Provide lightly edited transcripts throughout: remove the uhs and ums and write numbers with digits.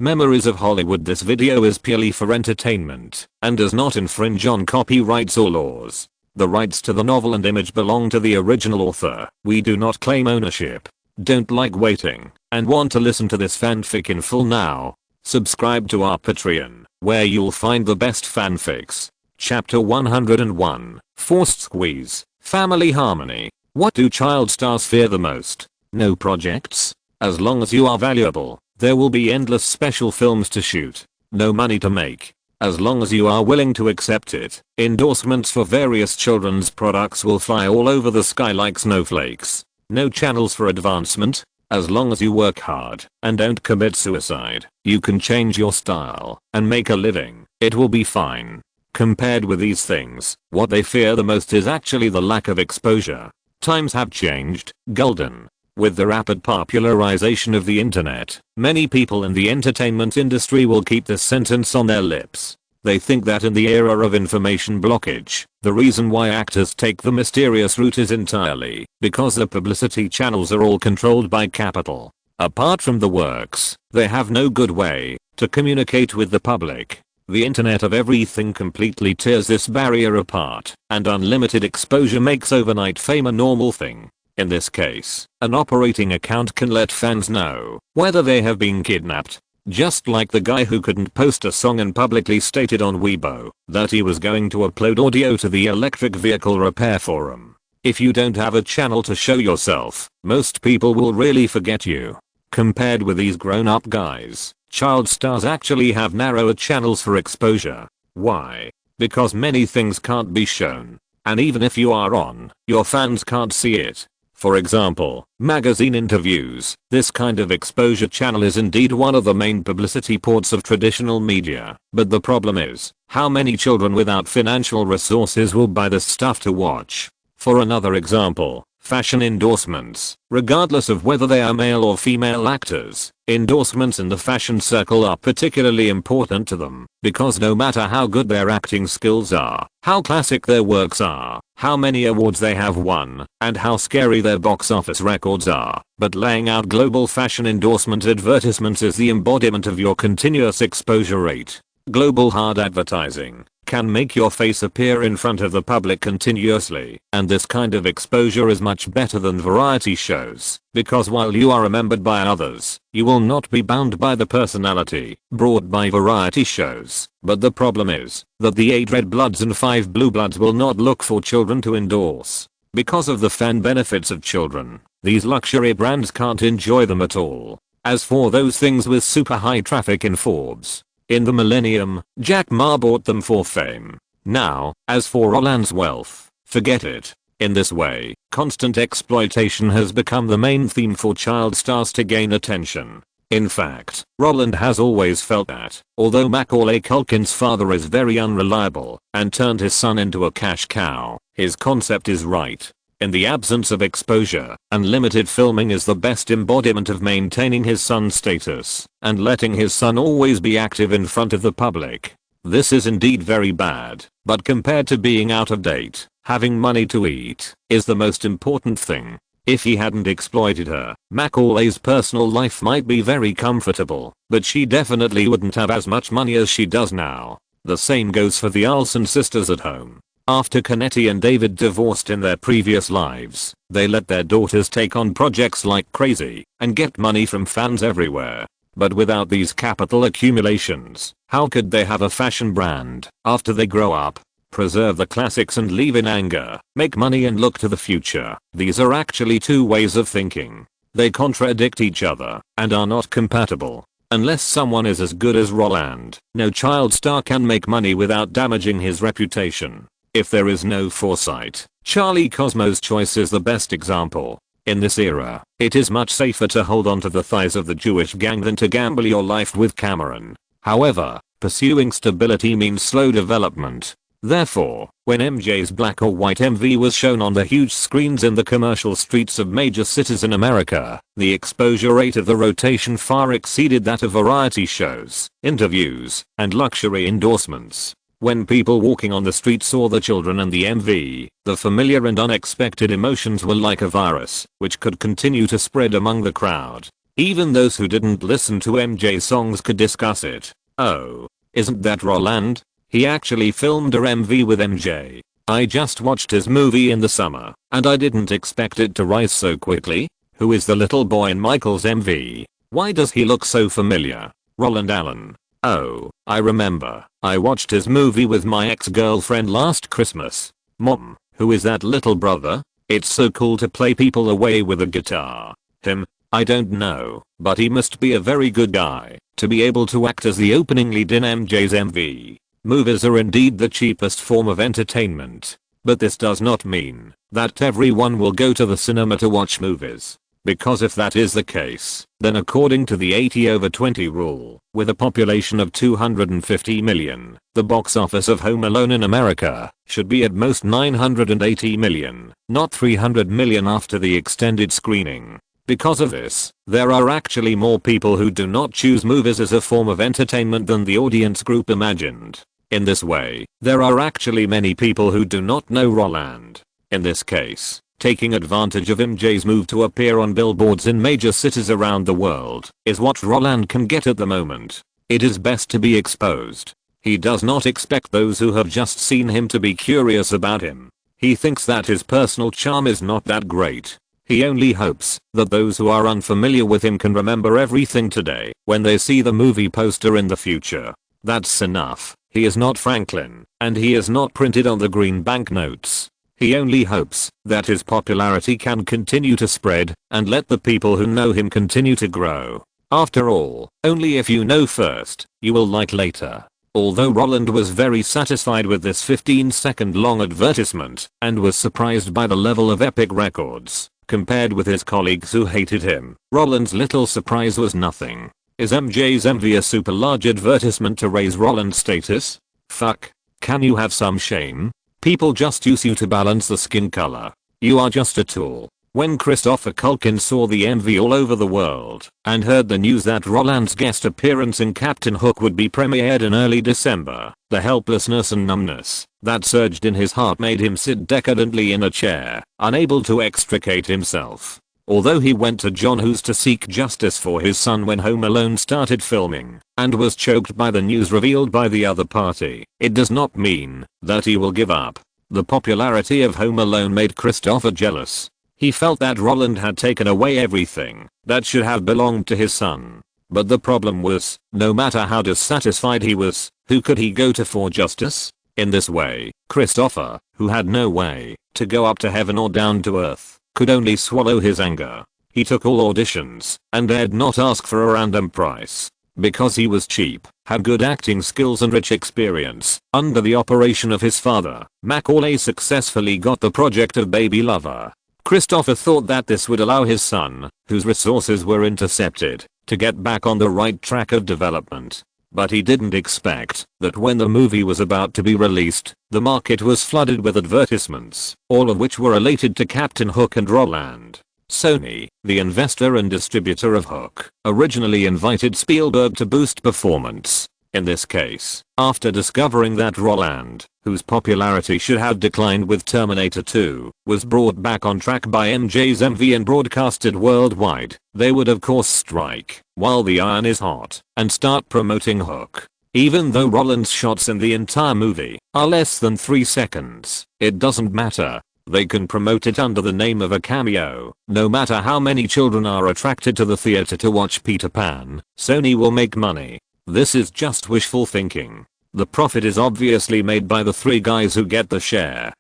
Memories of Hollywood. This video is purely for entertainment and does not infringe on copyrights or laws. The rights to the novel and image belong to the original author. We do not claim ownership. Don't like waiting and want to listen to this fanfic in full now? Subscribe to our Patreon, where you'll find the best fanfics. Chapter 101, Forced Squeeze, Family Harmony. What do child stars fear the most? No projects? As long as you are valuable, there will be endless special films to shoot. No money to make. As long as you are willing to accept it, endorsements for various children's products will fly all over the sky like snowflakes. No channels for advancement. As long as you work hard and don't commit suicide, you can change your style and make a living. It will be fine. Compared with these things, what they fear the most is actually the lack of exposure. Times have changed, Golden. With the rapid popularization of the internet, many people in the entertainment industry will keep this sentence on their lips. They think that in the era of information blockage, the reason why actors take the mysterious route is entirely because the publicity channels are all controlled by capital. Apart from the works, they have no good way to communicate with the public. The internet of everything completely tears this barrier apart, and unlimited exposure makes overnight fame a normal thing. In this case, an operating account can let fans know whether they have been kidnapped. Just like the guy who couldn't post a song and publicly stated on Weibo that he was going to upload audio to the electric vehicle repair forum. If you don't have a channel to show yourself, most people will really forget you. Compared with these grown-up guys, child stars actually have narrower channels for exposure. Why? Because many things can't be shown. And even if you are on, your fans can't see it. For example, magazine interviews. This kind of exposure channel is indeed one of the main publicity ports of traditional media. But the problem is, how many children without financial resources will buy this stuff to watch? For another example, fashion endorsements. Regardless of whether they are male or female actors, endorsements in the fashion circle are particularly important to them, because no matter how good their acting skills are, how classic their works are, how many awards they have won, and how scary their box office records are, but laying out global fashion endorsement advertisements is the embodiment of your continuous exposure rate. Global hard advertising can make your face appear in front of the public continuously, and this kind of exposure is much better than variety shows, because while you are remembered by others, you will not be bound by the personality brought by variety shows. But the problem is that the 8 red bloods and 5 blue bloods will not look for children to endorse. Because of the fan benefits of children, these luxury brands can't enjoy them at all. As for those things with super high traffic in Forbes, in the millennium, Jack Ma bought them for fame. Now, as for Roland's wealth, forget it. In this way, constant exploitation has become the main theme for child stars to gain attention. In fact, Roland has always felt that, although Macaulay Culkin's father is very unreliable and turned his son into a cash cow, his concept is right. In the absence of exposure, unlimited filming is the best embodiment of maintaining his son's status and letting his son always be active in front of the public. This is indeed very bad, but compared to being out of date, having money to eat is the most important thing. If he hadn't exploited her, Macaulay's personal life might be very comfortable, but she definitely wouldn't have as much money as she does now. The same goes for the Olson sisters at home. After Canetti and David divorced in their previous lives, they let their daughters take on projects like crazy and get money from fans everywhere. But without these capital accumulations, how could they have a fashion brand after they grow up, preserve the classics and leave in anger, make money and look to the future? These are actually two ways of thinking. They contradict each other and are not compatible. Unless someone is as good as Roland, no child star can make money without damaging his reputation. If there is no foresight, Charlie Cosmo's Choice is the best example. In this era, it is much safer to hold on to the thighs of the Jewish gang than to gamble your life with Cameron. However, pursuing stability means slow development. Therefore, when MJ's Black or White MV was shown on the huge screens in the commercial streets of major cities in America, the exposure rate of the rotation far exceeded that of variety shows, interviews, and luxury endorsements. When people walking on the street saw the children and the MV, the familiar and unexpected emotions were like a virus, which could continue to spread among the crowd. Even those who didn't listen to MJ's songs could discuss it. Oh, isn't that Roland? He actually filmed a MV with MJ. I just watched his movie in the summer, and I didn't expect it to rise so quickly. Who is the little boy in Michael's MV? Why does he look so familiar? Roland Allen. Oh, I remember. I watched his movie with my ex-girlfriend last Christmas. Mom, who is that little brother? It's so cool to play people away with a guitar. Him? I don't know, but he must be a very good guy to be able to act as the opening lead in MJ's MV. Movies are indeed the cheapest form of entertainment, but this does not mean that everyone will go to the cinema to watch movies. Because if that is the case, then according to the 80/20 rule, with a population of 250 million, the box office of Home Alone in America should be at most 980 million, not 300 million after the extended screening. Because of this, there are actually more people who do not choose movies as a form of entertainment than the audience group imagined. In this way, there are actually many people who do not know Roland. In this case, taking advantage of MJ's move to appear on billboards in major cities around the world is what Roland can get at the moment. It is best to be exposed. He does not expect those who have just seen him to be curious about him. He thinks that his personal charm is not that great. He only hopes that those who are unfamiliar with him can remember everything today when they see the movie poster in the future. That's enough. He is not Franklin, and he is not printed on the green banknotes. He only hopes that his popularity can continue to spread and let the people who know him continue to grow. After all, only if you know first, you will like later. Although Roland was very satisfied with this 15-second long advertisement and was surprised by the level of epic records compared with his colleagues who hated him, Roland's little surprise was nothing. Is MJ's MV a super large advertisement to raise Roland's status? Fuck. Can you have some shame? People just use you to balance the skin color. You are just a tool. When Christopher Culkin saw the MV all over the world and heard the news that Roland's guest appearance in Captain Hook would be premiered in early December, the helplessness and numbness that surged in his heart made him sit decadently in a chair, unable to extricate himself. Although he went to John Hughes to seek justice for his son when Home Alone started filming and was choked by the news revealed by the other party, it does not mean that he will give up. The popularity of Home Alone made Christopher jealous. He felt that Roland had taken away everything that should have belonged to his son. But the problem was, no matter how dissatisfied he was, who could he go to for justice? In this way, Christopher, who had no way to go up to heaven or down to earth, could only swallow his anger. He took all auditions and dared not ask for a random price. Because he was cheap, had good acting skills and rich experience, under the operation of his father, Macaulay successfully got the project of Baby Lover. Christopher thought that this would allow his son, whose resources were intercepted, to get back on the right track of development. But he didn't expect that when the movie was about to be released, the market was flooded with advertisements, all of which were related to Captain Hook and Roland. Sony, the investor and distributor of Hook, originally invited Spielberg to boost performance. In this case, after discovering that Roland, whose popularity should have declined with Terminator 2, was brought back on track by MJ's MV and broadcasted worldwide, they would of course strike while the iron is hot and start promoting Hook. Even though Roland's shots in the entire movie are less than 3 seconds, it doesn't matter. They can promote it under the name of a cameo. No matter how many children are attracted to the theater to watch Peter Pan, Sony will make money. This is just wishful thinking. The profit is obviously made by the 3 guys who get the share.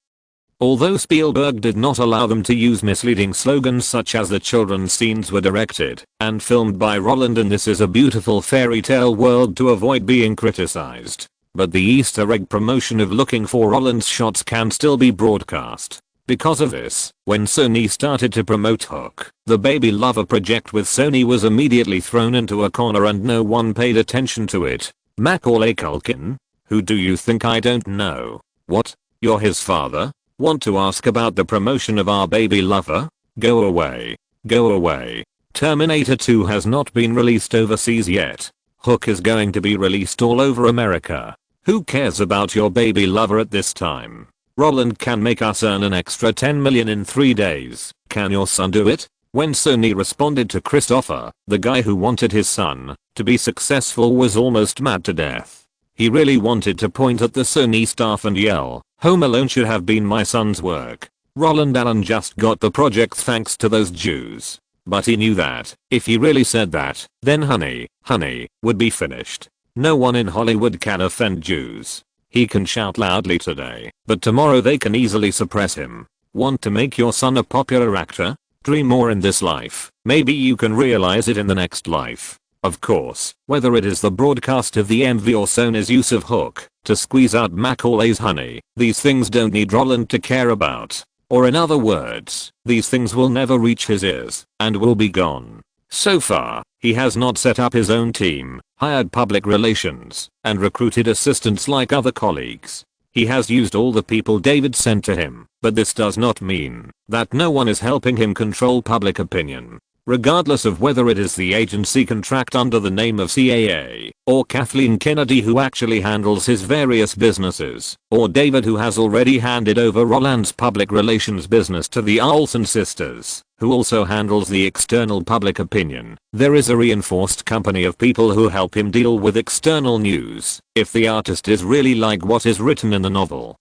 Although Spielberg did not allow them to use misleading slogans such as the children's scenes were directed and filmed by Roland and this is a beautiful fairy tale world to avoid being criticized. But the Easter egg promotion of looking for Roland's shots can still be broadcast. Because of this, when Sony started to promote Hook, the Baby Lover project with Sony was immediately thrown into a corner and no one paid attention to it. Macaulay Culkin? Who do you think I don't know? What? You're his father? Want to ask about the promotion of our Baby Lover? Go away. Go away. Terminator 2 has not been released overseas yet. Hook is going to be released all over America. Who cares about your Baby Lover at this time? Roland can make us earn an extra 10 million in 3 days. Can your son do it? When Sony responded to Christopher, the guy who wanted his son to be successful was almost mad to death. He really wanted to point at the Sony staff and yell, "Home Alone should have been my son's work." Roland Allen just got the project thanks to those Jews. But he knew that if he really said that, then Honey would be finished. No one in Hollywood can offend Jews. He can shout loudly today, but tomorrow they can easily suppress him. Want to make your son a popular actor? Dream more in this life. Maybe you can realize it in the next life. Of course, whether it is the broadcast of the MV or Sony's use of Hook to squeeze out Macaulay's honey, these things don't need Roland to care about. Or in other words, these things will never reach his ears and will be gone. So far, he has not set up his own team, hired public relations, and recruited assistants like other colleagues. He has used all the people David sent to him, but this does not mean that no one is helping him control public opinion. Regardless of whether it is the agency contract under the name of CAA, or Kathleen Kennedy who actually handles his various businesses, or David who has already handed over Roland's public relations business to the Olson sisters, who also handles the external public opinion, there is a reinforced company of people who help him deal with external news, if the artist is really like what is written in the novel.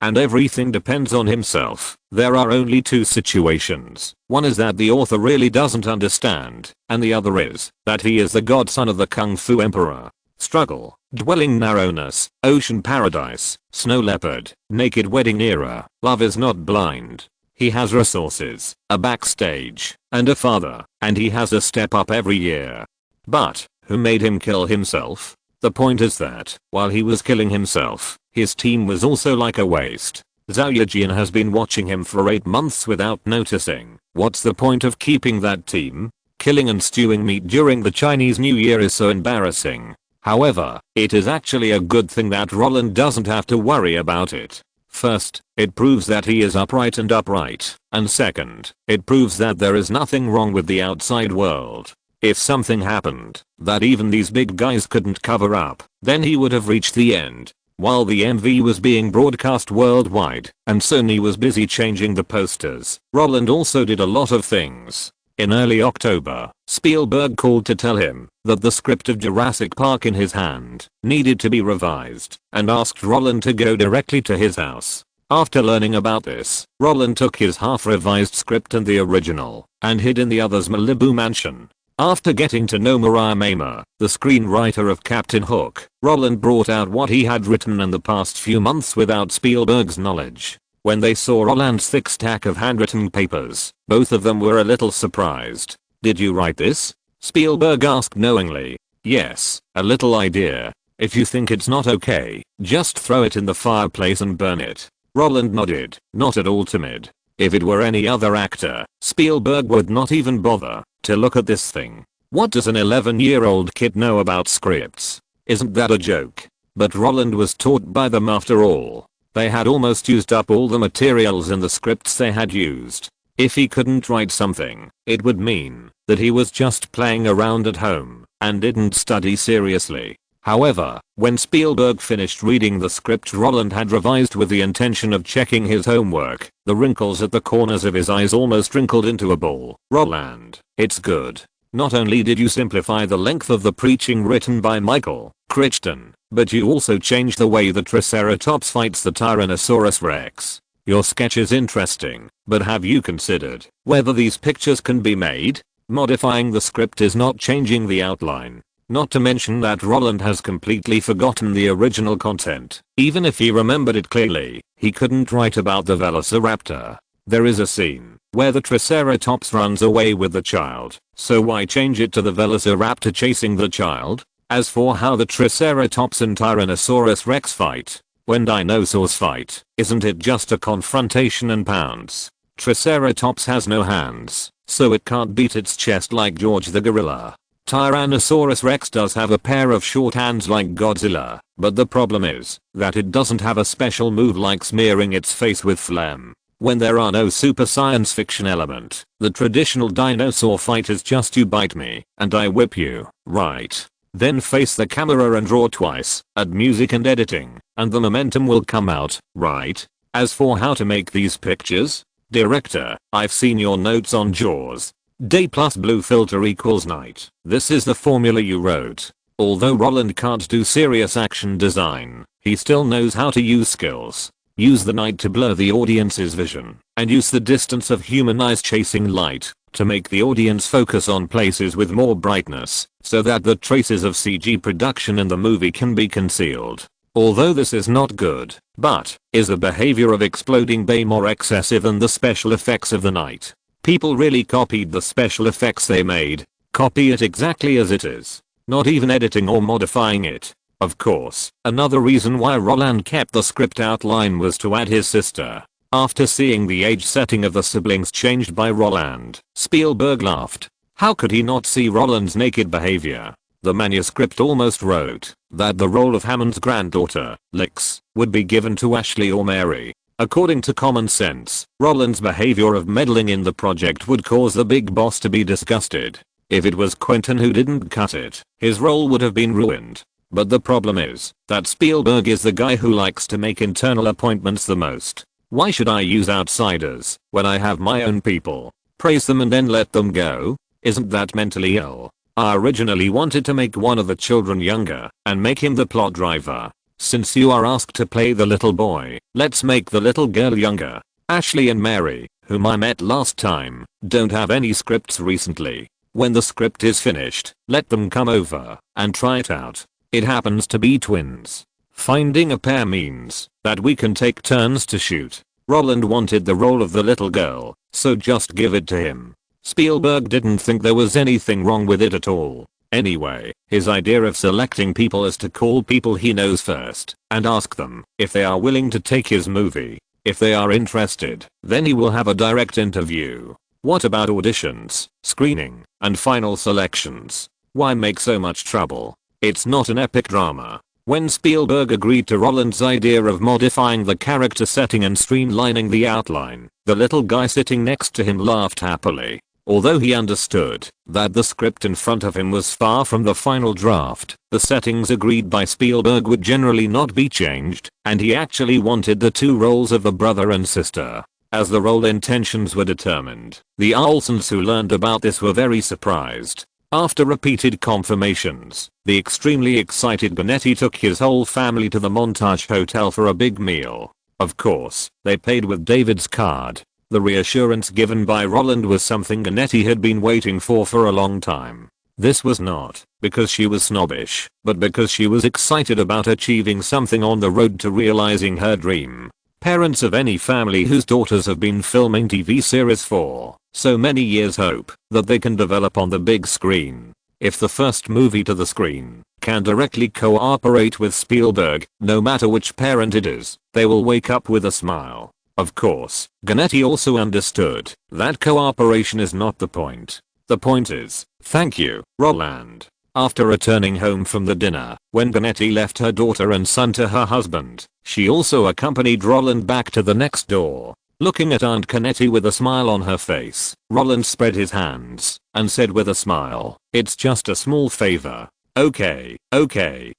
And everything depends on himself. There are only two situations. One is that the author really doesn't understand, and the other is that he is the godson of the Kung Fu Emperor. Struggle, dwelling narrowness, ocean paradise, snow leopard, naked wedding era. Love is not blind. He has resources, a backstage, and a father, and he has a step up every year. But who made him kill himself? The point is that, while he was killing himself, his team was also like a waste. Zhao Yijin has been watching him for 8 months without noticing. What's the point of keeping that team? Killing and stewing meat during the Chinese New Year is so embarrassing. However, it is actually a good thing that Roland doesn't have to worry about it. First, it proves that he is upright, and second, it proves that there is nothing wrong with the outside world. If something happened that even these big guys couldn't cover up, then he would have reached the end. While the MV was being broadcast worldwide and Sony was busy changing the posters, Roland also did a lot of things. In early October, Spielberg called to tell him that the script of Jurassic Park in his hand needed to be revised and asked Roland to go directly to his house. After learning about this, Roland took his half-revised script and the original and hid in the other's Malibu mansion. After getting to know Mariah Mamer, the screenwriter of Captain Hook, Roland brought out what he had written in the past few months without Spielberg's knowledge. When they saw Roland's thick stack of handwritten papers, both of them were a little surprised. "Did you write this?" Spielberg asked knowingly. "Yes, a little idea. If you think it's not okay, just throw it in the fireplace and burn it." Roland nodded, not at all timid. If it were any other actor, Spielberg would not even bother to look at this thing. What does an 11-year-old kid know about scripts? Isn't that a joke? But Roland was taught by them after all. They had almost used up all the materials in the scripts they had used. If he couldn't write something, it would mean that he was just playing around at home and didn't study seriously. However, when Spielberg finished reading the script Roland had revised with the intention of checking his homework, the wrinkles at the corners of his eyes almost wrinkled into a ball. "Roland, it's good. Not only did you simplify the length of the preaching written by Michael Crichton, but you also changed the way the Triceratops fights the Tyrannosaurus Rex. Your sketch is interesting, but have you considered whether these pictures can be made? Modifying the script is not changing the outline. Not to mention that Roland has completely forgotten the original content. Even if he remembered it clearly, he couldn't write about the Velociraptor. There is a scene where the Triceratops runs away with the child, so why change it to the Velociraptor chasing the child? As for how the Triceratops and Tyrannosaurus Rex fight, when dinosaurs fight, isn't it just a confrontation and pounce? Triceratops has no hands, so it can't beat its chest like George the gorilla. Tyrannosaurus Rex does have a pair of short hands like Godzilla, but the problem is that it doesn't have a special move like smearing its face with phlegm. When there are no super science fiction element, the traditional dinosaur fight is just you bite me and I whip you, right? Then face the camera and draw twice, add music and editing, and the momentum will come out, right? As for how to make these pictures, director, I've seen your notes on Jaws. Day plus blue filter equals night. This is the formula you wrote. Although Roland can't do serious action design, he still knows how to use skills. Use the night to blur the audience's vision, and use the distance of human eyes chasing light to make the audience focus on places with more brightness, so that the traces of CG production in the movie can be concealed. Although this is not good, but is the behavior of exploding bay more excessive than the special effects of the night. People really copied the special effects they made. Copy it exactly as it is. Not even editing or modifying it. Of course, another reason why Roland kept the script outline was to add his sister. After seeing the age setting of the siblings changed by Roland, Spielberg laughed. How could he not see Roland's naked behavior? The manuscript almost wrote that the role of Hammond's granddaughter, Lix, would be given to Ashley or Mary. According to common sense, Roland's behavior of meddling in the project would cause the big boss to be disgusted. If it was Quentin who didn't cut it, his role would have been ruined. But the problem is that Spielberg is the guy who likes to make internal appointments the most. Why should I use outsiders when I have my own people? Praise them and then let them go? Isn't that mentally ill? I originally wanted to make one of the children younger and make him the plot driver. Since you are asked to play the little boy, let's make the little girl younger. Ashley and Mary, whom I met last time, don't have any scripts recently. When the script is finished, let them come over and try it out. It happens to be twins. Finding a pair means that we can take turns to shoot. Roland wanted the role of the little girl, so just give it to him. Spielberg didn't think there was anything wrong with it at all. Anyway, his idea of selecting people is to call people he knows first and ask them if they are willing to take his movie. If they are interested, then he will have a direct interview. What about auditions, screening, and final selections? Why make so much trouble? It's not an epic drama. When Spielberg agreed to Roland's idea of modifying the character setting and streamlining the outline, the little guy sitting next to him laughed happily. Although he understood that the script in front of him was far from the final draft, the settings agreed by Spielberg would generally not be changed, and he actually wanted the two roles of the brother and sister. As the role intentions were determined, the Olsons who learned about this were very surprised. After repeated confirmations, the extremely excited Ganetti took his whole family to the Montage Hotel for a big meal. Of course, they paid with David's card. The reassurance given by Roland was something Ganetti had been waiting for a long time. This was not because she was snobbish, but because she was excited about achieving something on the road to realizing her dream. Parents of any family whose daughters have been filming TV series for so many years hope that they can develop on the big screen. If the first movie to the screen can directly cooperate with Spielberg, no matter which parent it is, they will wake up with a smile. Of course, Ganetti also understood that cooperation is not the point. The point is, thank you, Roland. After returning home from the dinner, when Ganetti left her daughter and son to her husband, she also accompanied Roland back to the next door. Looking at Aunt Ganetti with a smile on her face, Roland spread his hands and said with a smile, "It's just a small favor. Okay,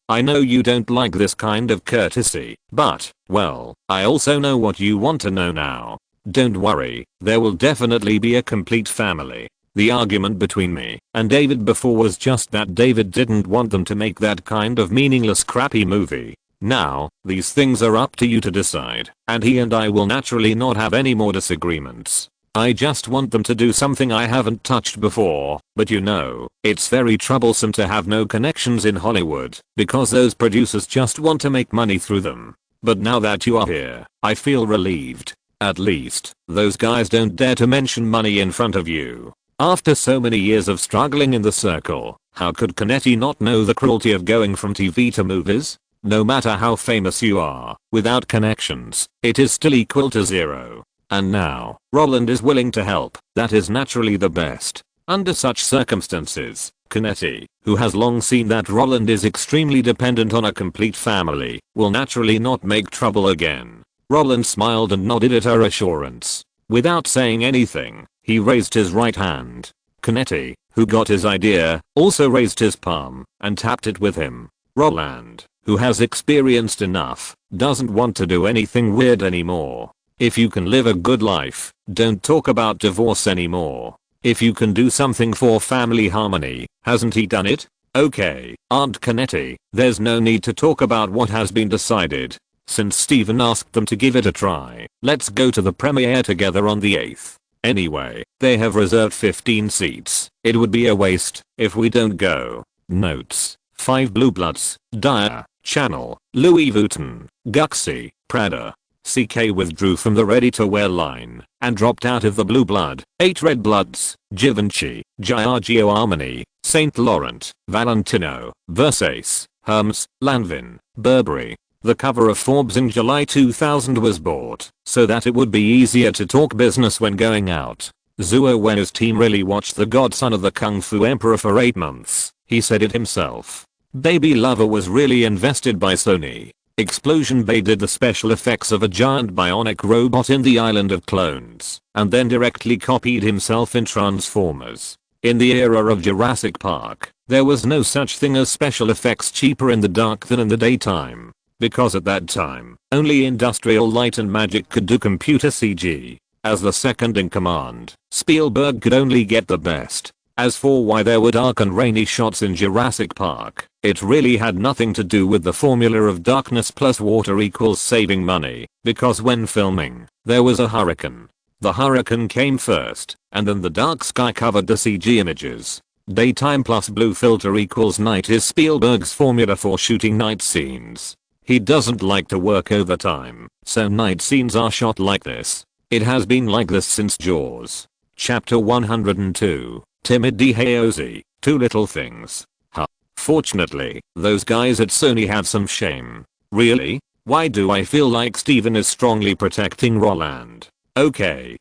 I know you don't like this kind of courtesy, but, well, I also know what you want to know now. Don't worry, there will definitely be a complete family." The argument between me and David before was just that David didn't want them to make that kind of meaningless crappy movie. Now, these things are up to you to decide, and he and I will naturally not have any more disagreements. I just want them to do something I haven't touched before, but you know, it's very troublesome to have no connections in Hollywood, because those producers just want to make money through them. But now that you are here, I feel relieved. At least, those guys don't dare to mention money in front of you. After so many years of struggling in the circle, how could Ganetti not know the cruelty of going from TV to movies? No matter how famous you are, without connections, it is still equal to zero. And now, Roland is willing to help. That is naturally the best. Under such circumstances, Ganetti, who has long seen that Roland is extremely dependent on a complete family, will naturally not make trouble again. Roland smiled and nodded at her assurance. Without saying anything, he raised his right hand. Ganetti, who got his idea, also raised his palm and tapped it with him. Roland, who has experienced enough, doesn't want to do anything weird anymore. If you can live a good life, don't talk about divorce anymore. If you can do something for family harmony, hasn't he done it? Okay, Aunt Canetti, there's no need to talk about what has been decided. Since Steven asked them to give it a try, let's go to the premiere together on the 8th. Anyway, they have reserved 15 seats. It would be a waste if we don't go. Notes: 5 Blue Bloods, Dyer, Channel, Louis Vuitton, Guxy, Prada. CK withdrew from the ready-to-wear line and dropped out of the Blue Blood. 8 Red Bloods, Givenchy, Giorgio Armani, Saint Laurent, Valentino, Versace, Hermes, Lanvin, Burberry. The cover of Forbes in July 2000 was bought so that it would be easier to talk business when going out. Zhuo Wen's team really watched The Godson of the Kung Fu Emperor for 8 months. He said it himself. Baby Lover was really invested by Sony. Explosion Bay did the special effects of a giant bionic robot in the Island of Clones, and then directly copied himself in Transformers. In the era of Jurassic Park, there was no such thing as special effects cheaper in the dark than in the daytime, because at that time, only Industrial Light and Magic could do computer CG. As the second in command, Spielberg could only get the best. As for why there were dark and rainy shots in Jurassic Park, it really had nothing to do with the formula of darkness plus water equals saving money, because when filming, there was a hurricane. The hurricane came first, and then the dark sky covered the CG images. Daytime plus blue filter equals night is Spielberg's formula for shooting night scenes. He doesn't like to work overtime, so night scenes are shot like this. It has been like this since Jaws. Chapter 102. Timid Dehaozi, Two Little Things. Huh. Fortunately, those guys at Sony have some shame. Really? Why do I feel like Steven is strongly protecting Roland? Okay.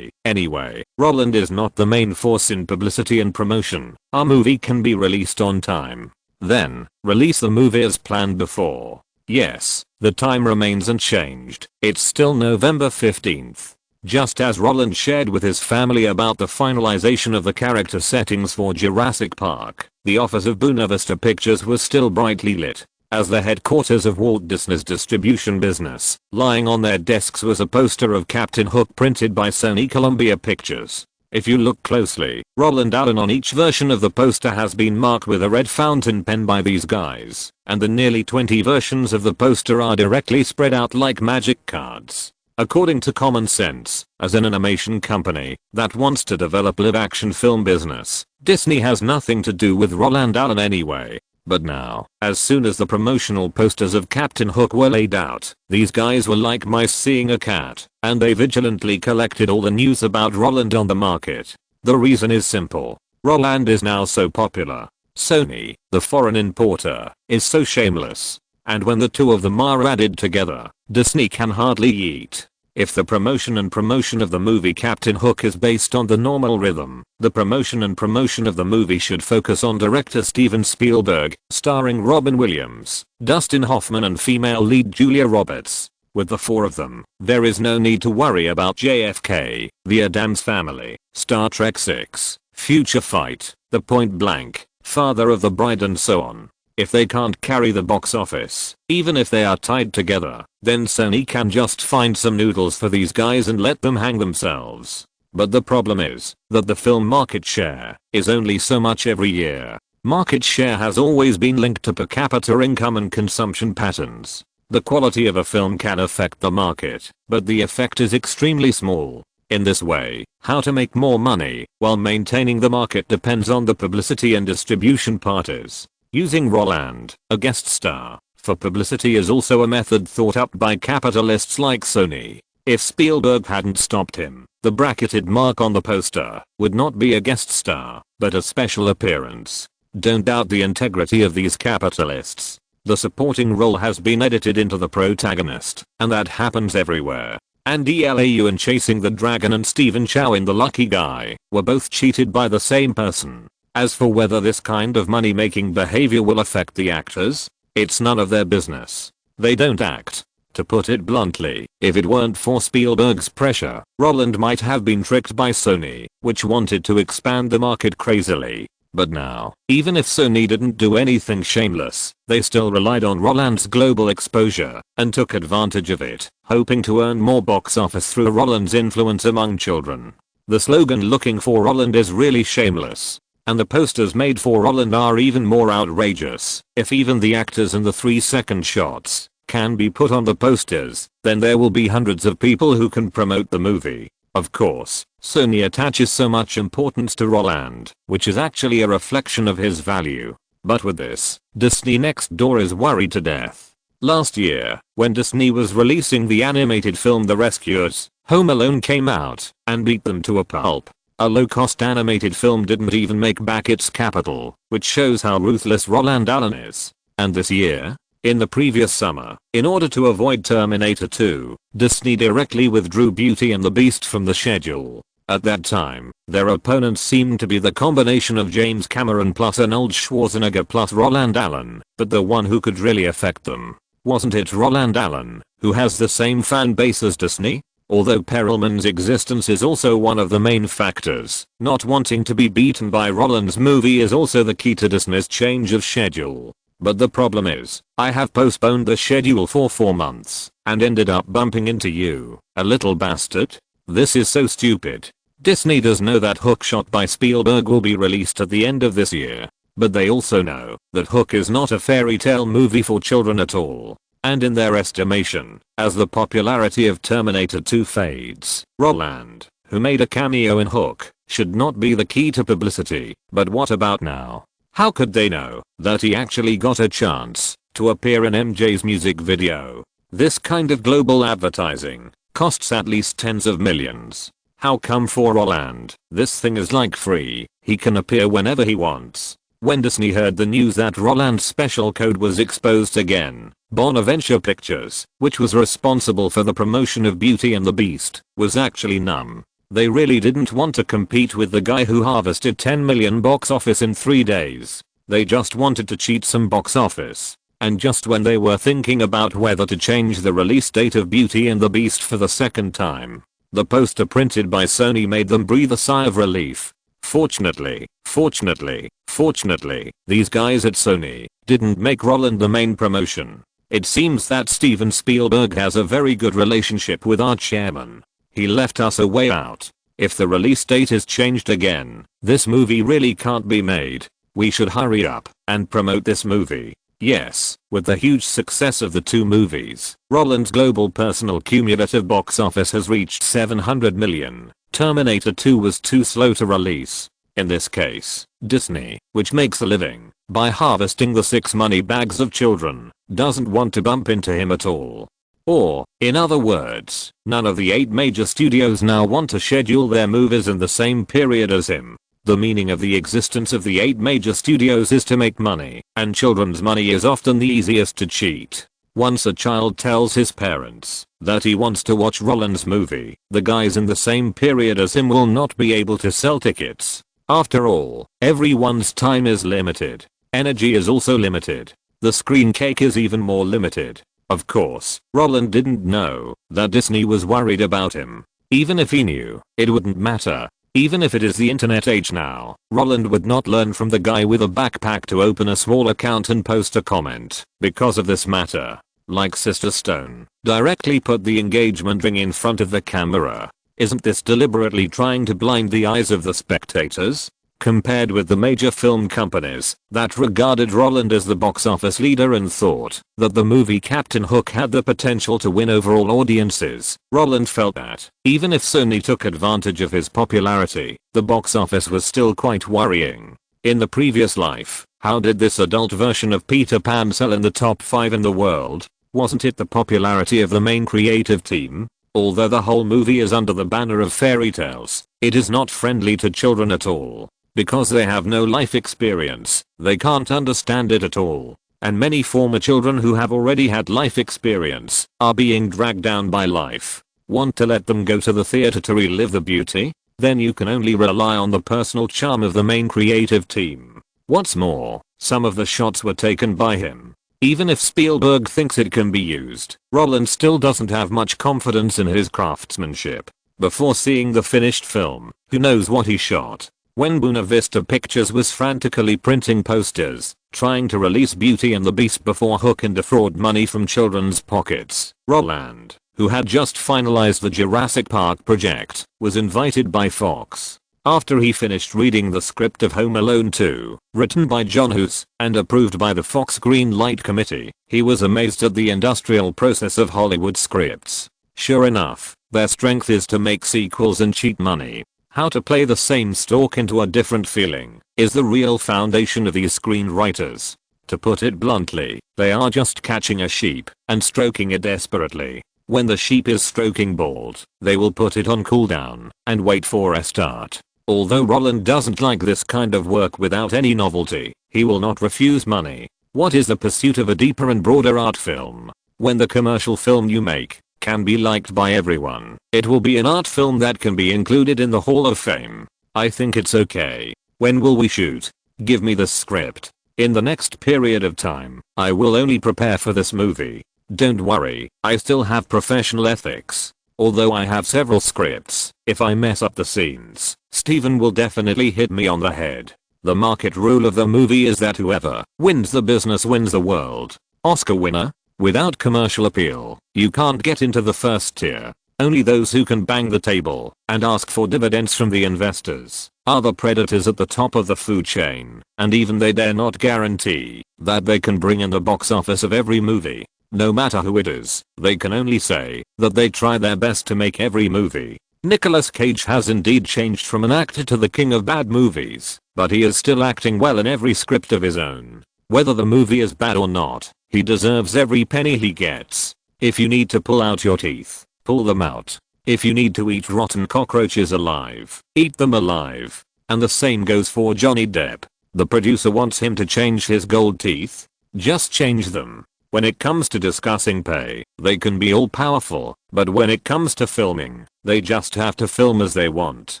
Anyway, Roland is not the main force in publicity and promotion. Our movie can be released on time. Then, release the movie as planned before. Yes, the time remains unchanged. It's still November 15th. Just as Roland shared with his family about the finalization of the character settings for Jurassic Park, the office of Buena Vista Pictures was still brightly lit. As the headquarters of Walt Disney's distribution business, lying on their desks was a poster of Captain Hook printed by Sony Columbia Pictures. If you look closely, Roland Allen on each version of the poster has been marked with a red fountain pen by these guys, and the nearly 20 versions of the poster are directly spread out like magic cards. According to common sense, as an animation company that wants to develop live-action film business, Disney has nothing to do with Roland Allen anyway. But now, as soon as the promotional posters of Captain Hook were laid out, these guys were like mice seeing a cat, and they vigilantly collected all the news about Roland on the market. The reason is simple. Roland is now so popular. Sony, the foreign importer, is so shameless. And when the two of them are added together, Disney can hardly eat. If the promotion of the movie Captain Hook is based on the normal rhythm, the promotion of the movie should focus on director Steven Spielberg, starring Robin Williams, Dustin Hoffman and female lead Julia Roberts. With the 4 of them, there is no need to worry about JFK, The Addams Family, Star Trek VI, Future Fight, The Point Blank, Father of the Bride and so on. If they can't carry the box office, even if they are tied together, then Sony can just find some noodles for these guys and let them hang themselves. But the problem is that the film market share is only so much every year. Market share has always been linked to per capita income and consumption patterns. The quality of a film can affect the market, but the effect is extremely small. In this way, how to make more money while maintaining the market depends on the publicity and distribution parties. Using Roland, a guest star, for publicity is also a method thought up by capitalists like Sony. If Spielberg hadn't stopped him, the bracketed mark on the poster would not be a guest star, but a special appearance. Don't doubt the integrity of these capitalists. The supporting role has been edited into the protagonist, and that happens everywhere. Andy Lau in Chasing the Dragon and Stephen Chow in The Lucky Guy were both cheated by the same person. As for whether this kind of money-making behavior will affect the actors, it's none of their business. They don't act. To put it bluntly, if it weren't for Spielberg's pressure, Roland might have been tricked by Sony, which wanted to expand the market crazily. But now, even if Sony didn't do anything shameless, they still relied on Roland's global exposure and took advantage of it, hoping to earn more box office through Roland's influence among children. The slogan "Looking for Roland" is really shameless. And the posters made for Roland are even more outrageous. If even the actors in the 3-second shots can be put on the posters, then there will be hundreds of people who can promote the movie. Of course, Sony attaches so much importance to Roland, which is actually a reflection of his value. But with this, Disney next door is worried to death. Last year, when Disney was releasing the animated film The Rescuers, Home Alone came out and beat them to a pulp. A low-cost animated film didn't even make back its capital, which shows how ruthless Roland Allen is. And this year, in the previous summer, in order to avoid Terminator 2, Disney directly withdrew Beauty and the Beast from the schedule. At that time, their opponents seemed to be the combination of James Cameron plus Arnold Schwarzenegger plus Roland Allen, but the one who could really affect them, wasn't it Roland Allen, who has the same fan base as Disney? Although Perelman's existence is also one of the main factors, not wanting to be beaten by Roland's movie is also the key to Disney's change of schedule. But the problem is, I have postponed the schedule for 4 months, and ended up bumping into you, a little bastard. This is so stupid. Disney does know that Hook shot by Spielberg will be released at the end of this year, but they also know that Hook is not a fairy tale movie for children at all. And in their estimation, as the popularity of Terminator 2 fades, Roland, who made a cameo in Hook, should not be the key to publicity. But what about now? How could they know that he actually got a chance to appear in MJ's music video? This kind of global advertising costs at least tens of millions. How come for Roland, this thing is like free, he can appear whenever he wants? When Disney heard the news that Roland's special code was exposed again, Bonaventure Pictures, which was responsible for the promotion of Beauty and the Beast, was actually numb. They really didn't want to compete with the guy who harvested 10 million box office in 3 days. They just wanted to cheat some box office. And just when they were thinking about whether to change the release date of Beauty and the Beast for the second time, the poster printed by Sony made them breathe a sigh of relief. Fortunately, these guys at Sony didn't make Roland the main promotion. It seems that Steven Spielberg has a very good relationship with our chairman. He left us a way out. If the release date is changed again, this movie really can't be made. We should hurry up and promote this movie. Yes, with the huge success of the 2 movies, Roland's global personal cumulative box office has reached 700 million. Terminator 2 was too slow to release. In this case, Disney, which makes a living by harvesting the 6 money bags of children, doesn't want to bump into him at all. Or, in other words, none of the 8 major studios now want to schedule their movies in the same period as him. The meaning of the existence of the 8 major studios is to make money, and children's money is often the easiest to cheat. Once a child tells his parents that he wants to watch Roland's movie, the guys in the same period as him will not be able to sell tickets. After all, everyone's time is limited. Energy is also limited. The screen cake is even more limited. Of course, Roland didn't know that Disney was worried about him. Even if he knew, it wouldn't matter. Even if it is the internet age now, Roland would not learn from the guy with a backpack to open a small account and post a comment. Because of this matter, like Sister Stone, directly put the engagement ring in front of the camera. Isn't this deliberately trying to blind the eyes of the spectators? Compared with the major film companies that regarded Roland as the box office leader and thought that the movie Captain Hook had the potential to win overall audiences, Roland felt that even if Sony took advantage of his popularity, the box office was still quite worrying. In the previous life, how did this adult version of Peter Pan sell in the top 5 in the world? Wasn't it the popularity of the main creative team? Although the whole movie is under the banner of fairy tales, it is not friendly to children at all. Because they have no life experience, they can't understand it at all. And many former children who have already had life experience are being dragged down by life. Want to let them go to the theater to relive the beauty? Then you can only rely on the personal charm of the main creative team. What's more, some of the shots were taken by him. Even if Spielberg thinks it can be used, Roland still doesn't have much confidence in his craftsmanship. Before seeing the finished film, who knows what he shot? When Buena Vista Pictures was frantically printing posters, trying to release Beauty and the Beast before Hook and defraud money from children's pockets, Roland, who had just finalized the Jurassic Park project, was invited by Fox. After he finished reading the script of Home Alone 2, written by John Hughes and approved by the Fox Green Light Committee, he was amazed at the industrial process of Hollywood scripts. Sure enough, their strength is to make sequels and cheat money. How to play the same story into a different feeling is the real foundation of these screenwriters. To put it bluntly, they are just catching a sheep and stroking it desperately. When the sheep is stroking bald, they will put it on cooldown and wait for a start. Although Roland doesn't like this kind of work without any novelty, he will not refuse money. What is the pursuit of a deeper and broader art film? When the commercial film you make can be liked by everyone, it will be an art film that can be included in the Hall of Fame. I think it's okay. When will we shoot? Give me the script. In the next period of time, I will only prepare for this movie. Don't worry, I still have professional ethics. Although I have several scripts, if I mess up the scenes, Steven will definitely hit me on the head. The market rule of the movie is that whoever wins the business wins the world. Oscar winner? Without commercial appeal, you can't get into the first tier. Only those who can bang the table and ask for dividends from the investors are the predators at the top of the food chain, and even they dare not guarantee that they can bring in the box office of every movie. No matter who it is, they can only say that they try their best to make every movie. Nicolas Cage has indeed changed from an actor to the king of bad movies, but he is still acting well in every script of his own. Whether the movie is bad or not, he deserves every penny he gets. If you need to pull out your teeth, pull them out. If you need to eat rotten cockroaches alive, eat them alive. And the same goes for Johnny Depp. The producer wants him to change his gold teeth. Just change them. When it comes to discussing pay, they can be all powerful, but when it comes to filming, they just have to film as they want.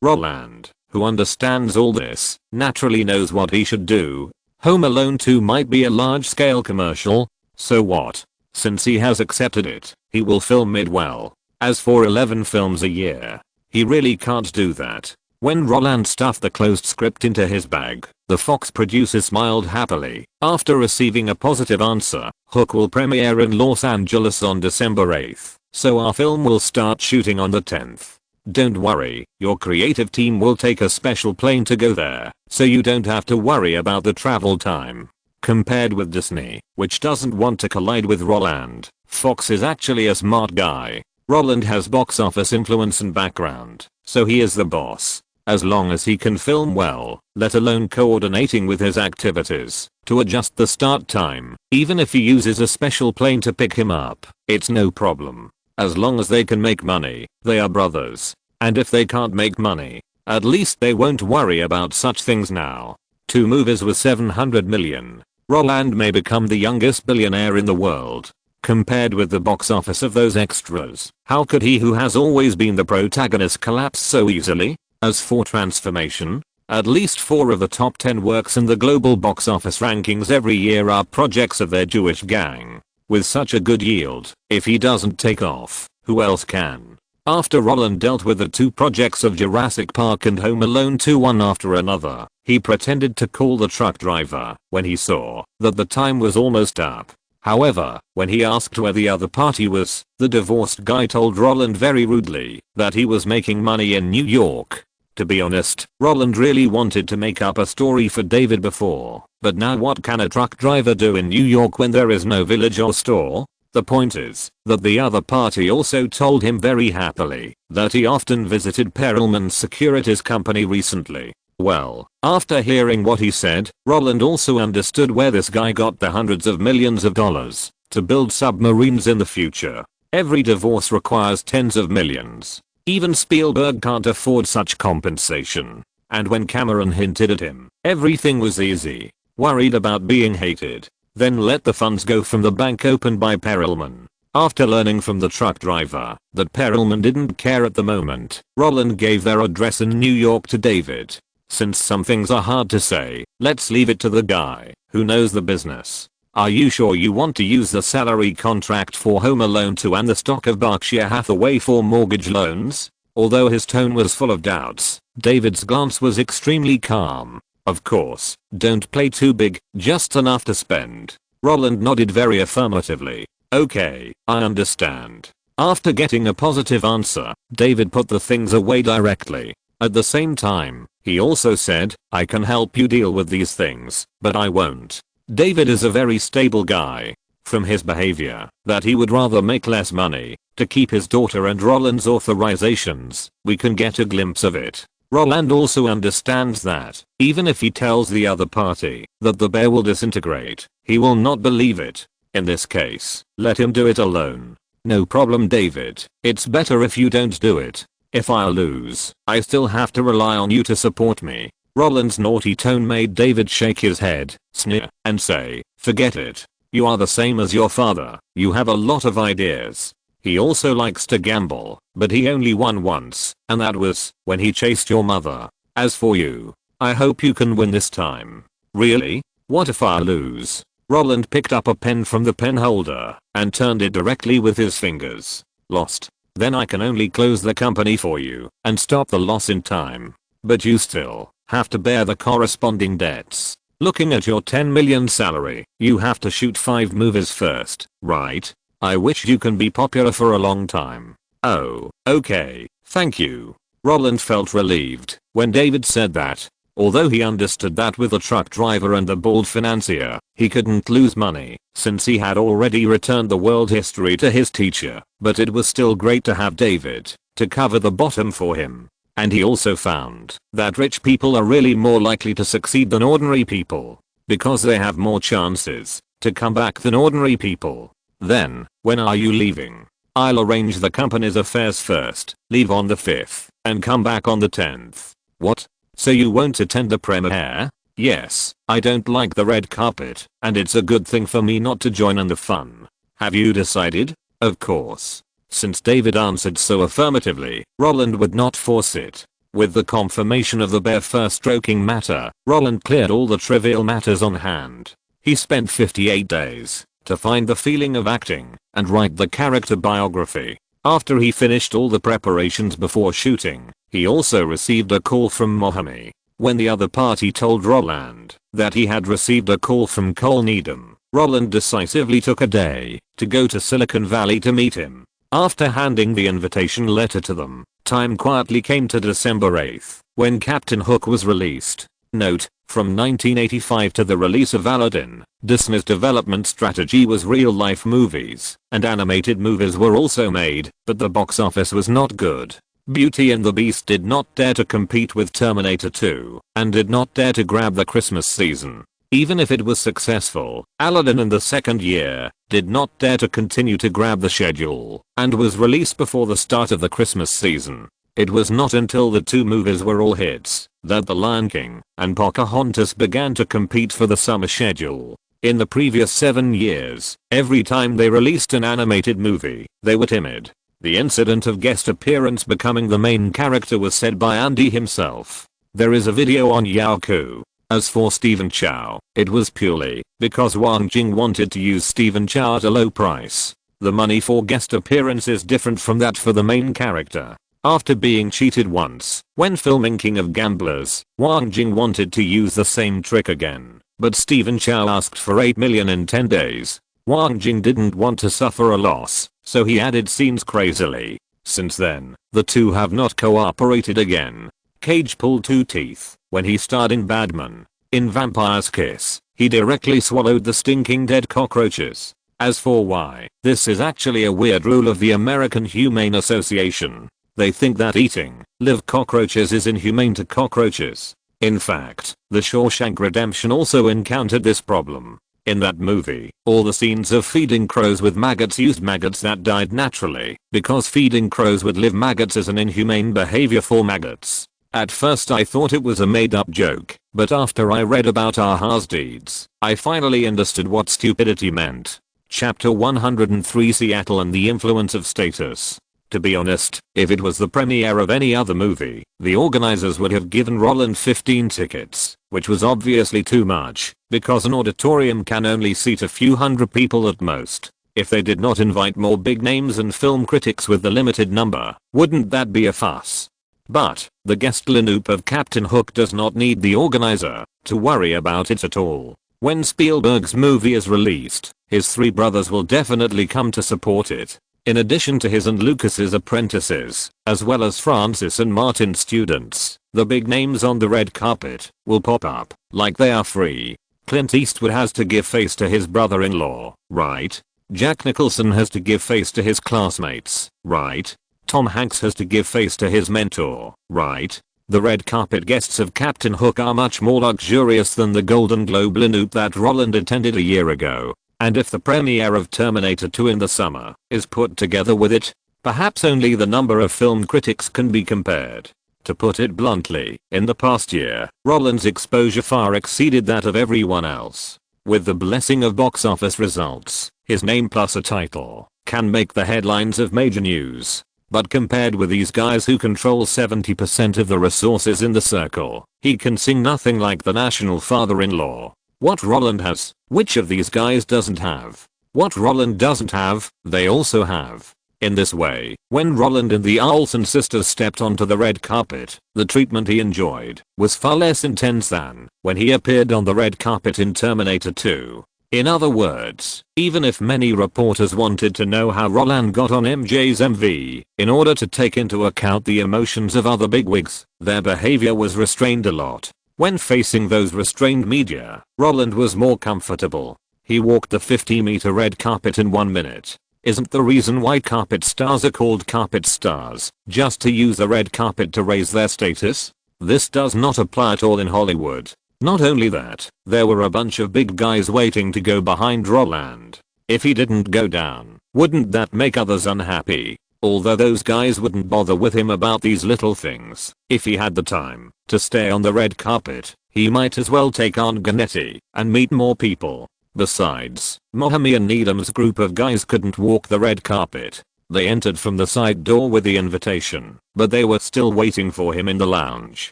Roland, who understands all this, naturally knows what he should do. Home Alone 2 might be a large-scale commercial. So what? Since he has accepted it, he will film it well. As for 11 films a year, he really can't do that. When Roland stuffed the closed script into his bag, the Fox producer smiled happily. After receiving a positive answer, Hook will premiere in Los Angeles on December 8th, so our film will start shooting on the 10th. Don't worry, your creative team will take a special plane to go there, so you don't have to worry about the travel time. Compared with Disney, which doesn't want to collide with Roland, Fox is actually a smart guy. Roland has box office influence and background, so he is the boss. As long as he can film well, let alone coordinating with his activities to adjust the start time, even if he uses a special plane to pick him up, it's no problem. As long as they can make money, they are brothers. And if they can't make money, at least they won't worry about such things now. 2 movies with $700 million. Roland may become the youngest billionaire in the world. Compared with the box office of those extras, how could he who has always been the protagonist collapse so easily? As for transformation, at least 4 of the top 10 works in the global box office rankings every year are projects of their Jewish gang. With such a good yield, if he doesn't take off, who else can? After Roland dealt with the 2 projects of Jurassic Park and Home Alone 2 one after another, he pretended to call the truck driver when he saw that the time was almost up. However, when he asked where the other party was, the divorced guy told Roland very rudely that he was making money in New York. To be honest, Roland really wanted to make up a story for David before, but now what can a truck driver do in New York when there is no village or store? The point is that the other party also told him very happily that he often visited Perelman's securities company recently. Well, after hearing what he said, Roland also understood where this guy got the hundreds of millions of dollars to build submarines in the future. Every divorce requires tens of millions. Even Spielberg can't afford such compensation. And when Cameron hinted at him, everything was easy. Worried about being hated. Then let the funds go from the bank opened by Perelman. After learning from the truck driver that Perelman didn't care at the moment, Roland gave their address in New York to David. Since some things are hard to say, let's leave it to the guy who knows the business. Are you sure you want to use the salary contract for Home Alone 2 and the stock of Berkshire Hathaway for mortgage loans? Although his tone was full of doubts, David's glance was extremely calm. Of course, don't play too big, just enough to spend. Roland nodded very affirmatively. Okay, I understand. After getting a positive answer, David put the things away directly. At the same time, he also said, I can help you deal with these things, but I won't. David is a very stable guy. From his behavior, that he would rather make less money to keep his daughter and Roland's authorizations, we can get a glimpse of it. Roland also understands that, even if he tells the other party that the bear will disintegrate, he will not believe it. In this case, let him do it alone. No problem, David. It's better if you don't do it. If I lose, I still have to rely on you to support me. Roland's naughty tone made David shake his head, sneer, and say, forget it. You are the same as your father. You have a lot of ideas. He also likes to gamble, but he only won once, and that was when he chased your mother. As for you, I hope you can win this time. Really? What if I lose? Roland picked up a pen from the pen holder and turned it directly with his fingers. Lost. Then I can only close the company for you and stop the loss in time. But you still have to bear the corresponding debts. Looking at your 10 million salary, you have to shoot 5 movies first, right? I wish you can be popular for a long time. Oh, okay, thank you. Roland felt relieved when David said that. Although he understood that with the truck driver and the bald financier, he couldn't lose money, since he had already returned the world history to his teacher, but it was still great to have David to cover the bottom for him. And he also found that rich people are really more likely to succeed than ordinary people, because they have more chances to come back than ordinary people. Then, when are you leaving? I'll arrange the company's affairs first, leave on the 5th, and come back on the 10th. What? So you won't attend the premiere? Yes, I don't like the red carpet, and it's a good thing for me not to join in the fun. Have you decided? Of course. Since David answered so affirmatively, Roland would not force it. With the confirmation of the bear fur stroking matter, Roland cleared all the trivial matters on hand. He spent 58 days to find the feeling of acting and write the character biography. After he finished all the preparations before shooting, he also received a call from Mohammed. When the other party told Roland that he had received a call from Cole Needham, Roland decisively took a day to go to Silicon Valley to meet him. After handing the invitation letter to them, time quietly came to December 8th, when Captain Hook was released. Note, from 1985 to the release of Aladdin, Disney's development strategy was real-life movies, and animated movies were also made, but the box office was not good. Beauty and the Beast did not dare to compete with Terminator 2, and did not dare to grab the Christmas season. Even if it was successful, Aladdin in the second year did not dare to continue to grab the schedule, and was released before the start of the Christmas season. It was not until the 2 movies were all hits that The Lion King and Pocahontas began to compete for the summer schedule. In the previous 7 years, every time they released an animated movie, they were timid. The incident of guest appearance becoming the main character was said by Andy himself. There is a video on Yahoo. As for Stephen Chow, it was purely because Wang Jing wanted to use Stephen Chow at a low price. The money for guest appearance is different from that for the main character. After being cheated once, when filming King of Gamblers, Wang Jing wanted to use the same trick again, but Stephen Chow asked for 8 million in 10 days. Wang Jing didn't want to suffer a loss, so he added scenes crazily. Since then, the two have not cooperated again. Cage pulled 2 teeth when he starred in Badman. In Vampire's Kiss, he directly swallowed the stinking dead cockroaches. As for why, this is actually a weird rule of the American Humane Association. They think that eating live cockroaches is inhumane to cockroaches. In fact, The Shawshank Redemption also encountered this problem. In that movie, all the scenes of feeding crows with maggots used maggots that died naturally, because feeding crows would live maggots is an inhumane behavior for maggots. At first I thought it was a made-up joke, but after I read about Aha's deeds, I finally understood what stupidity meant. Chapter 103 Seattle and the Influence of Status. To be honest, if it was the premiere of any other movie, the organizers would have given Roland 15 tickets, which was obviously too much, because an auditorium can only seat a few hundred people at most. If they did not invite more big names and film critics with the limited number, wouldn't that be a fuss? But, the guest lineup of Captain Hook does not need the organizer to worry about it at all. When Spielberg's movie is released, his 3 brothers will definitely come to support it. In addition to his and Lucas's apprentices, as well as Francis and Martin's students, the big names on the red carpet will pop up like they are free. Clint Eastwood has to give face to his brother-in-law, right? Jack Nicholson has to give face to his classmates, right? Tom Hanks has to give face to his mentor, right? The red carpet guests of Captain Hook are much more luxurious than the Golden Globe lineup that Roland attended a year ago. And if the premiere of Terminator 2 in the summer is put together with it, perhaps only the number of film critics can be compared. To put it bluntly, in the past year, Roland's exposure far exceeded that of everyone else. With the blessing of box office results, his name plus a title can make the headlines of major news. But compared with these guys who control 70% of the resources in the circle, he can sing nothing like the national father-in-law. What Roland has, which of these guys doesn't have? What Roland doesn't have, they also have. In this way, when Roland and the Olson sisters stepped onto the red carpet, the treatment he enjoyed was far less intense than when he appeared on the red carpet in Terminator 2. In other words, even if many reporters wanted to know how Roland got on MJ's MV, in order to take into account the emotions of other bigwigs, their behavior was restrained a lot. When facing those restrained media, Roland was more comfortable. He walked the 50-meter red carpet in 1 minute. Isn't the reason why carpet stars are called carpet stars just to use the red carpet to raise their status? This does not apply at all in Hollywood. Not only that, there were a bunch of big guys waiting to go behind Roland. If he didn't go down, wouldn't that make others unhappy? Although those guys wouldn't bother with him about these little things, if he had the time to stay on the red carpet, he might as well take on Gannett and meet more people. Besides, Mohammed and Needham's group of guys couldn't walk the red carpet. They entered from the side door with the invitation, but they were still waiting for him in the lounge.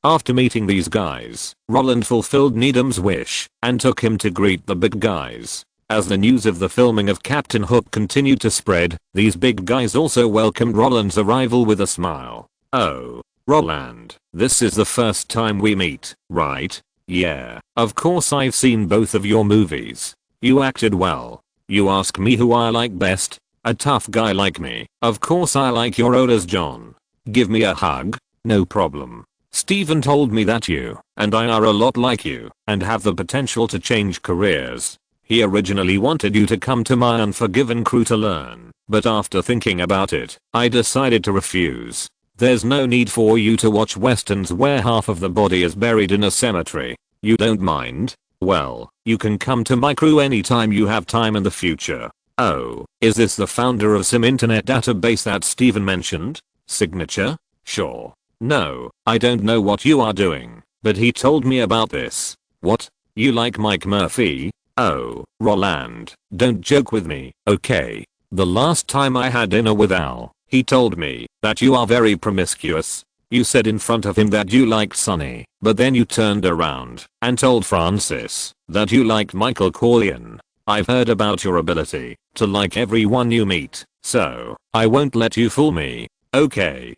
After meeting these guys, Roland fulfilled Needham's wish and took him to greet the big guys. As the news of the filming of Captain Hook continued to spread, these big guys also welcomed Roland's arrival with a smile. "Oh, Roland, this is the first time we meet, right? Yeah, of course I've seen both of your movies. You acted well. You ask me who I like best? A tough guy like me. Of course I like your role as John. Give me a hug? No problem. Steven told me that you and I are a lot like you and have the potential to change careers. He originally wanted you to come to my Unforgiven crew to learn, but after thinking about it, I decided to refuse. There's no need for you to watch westerns where half of the body is buried in a cemetery. You don't mind? Well, you can come to my crew anytime you have time in the future." "Oh, is this the founder of some internet database that Steven mentioned? Signature? Sure. No, I don't know what you are doing, but he told me about this." "What? You like Mike Murphy? Oh, Roland, don't joke with me, okay? The last time I had dinner with Al, he told me that you are very promiscuous. You said in front of him that you liked Sonny, but then you turned around and told Francis that you liked Michael Corleone. I've heard about your ability to like everyone you meet, so I won't let you fool me." Okay,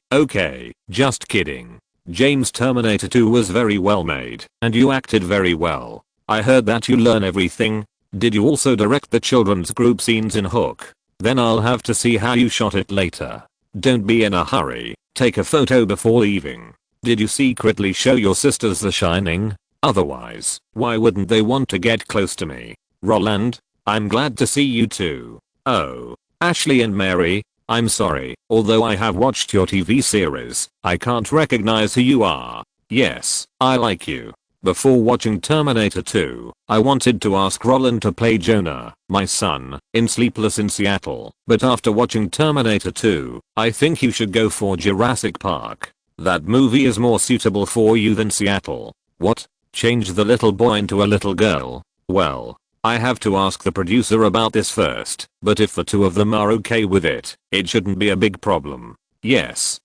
just kidding. James, Terminator 2 was very well made, and you acted very well. I heard that you learn everything. Did you also direct the children's group scenes in Hook? Then I'll have to see how you shot it later. Don't be in a hurry, take a photo before leaving. Did you secretly show your sisters The Shining? Otherwise, why wouldn't they want to get close to me? Roland, I'm glad to see you too. Oh, Ashley and Mary, I'm sorry, although I have watched your TV series, I can't recognize who you are. Yes, I like you. Before watching Terminator 2, I wanted to ask Roland to play Jonah, my son, in Sleepless in Seattle, but after watching Terminator 2, I think you should go for Jurassic Park. That movie is more suitable for you than Seattle. What? Change the little boy into a little girl? Well, I have to ask the producer about this first, but if the two of them are okay with it, it shouldn't be a big problem. Yes,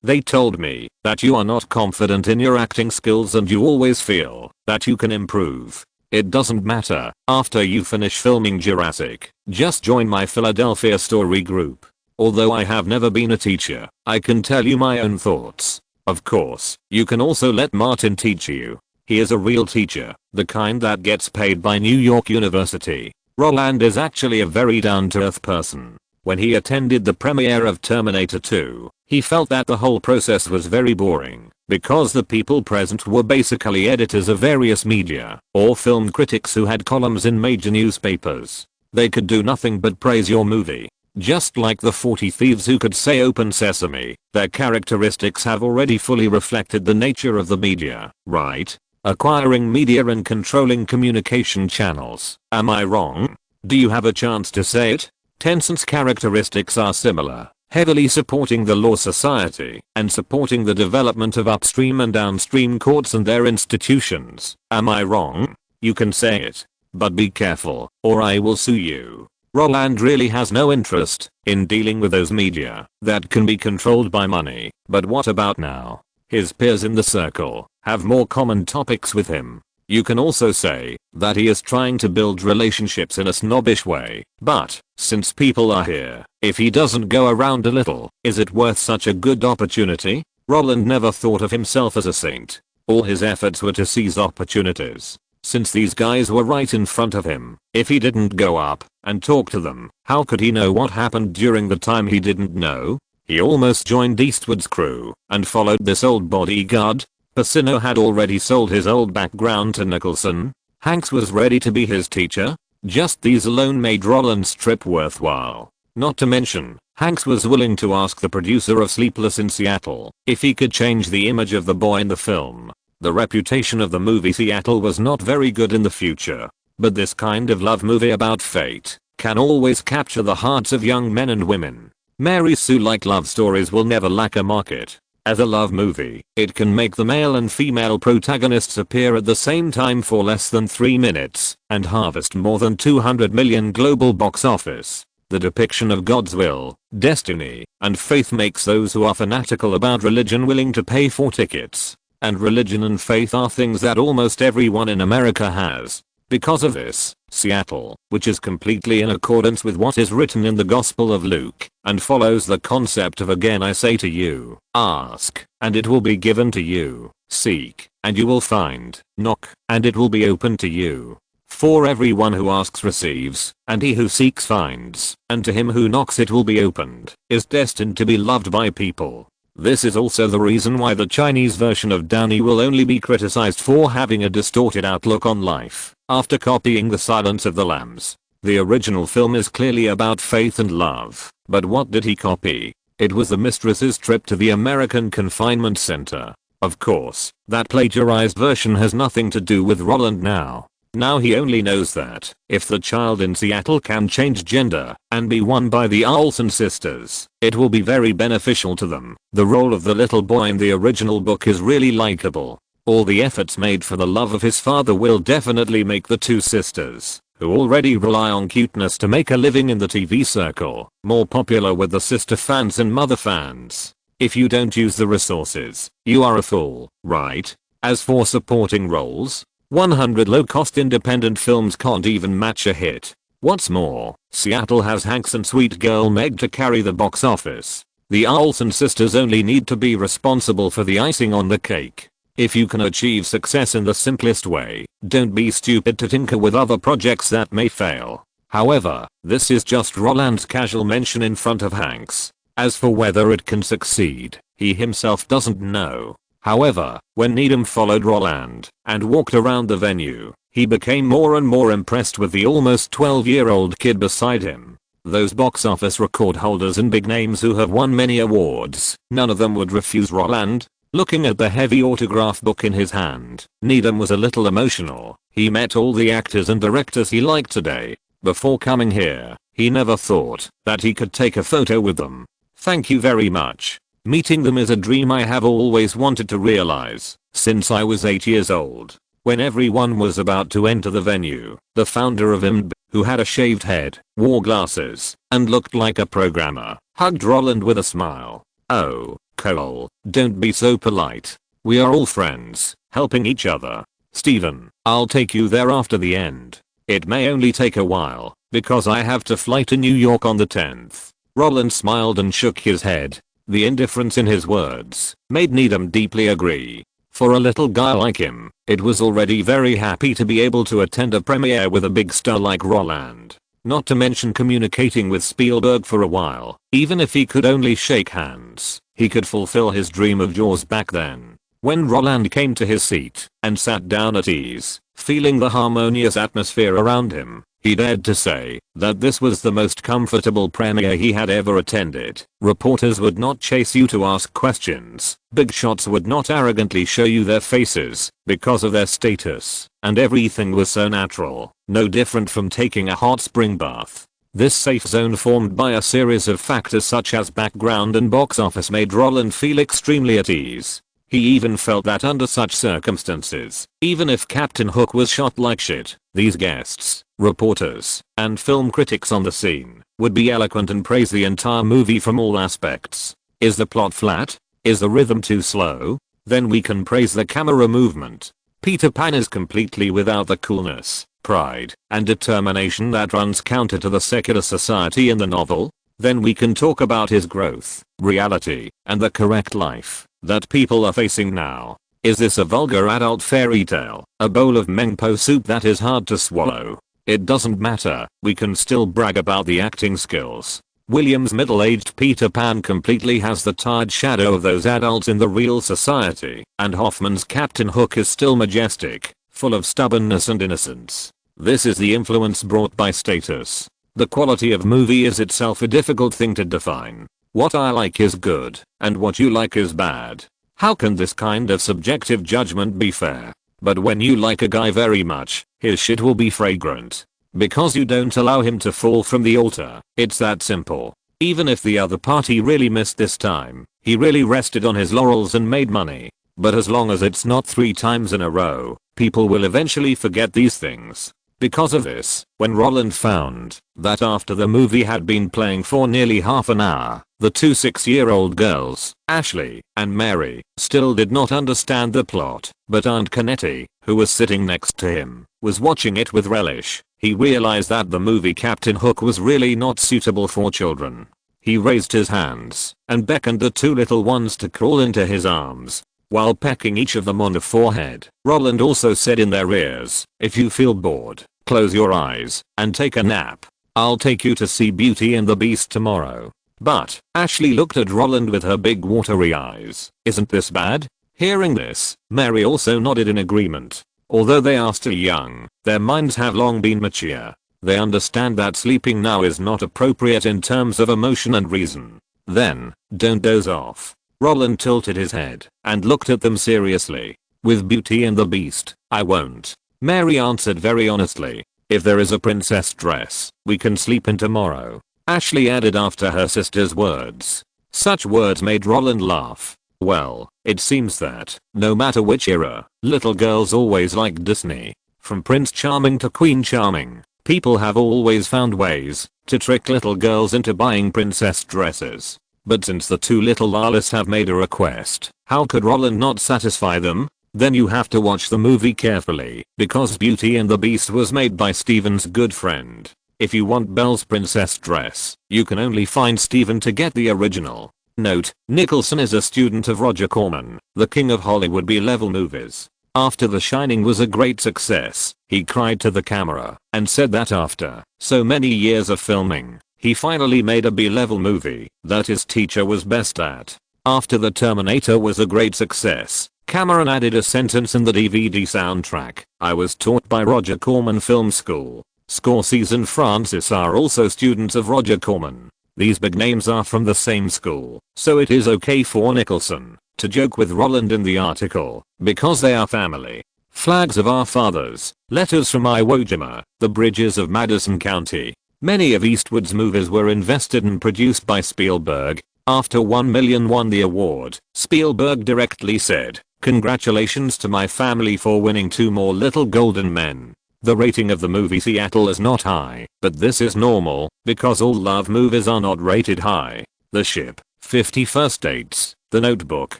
they told me that you are not confident in your acting skills and you always feel that you can improve. It doesn't matter, after you finish filming Jurassic, just join my Philadelphia story group. Although I have never been a teacher, I can tell you my own thoughts. Of course, you can also let Martin teach you. He is a real teacher, the kind that gets paid by New York University. Roland is actually a very down-to-earth person. When he attended the premiere of Terminator 2, he felt that the whole process was very boring, because the people present were basically editors of various media, or film critics who had columns in major newspapers. They could do nothing but praise your movie. Just like the 40 thieves who could say open sesame, their characteristics have already fully reflected the nature of the media, right? Acquiring media and controlling communication channels. Am I wrong? Do you have a chance to say it? Tencent's characteristics are similar, heavily supporting the law society and supporting the development of upstream and downstream courts and their institutions. Am I wrong? You can say it. But be careful, or I will sue you. Roland really has no interest in dealing with those media that can be controlled by money. But what about now? His peers in the circle have more common topics with him. You can also say that he is trying to build relationships in a snobbish way. But since people are here, if he doesn't go around a little, is it worth such a good opportunity? Roland never thought of himself as a saint. All his efforts were to seize opportunities. Since these guys were right in front of him, if he didn't go up and talk to them, how could he know what happened during the time he didn't know? He almost joined Eastwood's crew and followed this old bodyguard. Pacino had already sold his old background to Nicholson. Hanks was ready to be his teacher. Just these alone made Roland's trip worthwhile. Not to mention, Hanks was willing to ask the producer of Sleepless in Seattle if he could change the image of the boy in the film. The reputation of the movie Seattle was not very good in the future. But this kind of love movie about fate can always capture the hearts of young men and women. Mary Sue-like love stories will never lack a market. As a love movie, it can make the male and female protagonists appear at the same time for less than 3 minutes and harvest more than 200 million global box office. The depiction of God's will, destiny, and faith makes those who are fanatical about religion willing to pay for tickets. And religion and faith are things that almost everyone in America has. Because of this, Seattle, which is completely in accordance with what is written in the Gospel of Luke, and follows the concept of again I say to you, ask, and it will be given to you, seek, and you will find, knock, and it will be opened to you. For everyone who asks receives, and he who seeks finds, and to him who knocks it will be opened, is destined to be loved by people. This is also the reason why the Chinese version of Downey will only be criticized for having a distorted outlook on life, after copying The Silence of the Lambs. The original film is clearly about faith and love, but what did he copy? It was the mistress's trip to the American confinement center. Of course, that plagiarized version has nothing to do with Roland now. Now he only knows that if the child in Seattle can change gender and be won by the Olson sisters, it will be very beneficial to them. The role of the little boy in the original book is really likable. All the efforts made for the love of his father will definitely make the two sisters, who already rely on cuteness to make a living in the TV circle, more popular with the sister fans and mother fans. If you don't use the resources, you are a fool, right? As for supporting roles, 100 low-cost independent films can't even match a hit. What's more, Seattle has Hanks and sweet girl Meg to carry the box office. The Olsen sisters only need to be responsible for the icing on the cake. If you can achieve success in the simplest way, don't be stupid to tinker with other projects that may fail. However, this is just Roland's casual mention in front of Hanks. As for whether it can succeed, he himself doesn't know. However, when Needham followed Roland and walked around the venue, he became more and more impressed with the almost 12-year-old kid beside him. Those box office record holders and big names who have won many awards, none of them would refuse Roland. Looking at the heavy autograph book in his hand, Needham was a little emotional. He met all the actors and directors he liked today. Before coming here, he never thought that he could take a photo with them. Thank you very much. Meeting them is a dream I have always wanted to realize since I was 8 years old. When everyone was about to enter the venue, the founder of Amidst, who had a shaved head, wore glasses, and looked like a programmer, hugged Roland with a smile. Oh, Cole, don't be so polite. We are all friends, helping each other. Steven, I'll take you there after the end. It may only take a while, because I have to fly to New York on the 10th. Roland smiled and shook his head. The indifference in his words made Needham deeply agree. For a little guy like him, it was already very happy to be able to attend a premiere with a big star like Roland. not to mention communicating with Spielberg for a while. Even if he could only shake hands, he could fulfill his dream of Jaws back then. When Roland came to his seat and sat down at ease, feeling the harmonious atmosphere around him, he dared to say that this was the most comfortable premiere he had ever attended. Reporters would not chase you to ask questions. Big shots would not arrogantly show you their faces because of their status. And everything was so natural, no different from taking a hot spring bath. This safe zone formed by a series of factors such as background and box office made Roland feel extremely at ease. He even felt that under such circumstances, even if Captain Hook was shot like shit, these guests, reporters, and film critics on the scene would be eloquent and praise the entire movie from all aspects. Is the plot flat? Is the rhythm too slow? Then we can praise the camera movement. Peter Pan is completely without the coolness, pride, and determination that runs counter to the secular society in the novel. Then we can talk about his growth, reality, and the correct life that people are facing now. Is this a vulgar adult fairy tale? A bowl of Mengpo soup that is hard to swallow? It doesn't matter, we can still brag about the acting skills. William's middle-aged Peter Pan completely has the tired shadow of those adults in the real society, and Hoffman's Captain Hook is still majestic, full of stubbornness and innocence. This is the influence brought by status. The quality of movie is itself a difficult thing to define. What I like is good, and what you like is bad. How can this kind of subjective judgment be fair? But when you like a guy very much, his shit will be fragrant. Because you don't allow him to fall from the altar. It's that simple. Even if the other party really missed this time, he really rested on his laurels and made money. But as long as it's not 3 times in a row, people will eventually forget these things. Because of this, when Roland found that after the movie had been playing for nearly half an hour, the 2 6-year-old girls, Ashley and Mary, still did not understand the plot, but Aunt Canetti, who was sitting next to him, was watching it with relish, he realized that the movie Captain Hook was really not suitable for children. He raised his hands and beckoned the 2 little ones to crawl into his arms. While pecking each of them on the forehead, Roland also said in their ears, "If you feel bored, close your eyes and take a nap. I'll take you to see Beauty and the Beast tomorrow." But Ashley looked at Roland with her big watery eyes. "Isn't this bad?" Hearing this, Mary also nodded in agreement. Although they are still young, their minds have long been mature. They understand that sleeping now is not appropriate in terms of emotion and reason. Then, don't doze off. Roland tilted his head and looked at them seriously. "With Beauty and the Beast, I won't." Mary answered very honestly. "If there is a princess dress, we can sleep in tomorrow." Ashley added after her sister's words. Such words made Roland laugh. Well, it seems that, no matter which era, little girls always liked Disney. From Prince Charming to Queen Charming, people have always found ways to trick little girls into buying princess dresses. But since the 2 little Lalas have made a request, how could Roland not satisfy them? Then you have to watch the movie carefully, because Beauty and the Beast was made by Steven's good friend. If you want Belle's princess dress, you can only find Steven to get the original. Note, Nicholson is a student of Roger Corman, the king of Hollywood B-level movies. After The Shining was a great success, he cried to the camera and said that after so many years of filming, he finally made a B-level movie that his teacher was best at. After The Terminator was a great success, Cameron added a sentence in the DVD soundtrack. "I was taught by Roger Corman Film School." Scorsese and Francis are also students of Roger Corman. These big names are from the same school, so it is okay for Nicholson to joke with Roland in the article, because they are family. Flags of Our Fathers, Letters from Iwo Jima, The Bridges of Madison County. Many of Eastwood's movies were invested and produced by Spielberg. After 1 Million won the award, Spielberg directly said, "Congratulations to my family for winning 2 more Little Golden Men." The rating of the movie Seattle is not high, but this is normal, because all love movies are not rated high. The Ship, 50 First Dates, The Notebook,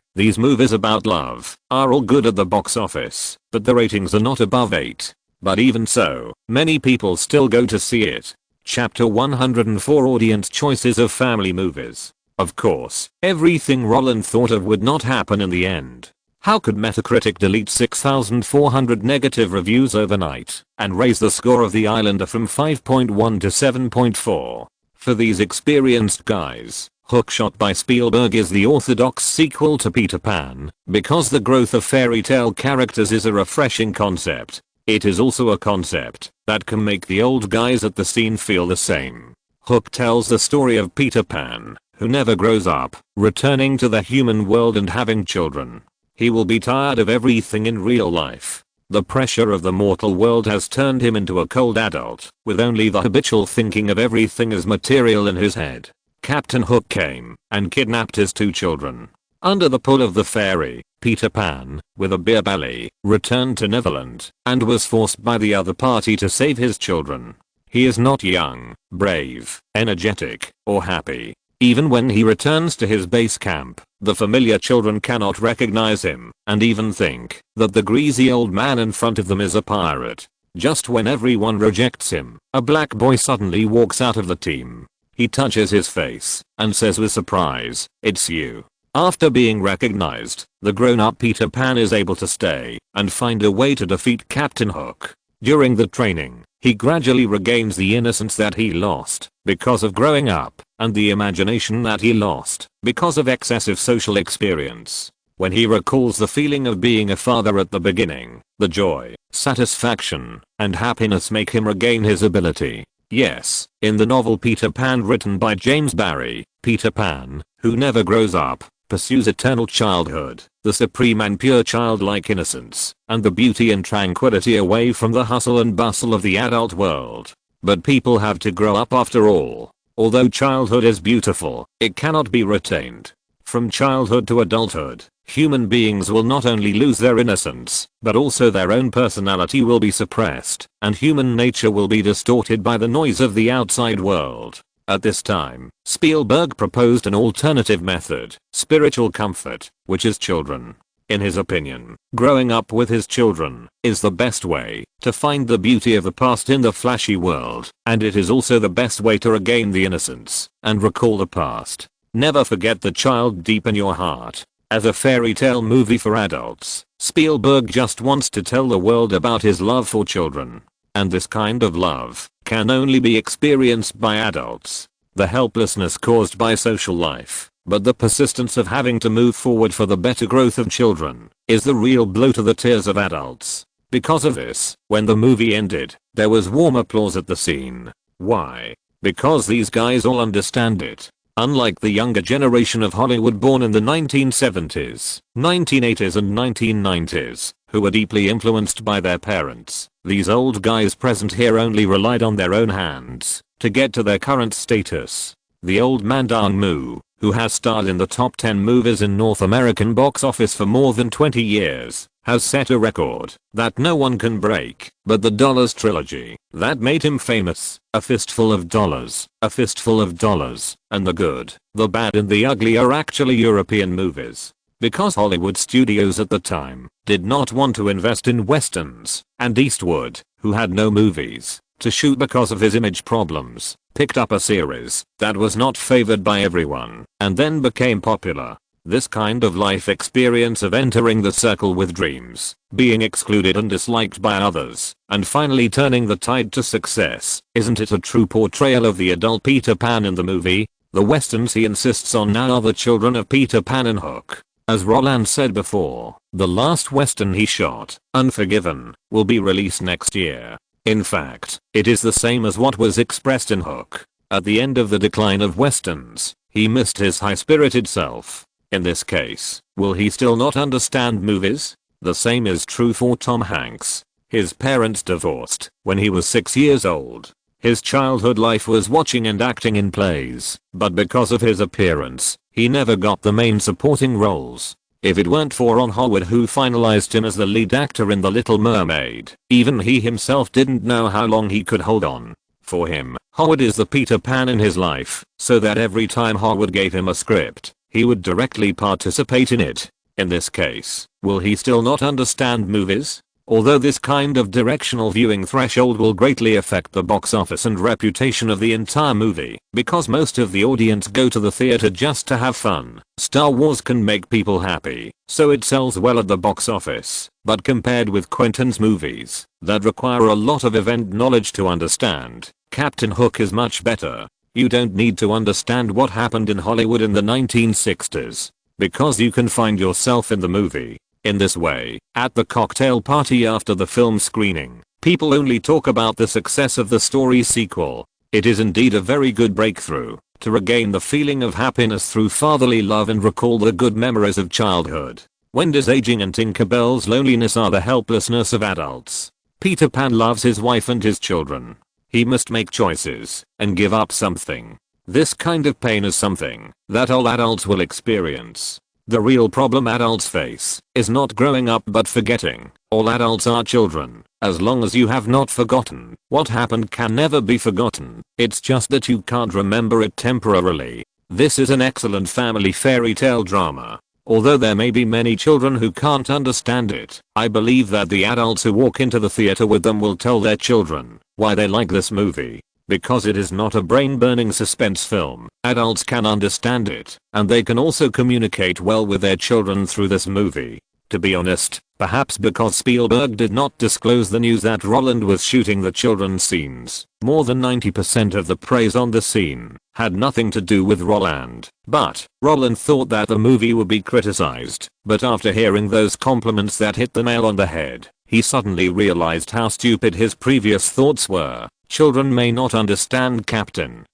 these movies about love, are all good at the box office, but the ratings are not above 8. But even so, many people still go to see it. Chapter 104 Audience Choices of Family Movies. Of course, everything Roland thought of would not happen in the end. How could Metacritic delete 6,400 negative reviews overnight and raise the score of The Islander from 5.1 to 7.4? For these experienced guys, Hook shot by Spielberg is the orthodox sequel to Peter Pan, because the growth of fairy tale characters is a refreshing concept. It is also a concept that can make the old guys at the scene feel the same. Hook tells the story of Peter Pan, who never grows up, returning to the human world and having children. He will be tired of everything in real life. The pressure of the mortal world has turned him into a cold adult, with only the habitual thinking of everything as material in his head. Captain Hook came and kidnapped his 2 children. Under the pull of the fairy, Peter Pan, with a beer belly, returned to Neverland and was forced by the other party to save his children. He is not young, brave, energetic, or happy. Even when he returns to his base camp, the familiar children cannot recognize him and even think that the greasy old man in front of them is a pirate. Just when everyone rejects him, a black boy suddenly walks out of the team. He touches his face and says with surprise, "It's you." After being recognized, the grown-up Peter Pan is able to stay and find a way to defeat Captain Hook. During the training, he gradually regains the innocence that he lost because of growing up, and the imagination that he lost because of excessive social experience. When he recalls the feeling of being a father at the beginning, the joy, satisfaction, and happiness make him regain his ability. Yes, in the novel Peter Pan written by James Barrie, Peter Pan, who never grows up, pursues eternal childhood, the supreme and pure childlike innocence, and the beauty and tranquility away from the hustle and bustle of the adult world. But people have to grow up after all. Although childhood is beautiful, it cannot be retained. From childhood to adulthood, human beings will not only lose their innocence, but also their own personality will be suppressed, and human nature will be distorted by the noise of the outside world. At this time, Spielberg proposed an alternative method, spiritual comfort, which is children. In his opinion, growing up with his children is the best way to find the beauty of the past in the flashy world, and it is also the best way to regain the innocence and recall the past. Never forget the child deep in your heart. As a fairy tale movie for adults, Spielberg just wants to tell the world about his love for children. And this kind of love can only be experienced by adults. The helplessness caused by social life, but the persistence of having to move forward for the better growth of children, is the real blow to the tears of adults. Because of this, when the movie ended, there was warm applause at the scene. Why? Because these guys all understand it. Unlike the younger generation of Hollywood born in the 1970s, 1980s and 1990s, who were deeply influenced by their parents, these old guys present here only relied on their own hands to get to their current status. The old man Dong Mu, who has starred in the top 10 movies in North American box office for more than 20 years, has set a record that no one can break, but the Dollars trilogy that made him famous, A Fistful of Dollars, A Fistful of Dollars, and The Good, the Bad and the Ugly are actually European movies. Because Hollywood studios at the time did not want to invest in westerns, and Eastwood, who had no movies to shoot because of his image problems, picked up a series that was not favored by everyone, and then became popular. This kind of life experience of entering the circle with dreams, being excluded and disliked by others, and finally turning the tide to success, isn't it a true portrayal of the adult Peter Pan in the movie? The westerns he insists on now are the children of Peter Pan and Hook. As Roland said before, the last western he shot, Unforgiven, will be released next year. In fact, it is the same as what was expressed in Hook. At the end of the decline of westerns, he missed his high-spirited self. In this case, will he still not understand movies? The same is true for Tom Hanks. His parents divorced when he was 6 years old. His childhood life was watching and acting in plays, but because of his appearance, he never got the main supporting roles. If it weren't for Ron Howard who finalized him as the lead actor in The Little Mermaid, even he himself didn't know how long he could hold on. For him, Howard is the Peter Pan in his life, so that every time Howard gave him a script, he would directly participate in it. In this case, will he still not understand movies? Although this kind of directional viewing threshold will greatly affect the box office and reputation of the entire movie, because most of the audience go to the theater just to have fun. Star Wars can make people happy, so it sells well at the box office, but compared with Quentin's movies, that require a lot of event knowledge to understand, Captain Hook is much better. You don't need to understand what happened in Hollywood in the 1960s, because you can find yourself in the movie. In this way, at the cocktail party after the film screening, people only talk about the success of the story's sequel. It is indeed a very good breakthrough to regain the feeling of happiness through fatherly love and recall the good memories of childhood. Wendy's aging and Tinkerbell's loneliness are the helplessness of adults. Peter Pan loves his wife and his children. He must make choices and give up something. This kind of pain is something that all adults will experience. The real problem adults face is not growing up but forgetting. All adults are children. As long as you have not forgotten, what happened can never be forgotten. It's just that you can't remember it temporarily. This is an excellent family fairy tale drama. Although there may be many children who can't understand it, I believe that the adults who walk into the theater with them will tell their children why they like this movie. Because it is not a brain-burning suspense film, adults can understand it, and they can also communicate well with their children through this movie. To be honest, perhaps because Spielberg did not disclose the news that Roland was shooting the children's scenes, more than 90% of the praise on the scene had nothing to do with Roland. But Roland thought that the movie would be criticized, but after hearing those compliments that hit the nail on the head, he suddenly realized how stupid his previous thoughts were. Children may not understand Captain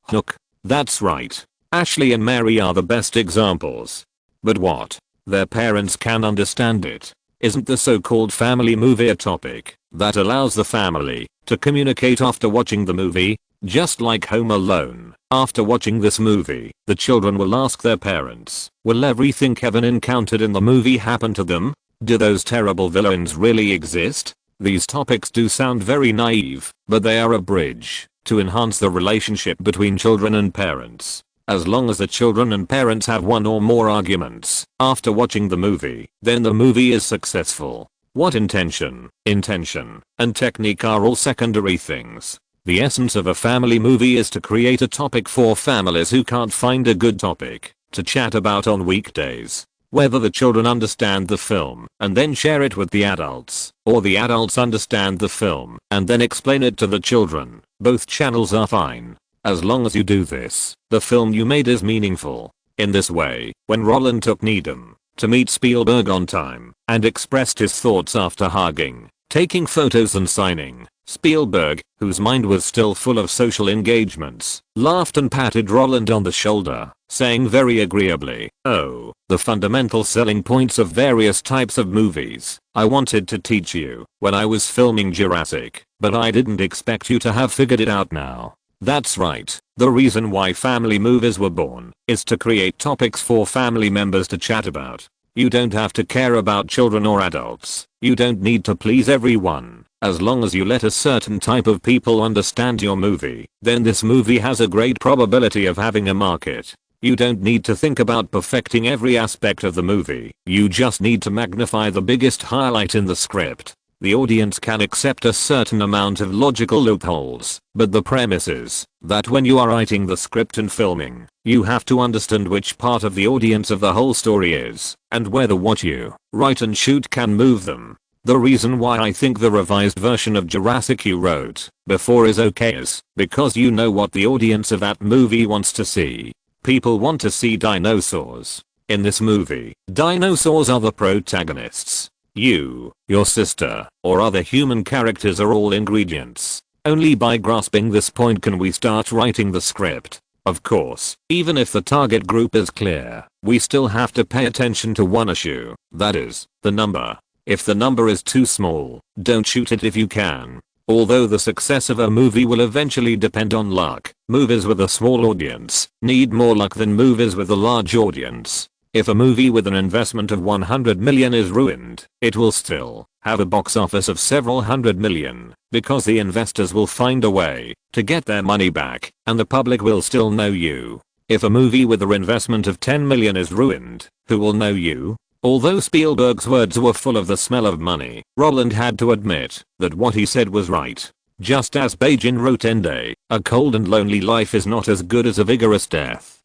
Hook. That's right. Ashley and Mary are the best examples. But what? Their parents can understand it. Isn't the so-called family movie a topic that allows the family to communicate after watching the movie? Just like Home Alone. After watching this movie, the children will ask their parents, will everything Kevin encountered in the movie happen to them? Do those terrible villains really exist? These topics do sound very naive, but they are a bridge to enhance the relationship between children and parents. As long as the children and parents have one or more arguments after watching the movie, then the movie is successful. What intention, and technique are all secondary things. The essence of a family movie is to create a topic for families who can't find a good topic to chat about on weekdays. Whether the children understand the film and then share it with the adults, or the adults understand the film and then explain it to the children, both channels are fine. As long as you do this, the film you made is meaningful. In this way, when Roland took Needham to meet Spielberg on time and expressed his thoughts after hugging, taking photos and signing, Spielberg, whose mind was still full of social engagements, laughed and patted Roland on the shoulder, saying very agreeably, "Oh, the fundamental selling points of various types of movies I wanted to teach you when I was filming Jurassic, but I didn't expect you to have figured it out now." That's right. The reason why family movies were born is to create topics for family members to chat about. You don't have to care about children or adults. You don't need to please everyone. As long as you let a certain type of people understand your movie, then this movie has a great probability of having a market. You don't need to think about perfecting every aspect of the movie. You just need to magnify the biggest highlight in the script. The audience can accept a certain amount of logical loopholes, but the premise is that when you are writing the script and filming, you have to understand which part of the audience of the whole story is, and whether what you write and shoot can move them. The reason why I think the revised version of Jurassic you wrote before is okay is because you know what the audience of that movie wants to see. People want to see dinosaurs. In this movie, dinosaurs are the protagonists. You, your sister, or other human characters are all ingredients. Only by grasping this point can we start writing the script. Of course, even if the target group is clear, we still have to pay attention to one issue, that is, the number. If the number is too small, don't shoot it if you can. Although the success of a movie will eventually depend on luck, movies with a small audience need more luck than movies with a large audience. If a movie with an investment of 100 million is ruined, it will still have a box office of several hundred million, because the investors will find a way to get their money back, and the public will still know you. If a movie with an investment of 10 million is ruined, who will know you? Although Spielberg's words were full of the smell of money, Roland had to admit that what he said was right. Just as Bajin wrote Ende, a cold and lonely life is not as good as a vigorous death.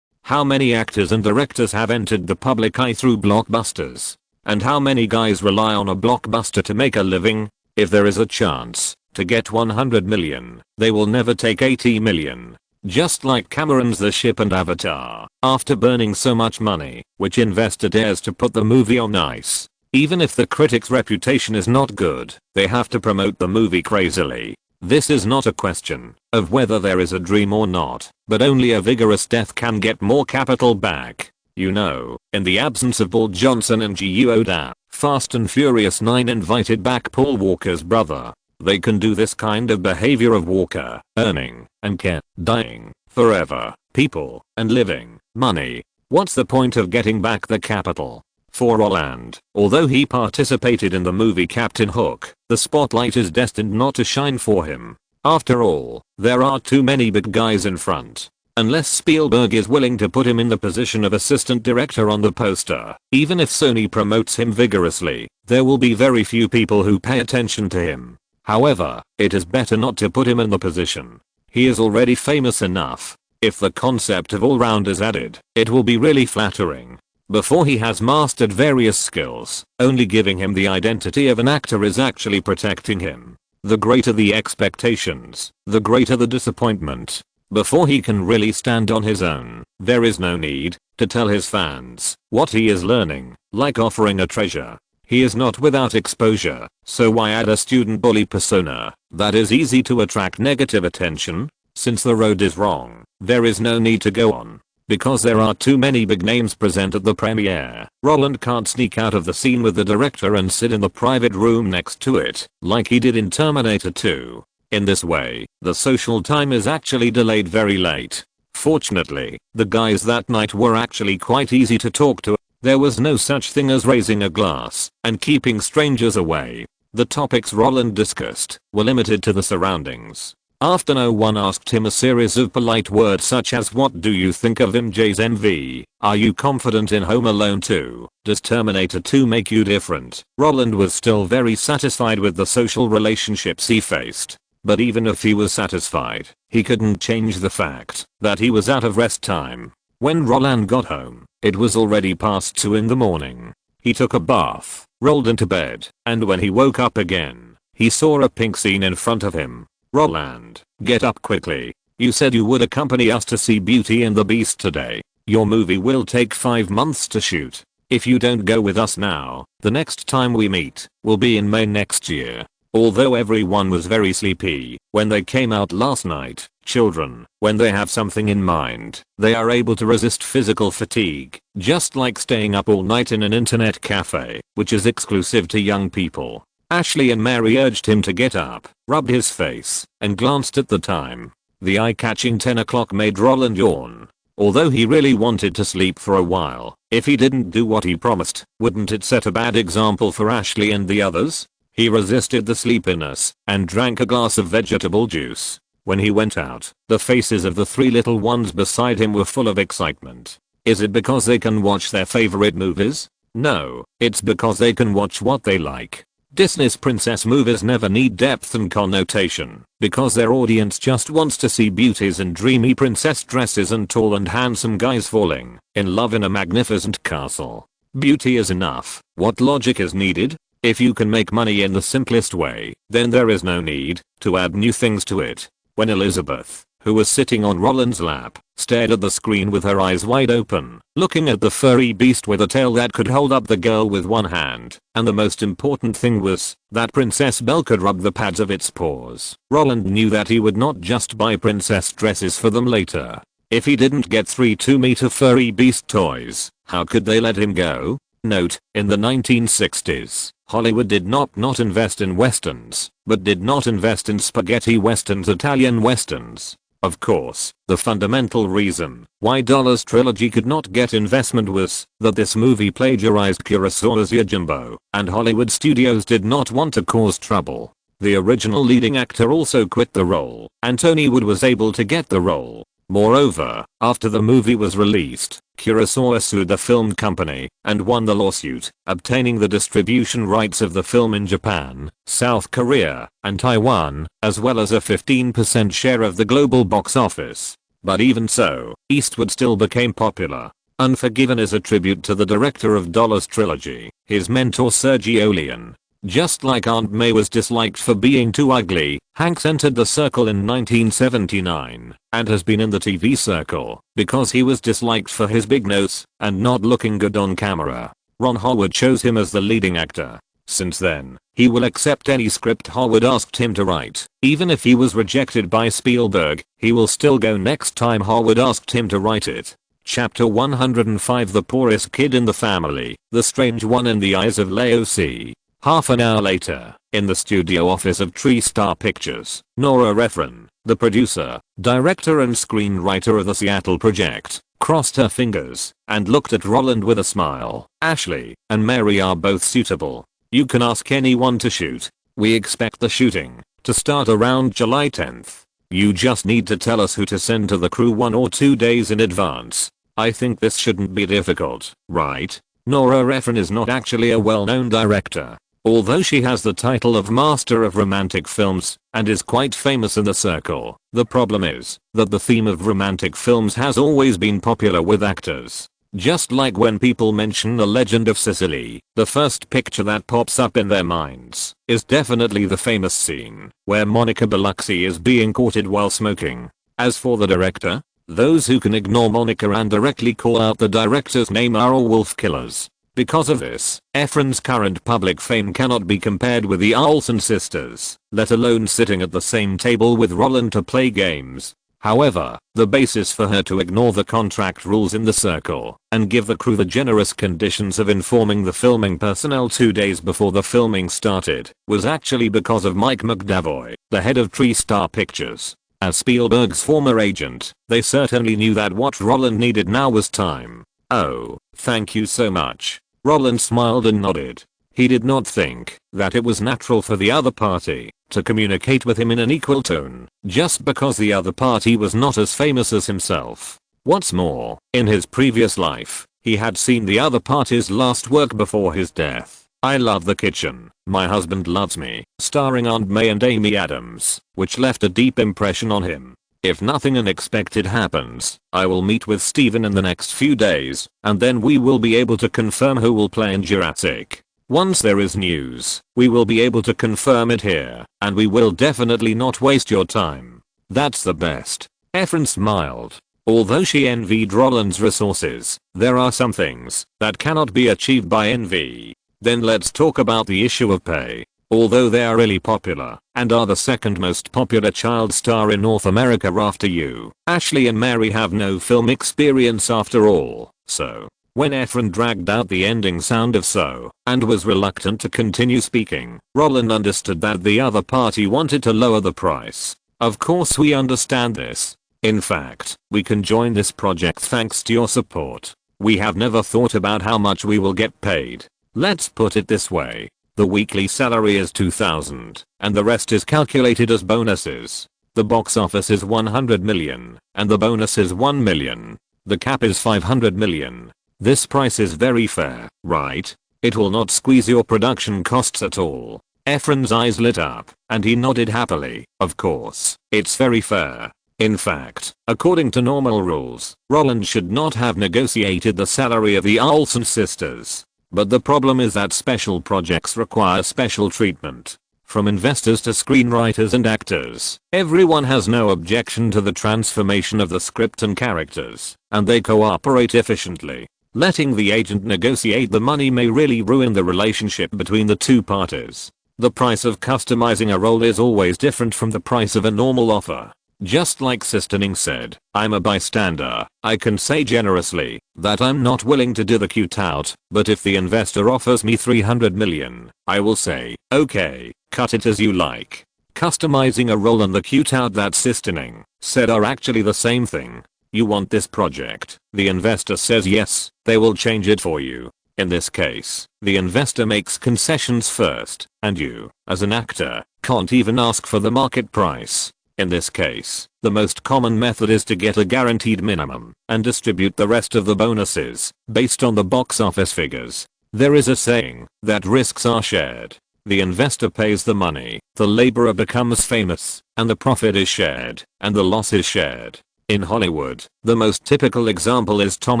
How many actors and directors have entered the public eye through blockbusters? And how many guys rely on a blockbuster to make a living? If there is a chance to get 100 million, they will never take 80 million. Just like Cameron's The Ship and Avatar, after burning so much money, which investor dares to put the movie on ice? Even if the critic's reputation is not good, they have to promote the movie crazily. This is not a question of whether there is a dream or not, but only a vigorous death can get more capital back. You know, in the absence of Paul Johnson and G.U. Oda, Fast and Furious 9 invited back Paul Walker's brother. They can do this kind of behavior of Walker, earning, and dying, forever, people, and living, money. What's the point of getting back the capital? For Roland, although he participated in the movie Captain Hook, the spotlight is destined not to shine for him. After all, there are too many big guys in front. Unless Spielberg is willing to put him in the position of assistant director on the poster, even if Sony promotes him vigorously, there will be very few people who pay attention to him. However, it is better not to put him in the position. He is already famous enough. If the concept of all-round is added, it will be really flattering. Before he has mastered various skills, only giving him the identity of an actor is actually protecting him. The greater the expectations, the greater the disappointment. Before he can really stand on his own, there is no need to tell his fans what he is learning, like offering a treasure. He is not without exposure, so why add a student bully persona that is easy to attract negative attention? Since the road is wrong, there is no need to go on. Because there are too many big names present at the premiere, Roland can't sneak out of the scene with the director and sit in the private room next to it, like he did in Terminator 2. In this way, the social time is actually delayed very late. Fortunately, the guys that night were actually quite easy to talk to. There was no such thing as raising a glass and keeping strangers away. The topics Roland discussed were limited to the surroundings. After no one asked him a series of polite words such as what do you think of MJ's MV, are you confident in Home Alone 2, does Terminator 2 make you different, Roland was still very satisfied with the social relationships he faced. But even if he was satisfied, he couldn't change the fact that he was out of rest time. When Roland got home, it was already past 2 in the morning. He took a bath, rolled into bed, and when he woke up again, he saw a pink scene in front of him. Roland, get up quickly. You said you would accompany us to see Beauty and the Beast today. Your movie will take 5 months to shoot. If you don't go with us now, the next time we meet will be in May next year. Although everyone was very sleepy when they came out last night, children, when they have something in mind, they are able to resist physical fatigue, just like staying up all night in an internet cafe, which is exclusive to young people. Ashley and Mary urged him to get up, rubbed his face, and glanced at the time. The eye-catching 10 o'clock made Roland yawn. Although he really wanted to sleep for a while, if he didn't do what he promised, wouldn't it set a bad example for Ashley and the others? He resisted the sleepiness and drank a glass of vegetable juice. When he went out, the faces of the 3 little ones beside him were full of excitement. Is it because they can watch their favorite movies? No, it's because they can watch what they like. Disney's princess movies never need depth and connotation, because their audience just wants to see beauties in dreamy princess dresses and tall and handsome guys falling in love in a magnificent castle. Beauty is enough. What logic is needed? If you can make money in the simplest way, then there is no need to add new things to it. When Elizabeth, who was sitting on Roland's lap, stared at the screen with her eyes wide open, looking at the furry beast with a tail that could hold up the girl with one hand, and the most important thing was that Princess Belle could rub the pads of its paws. Roland knew that he would not just buy princess dresses for them later. If he didn't get 3 2-meter furry beast toys, how could they let him go? Note, in the 1960s, Hollywood did not invest in westerns, but did not invest in spaghetti westerns, Italian westerns. Of course, the fundamental reason why Dollars Trilogy could not get investment was that this movie plagiarized Kurosawa's Yojimbo, and Hollywood studios did not want to cause trouble. The original leading actor also quit the role, and Tony Wood was able to get the role. Moreover, after the movie was released, Kurosawa sued the film company and won the lawsuit, obtaining the distribution rights of the film in Japan, South Korea, and Taiwan, as well as a 15% share of the global box office. But even so, Eastwood still became popular. Unforgiven is a tribute to the director of Dollars trilogy, his mentor Sergio Leone. Just like Aunt May was disliked for being too ugly, Hanks entered the circle in 1979 and has been in the TV circle because he was disliked for his big nose and not looking good on camera. Ron Howard chose him as the leading actor. Since then, he will accept any script Howard asked him to write. Even if he was rejected by Spielberg, he will still go next time Howard asked him to write it. Chapter 105 The Poorest Kid in the Family, The Strange One in the Eyes of Leo C. Half an hour later, in the studio office of TriStar Pictures, Nora Ephron, the producer, director and screenwriter of the Seattle project, crossed her fingers and looked at Roland with a smile. Ashley and Mary are both suitable. You can ask anyone to shoot. We expect the shooting to start around July 10th. You just need to tell us who to send to the crew 1 or 2 days in advance. I think this shouldn't be difficult, right? Nora Ephron is not actually a well-known director. Although she has the title of Master of Romantic Films and is quite famous in the circle, the problem is that the theme of romantic films has always been popular with actors. Just like when people mention The Legend of Sicily, the first picture that pops up in their minds is definitely the famous scene where Monica Bellucci is being courted while smoking. As for the director, those who can ignore Monica and directly call out the director's name are all wolf killers. Because of this, Ephron's current public fame cannot be compared with the Olson sisters, let alone sitting at the same table with Roland to play games. However, the basis for her to ignore the contract rules in the circle and give the crew the generous conditions of informing the filming personnel 2 days before the filming started was actually because of Mike McDavoy, the head of TriStar Pictures. As Spielberg's former agent, they certainly knew that what Roland needed now was time. Oh, thank you so much. Roland smiled and nodded. He did not think that it was natural for the other party to communicate with him in an equal tone, just because the other party was not as famous as himself. What's more, in his previous life, he had seen the other party's last work before his death. I Love the Kitchen, My Husband Loves Me, starring Aunt May and Amy Adams, which left a deep impression on him. If nothing unexpected happens, I will meet with Steven in the next few days, and then we will be able to confirm who will play in Jurassic. Once there is news, we will be able to confirm it here, and we will definitely not waste your time. That's the best. Ephron smiled. Although she envied Roland's resources, there are some things that cannot be achieved by envy. Then let's talk about the issue of pay. Although they are really popular and are the second most popular child star in North America after you, Ashley and Mary have no film experience after all, so when Ephron dragged out the ending sound of So and was reluctant to continue speaking, Roland understood that the other party wanted to lower the price. Of course we understand this. In fact, we can join this project thanks to your support. We have never thought about how much we will get paid. Let's put it this way. The weekly salary is $2,000, and the rest is calculated as bonuses. The box office is $100 million, and the bonus is $1 million. The cap is $500 million. This price is very fair, right? It will not squeeze your production costs at all. Ephron's eyes lit up, and he nodded happily. Of course, it's very fair. In fact, according to normal rules, Roland should not have negotiated the salary of the Olson sisters. But the problem is that special projects require special treatment. From investors to screenwriters and actors, everyone has no objection to the transformation of the script and characters, and they cooperate efficiently. Letting the agent negotiate the money may really ruin the relationship between the two parties. The price of customizing a role is always different from the price of a normal offer. Just like Sisterning said, I'm a bystander. I can say generously that I'm not willing to do the cute out, but if the investor offers me $300 million, I will say, okay, cut it as you like. Customizing a role and the cute out that Sisterning said are actually the same thing. You want this project, the investor says yes, they will change it for you. In this case, the investor makes concessions first, and you, as an actor, can't even ask for the market price. In this case, the most common method is to get a guaranteed minimum and distribute the rest of the bonuses based on the box office figures. There is a saying that risks are shared. The investor pays the money, the laborer becomes famous, and the profit is shared, and the loss is shared. In Hollywood, the most typical example is Tom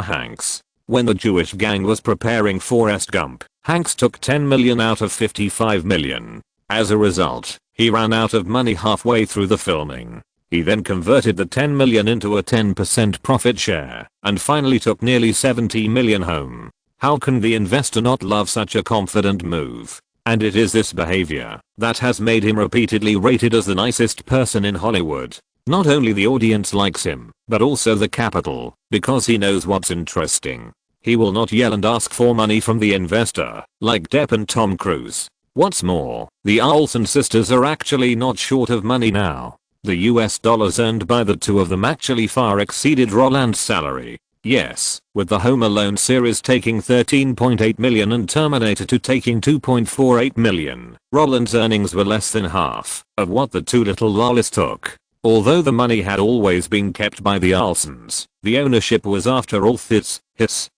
Hanks. When the Jewish gang was preparing Forrest Gump, Hanks took $10 million out of $55 million. As a result, he ran out of money halfway through the filming. He then converted the $10 million into a 10% profit share, and finally took nearly $70 million home. How can the investor not love such a confident move? And it is this behavior that has made him repeatedly rated as the nicest person in Hollywood. Not only the audience likes him, but also the capital, because he knows what's interesting. He will not yell and ask for money from the investor, like Depp and Tom Cruise. What's more, the Olson sisters are actually not short of money now. The US dollars earned by the two of them actually far exceeded Roland's salary. Yes, with the Home Alone series taking $13.8 million and Terminator 2 taking $2.48 million, Roland's earnings were less than half of what the two little lollies took. Although the money had always been kept by the Olsons, the ownership was after all his.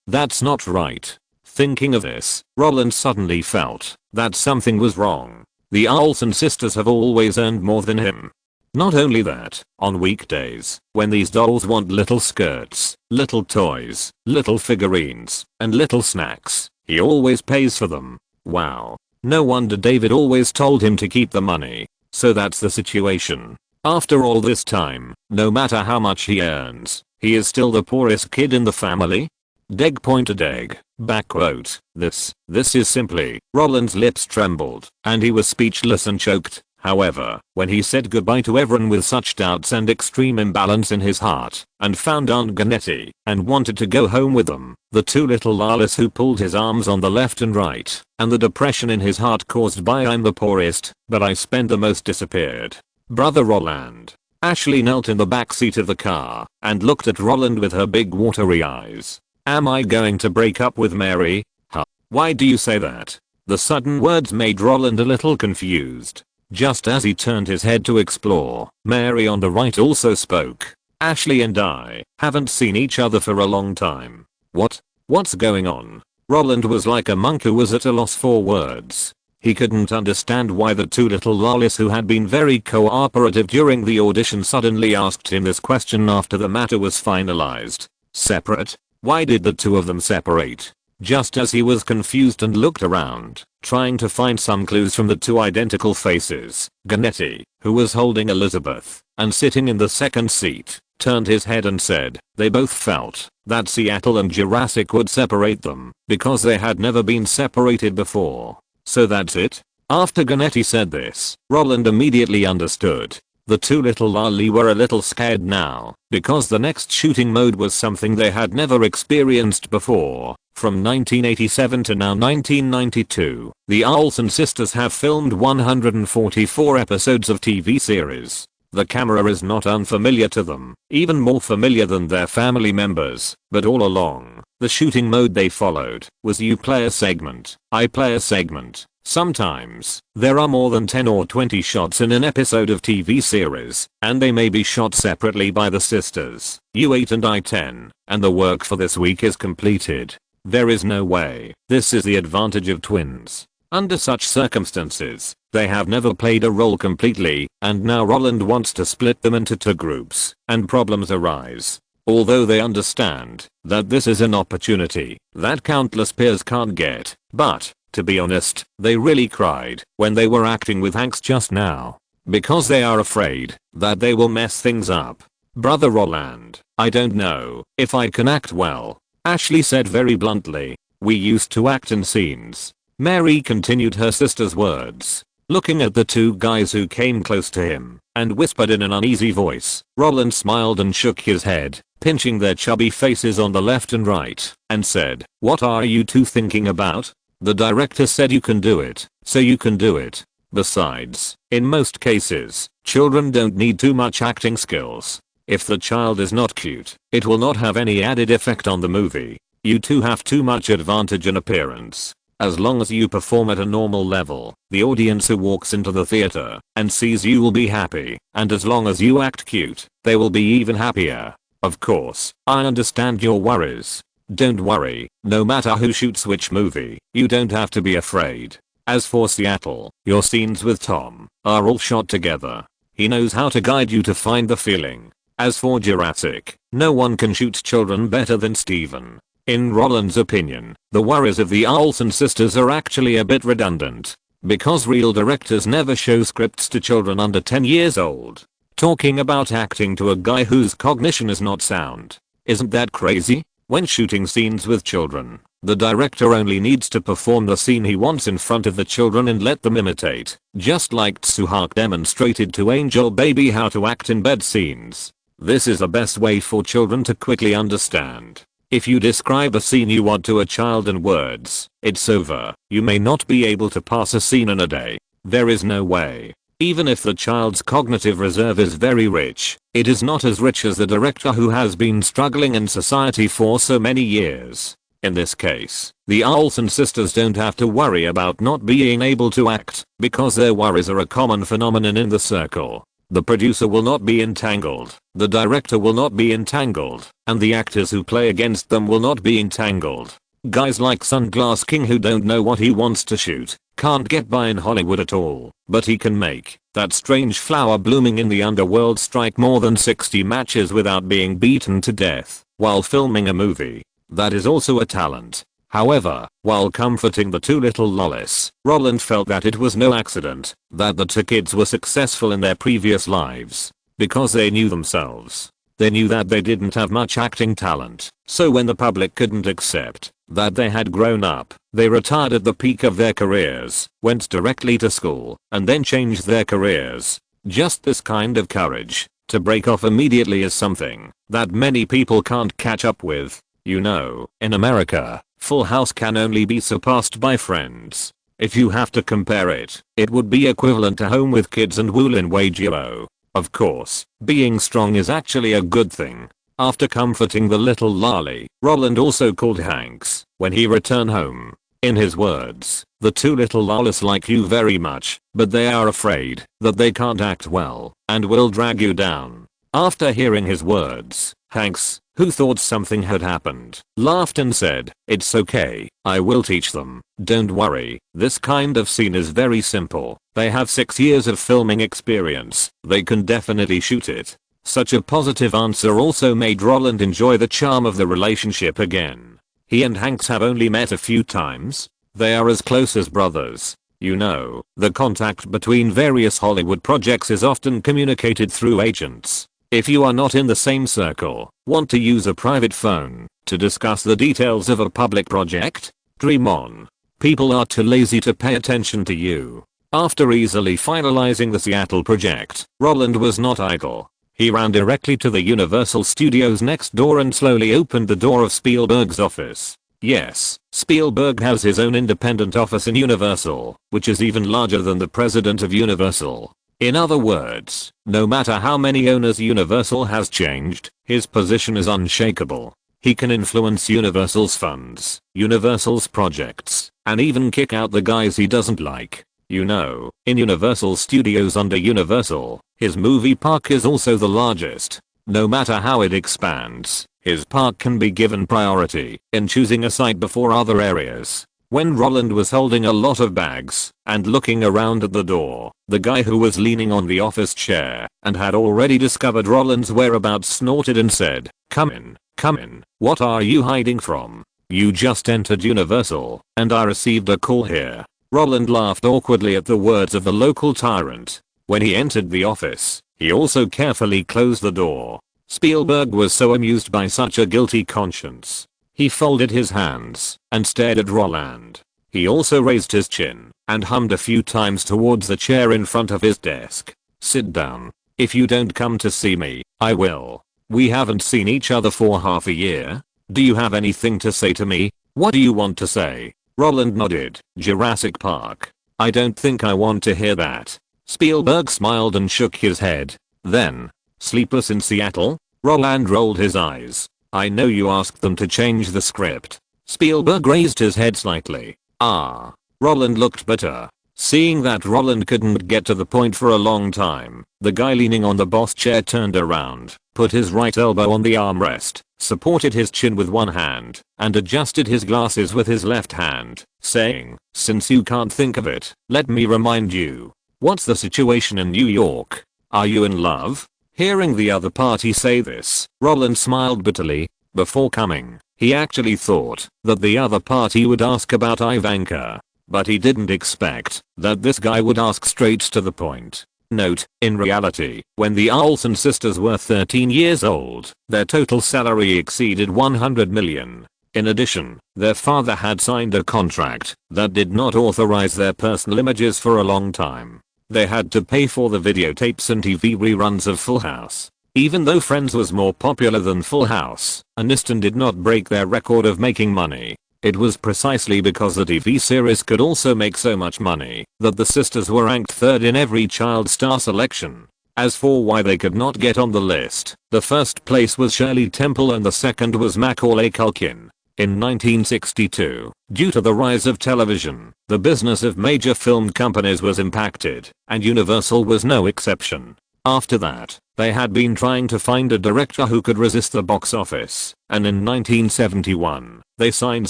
That's not right. Thinking of this, Roland suddenly felt that something was wrong. The Olsen sisters have always earned more than him. Not only that, on weekdays, when these dolls want little skirts, little toys, little figurines, and little snacks, he always pays for them. Wow. No wonder David always told him to keep the money. So that's the situation. After all this time, no matter how much he earns, he is still the poorest kid in the family? Deg pointed egg. Backquote. This is simply. Roland's lips trembled, and he was speechless and choked. However, when he said goodbye to everyone with such doubts and extreme imbalance in his heart, and found Aunt Ganetti, and wanted to go home with them, the two little lollies who pulled his arms on the left and right, and the depression in his heart caused by I'm the poorest, but I spend the most disappeared. Brother Roland. Ashley knelt in the back seat of the car, and looked at Roland with her big watery eyes. Am I going to break up with Mary? Huh? Why do you say that? The sudden words made Roland a little confused. Just as he turned his head to explore, Mary on the right also spoke. Ashley and I haven't seen each other for a long time. What's going on? Roland was like a monk who was at a loss for words. He couldn't understand why the two little lollies who had been very cooperative during the audition suddenly asked him this question after the matter was finalized. Separate? Why did the two of them separate? Just as he was confused and looked around, trying to find some clues from the two identical faces, Ganetti, who was holding Elizabeth and sitting in the second seat, turned his head and said they both felt that Seattle and Jurassic would separate them because they had never been separated before. So that's it? After Ganetti said this, Roland immediately understood. The two little lolly were a little scared now, because the next shooting mode was something they had never experienced before. From 1987 to now 1992, the Olsen sisters have filmed 144 episodes of TV series. The camera is not unfamiliar to them, even more familiar than their family members, but all along, the shooting mode they followed was you play a segment, I play a segment. Sometimes, there are more than 10 or 20 shots in an episode of TV series, and they may be shot separately by the sisters, U8 and I10, and the work for this week is completed. There is no way. This is the advantage of twins. Under such circumstances, they have never played a role completely, and now Roland wants to split them into two groups, and problems arise. Although they understand that this is an opportunity that countless peers can't get, but, to be honest, they really cried when they were acting with Hanks just now, because they are afraid that they will mess things up. Brother Roland, I don't know if I can act well, Ashley said very bluntly. We used to act in scenes. Mary continued her sister's words, looking at the two guys who came close to him, and whispered in an uneasy voice. Roland smiled and shook his head, pinching their chubby faces on the left and right, and said, what are you two thinking about? The director said you can do it, so you can do it. Besides, in most cases, children don't need too much acting skills. If the child is not cute, it will not have any added effect on the movie. You two have too much advantage in appearance. As long as you perform at a normal level, the audience who walks into the theater and sees you will be happy, and as long as you act cute, they will be even happier. Of course, I understand your worries. Don't worry, no matter who shoots which movie, you don't have to be afraid. As for Seattle, your scenes with Tom are all shot together. He knows how to guide you to find the feeling. As for Jurassic, no one can shoot children better than Steven. In Roland's opinion, the worries of the Olson sisters are actually a bit redundant, because real directors never show scripts to children under 10 years old. Talking about acting to a guy whose cognition is not sound. Isn't that crazy? When shooting scenes with children, the director only needs to perform the scene he wants in front of the children and let them imitate, just like Suhak demonstrated to Angel Baby how to act in bed scenes. This is the best way for children to quickly understand. If you describe a scene you want to a child in words, it's over. You may not be able to pass a scene in a day. There is no way. Even if the child's cognitive reserve is very rich, it is not as rich as the director who has been struggling in society for so many years. In this case, the Olsen sisters don't have to worry about not being able to act, because their worries are a common phenomenon in the circle. The producer will not be entangled, the director will not be entangled, and the actors who play against them will not be entangled. Guys like Sunglass King who don't know what he wants to shoot, can't get by in Hollywood at all, but he can make that strange flower blooming in the underworld strike more than 60 matches without being beaten to death while filming a movie. That is also a talent. However, while comforting the two little lollies, Roland felt that it was no accident that the two kids were successful in their previous lives, because they knew themselves. They knew that they didn't have much acting talent, so when the public couldn't accept that they had grown up, they retired at the peak of their careers, went directly to school, and then changed their careers. Just this kind of courage to break off immediately is something that many people can't catch up with. You know, in America, Full House can only be surpassed by Friends. If you have to compare it, it would be equivalent to Home with Kids and Woolin Wage-Yo. Of course, being strong is actually a good thing. After comforting the little lolly, Roland also called Hanks when he returned home. In his words, the two little lollies like you very much, but they are afraid that they can't act well and will drag you down. After hearing his words, Hanks, who thought something had happened, laughed and said, "It's okay, I will teach them. Don't worry, this kind of scene is very simple. They have 6 years of filming experience, they can definitely shoot it." Such a positive answer also made Roland enjoy the charm of the relationship again. He and Hanks have only met a few times. They are as close as brothers. You know, the contact between various Hollywood projects is often communicated through agents. If you are not in the same circle, want to use a private phone to discuss the details of a public project? Dream on. People are too lazy to pay attention to you. After easily finalizing the Seattle project, Roland was not idle. He ran directly to the Universal Studios next door and slowly opened the door of Spielberg's office. Yes, Spielberg has his own independent office in Universal, which is even larger than the president of Universal. In other words, no matter how many owners Universal has changed, his position is unshakable. He can influence Universal's funds, Universal's projects, and even kick out the guys he doesn't like. You know, in Universal Studios under Universal, his movie park is also the largest. No matter how it expands, his park can be given priority in choosing a site before other areas. When Roland was holding a lot of bags and looking around at the door, the guy who was leaning on the office chair and had already discovered Roland's whereabouts snorted and said, come in, what are you hiding from? You just entered Universal, and I received a call here." Roland laughed awkwardly at the words of the local tyrant. When he entered the office, he also carefully closed the door. Spielberg was so amused by such a guilty conscience. He folded his hands and stared at Roland. He also raised his chin and hummed a few times towards the chair in front of his desk. "Sit down. If you don't come to see me, I will. We haven't seen each other for half a year. Do you have anything to say to me? What do you want to say?" Roland nodded. "Jurassic Park. I don't think I want to hear that." Spielberg smiled and shook his head. Then, "Sleepless in Seattle?" Roland rolled his eyes. "I know you asked them to change the script." Spielberg raised his head slightly. Roland looked bitter. Seeing that Roland couldn't get to the point for a long time, the guy leaning on the boss chair turned around, put his right elbow on the armrest, supported his chin with one hand, and adjusted his glasses with his left hand, saying, "Since you can't think of it, let me remind you. What's the situation in New York? Are you in love?" Hearing the other party say this, Roland smiled bitterly. Before coming, he actually thought that the other party would ask about Ivanka. But he didn't expect that this guy would ask straight to the point. Note, in reality, when the Olson sisters were 13 years old, their total salary exceeded 100 million. In addition, their father had signed a contract that did not authorize their personal images for a long time. They had to pay for the videotapes and TV reruns of Full House. Even though Friends was more popular than Full House, Aniston did not break their record of making money. It was precisely because the TV series could also make so much money that the sisters were ranked third in every child star selection. As for why they could not get on the list, the first place was Shirley Temple and the second was Macaulay Culkin. In 1962, due to the rise of television, the business of major film companies was impacted, and Universal was no exception. After that, they had been trying to find a director who could resist the box office, and in 1971, they signed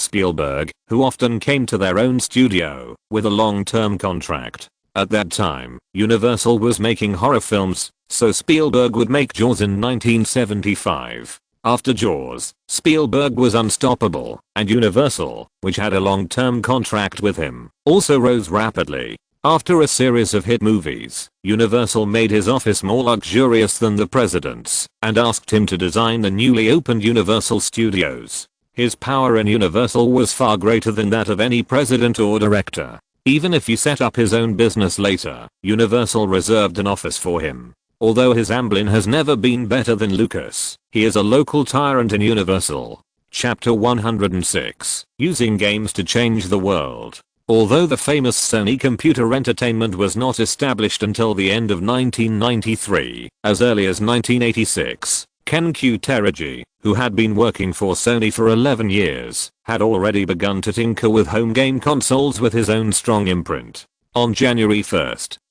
Spielberg, who often came to their own studio, with a long-term contract. At that time, Universal was making horror films, so Spielberg would make Jaws in 1975. After Jaws, Spielberg was unstoppable, and Universal, which had a long-term contract with him, also rose rapidly. After a series of hit movies, Universal made his office more luxurious than the president's and asked him to design the newly opened Universal Studios. His power in Universal was far greater than that of any president or director. Even if he set up his own business later, Universal reserved an office for him. Although his Amblin has never been better than Lucas, he is a local tyrant in Universal. Chapter 106. Using games to change the world. Although the famous Sony Computer Entertainment was not established until the end of 1993, as early as 1986, Ken Kutaragi, who had been working for Sony for 11 years, had already begun to tinker with home game consoles with his own strong imprint. On January 1,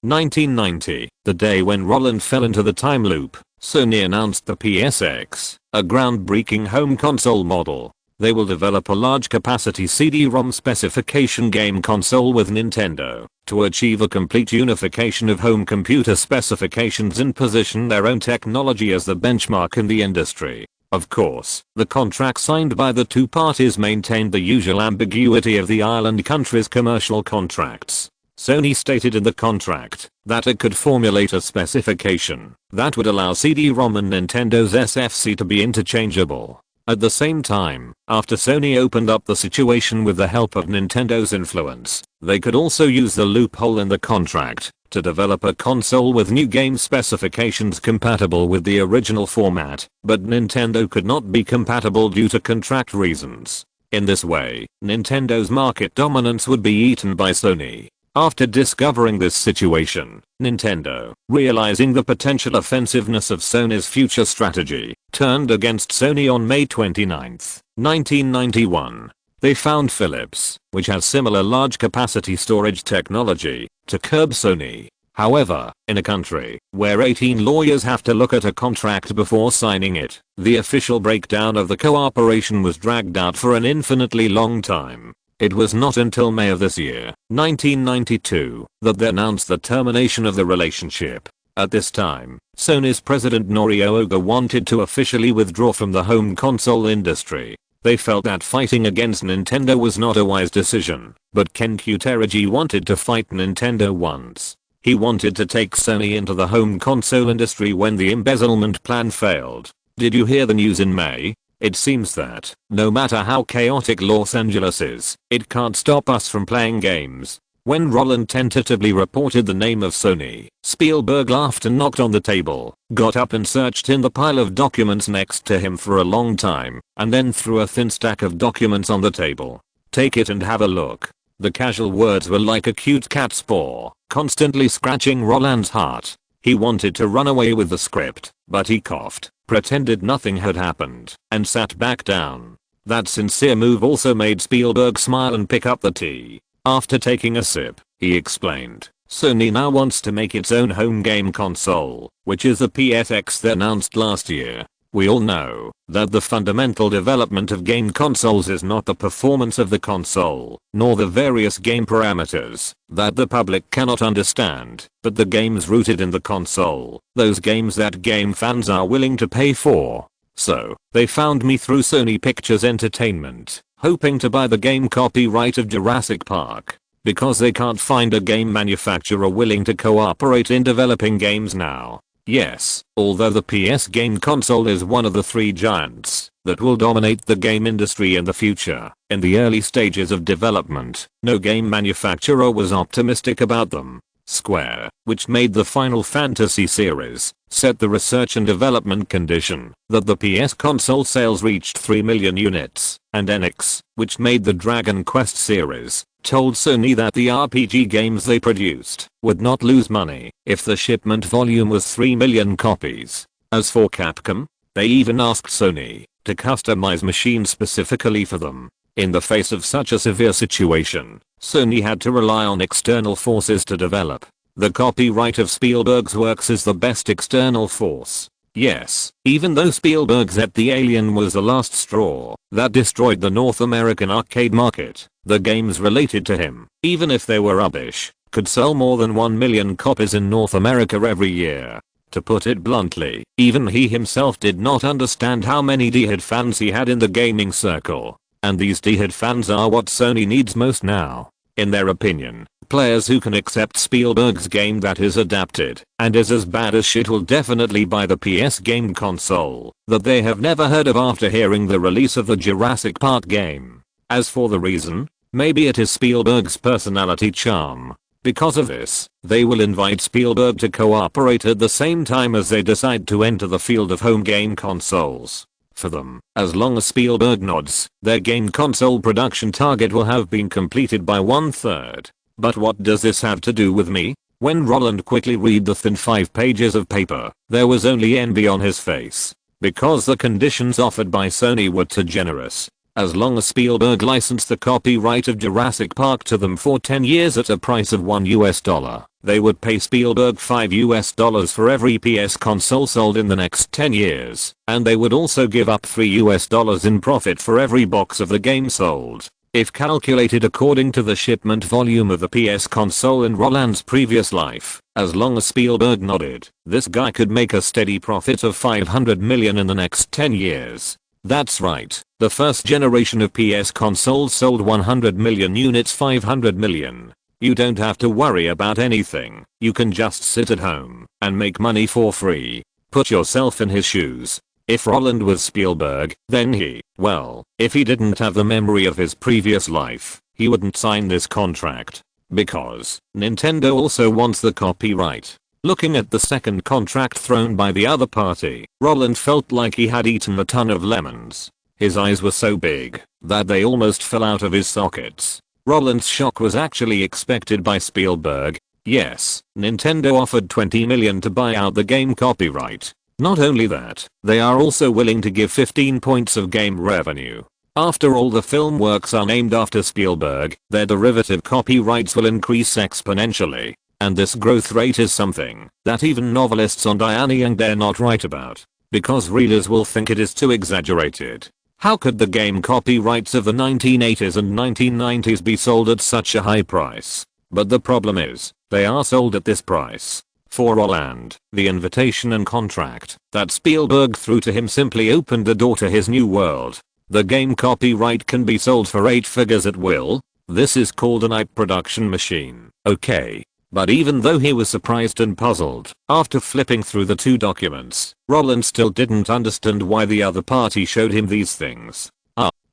1990, the day when Roland fell into the time loop, Sony announced the PSX, a groundbreaking home console model. They will develop a large capacity CD-ROM specification game console with Nintendo to achieve a complete unification of home computer specifications and position their own technology as the benchmark in the industry. Of course, the contract signed by the two parties maintained the usual ambiguity of the island countries' commercial contracts. Sony stated in the contract that it could formulate a specification that would allow CD-ROM and Nintendo's SFC to be interchangeable. At the same time, after Sony opened up the situation with the help of Nintendo's influence, they could also use the loophole in the contract to develop a console with new game specifications compatible with the original format, but Nintendo could not be compatible due to contract reasons. In this way, Nintendo's market dominance would be eaten by Sony. After discovering this situation, Nintendo, realizing the potential offensiveness of Sony's future strategy, turned against Sony on May 29, 1991. They found Philips, which has similar large capacity storage technology, to curb Sony. However, in a country where 18 lawyers have to look at a contract before signing it, the official breakdown of the cooperation was dragged out for an infinitely long time. It was not until May of this year, 1992, that they announced the termination of the relationship. At this time, Sony's president Norio Oga wanted to officially withdraw from the home console industry. They felt that fighting against Nintendo was not a wise decision, but Ken Kutaragi wanted to fight Nintendo once. He wanted to take Sony into the home console industry when the embezzlement plan failed. Did you hear the news in May? It seems that, no matter how chaotic Los Angeles is, it can't stop us from playing games. When Roland tentatively reported the name of Sony, Spielberg laughed and knocked on the table, got up and searched in the pile of documents next to him for a long time, and then threw a thin stack of documents on the table. "Take it and have a look." The casual words were like a cute cat's paw, constantly scratching Roland's heart. He wanted to run away with the script, but he coughed, pretended nothing had happened, and sat back down. That sincere move also made Spielberg smile and pick up the tea. After taking a sip, he explained, Sony now wants to make its own home game console, which is the PSX they announced last year. We all know that the fundamental development of game consoles is not the performance of the console, nor the various game parameters that the public cannot understand, but the games rooted in the console, those games that game fans are willing to pay for. So, they found me through Sony Pictures Entertainment, hoping to buy the game copyright of Jurassic Park, because they can't find a game manufacturer willing to cooperate in developing games now. Yes, although the PS game console is one of the three giants that will dominate the game industry in the future, in the early stages of development, no game manufacturer was optimistic about them. Square, which made the Final Fantasy series, set the research and development condition that the PS console sales reached 3 million units, and Enix, which made the Dragon Quest series, told Sony that the RPG games they produced would not lose money if the shipment volume was 3 million copies. As for Capcom, they even asked Sony to customize machines specifically for them. In the face of such a severe situation, Sony had to rely on external forces to develop. The copyright of Spielberg's works is the best external force. Yes, even though Spielberg's At the Alien was the last straw that destroyed the North American arcade market, the games related to him, even if they were rubbish, could sell more than 1 million copies in North America every year. To put it bluntly, even he himself did not understand how many diehard fans he had in the gaming circle. And these diehard fans are what Sony needs most now. In their opinion, players who can accept Spielberg's game that is adapted and is as bad as shit will definitely buy the PS game console that they have never heard of after hearing the release of the Jurassic Park game. As for the reason, maybe it is Spielberg's personality charm. Because of this, they will invite Spielberg to cooperate at the same time as they decide to enter the field of home game consoles. For them, as long as Spielberg nods, their game console production target will have been completed by 1/3. But what does this have to do with me? When Roland quickly read the thin 5 pages of paper, there was only envy on his face. Because the conditions offered by Sony were too generous. As long as Spielberg licensed the copyright of Jurassic Park to them for 10 years at a price of $1, they would pay Spielberg $5 for every PS console sold in the next 10 years, and they would also give up $3 in profit for every box of the game sold. If calculated according to the shipment volume of the PS console in Roland's previous life, as long as Spielberg nodded, this guy could make a steady profit of $500 million in the next 10 years. That's right, the first generation of PS consoles sold 100 million units, 500 million. You don't have to worry about anything, you can just sit at home and make money for free. Put yourself in his shoes. If Roland was Spielberg, then if he didn't have the memory of his previous life, he wouldn't sign this contract. Because Nintendo also wants the copyright. Looking at the second contract thrown by the other party, Roland felt like he had eaten a ton of lemons. His eyes were so big that they almost fell out of his sockets. Roland's shock was actually expected by Spielberg. Yes, Nintendo offered $20 million to buy out the game copyright. Not only that, they are also willing to give 15 points of game revenue. After all, the film works are named after Spielberg, their derivative copyrights will increase exponentially. And this growth rate is something that even novelists on Diana Young dare not write about, because readers will think it is too exaggerated. How could the game copyrights of the 1980s and 1990s be sold at such a high price? But the problem is, they are sold at this price. For Roland, the invitation and contract that Spielberg threw to him simply opened the door to his new world. The game copyright can be sold for 8 figures at will. This is called an IP production machine, okay? But even though he was surprised and puzzled, after flipping through the 2 documents, Roland still didn't understand why the other party showed him these things.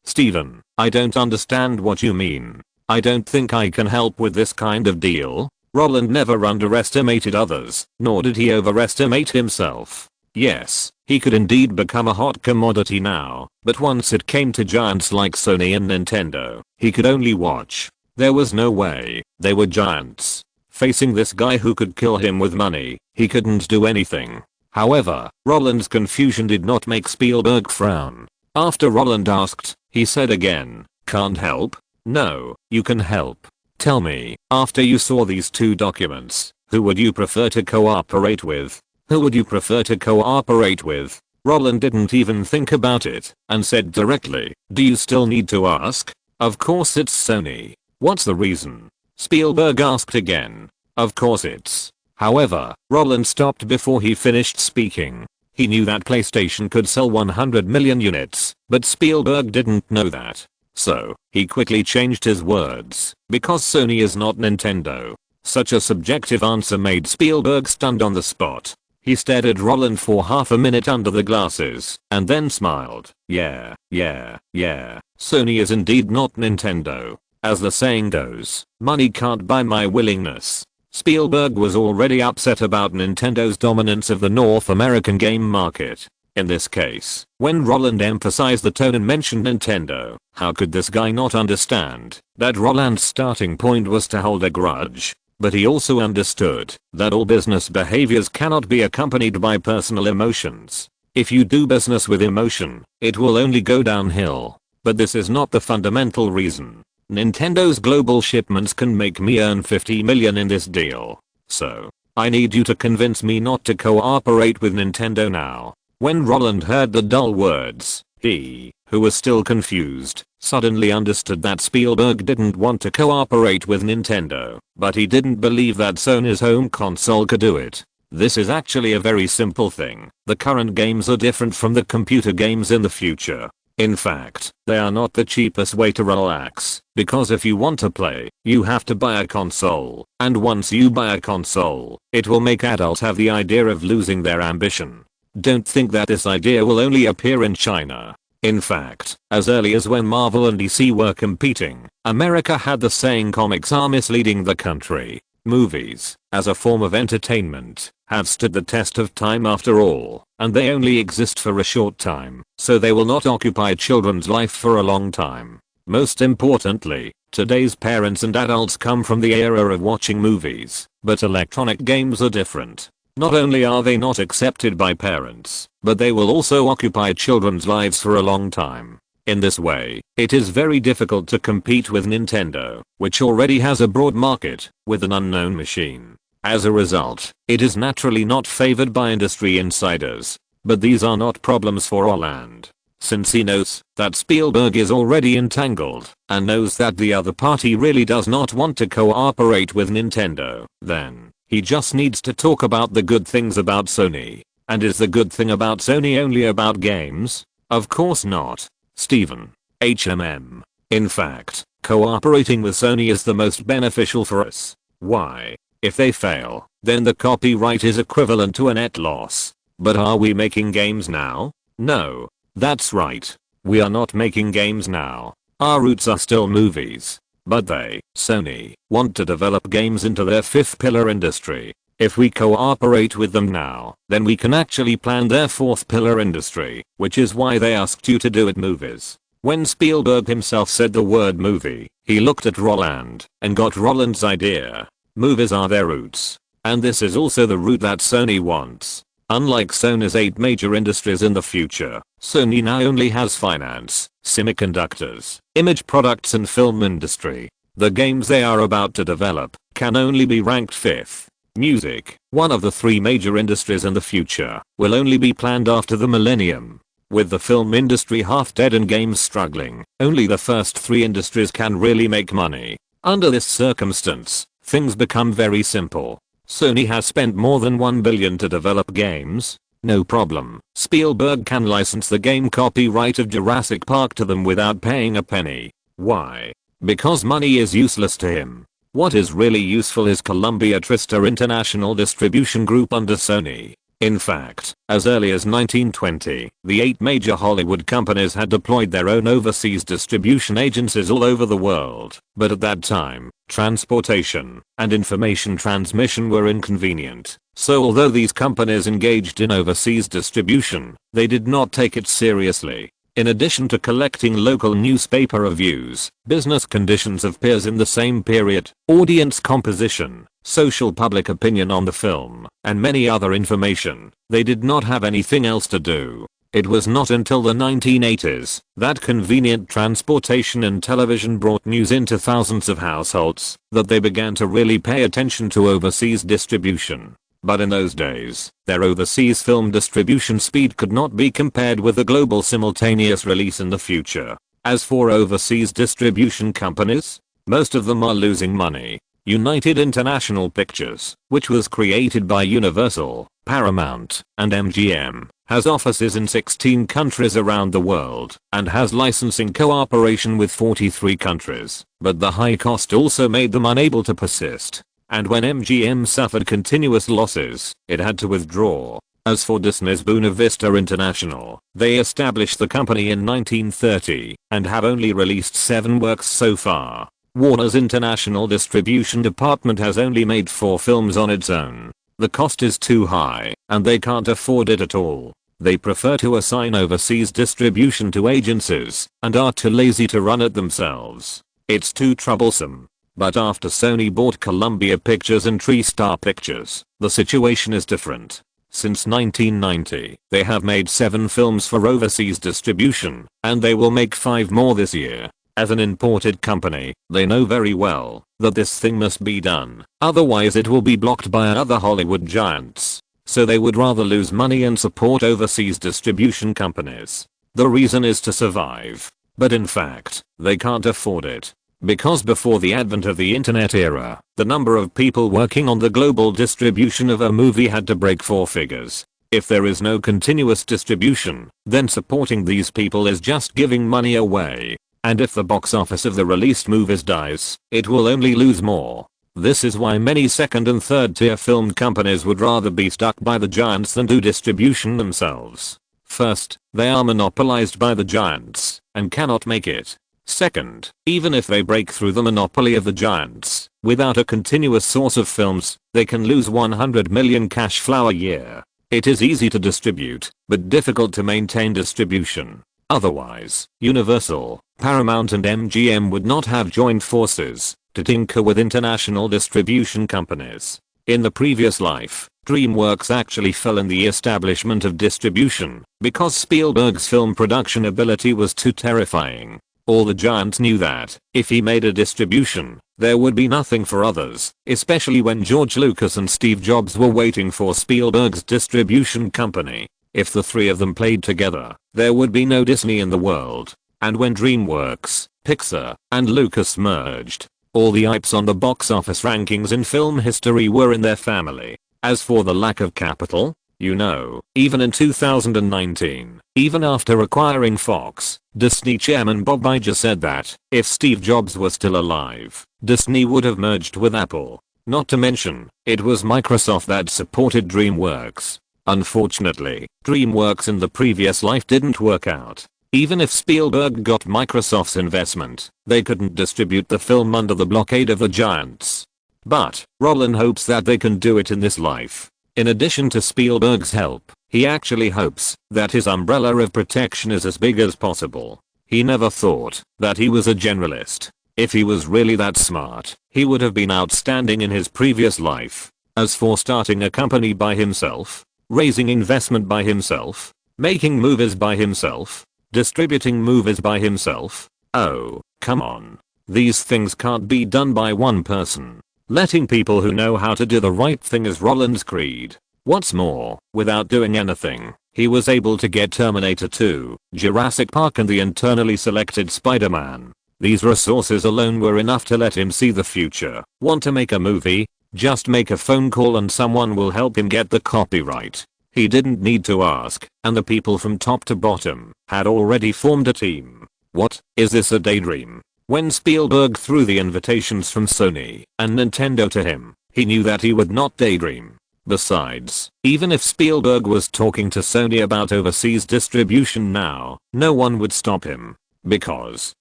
Steven, I don't understand what you mean. I don't think I can help with this kind of deal. Roland never underestimated others, nor did he overestimate himself. Yes, he could indeed become a hot commodity now, but once it came to giants like Sony and Nintendo, he could only watch. There was no way. They were giants. Facing this guy who could kill him with money, he couldn't do anything. However, Roland's confusion did not make Spielberg frown. After Roland asked, he said again, "Can't help?" "No, you can help. Tell me, after you saw these two documents, who would you prefer to cooperate with? Who would you prefer to cooperate with? Roland didn't even think about it and said directly, do you still need to ask? Of course it's Sony. What's the reason? Spielberg asked again. Of course it's. However, Roland stopped before he finished speaking. He knew that PlayStation could sell 100 million units, but Spielberg didn't know that. So, he quickly changed his words, because Sony is not Nintendo. Such a subjective answer made Spielberg stunned on the spot. He stared at Roland for half a minute under the glasses, and then smiled. Yeah. Sony is indeed not Nintendo. As the saying goes, money can't buy my willingness. Spielberg was already upset about Nintendo's dominance of the North American game market. In this case, when Roland emphasized the tone and mentioned Nintendo, how could this guy not understand that Roland's starting point was to hold a grudge? But he also understood that all business behaviors cannot be accompanied by personal emotions. If you do business with emotion, it will only go downhill. But this is not the fundamental reason. Nintendo's global shipments can make me earn 50 million in this deal. So, I need you to convince me not to cooperate with Nintendo now. When Roland heard the dull words, he, who was still confused, suddenly understood that Spielberg didn't want to cooperate with Nintendo, but he didn't believe that Sony's home console could do it. This is actually a very simple thing. The current games are different from the computer games in the future. In fact, they are not the cheapest way to relax, because if you want to play, you have to buy a console, and once you buy a console, it will make adults have the idea of losing their ambition. Don't think that this idea will only appear in China. In fact, as early as when Marvel and DC were competing, America had the saying comics are misleading the country. Movies, as a form of entertainment, have stood the test of time after all, and they only exist for a short time, so they will not occupy children's life for a long time. Most importantly, today's parents and adults come from the era of watching movies, but electronic games are different. Not only are they not accepted by parents, but they will also occupy children's lives for a long time. In this way, it is very difficult to compete with Nintendo, which already has a broad market, with an unknown machine. As a result, it is naturally not favored by industry insiders. But these are not problems for Roland. Since he knows that Spielberg is already entangled, and knows that the other party really does not want to cooperate with Nintendo, then he just needs to talk about the good things about Sony. And is the good thing about Sony only about games? Of course not. Stephen. HMM. In fact, cooperating with Sony is the most beneficial for us. Why? If they fail, then the copyright is equivalent to a net loss. But are we making games now? No. That's right. We are not making games now. Our roots are still movies. But they, Sony, want to develop games into their fifth pillar industry. If we cooperate with them now, then we can actually plan their fourth pillar industry, which is why they asked you to do it movies. When Spielberg himself said the word movie, he looked at Roland and got Roland's idea. Movies are their roots. And this is also the route that Sony wants. Unlike Sony's 8 major industries in the future, Sony now only has finance, semiconductors, image products and film industry. The games they are about to develop can only be ranked 5th. Music, one of the 3 major industries in the future, will only be planned after the millennium. With the film industry half dead and games struggling, only the first 3 industries can really make money. Under this circumstance, things become very simple. Sony has spent more than $1 billion to develop games. No problem. Spielberg can license the game copyright of Jurassic Park to them without paying a penny. Why? Because money is useless to him. What is really useful is Columbia Trista International Distribution Group under Sony. In fact, as early as 1920, the 8 major Hollywood companies had deployed their own overseas distribution agencies all over the world. But at that time, transportation and information transmission were inconvenient. So although these companies engaged in overseas distribution, they did not take it seriously. In addition to collecting local newspaper reviews, business conditions of peers in the same period, audience composition, social public opinion on the film, and many other information, they did not have anything else to do. It was not until the 1980s that convenient transportation and television brought news into thousands of households that they began to really pay attention to overseas distribution. But in those days, their overseas film distribution speed could not be compared with the global simultaneous release in the future. As for overseas distribution companies, most of them are losing money. United International Pictures, which was created by Universal, Paramount, and MGM, has offices in 16 countries around the world and has licensing cooperation with 43 countries, but the high cost also made them unable to persist, and when MGM suffered continuous losses, it had to withdraw. As for Disney's Buena Vista International, they established the company in 1930 and have only released 7 works so far. Warner's international distribution department has only made 4 films on its own. The cost is too high, and they can't afford it at all. They prefer to assign overseas distribution to agencies, and are too lazy to run it themselves. It's too troublesome. But after Sony bought Columbia Pictures and TriStar Pictures, the situation is different. Since 1990, they have made 7 films for overseas distribution, and they will make 5 more this year. As an imported company, they know very well that this thing must be done, otherwise it will be blocked by other Hollywood giants. So they would rather lose money and support overseas distribution companies. The reason is to survive. But in fact, they can't afford it. Because before the advent of the internet era, the number of people working on the global distribution of a movie had to break 4 figures. If there is no continuous distribution, then supporting these people is just giving money away. And if the box office of the released movies dies, it will only lose more. This is why many second and third tier film companies would rather be stuck by the giants than do distribution themselves. First, they are monopolized by the giants and cannot make it. Second, even if they break through the monopoly of the giants, without a continuous source of films, they can lose 100 million cash flow a year. It is easy to distribute, but difficult to maintain distribution. Otherwise, Universal, Paramount and MGM would not have joined forces to tinker with international distribution companies. In the previous life, DreamWorks actually fell in the establishment of distribution because Spielberg's film production ability was too terrifying. All the giants knew that if he made a distribution, there would be nothing for others, especially when George Lucas and Steve Jobs were waiting for Spielberg's distribution company. If the 3 of them played together, there would be no Disney in the world. And when DreamWorks, Pixar, and Lucas merged, all the IPs on the box office rankings in film history were in their family. As for the lack of capital, even in 2019, even after acquiring Fox, Disney chairman Bob Iger said that if Steve Jobs was still alive, Disney would have merged with Apple. Not to mention, it was Microsoft that supported DreamWorks. Unfortunately, DreamWorks in the previous life didn't work out. Even if Spielberg got Microsoft's investment, they couldn't distribute the film under the blockade of the giants. But Roland hopes that they can do it in this life. In addition to Spielberg's help, he actually hopes that his umbrella of protection is as big as possible. He never thought that he was a generalist. If he was really that smart, he would have been outstanding in his previous life. As for starting a company by himself, raising investment by himself, making movies by himself, distributing movies by himself, oh, come on. These things can't be done by one person. Letting people who know how to do the right thing is Roland's creed. What's more, without doing anything, he was able to get Terminator 2, Jurassic Park and the internally selected Spider-Man. These resources alone were enough to let him see the future. Want to make a movie? Just make a phone call and someone will help him get the copyright. He didn't need to ask, and the people from top to bottom had already formed a team. What, is this a daydream? When Spielberg threw the invitations from Sony and Nintendo to him, he knew that he would not daydream. Besides, even if Spielberg was talking to Sony about overseas distribution now, no one would stop him. Because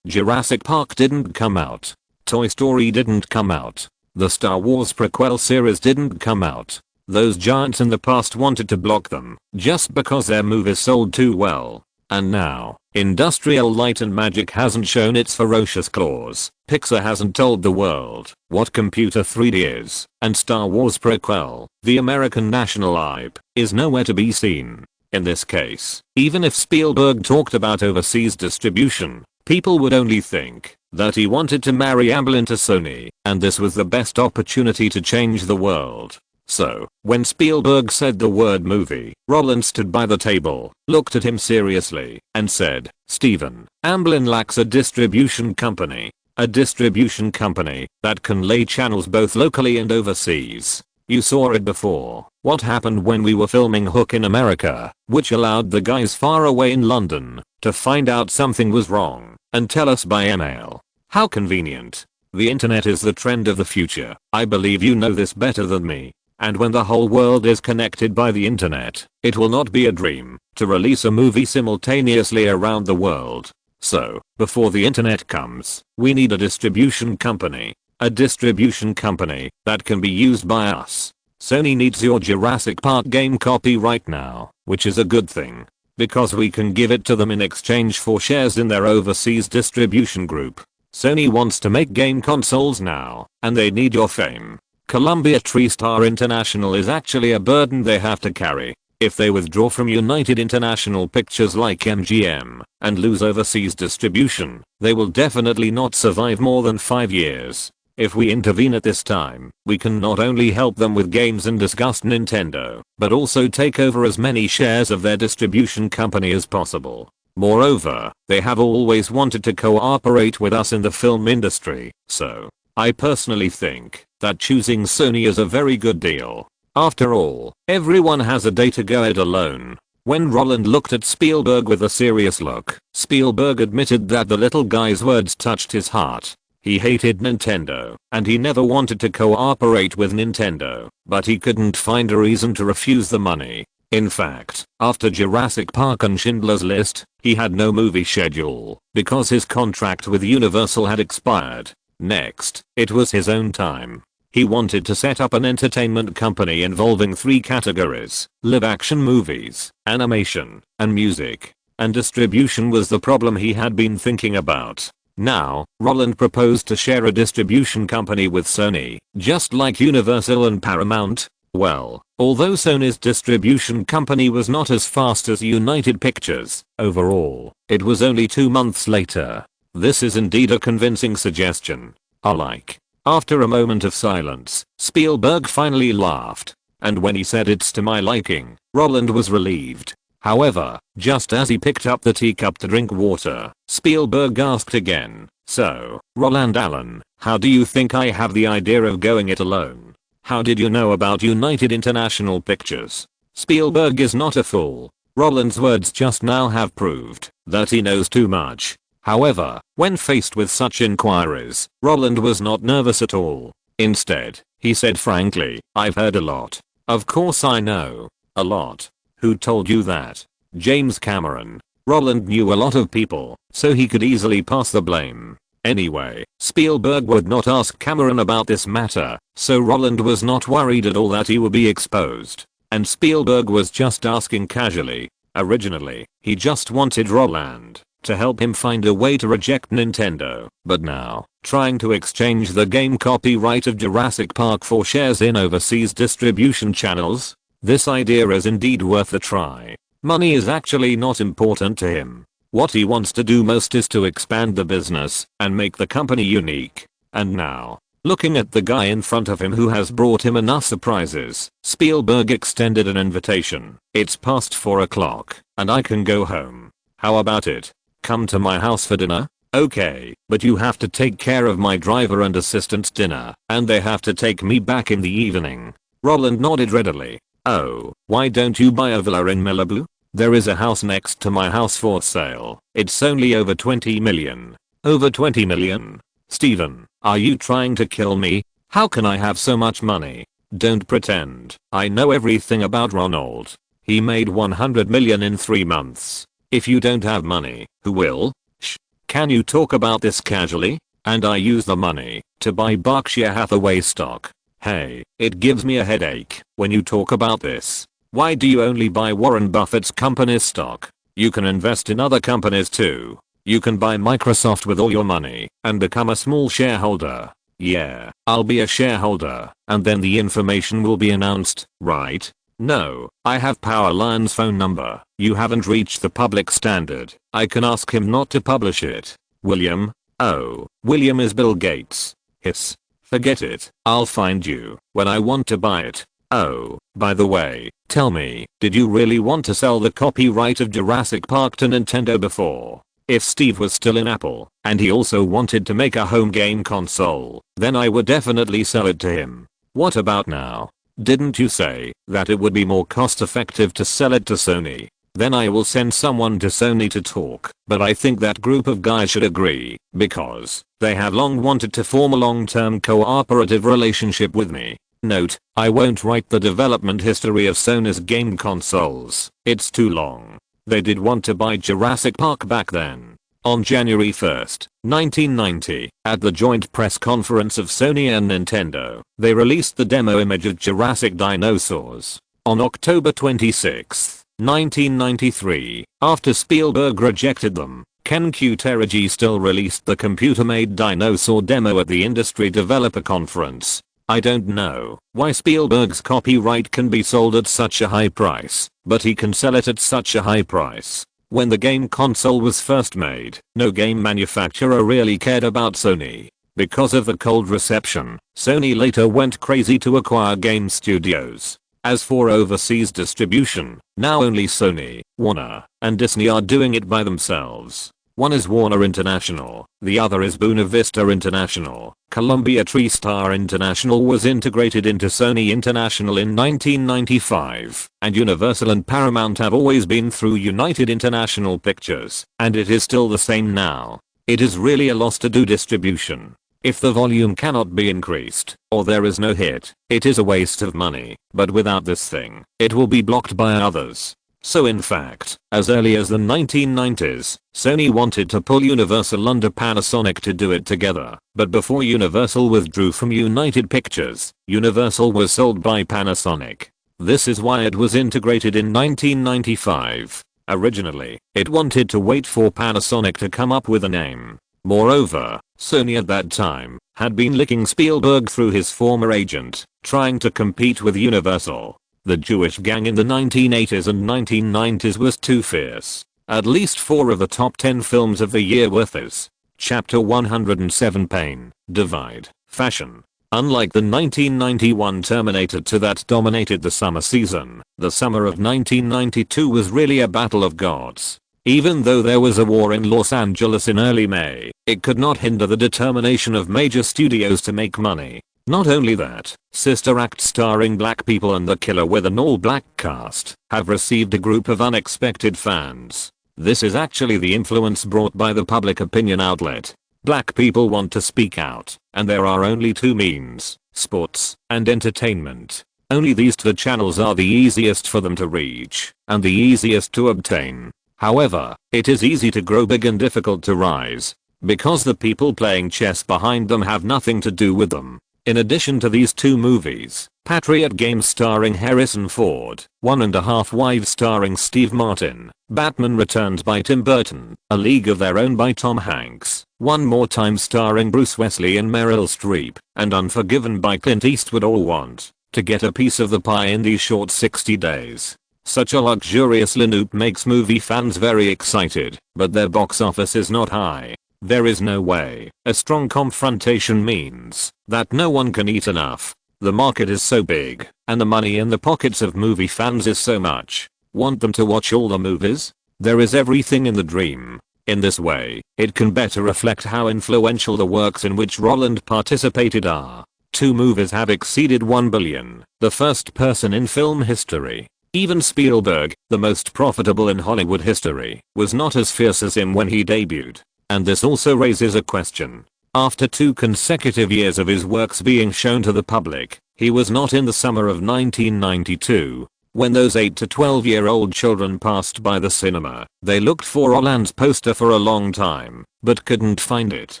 Jurassic Park didn't come out. Toy Story didn't come out. The Star Wars prequel series didn't come out. Those giants in the past wanted to block them just because their movies sold too well. And now, Industrial Light and Magic hasn't shown its ferocious claws. Pixar hasn't told the world what Computer 3D is. And Star Wars prequel, the American national IP, is nowhere to be seen. In this case, even if Spielberg talked about overseas distribution, people would only think that he wanted to marry Amblin to Sony, and this was the best opportunity to change the world. So, when Spielberg said the word movie, Roland stood by the table, looked at him seriously, and said, "Steven, Amblin lacks a distribution company. A distribution company that can lay channels both locally and overseas. You saw it before. What happened when we were filming Hook in America, which allowed the guys far away in London to find out something was wrong and tell us by email. How convenient. The internet is the trend of the future. I believe you know this better than me. And when the whole world is connected by the internet, it will not be a dream to release a movie simultaneously around the world. So, before the internet comes, we need a distribution company. A distribution company that can be used by us. Sony needs your Jurassic Park game copy right now, which is a good thing. Because we can give it to them in exchange for shares in their overseas distribution group. Sony wants to make game consoles now, and they need your fame. Columbia TriStar International is actually a burden they have to carry. If they withdraw from United International Pictures like MGM and lose overseas distribution, they will definitely not survive more than 5 years. If we intervene at this time, we can not only help them with games and disgust Nintendo, but also take over as many shares of their distribution company as possible. Moreover, they have always wanted to cooperate with us in the film industry, so I personally think that choosing Sony is a very good deal. After all, everyone has a day to go it alone. When Roland looked at Spielberg with a serious look, Spielberg admitted that the little guy's words touched his heart. He hated Nintendo, and he never wanted to cooperate with Nintendo, but he couldn't find a reason to refuse the money. In fact, after Jurassic Park and Schindler's List, he had no movie schedule, because his contract with Universal had expired. Next, it was his own time. He wanted to set up an entertainment company involving 3 categories: live-action movies, animation, and music. And distribution was the problem he had been thinking about. Now, Roland proposed to share a distribution company with Sony, just like Universal and Paramount. Well, although Sony's distribution company was not as fast as United Pictures, overall, it was only 2 months later. This is indeed a convincing suggestion. I like. After a moment of silence, Spielberg finally laughed. And when he said it's to my liking, Roland was relieved. However, just as he picked up the teacup to drink water, Spielberg asked again, "So, Roland Allen, how do you think I have the idea of going it alone? How did you know about United International Pictures?" Spielberg is not a fool. Roland's words just now have proved that he knows too much. However, when faced with such inquiries, Roland was not nervous at all. Instead, he said frankly, "I've heard a lot. Of course I know. A lot. Who told you that?" James Cameron. Roland knew a lot of people, so he could easily pass the blame. Anyway, Spielberg would not ask Cameron about this matter, so Roland was not worried at all that he would be exposed. And Spielberg was just asking casually. Originally, he just wanted Roland to help him find a way to reject Nintendo, but now, trying to exchange the game copyright of Jurassic Park for shares in overseas distribution channels? This idea is indeed worth a try. Money is actually not important to him. What he wants to do most is to expand the business and make the company unique. And now, looking at the guy in front of him who has brought him enough surprises, Spielberg extended an invitation. "It's past 4 o'clock, and I can go home. How about it? Come to my house for dinner?" "Okay, but you have to take care of my driver and assistant's dinner, and they have to take me back in the evening." Roland nodded readily. "Oh, why don't you buy a villa in Malibu? There is a house next to my house for sale. It's only over 20 million. Over 20 million? Steven, are you trying to kill me? How can I have so much money? Don't pretend. I know everything about Ronald. He made 100 million in 3 months. If you don't have money, who will? Shh. Can you talk about this casually? And I use the money to buy Berkshire Hathaway stock. Hey, it gives me a headache when you talk about this. Why do you only buy Warren Buffett's company's stock? You can invest in other companies too. You can buy Microsoft with all your money and become a small shareholder. Yeah, I'll be a shareholder, and then the information will be announced, right? No, I have Powerline's phone number. You haven't reached the public standard. I can ask him not to publish it. William? Oh, William is Bill Gates. Hiss. Forget it. I'll find you when I want to buy it. Oh, by the way, tell me, did you really want to sell the copyright of Jurassic Park to Nintendo before? If Steve was still in Apple, and he also wanted to make a home game console, then I would definitely sell it to him. What about now? Didn't you say that it would be more cost effective to sell it to Sony? Then I will send someone to Sony to talk, but I think that group of guys should agree, because they have long wanted to form a long-term cooperative relationship with me. Note, I won't write the development history of Sony's game consoles, it's too long. They did want to buy Jurassic Park back then. On January 1st, 1990, at the joint press conference of Sony and Nintendo, they released the demo image of Jurassic Dinosaurs. On October 26, 1993, after Spielberg rejected them, Ken Kutaragi still released the computer-made dinosaur demo at the Industry Developer Conference. I don't know why Spielberg's copyright can be sold at such a high price, but he can sell it at such a high price. When the game console was first made, no game manufacturer really cared about Sony. Because of the cold reception, Sony later went crazy to acquire game studios. As for overseas distribution, now only Sony, Warner, and Disney are doing it by themselves. One is Warner International, the other is Buena Vista International. Columbia TriStar International was integrated into Sony International in 1995, and Universal and Paramount have always been through United International Pictures, and it is still the same now. It is really a loss to do distribution. If the volume cannot be increased, or there is no hit, it is a waste of money, but without this thing, it will be blocked by others. So in fact, as early as the 1990s, Sony wanted to pull Universal under Panasonic to do it together, but before Universal withdrew from United Pictures, Universal was sold by Panasonic. This is why it was integrated in 1995. Originally, it wanted to wait for Panasonic to come up with a name. Moreover, Sony at that time had been licking Spielberg through his former agent, trying to compete with Universal. The Jewish gang in the 1980s and 1990s was too fierce. At least 4 of the top 10 films of the year were this. Chapter 107 Pain, Divide, Fashion. Unlike the 1991 Terminator 2 that dominated the summer season, the summer of 1992 was really a battle of gods. Even though there was a war in Los Angeles in early May, it could not hinder the determination of major studios to make money. Not only that, Sister Act starring black people and The Killer with an all-black cast have received a group of unexpected fans. This is actually the influence brought by the public opinion outlet. Black people want to speak out, and there are only 2 means, sports and entertainment. Only these 2 channels are the easiest for them to reach, and the easiest to obtain. However, it is easy to grow big and difficult to rise, because the people playing chess behind them have nothing to do with them. In addition to these 2 movies, Patriot Games starring Harrison Ford, 1.5 Wives starring Steve Martin, Batman Returns by Tim Burton, A League of Their Own by Tom Hanks, One More Time starring Bruce Wesley and Meryl Streep, and Unforgiven by Clint Eastwood all want to get a piece of the pie in these short 60 days. Such a luxurious lineup makes movie fans very excited, but their box office is not high. There is no way. A strong confrontation means that no one can eat enough. The market is so big, and the money in the pockets of movie fans is so much. Want them to watch all the movies? There is everything in the dream. In this way, it can better reflect how influential the works in which Roland participated are. 2 movies have exceeded 1 billion, the first person in film history. Even Spielberg, the most profitable in Hollywood history, was not as fierce as him when he debuted. And this also raises a question. After 2 consecutive years of his works being shown to the public, he was not in the summer of 1992. When those 8 to 12-year-old children passed by the cinema, they looked for Roland's poster for a long time, but couldn't find it,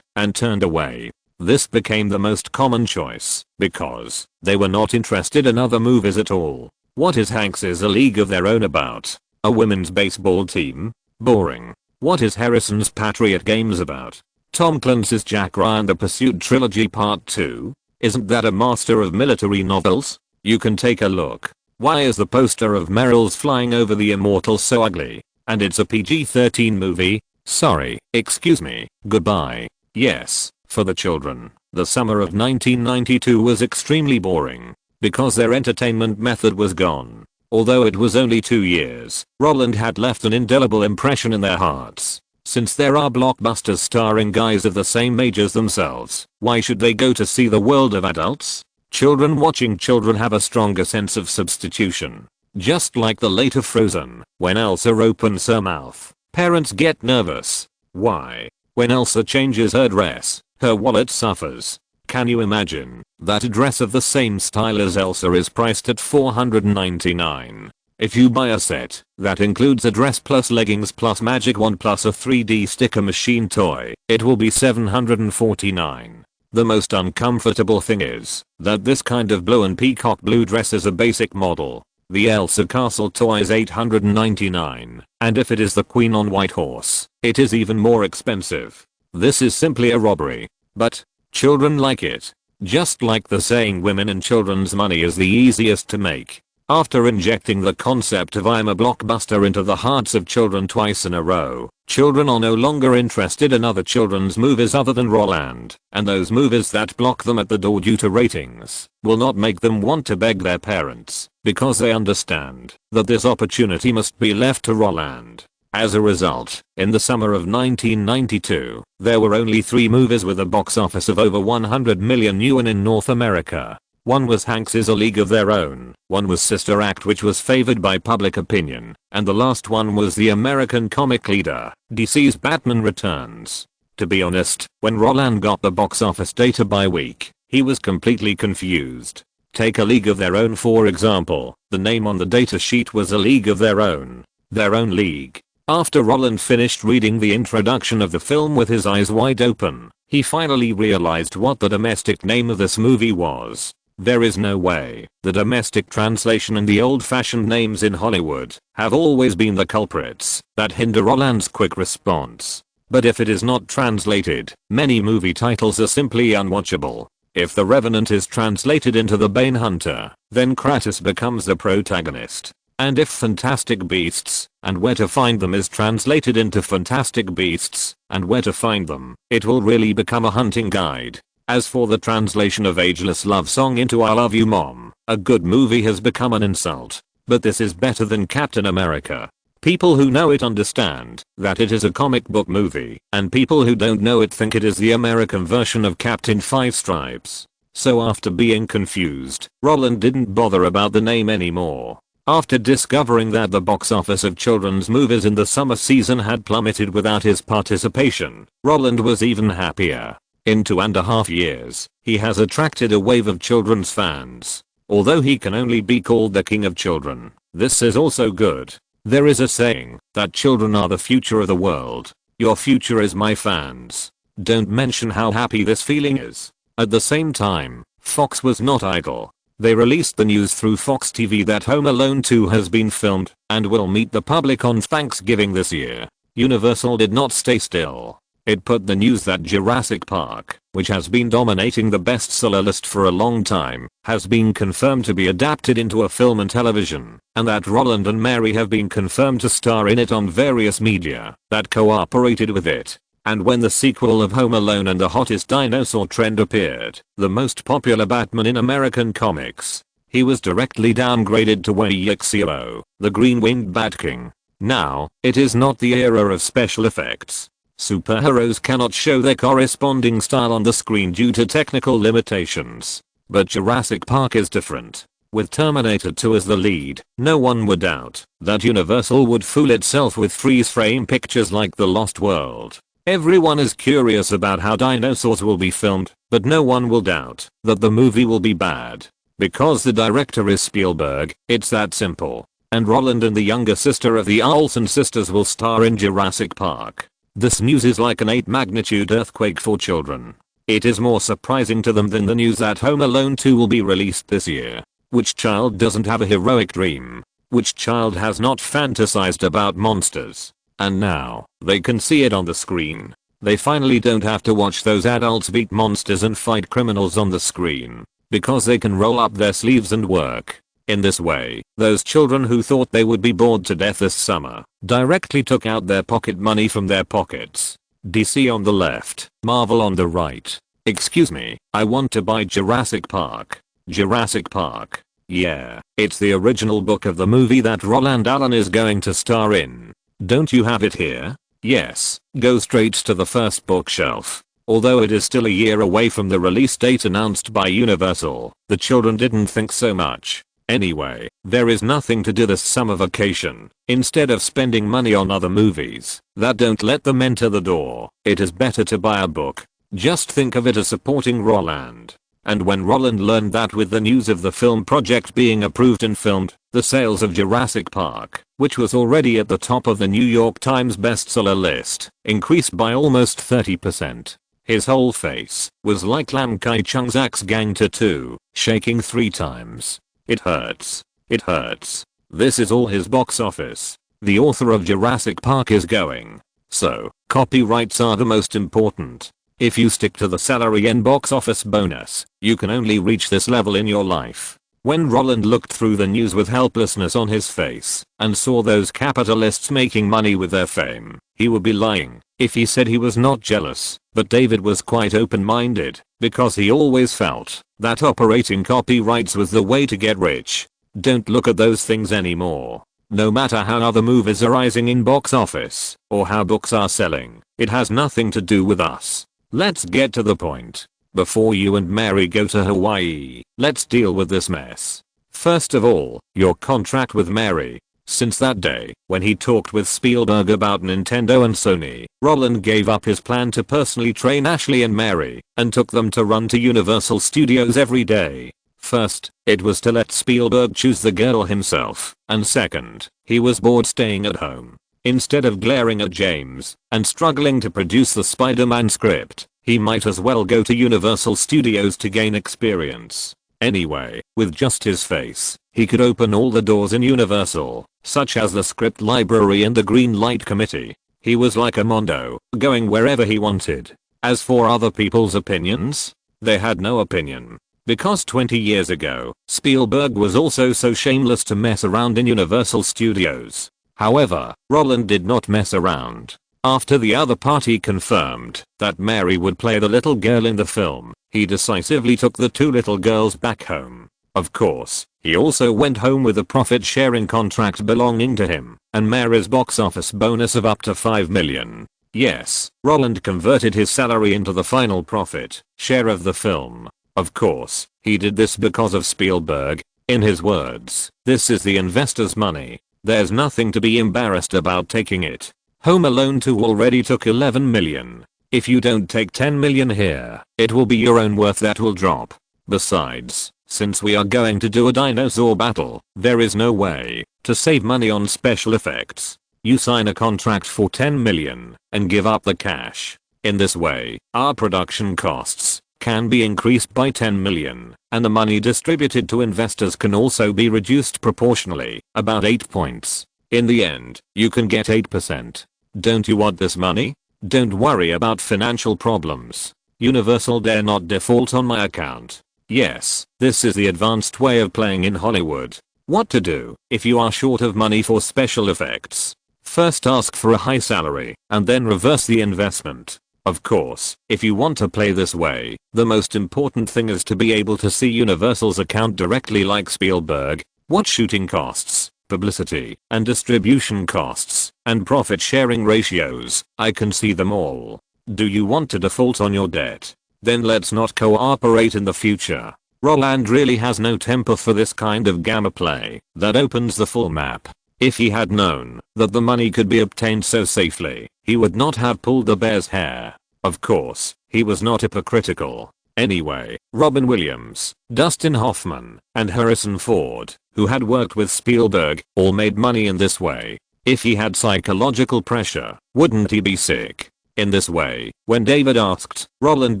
and turned away. This became the most common choice, because they were not interested in other movies at all. What is Hanks's A League of Their Own about? A women's baseball team? Boring. What is Harrison's Patriot Games about? Tom Clancy's Jack Ryan The Pursuit Trilogy Part 2? Isn't that a master of military novels? You can take a look. Why is the poster of Meryl's flying over the immortal so ugly? And it's a PG-13 movie? Sorry, excuse me, goodbye. Yes, for the children, the summer of 1992 was extremely boring because their entertainment method was gone. Although it was only 2 years, Roland had left an indelible impression in their hearts. Since there are blockbusters starring guys of the same age as themselves, why should they go to see the world of adults? Children watching children have a stronger sense of substitution. Just like the later Frozen, when Elsa opens her mouth, parents get nervous. Why? When Elsa changes her dress, her wallet suffers. Can you imagine that a dress of the same style as Elsa is priced at $499? If you buy a set that includes a dress plus leggings plus magic wand plus a 3D sticker machine toy, it will be $749. The most uncomfortable thing is that this kind of blue and peacock blue dress is a basic model. The Elsa Castle toy is $899, and if it is the Queen on White Horse, it is even more expensive. This is simply a robbery. But children like it. Just like the saying, women and children's money is the easiest to make. After injecting the concept of I'm a blockbuster into the hearts of children twice in a row, children are no longer interested in other children's movies other than Roland, and those movies that block them at the door due to ratings will not make them want to beg their parents, because they understand that this opportunity must be left to Roland. As a result, in the summer of 1992, there were only 3 movies with a box office of over 100 million yuan in North America. One was Hanks's A League of Their Own, one was Sister Act, which was favored by public opinion, and the last one was the American comic leader, DC's Batman Returns. To be honest, when Roland got the box office data by week, he was completely confused. Take A League of Their Own for example, the name on the data sheet was A League of Their Own league. After Roland finished reading the introduction of the film with his eyes wide open, he finally realized what the domestic name of this movie was. There is no way. The domestic translation and the old-fashioned names in Hollywood have always been the culprits that hinder Roland's quick response. But if it is not translated, many movie titles are simply unwatchable. If The Revenant is translated into The Bane Hunter, then Kratos becomes the protagonist. And if Fantastic Beasts and Where to Find Them is translated into Fantastic Beasts and Where to Find Them, it will really become a hunting guide. As for the translation of Ageless Love Song into I Love You Mom, a good movie has become an insult. But this is better than Captain America. People who know it understand that it is a comic book movie, and people who don't know it think it is the American version of Captain Five Stripes. So after being confused, Roland didn't bother about the name anymore. After discovering that the box office of children's movies in the summer season had plummeted without his participation, Roland was even happier. In 2.5 years, he has attracted a wave of children's fans. Although he can only be called the king of children, this is also good. There is a saying that children are the future of the world. Your future is my fans. Don't mention how happy this feeling is. At the same time, Fox was not idle. They released the news through Fox TV that Home Alone 2 has been filmed and will meet the public on Thanksgiving this year. Universal did not stay still. It put the news that Jurassic Park, which has been dominating the bestseller list for a long time, has been confirmed to be adapted into a film and television, and that Roland and Mary have been confirmed to star in it on various media that cooperated with it. And when the sequel of Home Alone and the Hottest Dinosaur Trend appeared, the most popular Batman in American comics, he was directly downgraded to EXO, the Green-Winged Bat King. Now, it is not the era of special effects. Superheroes cannot show their corresponding style on the screen due to technical limitations. But Jurassic Park is different. With Terminator 2 as the lead, no one would doubt that Universal would fool itself with freeze-frame pictures like The Lost World. Everyone is curious about how dinosaurs will be filmed, but no one will doubt that the movie will be bad. Because the director is Spielberg, it's that simple. And Roland and the younger sister of the Olson sisters will star in Jurassic Park. This news is like an 8-magnitude earthquake for children. It is more surprising to them than the news that Home Alone 2 will be released this year. Which child doesn't have a heroic dream? Which child has not fantasized about monsters? And now, they can see it on the screen. They finally don't have to watch those adults beat monsters and fight criminals on the screen. Because they can roll up their sleeves and work. In this way, those children who thought they would be bored to death this summer directly took out their pocket money from their pockets. DC on the left, Marvel on the right. Excuse me, I want to buy Jurassic Park. Jurassic Park. Yeah, it's the original book of the movie that Roland Allen is going to star in. Don't you have it here? Yes, go straight to the first bookshelf. Although it is still a year away from the release date announced by Universal, the children didn't think so much. Anyway, there is nothing to do this summer vacation. Instead of spending money on other movies that don't let them enter the door, it is better to buy a book. Just think of it as supporting Roland. And when Roland learned that with the news of the film project being approved and filmed, the sales of Jurassic Park, which was already at the top of the New York Times bestseller list, increased by almost 30%. His whole face was like Lam Kai Chung's Axe Gang tattoo, shaking 3 times. It hurts. It hurts. This is all his box office. The author of Jurassic Park is going. So, copyrights are the most important. If you stick to the salary and box office bonus, you can only reach this level in your life. When Roland looked through the news with helplessness on his face and saw those capitalists making money with their fame, he would be lying if he said he was not jealous. But David was quite open-minded because he always felt that operating copyrights was the way to get rich. Don't look at those things anymore. No matter how other movies are rising in box office or how books are selling, it has nothing to do with us. Let's get to the point. Before you and Mary go to Hawaii, let's deal with this mess. First of all, your contract with Mary. Since that day, when he talked with Spielberg about Nintendo and Sony, Roland gave up his plan to personally train Ashley and Mary and took them to run to Universal Studios every day. First, it was to let Spielberg choose the girl himself, and second, he was bored staying at home. Instead of glaring at James and struggling to produce the Spider-Man script, he might as well go to Universal Studios to gain experience. Anyway, with just his face, he could open all the doors in Universal, such as the script library and the green light committee. He was like a Mondo, going wherever he wanted. As for other people's opinions, they had no opinion. Because 20 years ago, Spielberg was also so shameless to mess around in Universal Studios. However, Roland did not mess around. After the other party confirmed that Mary would play the little girl in the film, he decisively took the 2 little girls back home. Of course, he also went home with a profit-sharing contract belonging to him and Mary's box office bonus of up to $5 million. Yes, Roland converted his salary into the final profit share of the film. Of course, he did this because of Spielberg. In his words, "This is the investor's money. There's nothing to be embarrassed about taking it. Home Alone 2 already took $11 million. If you don't take $10 million here, it will be your own worth that will drop. Besides, since we are going to do a dinosaur battle, there is no way to save money on special effects. You sign a contract for $10 million and give up the cash. In this way, our production costs can be increased by $10 million, and the money distributed to investors can also be reduced proportionally, about 8 points. In the end, you can get 8%. Don't you want this money? Don't worry about financial problems. Universal dare not default on my account. Yes, this is the advanced way of playing in Hollywood. What to do if you are short of money for special effects? First ask for a high salary, and then reverse the investment. Of course, if you want to play this way, the most important thing is to be able to see Universal's account directly like Spielberg. What shooting costs, publicity, and distribution costs, and profit sharing ratios, I can see them all. Do you want to default on your debt? Then let's not cooperate in the future. Roland really has no temper for this kind of gamma play that opens the full map. If he had known that the money could be obtained so safely, he would not have pulled the bear's hair. Of course, he was not hypocritical. Anyway, Robin Williams, Dustin Hoffman, and Harrison Ford, who had worked with Spielberg, all made money in this way. If he had psychological pressure, wouldn't he be sick? In this way, when David asked, Roland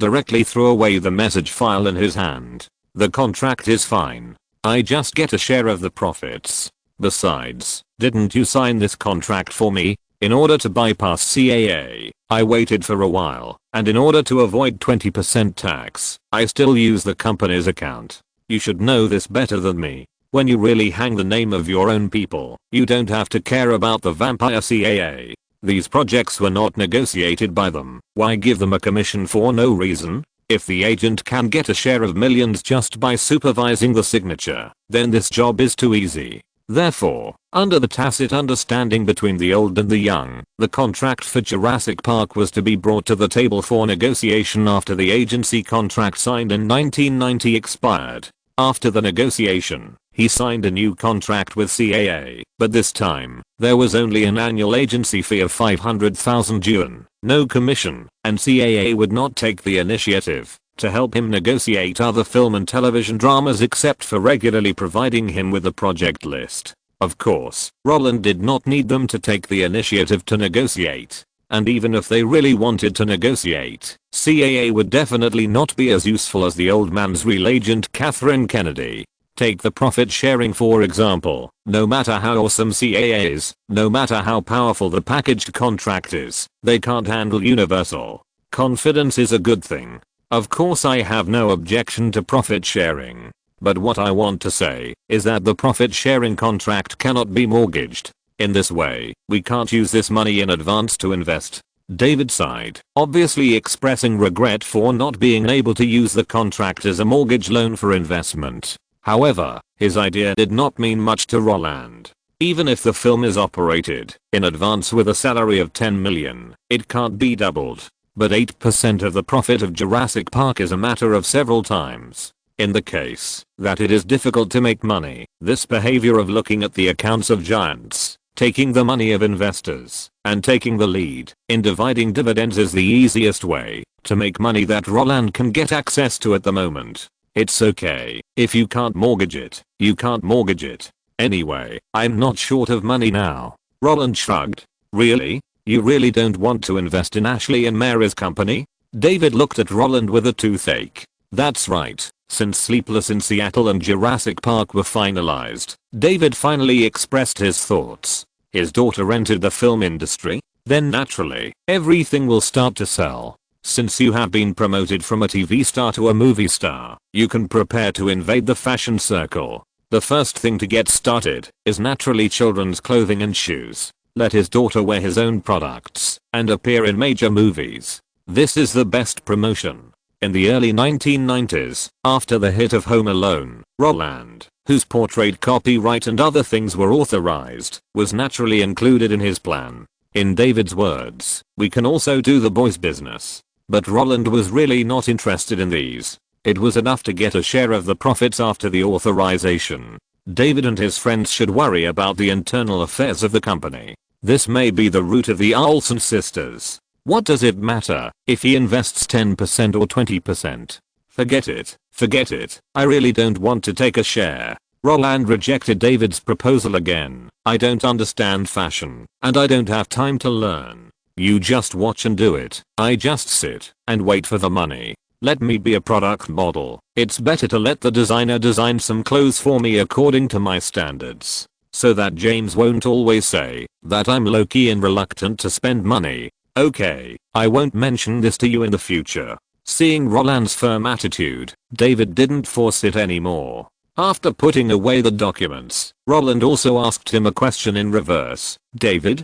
directly threw away the message file in his hand. The contract is fine. I just get a share of the profits. Besides, didn't you sign this contract for me? In order to bypass CAA, I waited for a while, and in order to avoid 20% tax, I still use the company's account. You should know this better than me. When you really hang the name of your own people, you don't have to care about the vampire CAA. These projects were not negotiated by them. Why give them a commission for no reason? If the agent can get a share of millions just by supervising the signature, then this job is too easy. Therefore, under the tacit understanding between the old and the young, the contract for Jurassic Park was to be brought to the table for negotiation after the agency contract signed in 1990 expired. After the negotiation, he signed a new contract with CAA, but this time, there was only an annual agency fee of 500,000 yuan, no commission, and CAA would not take the initiative to help him negotiate other film and television dramas except for regularly providing him with a project list. Of course, Roland did not need them to take the initiative to negotiate. And even if they really wanted to negotiate, CAA would definitely not be as useful as the old man's real agent Catherine Kennedy. Take the profit sharing for example. No matter how awesome CAA is, no matter how powerful the packaged contract is, they can't handle universal. Confidence is a good thing. Of course I have no objection to profit sharing. But what I want to say is that the profit sharing contract cannot be mortgaged. In this way, we can't use this money in advance to invest. David sighed, obviously expressing regret for not being able to use the contract as a mortgage loan for investment. However, his idea did not mean much to Roland. Even if the film is operated in advance with a salary of 10 million, it can't be doubled. But 8% of the profit of Jurassic Park is a matter of several times. In the case that it is difficult to make money, this behavior of looking at the accounts of giants, taking the money of investors, and taking the lead in dividing dividends is the easiest way to make money that Roland can get access to at the moment. It's okay. If you can't mortgage it, you can't mortgage it. Anyway, I'm not short of money now. Roland shrugged. Really? You really don't want to invest in Ashley and Mary's company? David looked at Roland with a toothache. That's right. Since Sleepless in Seattle and Jurassic Park were finalized, David finally expressed his thoughts. His daughter entered the film industry. Then naturally, everything will start to sell. Since you have been promoted from a TV star to a movie star, you can prepare to invade the fashion circle. The first thing to get started is naturally children's clothing and shoes. Let his daughter wear his own products and appear in major movies. This is the best promotion. In the early 1990s, after the hit of Home Alone, Roland, whose portrait copyright and other things were authorized, was naturally included in his plan. In David's words, we can also do the boys' business. But Roland was really not interested in these. It was enough to get a share of the profits after the authorization. David and his friends should worry about the internal affairs of the company. This may be the root of the Olson sisters. What does it matter if he invests 10% or 20%? Forget it. Forget it. I really don't want to take a share. Roland rejected David's proposal again. I don't understand fashion, and I don't have time to learn. You just watch and do it. I just sit and wait for the money. Let me be a product model. It's better to let the designer design some clothes for me according to my standards, so that James won't always say that I'm low-key and reluctant to spend money. Okay, I won't mention this to you in the future. Seeing Roland's firm attitude, David didn't force it anymore. After putting away the documents, Roland also asked him a question in reverse. David,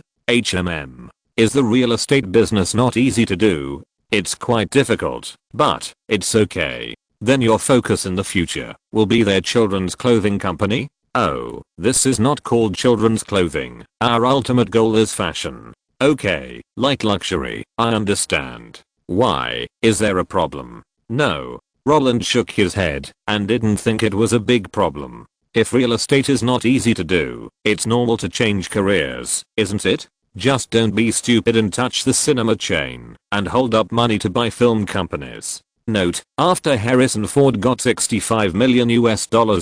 is the real estate business not easy to do? It's quite difficult, but it's okay. Then your focus in the future will be their children's clothing company? Oh, this is not called children's clothing. Our ultimate goal is fashion. Okay, like luxury, I understand. Why, is there a problem? No. Roland shook his head and didn't think it was a big problem. If real estate is not easy to do, it's normal to change careers, isn't it? Just don't be stupid and touch the cinema chain and hold up money to buy film companies. Note, after Harrison Ford got $65 million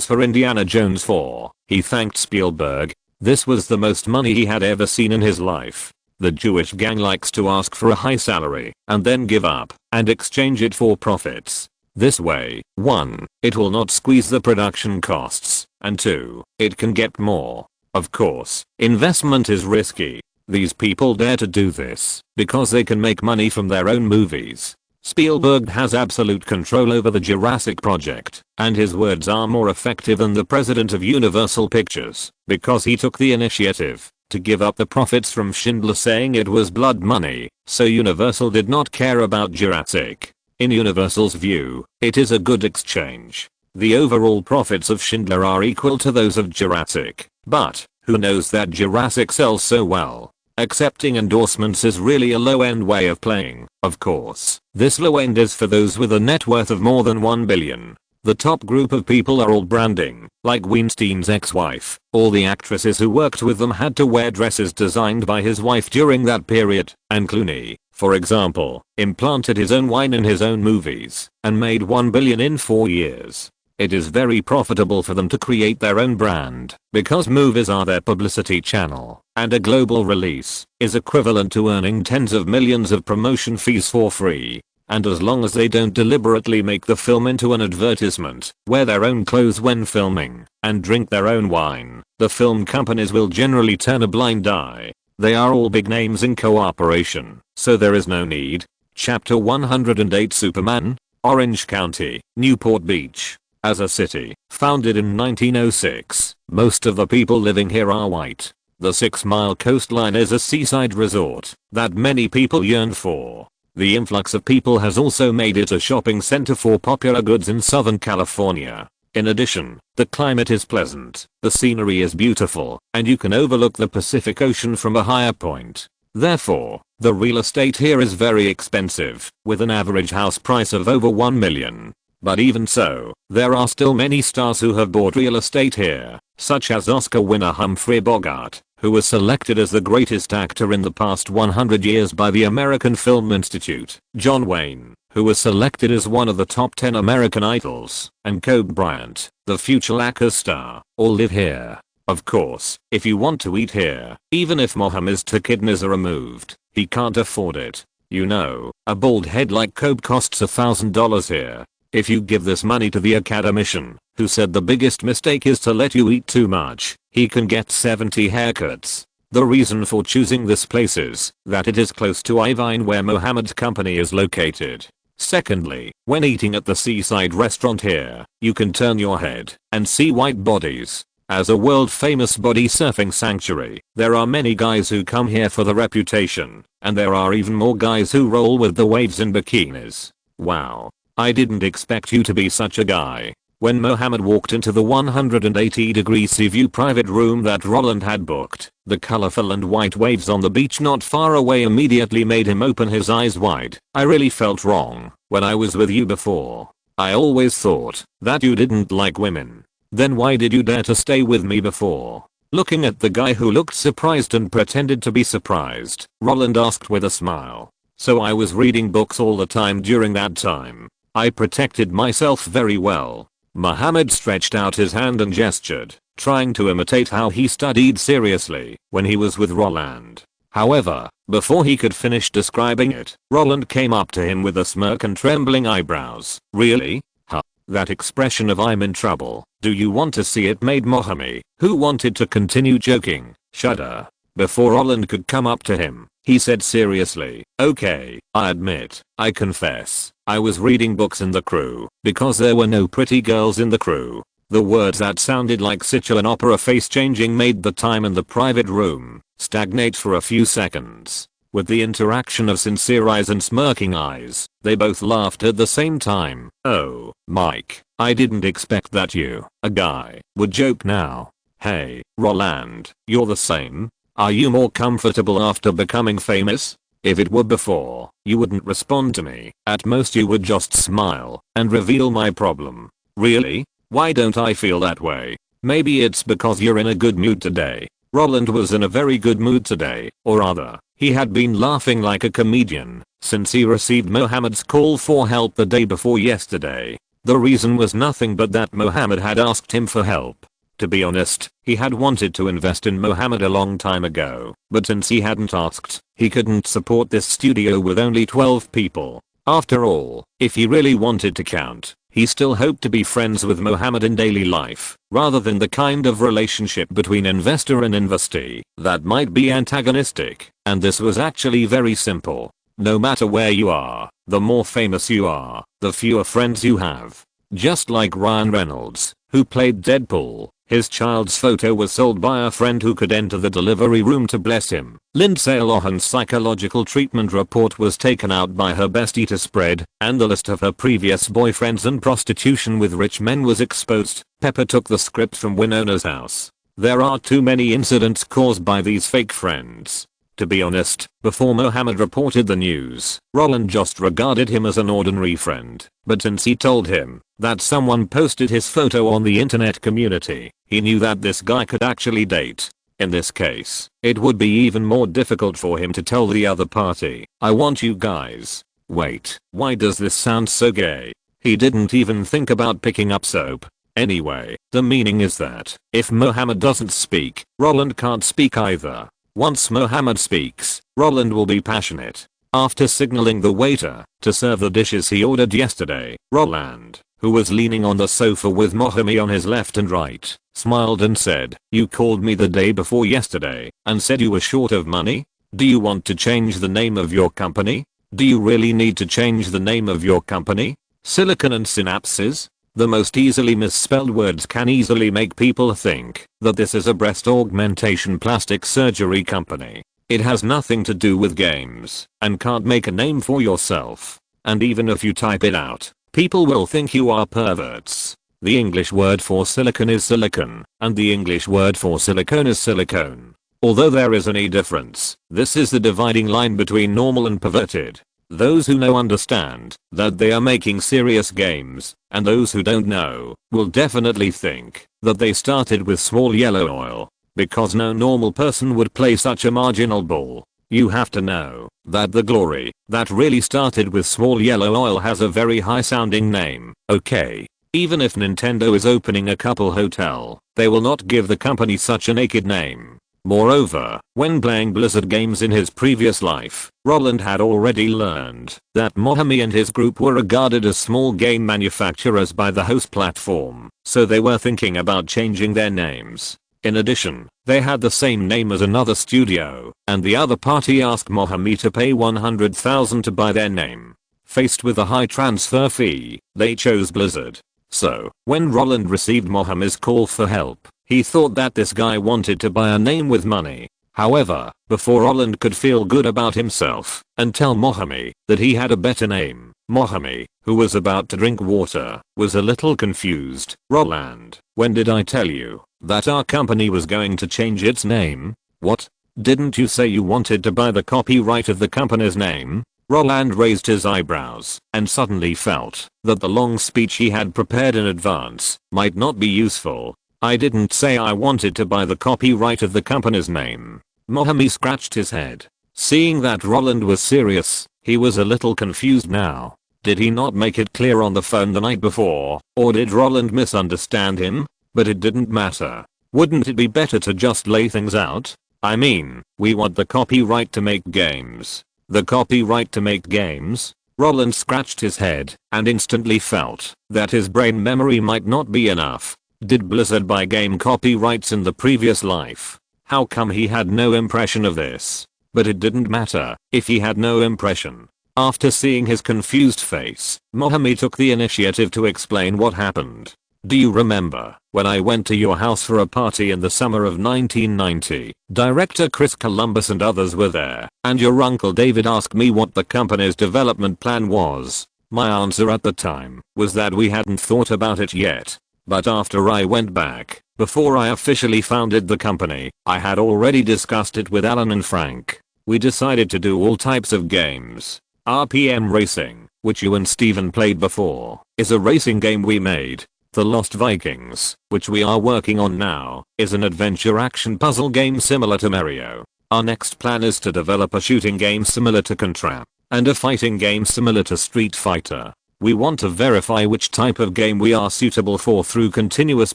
for Indiana Jones 4, he thanked Spielberg. This was the most money he had ever seen in his life. The Jewish gang likes to ask for a high salary and then give up and exchange it for profits. This way, 1, it will not squeeze the production costs, and 2, it can get more. Of course, investment is risky. These people dare to do this because they can make money from their own movies. Spielberg has absolute control over the Jurassic project, and his words are more effective than the president of Universal Pictures, because he took the initiative to give up the profits from Schindler, saying it was blood money, so Universal did not care about Jurassic. In Universal's view, it is a good exchange. The overall profits of Schindler are equal to those of Jurassic, but who knows that Jurassic sells so well? Accepting endorsements is really a low-end way of playing. Of course, this low end is for those with a net worth of more than 1 billion. The top group of people are all branding, like Weinstein's ex-wife. All the actresses who worked with them had to wear dresses designed by his wife during that period, and Clooney, for example, implanted his own wine in his own movies, and made 1 billion in 4 years. It is very profitable for them to create their own brand, because movies are their publicity channel, and a global release is equivalent to earning tens of millions of promotion fees for free. And as long as they don't deliberately make the film into an advertisement, wear their own clothes when filming, and drink their own wine, the film companies will generally turn a blind eye. They are all big names in cooperation, so there is no need. Chapter 108 Superman, Orange County, Newport Beach. As a city, founded in 1906, most of the people living here are white. The 6-mile coastline is a seaside resort that many people yearn for. The influx of people has also made it a shopping center for popular goods in Southern California. In addition, the climate is pleasant, the scenery is beautiful, and you can overlook the Pacific Ocean from a higher point. Therefore, the real estate here is very expensive, with an average house price of over $1 million. But even so, there are still many stars who have bought real estate here, such as Oscar winner Humphrey Bogart, who was selected as the greatest actor in the past 100 years by the American Film Institute, John Wayne, who was selected as one of the top 10 American Idols, and Kobe Bryant, the future Lakers star, all live here. Of course, if you want to eat here, even if Mohammed's 2 kidneys are removed, he can't afford it. You know, a bald head like Kobe costs $1,000 here. If you give this money to the academician, who said the biggest mistake is to let you eat too much, he can get 70 haircuts. The reason for choosing this place is that it is close to Irvine, where Mohammed's company is located. Secondly, when eating at the seaside restaurant here, you can turn your head and see white bodies. As a world-famous body surfing sanctuary, there are many guys who come here for the reputation, and there are even more guys who roll with the waves in bikinis. Wow. I didn't expect you to be such a guy. When Mohammed walked into the 180-degree sea view private room that Roland had booked, the colorful and white waves on the beach not far away immediately made him open his eyes wide. I really felt wrong when I was with you before. I always thought that you didn't like women. Then why did you dare to stay with me before? Looking at the guy who looked surprised and pretended to be surprised, Roland asked with a smile. So I was reading books all the time during that time. I protected myself very well. Mohammed stretched out his hand and gestured, trying to imitate how he studied seriously when he was with Roland. However, before he could finish describing it, Roland came up to him with a smirk and trembling eyebrows. Really? Huh. That expression of "I'm in trouble, do you want to see it" made Mohammed, who wanted to continue joking, shudder. Before Roland could come up to him, he said seriously, "Okay, I admit, I confess, I was reading books in the crew, because there were no pretty girls in the crew." The words that sounded like Sichuan opera face changing made the time in the private room stagnate for a few seconds. With the interaction of sincere eyes and smirking eyes, they both laughed at the same time. "Oh, Mike, I didn't expect that you, a guy, would joke now. Hey, Roland, you're the same. Are you more comfortable after becoming famous? If it were before, you wouldn't respond to me. At most you would just smile and reveal my problem." "Really? Why don't I feel that way?" "Maybe it's because you're in a good mood today." Roland was in a very good mood today, or rather, he had been laughing like a comedian since he received Mohammed's call for help the day before yesterday. The reason was nothing but that Mohammed had asked him for help. To be honest, he had wanted to invest in Mohammed a long time ago, but since he hadn't asked, he couldn't support this studio with only 12 people. After all, if he really wanted to count, he still hoped to be friends with Mohammed in daily life, rather than the kind of relationship between investor and investee that might be antagonistic, and this was actually very simple. No matter where you are, the more famous you are, the fewer friends you have. Just like Ryan Reynolds, who played Deadpool, his child's photo was sold by a friend who could enter the delivery room to bless him. Lindsay Lohan's psychological treatment report was taken out by her bestie to spread, and the list of her previous boyfriends and prostitution with rich men was exposed. Pepper took the script from Winona's house. There are too many incidents caused by these fake friends. To be honest, before Mohammed reported the news, Roland just regarded him as an ordinary friend. But since he told him that someone posted his photo on the internet community, he knew that this guy could actually date. In this case, it would be even more difficult for him to tell the other party, "I want you guys." Wait, why does this sound so gay? He didn't even think about picking up soap. Anyway, the meaning is that if Mohammed doesn't speak, Roland can't speak either. Once Mohammed speaks, Roland will be passionate. After signaling the waiter to serve the dishes he ordered yesterday, Roland, who was leaning on the sofa with Mohammed on his left and right, smiled and said, "You called me the day before yesterday and said you were short of money? Do you want to change the name of your company? Do you really need to change the name of your company? Silicon and SYNOPSIS?" The most easily misspelled words can easily make people think that this is a breast augmentation plastic surgery company. It has nothing to do with games and can't make a name for yourself. And even if you type it out, people will think you are perverts. The English word for silicon is silicon, and the English word for silicone is silicone. Although there is any difference, this is the dividing line between normal and perverted. Those who know understand that they are making serious games, and those who don't know will definitely think that they started with small yellow oil, because no normal person would play such a marginal ball. You have to know that the glory that really started with small yellow oil has a very high sounding name, okay? Even if Nintendo is opening a couple hotel, they will not give the company such a naked name. Moreover, when playing Blizzard games in his previous life, Roland had already learned that Mohammed and his group were regarded as small game manufacturers by the host platform, so they were thinking about changing their names. In addition, they had the same name as another studio, and the other party asked Mohammed to pay $100,000 to buy their name. Faced with a high transfer fee, they chose Blizzard. So, when Roland received Mohammed's call for help, he thought that this guy wanted to buy a name with money. However, before Roland could feel good about himself and tell Mohammed that he had a better name, Mohammed, who was about to drink water, was a little confused. "Roland, when did I tell you that our company was going to change its name? What? Didn't you say you wanted to buy the copyright of the company's name?" Roland raised his eyebrows and suddenly felt that the long speech he had prepared in advance might not be useful. "I didn't say I wanted to buy the copyright of the company's name." Mohammed scratched his head. Seeing that Roland was serious, he was a little confused now. Did he not make it clear on the phone the night before, or did Roland misunderstand him? But it didn't matter. Wouldn't it be better to just lay things out? I mean, we want the copyright to make games. The copyright to make games? Roland scratched his head and instantly felt that his brain memory might not be enough. Did Blizzard buy game copyrights in the previous life? How come he had no impression of this? But it didn't matter if he had no impression. After seeing his confused face, Mohammed took the initiative to explain what happened. "Do you remember when I went to your house for a party in the summer of 1990? Director Chris Columbus and others were there, and your uncle David asked me what the company's development plan was. My answer at the time was that we hadn't thought about it yet. But after I went back, before I officially founded the company, I had already discussed it with Alan and Frank. We decided to do all types of games. RPM Racing, which you and Steven played before, is a racing game we made. The Lost Vikings, which we are working on now, is an adventure action puzzle game similar to Mario. Our next plan is to develop a shooting game similar to Contra, and a fighting game similar to Street Fighter. We want to verify which type of game we are suitable for through continuous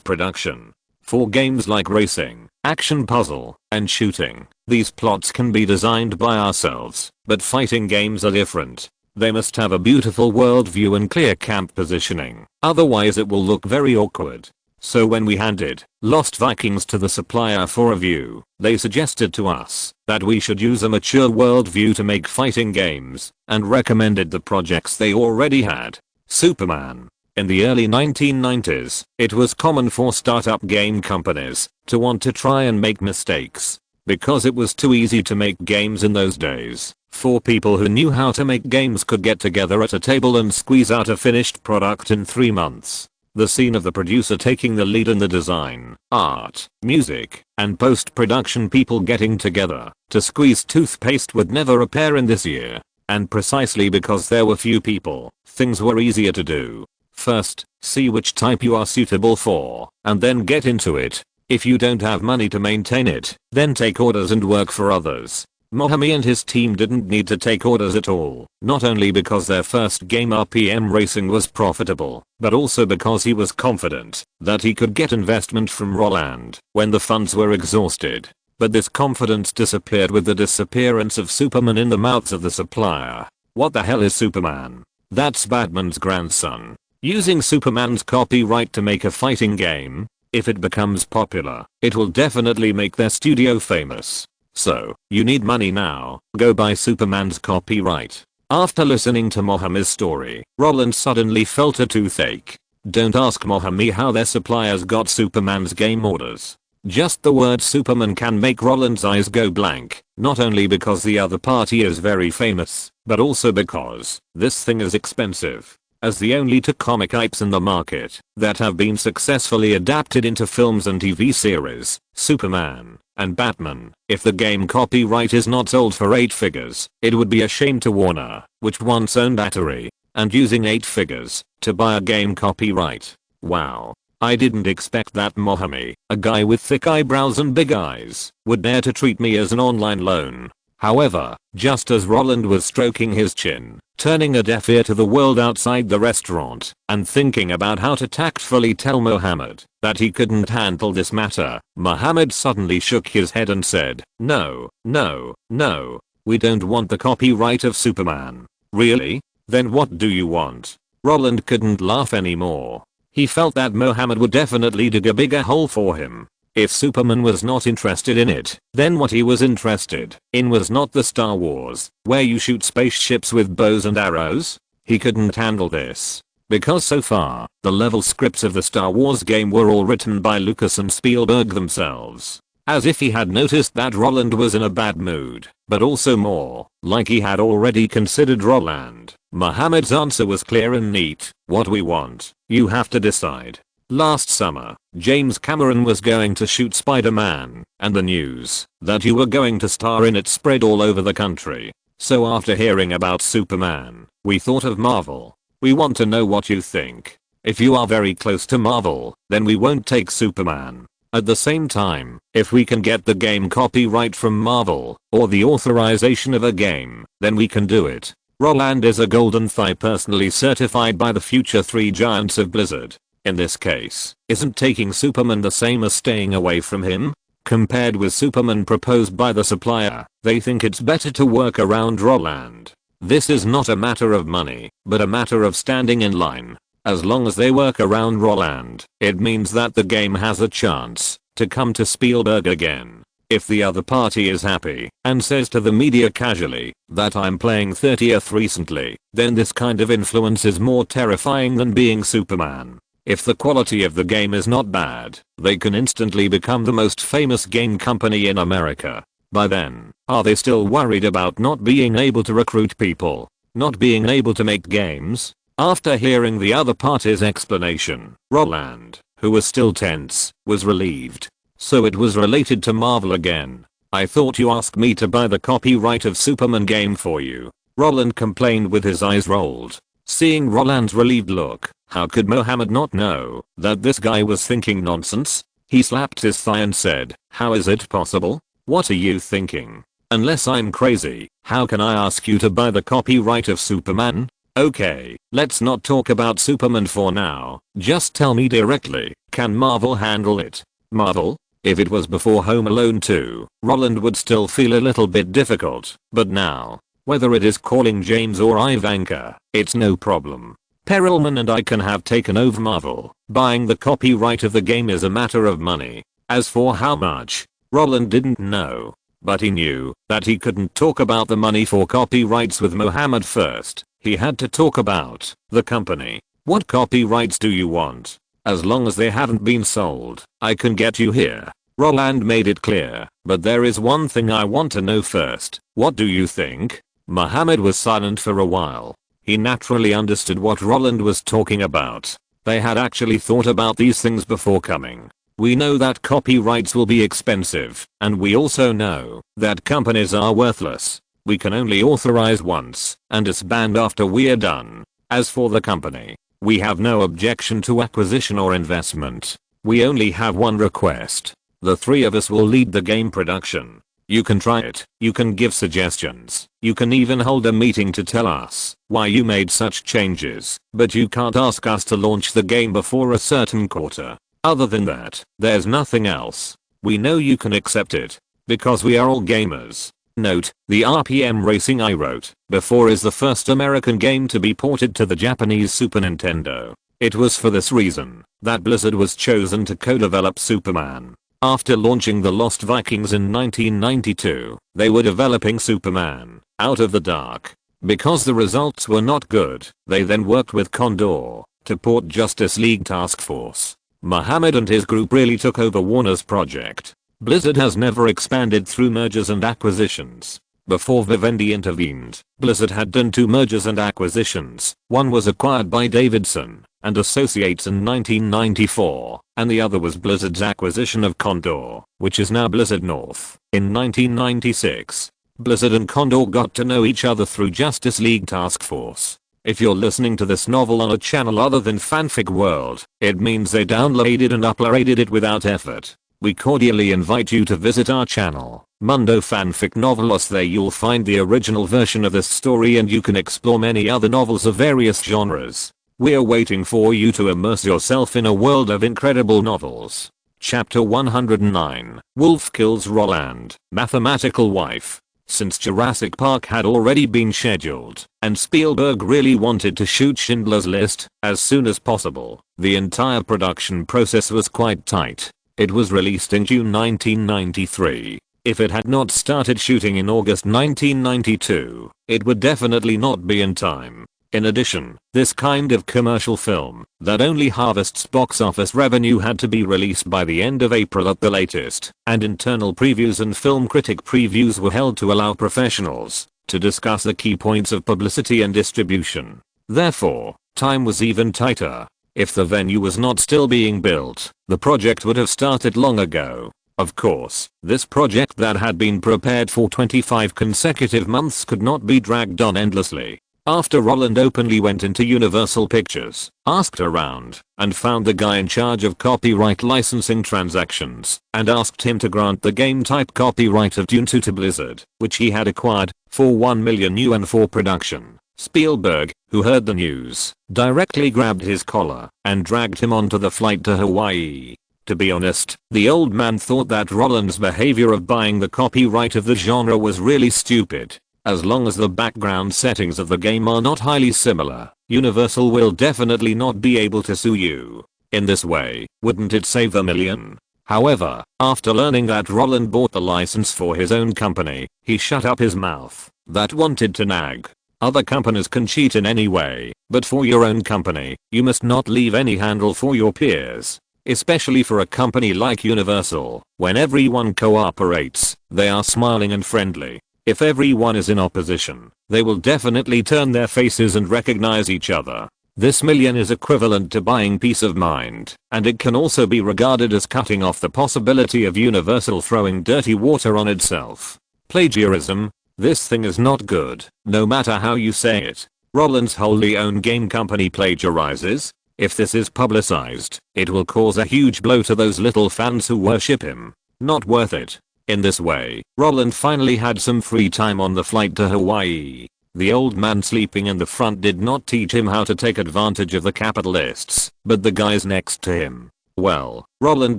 production. For games like racing, action puzzle, and shooting, these plots can be designed by ourselves, but fighting games are different. They must have a beautiful world view and clear camp positioning, otherwise it will look very awkward. So when we handed Lost Vikings to the supplier for review, they suggested to us that we should use a mature worldview to make fighting games, and recommended the projects they already had. Superman. In the early 1990s, it was common for startup game companies to want to try and make mistakes. Because it was too easy to make games in those days, 4 people who knew how to make games could get together at a table and squeeze out a finished product in 3 months. The scene of the producer taking the lead in the design, art, music, and post-production people getting together to squeeze toothpaste would never appear in this year. And precisely because there were few people, things were easier to do. First, see which type you are suitable for, and then get into it. If you don't have money to maintain it, then take orders and work for others. Mohammed and his team didn't need to take orders at all, not only because their first game RPM racing was profitable, but also because he was confident that he could get investment from Roland when the funds were exhausted. But this confidence disappeared with the disappearance of Superman in the mouths of the supplier. What the hell is Superman? That's Batman's grandson. Using Superman's copyright to make a fighting game? If it becomes popular, it will definitely make their studio famous. So, you need money now, go buy Superman's copyright. After listening to Mohammed's story, Roland suddenly felt a toothache. Don't ask Mohammed how their suppliers got Superman's game orders. Just the word Superman can make Roland's eyes go blank, not only because the other party is very famous, but also because this thing is expensive. As the only 2 comic IPs in the market that have been successfully adapted into films and TV series, Superman and Batman, if the game copyright is not sold for 8 figures, it would be a shame to Warner, which once owned Atari, and using 8 figures to buy a game copyright. Wow. I didn't expect that Mohammed, a guy with thick eyebrows and big eyes, would dare to treat me as an online loan. However, just as Roland was stroking his chin, turning a deaf ear to the world outside the restaurant, and thinking about how to tactfully tell Mohammed that he couldn't handle this matter, Mohammed suddenly shook his head and said, "No, no, no. We don't want the copyright of Superman." "Really? Then what do you want?" Roland couldn't laugh anymore. He felt that Mohammed would definitely dig a bigger hole for him. If Superman was not interested in it, then what he was interested in was not the Star Wars, where you shoot spaceships with bows and arrows. He couldn't handle this. Because so far, the level scripts of the Star Wars game were all written by Lucas and Spielberg themselves. As if he had noticed that Roland was in a bad mood, but also more like he had already considered Roland. Mohammed's answer was clear and neat. "What we want, you have to decide." Last summer, James Cameron was going to shoot Spider-Man, and the news that you were going to star in it spread all over the country. So after hearing about Superman, we thought of Marvel. We want to know what you think. If you are very close to Marvel, then we won't take Superman. At the same time, if we can get the game copyright from Marvel, or the authorization of a game, then we can do it. Roland is a golden thigh personally certified by the future 3 giants of Blizzard. In this case, isn't taking Superman the same as staying away from him? Compared with Superman proposed by the supplier, they think it's better to work around Roland. This is not a matter of money, but a matter of standing in line. As long as they work around Roland, it means that the game has a chance to come to Spielberg again. If the other party is happy and says to the media casually that I'm playing 30th recently, then this kind of influence is more terrifying than being Superman. If the quality of the game is not bad, they can instantly become the most famous game company in America. By then, are they still worried about not being able to recruit people? Not being able to make games? After hearing the other party's explanation, Roland, who was still tense, was relieved. So it was related to Marvel again. "I thought you asked me to buy the copyright of Superman game for you," Roland complained with his eyes rolled. Seeing Roland's relieved look, how could Mohammed not know that this guy was thinking nonsense? He slapped his thigh and said, "How is it possible? What are you thinking? Unless I'm crazy, how can I ask you to buy the copyright of Superman? Okay, let's not talk about Superman for now. Just tell me directly, can Marvel handle it?" Marvel? If it was before Home Alone 2, Roland would still feel a little bit difficult, but now, whether it is calling James or Ivanka, it's no problem. Perelman and I can have taken over Marvel. Buying the copyright of the game is a matter of money. As for how much, Roland didn't know. But he knew that he couldn't talk about the money for copyrights with Mohammed first. He had to talk about the company. What copyrights do you want? As long as they haven't been sold, I can get you here. Roland made it clear. But there is one thing I want to know first. What do you think? Mohammed was silent for a while. He naturally understood what Roland was talking about. They had actually thought about these things before coming. We know that copyrights will be expensive, and we also know that companies are worthless. We can only authorize once and disband after we're done. As for the company, we have no objection to acquisition or investment. We only have one request. The three of us will lead the game production. You can try it, you can give suggestions, you can even hold a meeting to tell us why you made such changes, but you can't ask us to launch the game before a certain quarter. Other than that, there's nothing else. We know you can accept it, because we are all gamers. Note, the RPM Racing I wrote before is the first American game to be ported to the Japanese Super Nintendo. It was for this reason that Blizzard was chosen to co-develop Superman. After launching The Lost Vikings in 1992, they were developing Superman, Out of the Dark. Because the results were not good, they then worked with Condor to port Justice League Task Force. Mohammed and his group really took over Warner's project. Blizzard has never expanded through mergers and acquisitions. Before Vivendi intervened, Blizzard had done 2 mergers and acquisitions. One was acquired by Davidson and Associates in 1994, and the other was Blizzard's acquisition of Condor, which is now Blizzard North, in 1996. Blizzard and Condor got to know each other through Justice League Task Force. If you're listening to this novel on a channel other than Fanfic World, it means they downloaded and uploaded it without effort. We cordially invite you to visit our channel, Mundo Fanfic Novelos. There you'll find the original version of this story and you can explore many other novels of various genres. We're waiting for you to immerse yourself in a world of incredible novels. Chapter 109, Wolf Kills Roland, Mathematical Wife. Since Jurassic Park had already been scheduled, and Spielberg really wanted to shoot Schindler's List as soon as possible, the entire production process was quite tight. It was released in June 1993. If it had not started shooting in August 1992, it would definitely not be in time. In addition, this kind of commercial film that only harvests box office revenue had to be released by the end of April at the latest, and internal previews and film critic previews were held to allow professionals to discuss the key points of publicity and distribution. Therefore, time was even tighter. If the venue was not still being built, the project would have started long ago. Of course, this project that had been prepared for 25 consecutive months could not be dragged on endlessly. After Roland openly went into Universal Pictures, asked around, and found the guy in charge of copyright licensing transactions, and asked him to grant the game type copyright of Dune 2 to Blizzard, which he had acquired, for $1 million yuan for production. Spielberg, who heard the news, directly grabbed his collar and dragged him onto the flight to Hawaii. To be honest, the old man thought that Roland's behavior of buying the copyright of the genre was really stupid. As long as the background settings of the game are not highly similar, Universal will definitely not be able to sue you. In this way, wouldn't it save $1 million? However, after learning that Roland bought the license for his own company, he shut up his mouth. That wanted to nag. Other companies can cheat in any way, but for your own company, you must not leave any handle for your peers. Especially for a company like Universal, when everyone cooperates, they are smiling and friendly. If everyone is in opposition, they will definitely turn their faces and recognize each other. This $1 million is equivalent to buying peace of mind, and it can also be regarded as cutting off the possibility of Universal throwing dirty water on itself. Plagiarism. This thing is not good, no matter how you say it. Roland's wholly owned game company plagiarizes. If this is publicized, it will cause a huge blow to those little fans who worship him. Not worth it. In this way, Roland finally had some free time on the flight to Hawaii. The old man sleeping in the front did not teach him how to take advantage of the capitalists, but the guys next to him. Well, Roland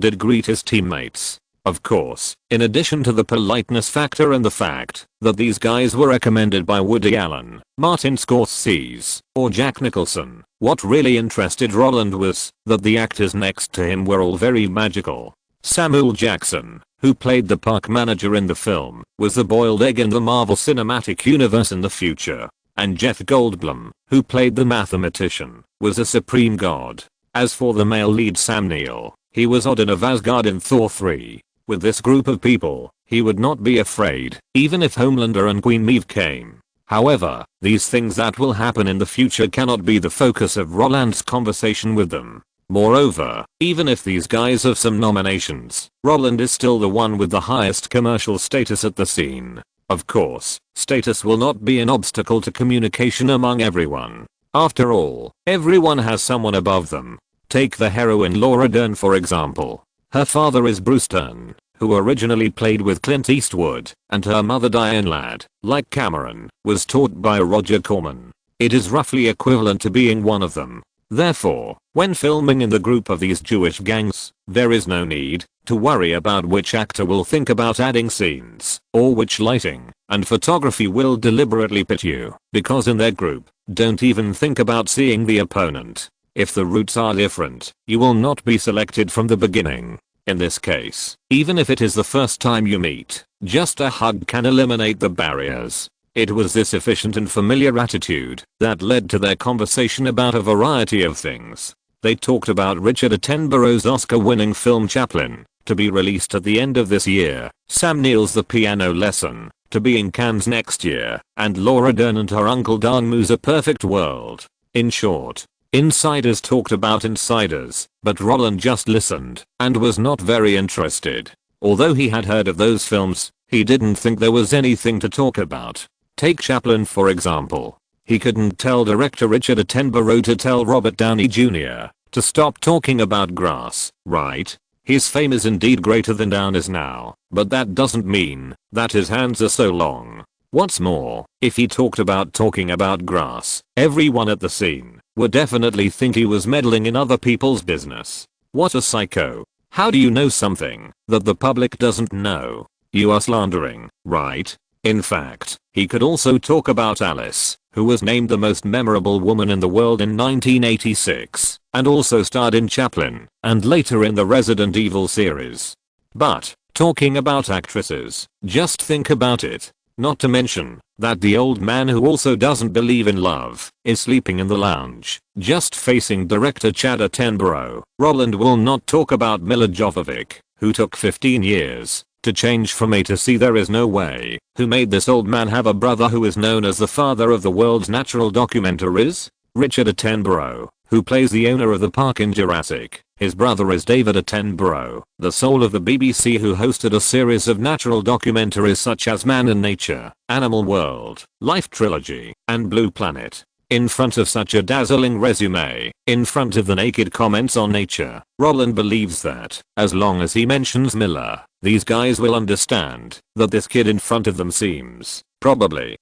did greet his teammates. Of course, in addition to the politeness factor and the fact that these guys were recommended by Woody Allen, Martin Scorsese, or Jack Nicholson, what really interested Roland was that the actors next to him were all very magical. Samuel Jackson, who played the park manager in the film, was the boiled egg in the Marvel Cinematic Universe in the future. And Jeff Goldblum, who played the mathematician, was a supreme god. As for the male lead Sam Neill, he was Odin of Asgard in Thor 3. With this group of people, he would not be afraid, even if Homelander and Queen Maeve came. However, these things that will happen in the future cannot be the focus of Roland's conversation with them. Moreover, even if these guys have some nominations, Roland is still the one with the highest commercial status at the scene. Of course, status will not be an obstacle to communication among everyone. After all, everyone has someone above them. Take the heroine Laura Dern for example. Her father is Bruce Dern, who originally played with Clint Eastwood, and her mother Diane Ladd, like Cameron, was taught by Roger Corman. It is roughly equivalent to being one of them. Therefore, when filming in the group of these Jewish gangs, there is no need to worry about which actor will think about adding scenes, or which lighting and photography will deliberately pit you, because in their group, don't even think about seeing the opponent. If the routes are different, you will not be selected from the beginning. In this case, even if it is the first time you meet, just a hug can eliminate the barriers. It was this efficient and familiar attitude that led to their conversation about a variety of things. They talked about Richard Attenborough's Oscar-winning film Chaplin, to be released at the end of this year, Sam Neill's The Piano Lesson, to be in Cannes next year, and Laura Dern and her uncle Dong Mu's A Perfect World. In short, insiders talked about insiders, but Roland just listened and was not very interested. Although he had heard of those films, he didn't think there was anything to talk about. Take Chaplin for example. He couldn't tell director Richard Attenborough to tell Robert Downey Jr. to stop talking about grass, right? His fame is indeed greater than Down is now, but that doesn't mean that his hands are so long. What's more, if he talked about talking about grass, everyone at the scene would definitely think he was meddling in other people's business. What a psycho. How do you know something that the public doesn't know? You are slandering, right? In fact, he could also talk about Alice, who was named the most memorable woman in the world in 1986, and also starred in Chaplin, and later in the Resident Evil series. But, talking about actresses, just think about it. Not to mention that the old man who also doesn't believe in love is sleeping in the lounge, just facing director Chad Attenborough. Roland will not talk about Mila Jovovich, who took 15 years to change from A to C There Is No Way, who made this old man have a brother who is known as the father of the world's natural documentaries. Richard Attenborough, who plays the owner of the park in Jurassic. His brother is David Attenborough, the soul of the BBC, who hosted a series of natural documentaries such as Man and Nature, Animal World, Life Trilogy, and Blue Planet. In front of such a dazzling resume, in front of the naked comments on nature, Roland believes that, as long as he mentions Miller, these guys will understand that this kid in front of them seems, probably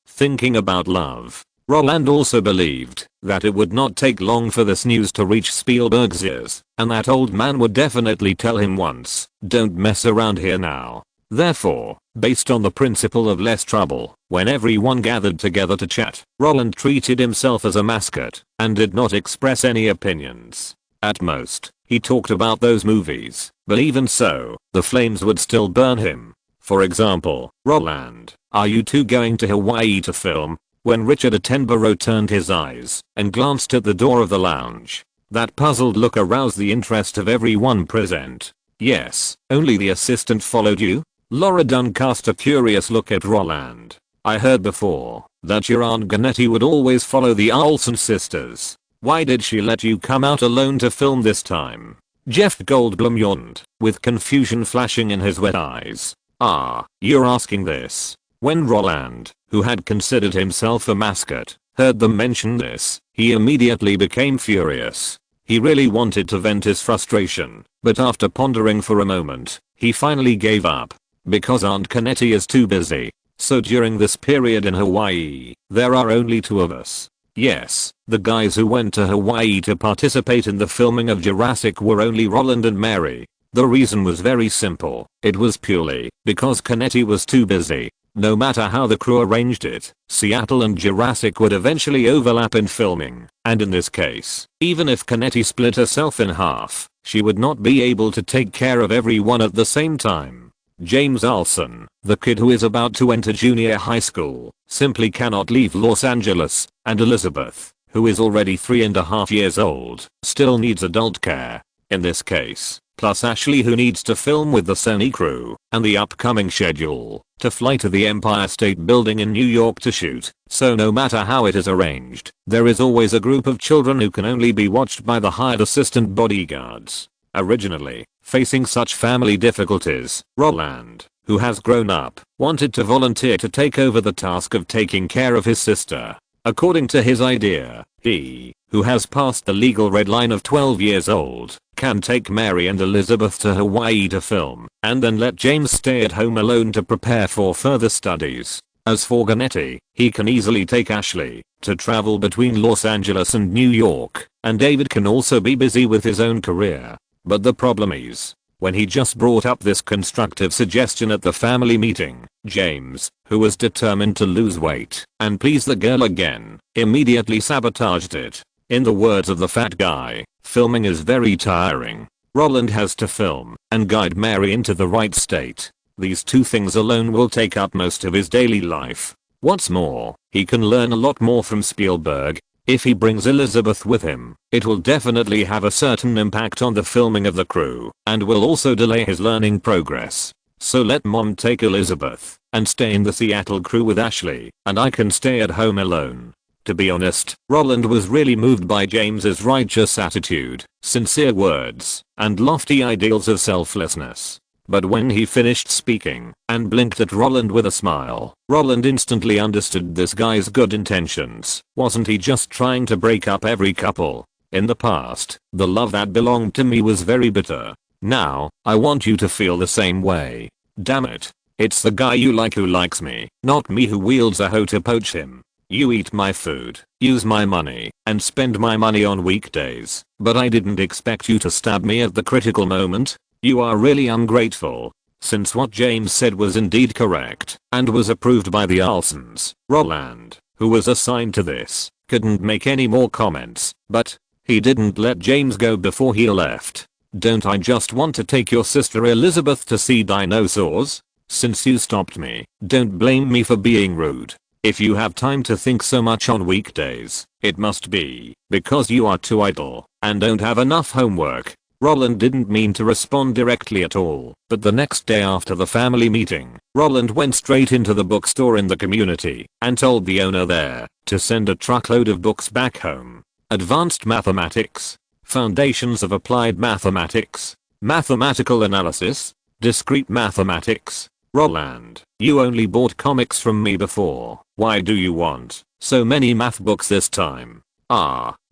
thinking about love. Roland also believed that it would not take long for this news to reach Spielberg's ears, and that old man would definitely tell him once, don't mess around here now. Therefore, based on the principle of less trouble, when everyone gathered together to chat, Roland treated himself as a mascot, and did not express any opinions. At most, he talked about those movies, but even so, the flames would still burn him. For example, Roland, are you two going to Hawaii to film? When Richard Attenborough turned his eyes and glanced at the door of the lounge, that puzzled look aroused the interest of everyone present. Yes, only the assistant followed you? Laura Dern cast a curious look at Roland. I heard before that your Aunt Ganetti would always follow the Olson sisters. Why did she let you come out alone to film this time? Jeff Goldblum yawned, with confusion flashing in his wet eyes. Ah, you're asking this. When Roland, who had considered himself a mascot, heard them mention this, he immediately became furious. He really wanted to vent his frustration, but after pondering for a moment, he finally gave up. Because Aunt Canetti is too busy. So during this period in Hawaii, there are only two of us. Yes, the guys who went to Hawaii to participate in the filming of Jurassic were only Roland and Mary. The reason was very simple. It was purely because Canetti was too busy. No matter how the crew arranged it, Seattle and Jurassic would eventually overlap in filming, and in this case, even if Canetti split herself in half, she would not be able to take care of everyone at the same time. James Olson, the kid who is about to enter junior high school, simply cannot leave Los Angeles, and Elizabeth, who is already 3.5 years old, still needs adult care. In this case, plus Ashley, who needs to film with the Sony crew, and the upcoming schedule to fly to the Empire State Building in New York to shoot. So no matter how it is arranged, there is always a group of children who can only be watched by the hired assistant bodyguards. Originally, facing such family difficulties, Roland, who has grown up, wanted to volunteer to take over the task of taking care of his sister. According to his idea, he, who has passed the legal red line of 12 years old, can take Mary and Elizabeth to Hawaii to film, and then let James stay at home alone to prepare for further studies. As for Canetti, he can easily take Ashley to travel between Los Angeles and New York, and David can also be busy with his own career. But the problem is, when he just brought up this constructive suggestion at the family meeting, James, who was determined to lose weight and please the girl again, immediately sabotaged it. In the words of the fat guy, filming is very tiring. Roland has to film and guide Mary into the right state. These two things alone will take up most of his daily life. What's more, he can learn a lot more from Spielberg. If he brings Elizabeth with him, it will definitely have a certain impact on the filming of the crew, and will also delay his learning progress. So let mom take Elizabeth, and stay in the Seattle crew with Ashley, and I can stay at home alone. To be honest, Roland was really moved by James's righteous attitude, sincere words, and lofty ideals of selflessness. But when he finished speaking, and blinked at Roland with a smile, Roland instantly understood this guy's good intentions. Wasn't he just trying to break up every couple? In the past, the love that belonged to me was very bitter. Now, I want you to feel the same way. Damn it. It's the guy you like who likes me, not me who wields a hoe to poach him. You eat my food, use my money, and spend my money on weekdays, but I didn't expect you to stab me at the critical moment. You are really ungrateful. Since what James said was indeed correct, and was approved by the Olsons, Roland, who was assigned to this, couldn't make any more comments, but he didn't let James go before he left. Don't I just want to take your sister Elizabeth to see dinosaurs? Since you stopped me, don't blame me for being rude. If you have time to think so much on weekdays, it must be because you are too idle and don't have enough homework. Roland didn't mean to respond directly at all, but the next day after the family meeting, Roland went straight into the bookstore in the community and told the owner there to send a truckload of books back home. Advanced Mathematics, Foundations of Applied Mathematics, Mathematical Analysis, Discrete Mathematics. Roland, you only bought comics from me before. Why do you want so many math books this time?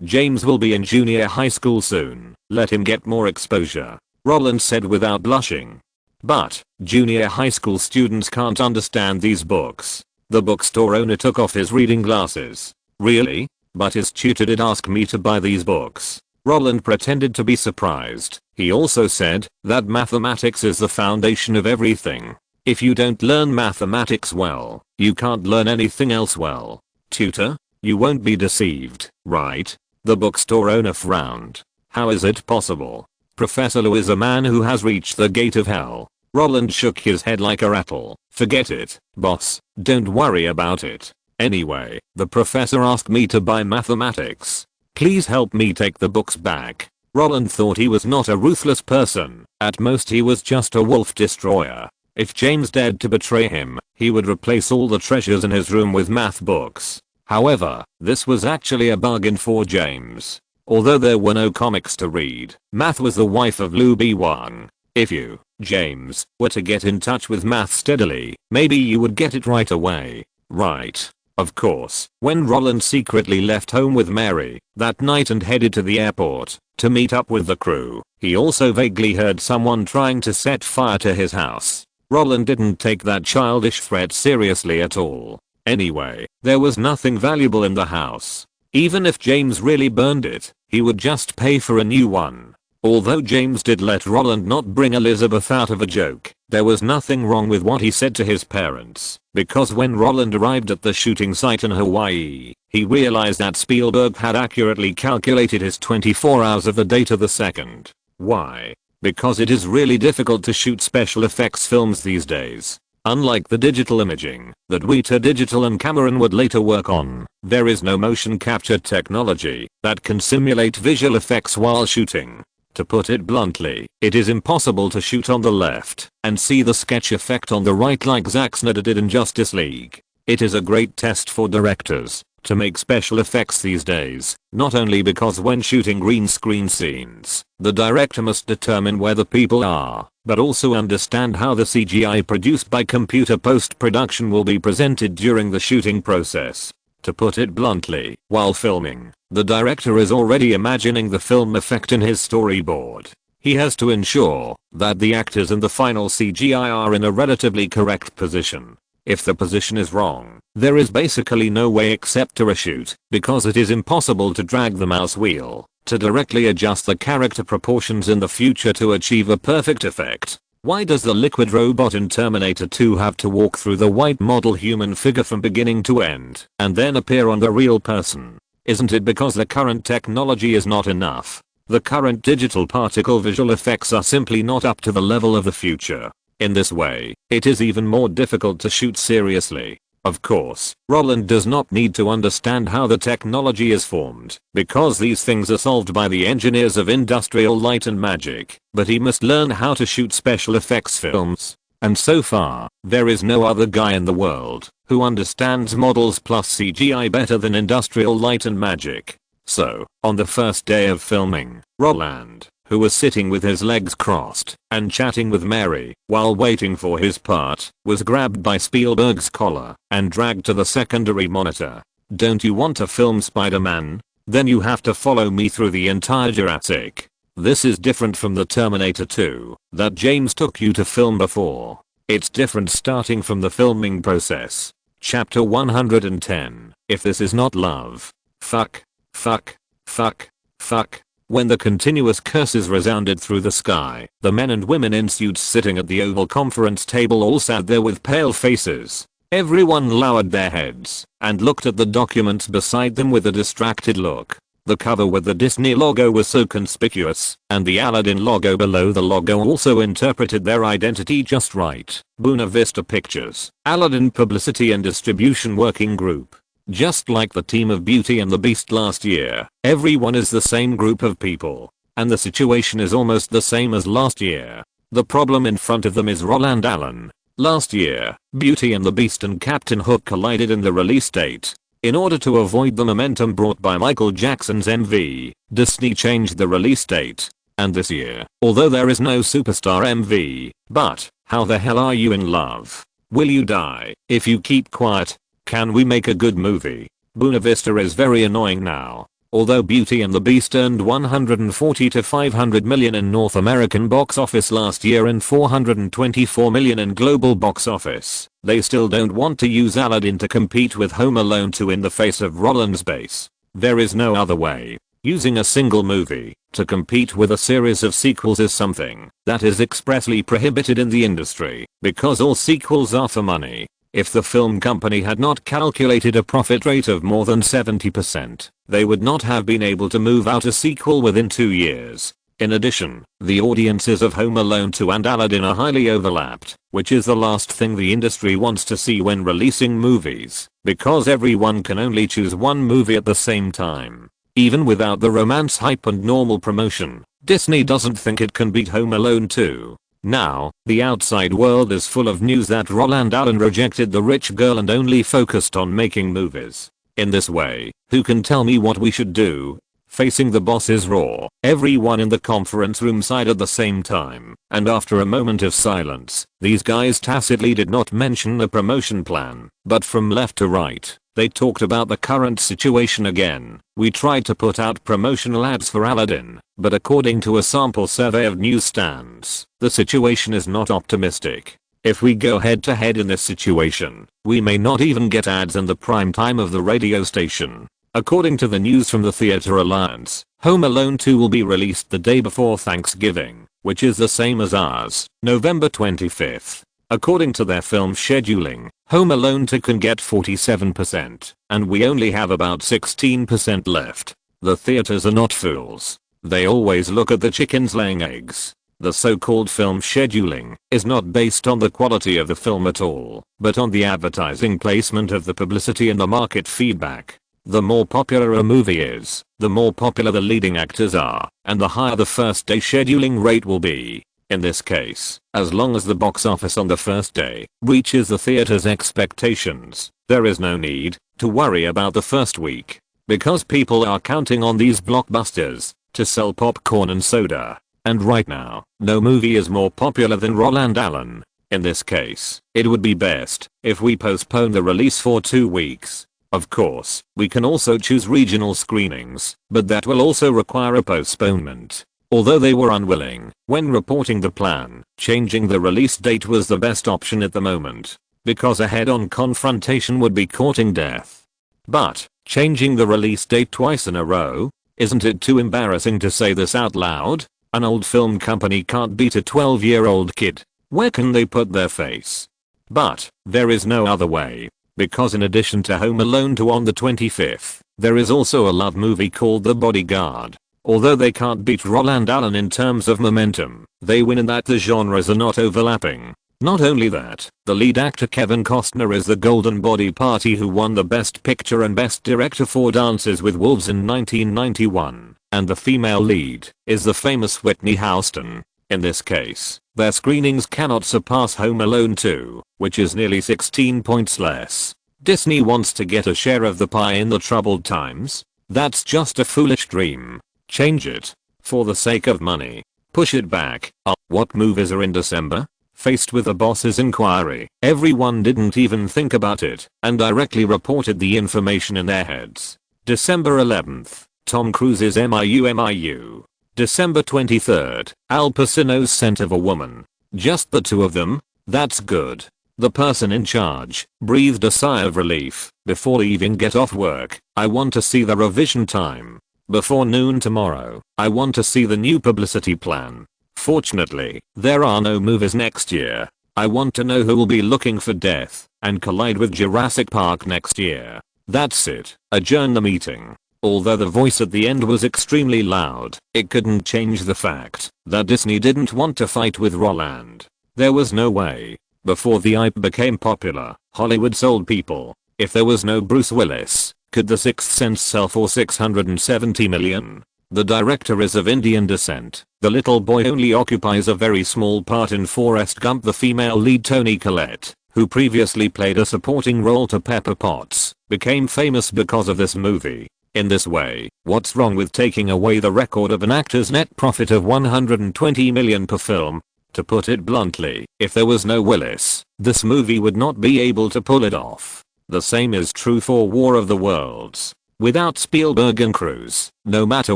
James will be in junior high school soon. Let him get more exposure, Roland said without blushing. But junior high school students can't understand these books. The bookstore owner took off his reading glasses. Really? But his tutor did ask me to buy these books. Roland pretended to be surprised. He also said that mathematics is the foundation of everything. If you don't learn mathematics well, you can't learn anything else well. Tutor? You won't be deceived, right? The bookstore owner frowned. How is it possible? Professor Lou is a man who has reached the gate of hell. Roland shook his head like a rattle. Forget it, boss. Don't worry about it. Anyway, the professor asked me to buy mathematics. Please help me take the books back. Roland thought he was not a ruthless person. At most he was just a wolf destroyer. If James dared to betray him, he would replace all the treasures in his room with math books. However, this was actually a bargain for James. Although there were no comics to read, math was the wife of Lou B1. If you, James, were to get in touch with math steadily, maybe you would get it right away. Right. Of course, when Roland secretly left home with Mary that night and headed to the airport to meet up with the crew, he also vaguely heard someone trying to set fire to his house. Roland didn't take that childish threat seriously at all. Anyway, there was nothing valuable in the house. Even if James really burned it, he would just pay for a new one. Although James did let Roland not bring Elizabeth out of a joke, there was nothing wrong with what he said to his parents, because when Roland arrived at the shooting site in Hawaii, he realized that Spielberg had accurately calculated his 24 hours of the day to the second. Why? Because it is really difficult to shoot special effects films these days. Unlike the digital imaging that Weta Digital and Cameron would later work on, there is no motion capture technology that can simulate visual effects while shooting. To put it bluntly, it is impossible to shoot on the left and see the sketch effect on the right like Zack Snyder did in Justice League. It is a great test for directors to make special effects these days, not only because when shooting green screen scenes, the director must determine where the people are, but also understand how the CGI produced by computer post-production will be presented during the shooting process. To put it bluntly, while filming, the director is already imagining the film effect in his storyboard. He has to ensure that the actors and the final CGI are in a relatively correct position. If the position is wrong, there is basically no way except to reshoot, because it is impossible to drag the mouse wheel to directly adjust the character proportions in the future to achieve a perfect effect. Why does the liquid robot in Terminator 2 have to walk through the white model human figure from beginning to end and then appear on the real person? Isn't it because the current technology is not enough? The current digital particle visual effects are simply not up to the level of the future. In this way, it is even more difficult to shoot seriously. Of course, Roland does not need to understand how the technology is formed, because these things are solved by the engineers of Industrial Light and Magic, but he must learn how to shoot special effects films. And so far, there is no other guy in the world who understands models plus CGI better than Industrial Light and Magic. So, on the first day of filming, Roland, who was sitting with his legs crossed and chatting with Mary while waiting for his part, was grabbed by Spielberg's collar and dragged to the secondary monitor. "Don't you want to film Spider-Man? Then you have to follow me through the entire Jurassic. This is different from the Terminator 2 that James took you to film before. It's different starting from the filming process." Chapter 110. If this is not love. Fuck. Fuck. Fuck. Fuck. When the continuous curses resounded through the sky, the men and women in suits sitting at the Oval Conference table all sat there with pale faces. Everyone lowered their heads and looked at the documents beside them with a distracted look. The cover with the Disney logo was so conspicuous, and the Aladdin logo below the logo also interpreted their identity just right. Buena Vista Pictures, Aladdin Publicity and Distribution Working Group. Just like the team of Beauty and the Beast last year, everyone is the same group of people. And the situation is almost the same as last year. The problem in front of them is Roland Allen. Last year, Beauty and the Beast and Captain Hook collided in the release date. In order to avoid the momentum brought by Michael Jackson's MV, Disney changed the release date. And this year, although there is no superstar MV, but how the hell are you in love? Will you die if you keep quiet? Can we make a good movie? Buena Vista is very annoying now. Although Beauty and the Beast earned $140 to $500 million in North American box office last year and $424 million in global box office, they still don't want to use Aladdin to compete with Home Alone 2 in the face of Roland's base. There is no other way. Using a single movie to compete with a series of sequels is something that is expressly prohibited in the industry, because all sequels are for money. If the film company had not calculated a profit rate of more than 70%, they would not have been able to move out a sequel within 2 years. In addition, the audiences of Home Alone 2 and Aladdin are highly overlapped, which is the last thing the industry wants to see when releasing movies, because everyone can only choose one movie at the same time. Even without the romance hype and normal promotion, Disney doesn't think it can beat Home Alone 2. Now, the outside world is full of news that Roland Allen rejected the rich girl and only focused on making movies. In this way, who can tell me what we should do? Facing the boss's roar, everyone in the conference room sighed at the same time, and after a moment of silence, these guys tacitly did not mention a promotion plan, but from left to right, they talked about the current situation again. "We tried to put out promotional ads for Aladdin, but according to a sample survey of newsstands, the situation is not optimistic. If we go head to head in this situation, we may not even get ads in the prime time of the radio station." According to the news from the Theatre Alliance, Home Alone 2 will be released the day before Thanksgiving, which is the same as ours, November 25th. According to their film scheduling, Home Alone 2 can get 47%, and we only have about 16% left. The theaters are not fools. They always look at the chickens laying eggs. The so-called film scheduling is not based on the quality of the film at all, but on the advertising placement of the publicity and the market feedback. The more popular a movie is, the more popular the leading actors are, and the higher the first day scheduling rate will be. In this case, as long as the box office on the first day reaches the theater's expectations, there is no need to worry about the first week, because people are counting on these blockbusters to sell popcorn and soda. And right now, no movie is more popular than Roland Allen. In this case, it would be best if we postpone the release for 2 weeks. Of course, we can also choose regional screenings, but that will also require a postponement. Although they were unwilling, when reporting the plan, changing the release date was the best option at the moment, because a head-on confrontation would be courting death. But, changing the release date twice in a row? Isn't it too embarrassing to say this out loud? An old film company can't beat a 12-year-old kid. Where can they put their face? But, there is no other way, because in addition to Home Alone 2 on the 25th, there is also a love movie called The Bodyguard. Although they can't beat Roland Allen in terms of momentum, they win in that the genres are not overlapping. Not only that, the lead actor Kevin Costner is the Golden Body Party who won the Best Picture and Best Director for Dances with Wolves in 1991, and the female lead is the famous Whitney Houston. In this case, their screenings cannot surpass Home Alone 2, which is nearly 16 points less. Disney wants to get a share of the pie in the troubled times? That's just a foolish dream. Change it. For the sake of money. Push it back. What movies are in December? Faced with the boss's inquiry, everyone didn't even think about it and directly reported the information in their heads. December 11th, Tom Cruise's MIU. December 23rd, Al Pacino's Scent of a Woman. Just the two of them? That's good. The person in charge breathed a sigh of relief before leaving get off work. I want to see the revision time. Before noon tomorrow, I want to see the new publicity plan. Fortunately, there are no movies next year. I want to know who will be looking for death and collide with Jurassic Park next year. That's it. Adjourn the meeting. Although the voice at the end was extremely loud, it couldn't change the fact that Disney didn't want to fight with Roland. There was no way. Before the IP became popular, Hollywood sold people. If there was no Bruce Willis, could The Sixth Sense sell for $670 million? The director is of Indian descent. The little boy only occupies a very small part in Forrest Gump. The female lead Toni Collette, who previously played a supporting role to Pepper Potts, became famous because of this movie. In this way, what's wrong with taking away the record of an actor's net profit of $120 million per film? To put it bluntly, if there was no Willis, this movie would not be able to pull it off. The same is true for War of the Worlds. Without Spielberg and Cruise, no matter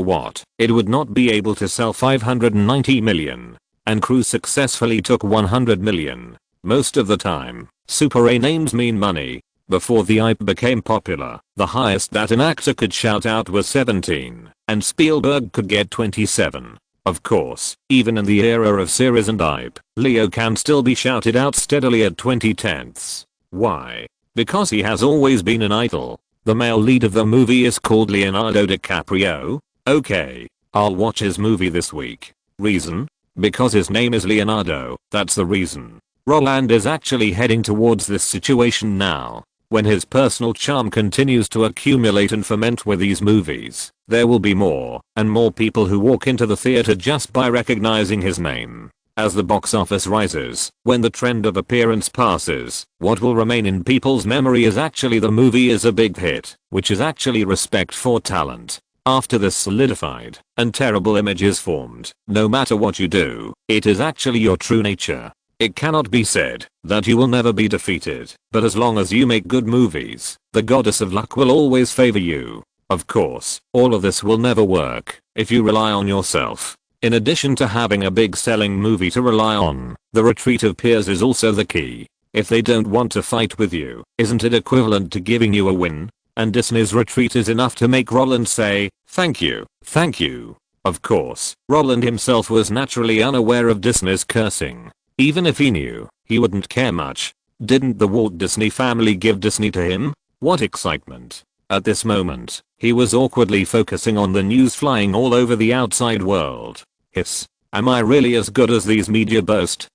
what, it would not be able to sell $590 million. And Cruise successfully took $100 million. Most of the time, Super A names mean money. Before the IP became popular, the highest that an actor could shout out was 17, and Spielberg could get 27. Of course, even in the era of series and IP, Leo can still be shouted out steadily at 20/10. Why? Because he has always been an idol. The male lead of the movie is called Leonardo DiCaprio. Okay, I'll watch his movie this week. Reason? Because his name is Leonardo, that's the reason. Roland is actually heading towards this situation now. When his personal charm continues to accumulate and ferment with these movies, there will be more and more people who walk into the theater just by recognizing his name. As the box office rises, when the trend of appearance passes, what will remain in people's memory is actually the movie is a big hit, which is actually respect for talent. After this solidified and terrible image is formed, no matter what you do, it is actually your true nature. It cannot be said that you will never be defeated, but as long as you make good movies, the goddess of luck will always favor you. Of course, all of this will never work if you rely on yourself. In addition to having a big selling movie to rely on, the retreat of peers is also the key. If they don't want to fight with you, isn't it equivalent to giving you a win? and Disney's retreat is enough to make Roland say, "Thank you, thank you." Of course, Roland himself was naturally unaware of Disney's cursing. Even if he knew, he wouldn't care much. Didn't the Walt Disney family give Disney to him? What excitement. At this moment, he was awkwardly focusing on the news flying all over the outside world. Hiss. Am I really as good as these media boast?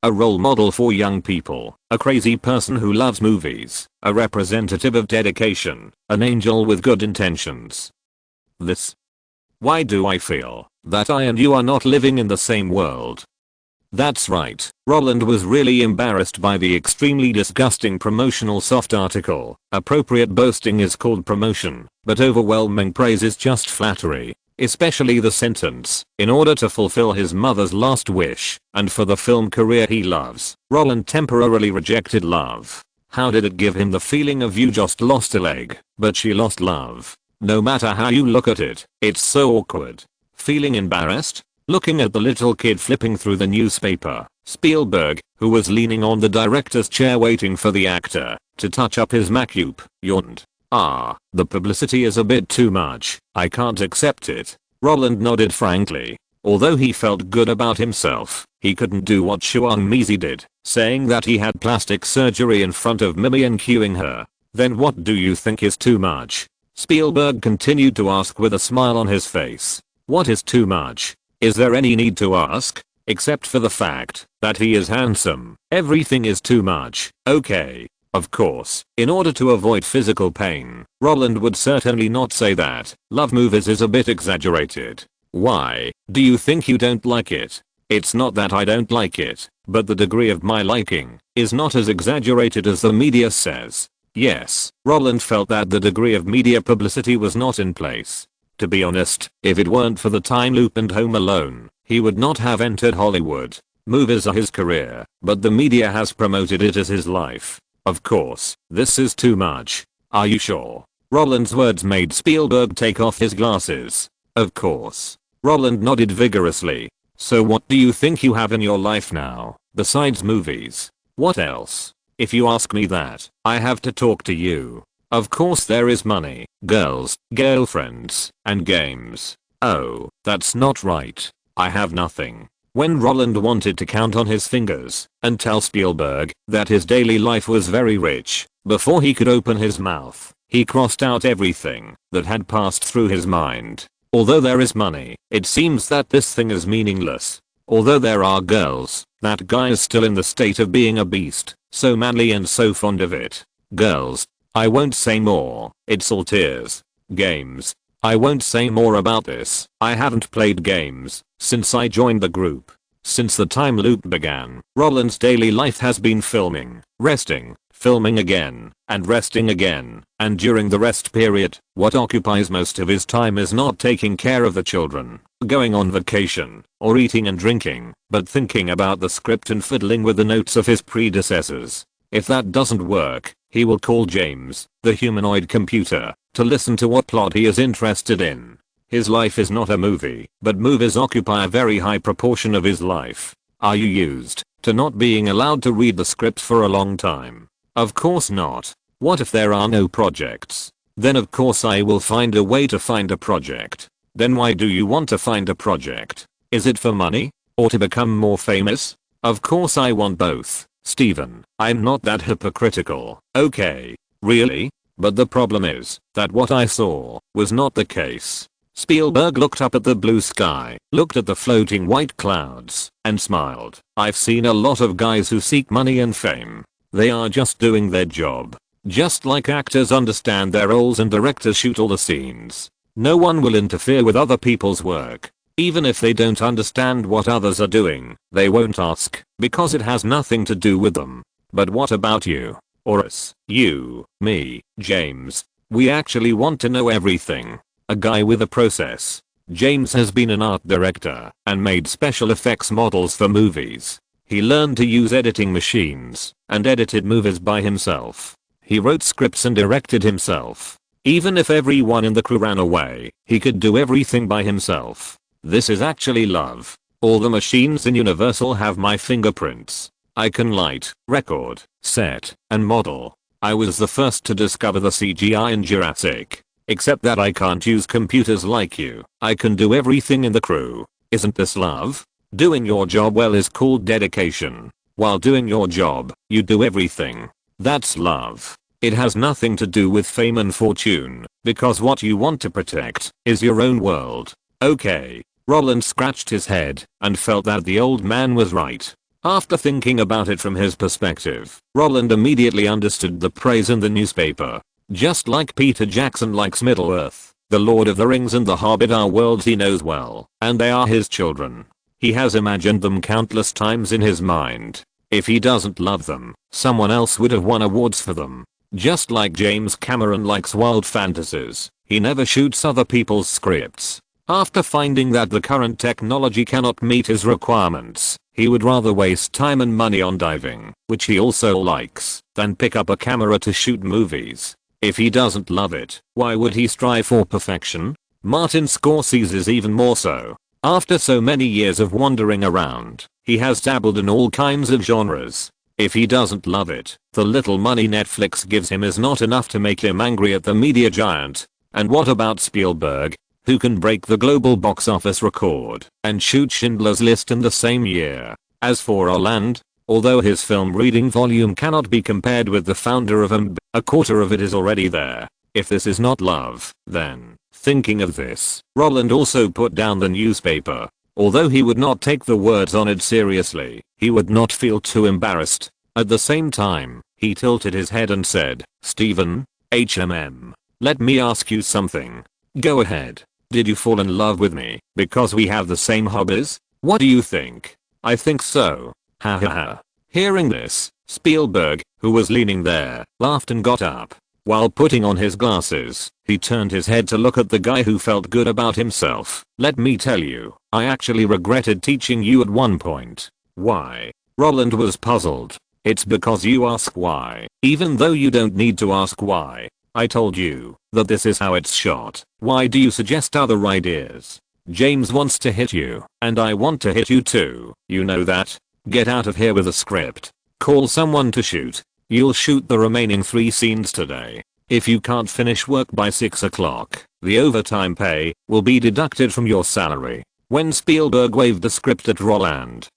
A role model for young people, a crazy person who loves movies, a representative of dedication, an angel with good intentions. This. Why do I feel that I and you are not living in the same world? That's right, Roland was really embarrassed by the extremely disgusting promotional soft article. Appropriate boasting is called promotion, but overwhelming praise is just flattery. Especially the sentence, "In order to fulfill his mother's last wish, and for the film career he loves, Roland temporarily rejected love." How did it give him the feeling of you just lost a leg, but she lost love? No matter how you look at it, it's so awkward. Feeling embarrassed? Looking at the little kid flipping through the newspaper, Spielberg, who was leaning on the director's chair waiting for the actor to touch up his makeup, yawned. The publicity is a bit too much. I can't accept it. Roland nodded frankly. Although he felt good about himself, he couldn't do what Chuang Mizi did, saying that he had plastic surgery in front of Mimi and cueing her. Then what do you think is too much? Spielberg continued to ask with a smile on his face. What is too much? Is there any need to ask? Except for the fact that he is handsome, everything is too much. Okay. Of course, in order to avoid physical pain, Roland would certainly not say that love movies is a bit exaggerated. Why, do you think you don't like it? It's not that I don't like it, but the degree of my liking is not as exaggerated as the media says. Yes, Roland felt that the degree of media publicity was not in place. To be honest, if it weren't for the time loop and Home Alone, he would not have entered Hollywood. Movies are his career, but the media has promoted it as his life. Of course, this is too much. Are you sure? Roland's words made Spielberg take off his glasses. Of course. Roland nodded vigorously. So what do you think you have in your life now, besides movies? What else? If you ask me that, I have to talk to you. Of course there is money, girls, girlfriends, and games. Oh, that's not right. I have nothing. When Roland wanted to count on his fingers and tell Spielberg that his daily life was very rich, before he could open his mouth, he crossed out everything that had passed through his mind. Although there is money, it seems that this thing is meaningless. Although there are girls, that guy is still in the state of being a beast, so manly and so fond of it. Girls. I won't say more, it's all tears. Games. I won't say more about this. I haven't played games since I joined the group. Since the time loop began, Roland's daily life has been filming, resting, filming again, and resting again, and during the rest period, what occupies most of his time is not taking care of the children, going on vacation, or eating and drinking, but thinking about the script and fiddling with the notes of his predecessors. If that doesn't work, he will call James, the humanoid computer, to listen to what plot he is interested in. His life is not a movie, but movies occupy a very high proportion of his life. Are you used to not being allowed to read the script for a long time? Of course not. What if there are no projects? Then of course I will find a way to find a project. Then why do you want to find a project? Is it for money? Or to become more famous? Of course I want both, Steven. I'm not that hypocritical. Okay. Really? But the problem is that what I saw was not the case. Spielberg looked up at the blue sky, looked at the floating white clouds, and smiled. I've seen a lot of guys who seek money and fame. They are just doing their job. Just like actors understand their roles and directors shoot all the scenes. No one will interfere with other people's work. Even if they don't understand what others are doing, they won't ask, because it has nothing to do with them. But what about you? Or us? You, me, James. We actually want to know everything. A guy with a process. James has been an art director and made special effects models for movies. He learned to use editing machines and edited movies by himself. He wrote scripts and directed himself. Even if everyone in the crew ran away, he could do everything by himself. This is actually love. All the machines in Universal have my fingerprints. I can light, record, set, and model. I was the first to discover the CGI in Jurassic. Except that I can't use computers like you. I can do everything in the crew. Isn't this love? Doing your job well is called dedication. While doing your job, you do everything. That's love. It has nothing to do with fame and fortune, because what you want to protect is your own world. Okay. Roland scratched his head and felt that the old man was right. After thinking about it from his perspective, Roland immediately understood the praise in the newspaper. Just like Peter Jackson likes Middle-earth, The Lord of the Rings and The Hobbit are worlds he knows well, and they are his children. He has imagined them countless times in his mind. If he doesn't love them, someone else would have won awards for them. Just like James Cameron likes wild fantasies, he never shoots other people's scripts. After finding that the current technology cannot meet his requirements, he would rather waste time and money on diving, which he also likes, than pick up a camera to shoot movies. If he doesn't love it, why would he strive for perfection? Martin Scorsese's even more so. After so many years of wandering around, he has dabbled in all kinds of genres. If he doesn't love it, the little money Netflix gives him is not enough to make him angry at the media giant. And what about Spielberg, who can break the global box office record and shoot Schindler's List in the same year? As for Roland, although his film reading volume cannot be compared with the founder of Amidst, a quarter of it is already there. If this is not love, then, thinking of this, Roland also put down the newspaper. Although he would not take the words on it seriously, he would not feel too embarrassed. At the same time, he tilted his head and said, "Stephen, let me ask you something. Go ahead. Did you fall in love with me because we have the same hobbies? What do you think?" "I think so. Ha ha ha." Hearing this, Spielberg, who was leaning there, laughed and got up. While putting on his glasses, he turned his head to look at the guy who felt good about himself. "Let me tell you, I actually regretted teaching you at one point." "Why?" Roland was puzzled. "It's because you ask why, even though you don't need to ask why. I told you that this is how it's shot. Why do you suggest other ideas? James wants to hit you, and I want to hit you too. You know that. Get out of here with a script. Call someone to shoot. You'll shoot the remaining 3 scenes today. If you can't finish work by 6 o'clock, the overtime pay will be deducted from your salary." When Spielberg waved the script at Roland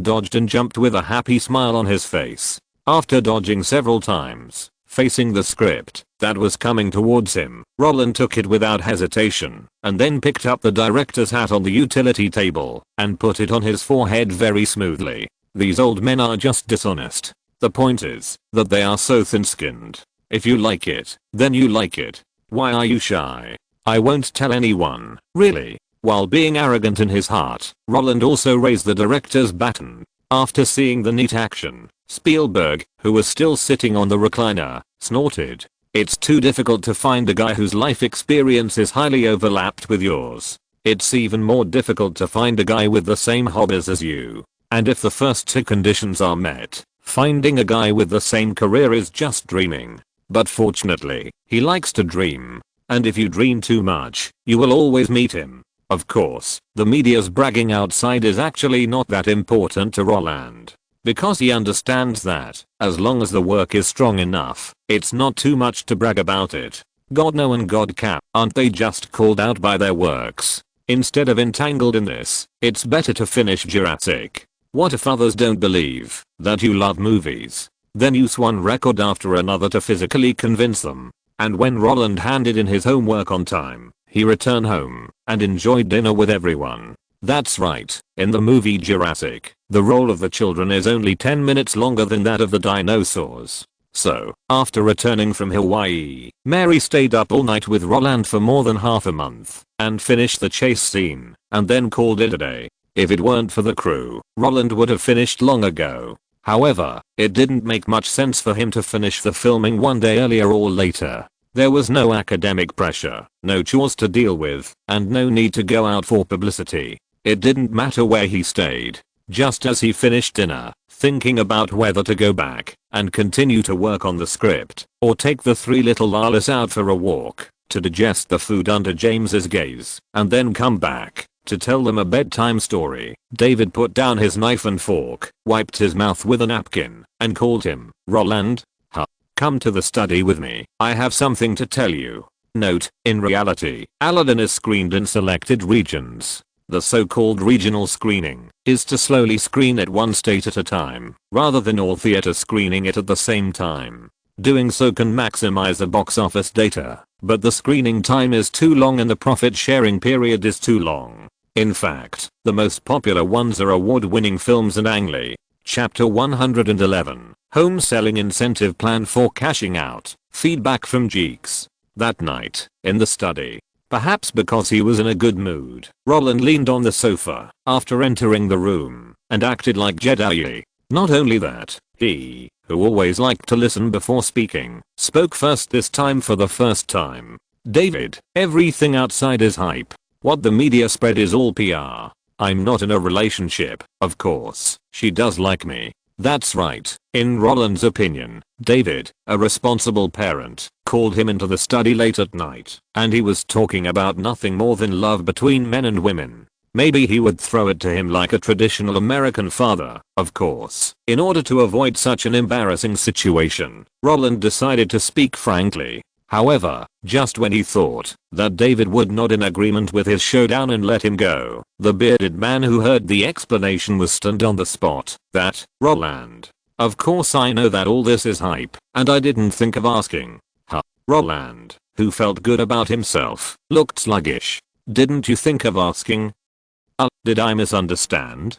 dodged and jumped with a happy smile on his face. After dodging several times, facing the script that was coming towards him, Roland took it without hesitation, and then picked up the director's hat on the utility table and put it on his forehead very smoothly. These old men are just dishonest. The point is that they are so thin-skinned. If you like it, then you like it. Why are you shy? "I won't tell anyone, really." While being arrogant in his heart, Roland also raised the director's baton. After seeing the neat action, Spielberg, who was still sitting on the recliner, snorted. "It's too difficult to find a guy whose life experience is highly overlapped with yours. It's even more difficult to find a guy with the same hobbies as you. And if the first 2 conditions are met, finding a guy with the same career is just dreaming. But fortunately, he likes to dream. And if you dream too much, you will always meet him." Of course, the media's bragging outside is actually not that important to Roland. Because he understands that, as long as the work is strong enough, it's not too much to brag about it. God no and God cap, aren't they just called out by their works? Instead of entangled in this, it's better to finish Jurassic. What if others don't believe that you love movies? Then use one record after another to physically convince them. And when Roland handed in his homework on time, he returned home and enjoyed dinner with everyone. That's right, in the movie Jurassic, the role of the children is only 10 minutes longer than that of the dinosaurs. So, after returning from Hawaii, Mary stayed up all night with Roland for more than half a month and finished the chase scene and then called it a day. If it weren't for the crew, Roland would have finished long ago. However, it didn't make much sense for him to finish the filming one day earlier or later. There was no academic pressure, no chores to deal with, and no need to go out for publicity. It didn't matter where he stayed. Just as he finished dinner, thinking about whether to go back and continue to work on the script, or take the 3 little Lalas out for a walk, to digest the food under James's gaze, and then come back to tell them a bedtime story, David put down his knife and fork, wiped his mouth with a napkin, and called him, "Roland, come to the study with me. I have something to tell you. Note, in reality, Aladdin is screened in selected regions. The so-called regional screening is to slowly screen it one state at a time, rather than all theaters screening it at the same time. Doing so can maximize the box office data, but the screening time is too long and the profit sharing period is too long. In fact, the most popular ones are award-winning films and Ang Lee. Chapter 111, Home Selling Incentive Plan for Cashing Out, Feedback from Geeks. That night, in the study, perhaps because he was in a good mood, Roland leaned on the sofa after entering the room and acted like Jedi. Not only that, he, who always liked to listen before speaking, spoke first this time for the first time. David, everything outside is hype. What the media spread is all PR. I'm not in a relationship, of course. She does like me. That's right. In Roland's opinion, David, a responsible parent, called him into the study late at night, and he was talking about nothing more than love between men and women. Maybe he would throw it to him like a traditional American father, of course. In order to avoid such an embarrassing situation, Roland decided to speak frankly. However, just when he thought that David would nod in agreement with his showdown and let him go, the bearded man who heard the explanation was stunned on the spot. That, Roland. Of course I know that all this is hype, and I didn't think of asking. Huh. Roland, who felt good about himself, looked sluggish. Didn't you think of asking? Did I misunderstand?